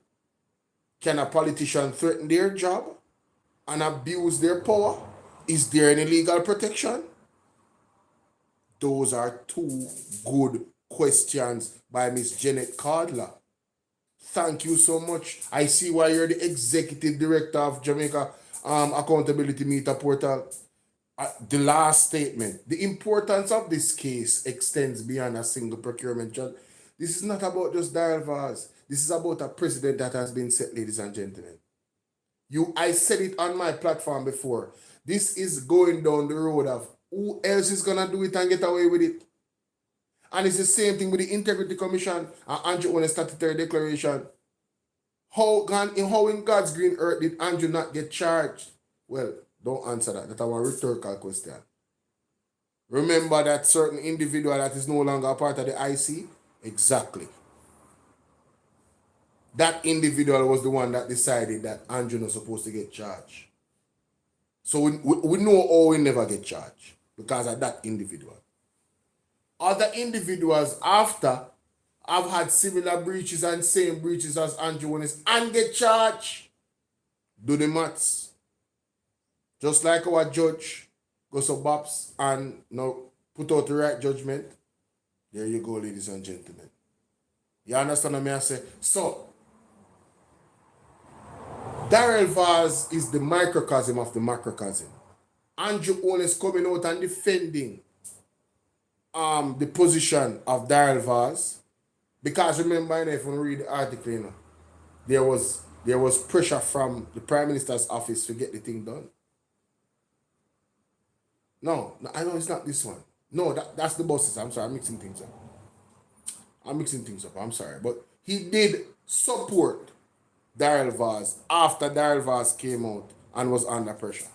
Can a politician threaten their job and abuse their power? Is there any legal protection? Those are two good questions by Miss Janet Calder. Thank you so much. I see why you're the Executive Director of Jamaica Accountability Meter Portal. The last statement. The importance of this case extends beyond a single procurement judge. This is not about just Darrell Vaz. This is about a precedent that has been set, ladies and gentlemen. I said it on my platform before. This is going down the road of who else is going to do it and get away with it. And it's the same thing with the Integrity Commission and Andrew on a statutory declaration. How in God's green earth did Andrew not get charged? Well, don't answer that. That's a rhetorical question. Remember that certain individual that is no longer a part of the IC? Exactly. That individual was the one that decided that Andrew was supposed to get charged. So we know all will never get charged because of that individual. Other individuals after have had similar breaches and same breaches as Andrew Willis and get charged. Do the maths. Just like our judge goes to BAPS and put out the right judgment. There you go, ladies and gentlemen. You understand what I say? So, Darrell Vaz is the microcosm of the macrocosm. Andrew Owen is coming out and defending the position of Darrell Vaz. Because remember, if you read the article, there was pressure from the Prime Minister's office to get the thing done. No, I know it's not this one. No, that's the bosses. I'm sorry, I'm mixing things up. I'm sorry. But he did support Darrell Vaz after Darrell Vaz came out and was under pressure.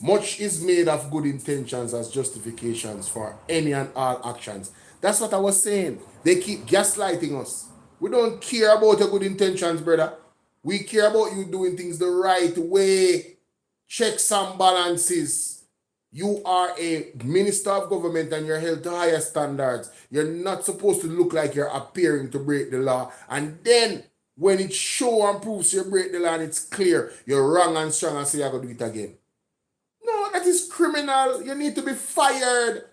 Much is made of good intentions as justifications for any and all actions. That's what I was saying. They keep gaslighting us. We don't care about your good intentions, brother. We care about you doing things the right way. Checks and balances. You are a minister of government and you're held to higher standards. You're not supposed to look like you're appearing to break the law. And then when it shows and proves you break the law and it's clear, you're wrong and strong and say you're going to do it again. No, that is criminal. You need to be fired.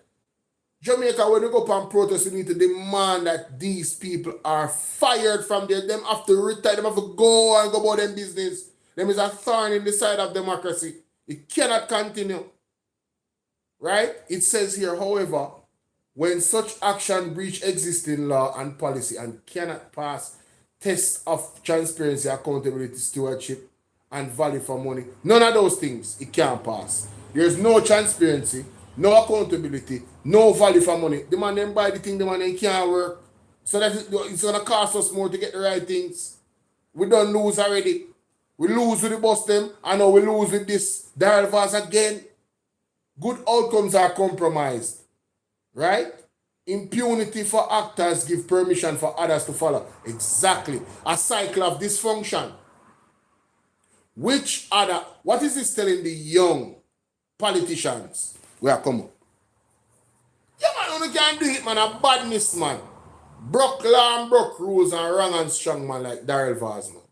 Jamaica, when you go up and protest, you need to demand that these people are fired from there. Them have to retire. Them have to go and go about their business. Them is a thorn in the side of democracy. It cannot continue. Right? It says here, however, when such action breach existing law and policy and cannot pass tests of transparency, accountability, stewardship, and value for money, none of those things, it can't pass. There's no transparency, no accountability, no value for money. The man then buy the thing, the man then can't work. So that it's going to cost us more to get the right things. We don't lose already. We lose with the bus them, and now we lose with this Darrell Vaz again. Good outcomes are compromised. Right? Impunity for actors give permission for others to follow. Exactly. A cycle of dysfunction. What is this telling the young politicians? We are coming. Yeah, man, you can't do it, man. A badness, man. Broke law and broke rules and wrong and strong, man, like Darrell Vaz, man.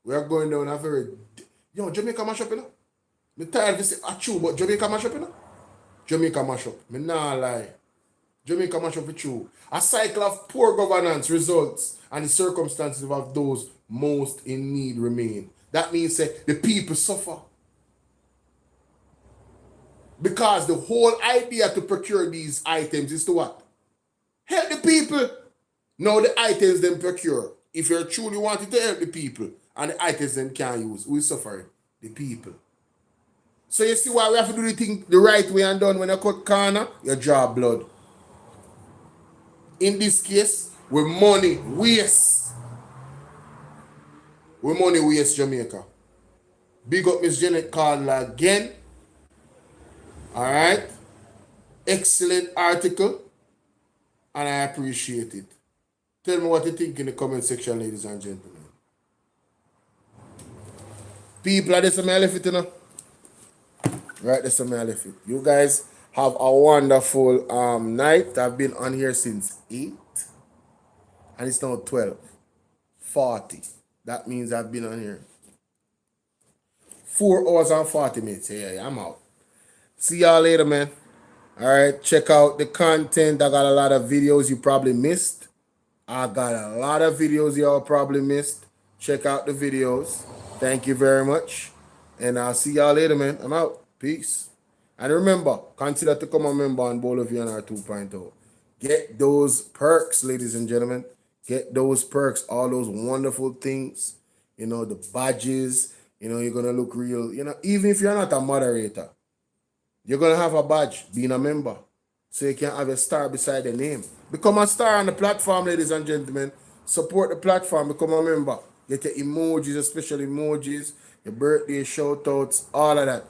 We are going down a very... Jamaica mash up, you know? Me tired of this, true, but Jamaica mash up, you know? Jamaica mash up. Me nah lie. Jamaica mash up with you. A cycle of poor governance results and the circumstances of those most in need remain. That means the people suffer. Because the whole idea to procure these items is to what? Help the people. Now the items them procure. If you truly wanted to help the people and the items them can't use, who is suffering? The people. So you see why we have to do the thing the right way and done. When you cut corner, you draw blood. In this case, with money waste. With money waste, Jamaica. Big up Miss Janet Cardler again. Alright. Excellent article. And I appreciate it. Tell me what you think in the comment section, ladies and gentlemen. People are this my left it, you know. Right, that's my left it. You guys have a wonderful night. I've been on here since 8. And it's now 12:40. That means I've been on here 4 hours and 40 minutes. Yeah, I'm out. See y'all later, man. All right, check out the content. I got a lot of videos you probably missed. I got a lot of videos y'all probably missed. Check out the videos. Thank you very much. And I'll see y'all later, man. I'm out. Peace. And remember, consider to become a member on Bolo VNR 2.0. Get those perks, ladies and gentlemen. Get those perks, all those wonderful things. You know, the badges. You know, you're going to look real. You know, even if you're not a moderator, you're going to have a badge being a member. So you can have a star beside the name. Become a star on the platform, ladies and gentlemen. Support the platform. Become a member. Get your emojis, especially emojis, your birthday shout-outs, all of that.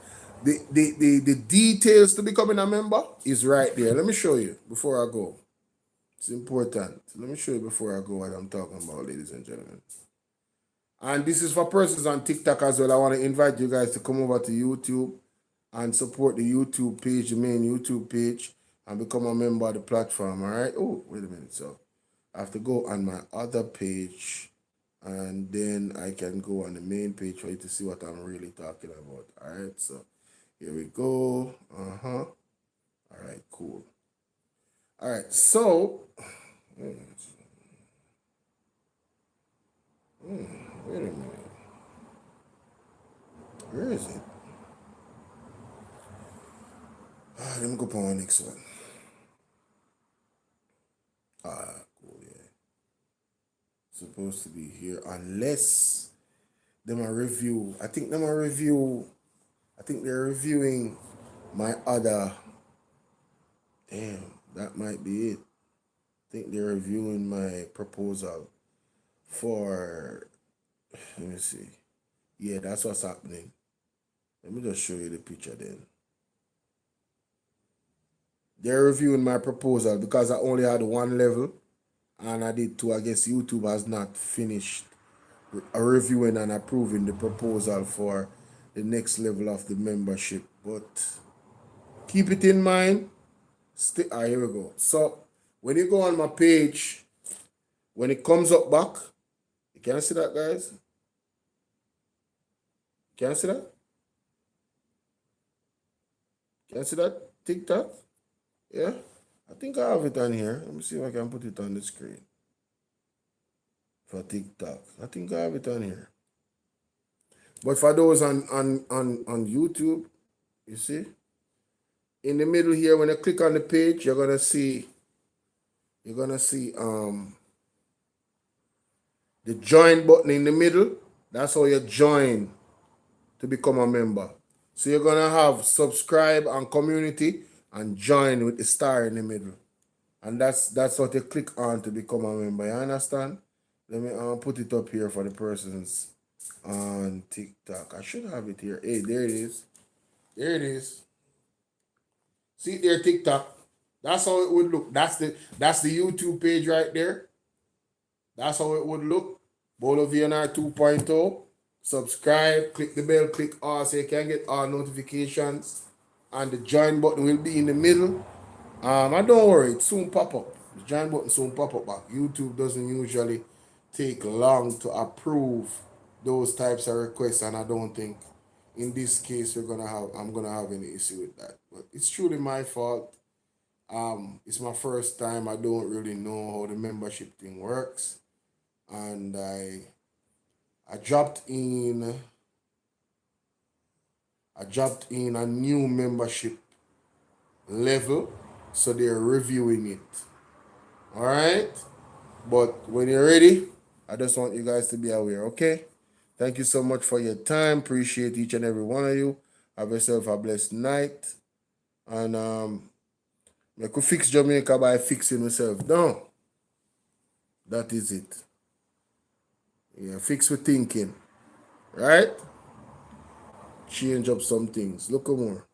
The details to becoming a member is right there. Let me show you before I go. It's important. Let me show you before I go what I'm talking about, ladies and gentlemen. And this is for persons on TikTok as well. I want to invite you guys to come over to YouTube and support the YouTube page, the main YouTube page. and become a member of the platform. All right. Oh, wait a minute. So I have to go on my other page, and then I can go on the main page for you to see what I'm really talking about. All right. So here we go. All right. Cool. All right. So. Wait a minute. Where is it? Let me go for my next one. Cool, yeah. Supposed to be here unless them a review. I think they're reviewing my other. Damn, that might be it. I think they're reviewing my proposal for. Let me see. Yeah, that's what's happening. Let me just show you the picture then. They're reviewing my proposal because I only had one level and I did two. I guess YouTube has not finished reviewing and approving the proposal for the next level of the membership. But keep it in mind. Here we go. So when you go on my page, when it comes up back, you can see that, guys? Can you see that? Can you see that? TikTok? Yeah? I think I have it on here. Let me see if I can put it on the screen. For TikTok. I think I have it on here. But for those on YouTube, you see? In the middle here, when you click on the page, you're gonna see the join button in the middle. That's how you join to become a member. So you're gonna have subscribe and community and join with the star in the middle. And that's what you click on to become a member. You understand? Let me put it up here for the persons on TikTok. I should have it here. Hey, there it is. There it is. See it there, TikTok. That's how it would look. That's the YouTube page right there. That's how it would look. Bolo VNR 2.0. Subscribe, click the bell, click all so you can get all notifications. And the join button will be in the middle. And don't worry, it soon pop up. The join button soon pop up back. YouTube doesn't usually take long to approve those types of requests, and I don't think in this case I'm gonna have any issue with that. But it's truly my fault. It's my first time. I don't really know how the membership thing works. And I dropped in a new membership level, so they're reviewing it. All right, but when you're ready, I just want you guys to be aware. Okay, thank you so much for your time. Appreciate each and every one of you. Have yourself a blessed night, and I could fix Jamaica by fixing myself down. That is it. Yeah, fix with thinking, right? Change up some things. Look more.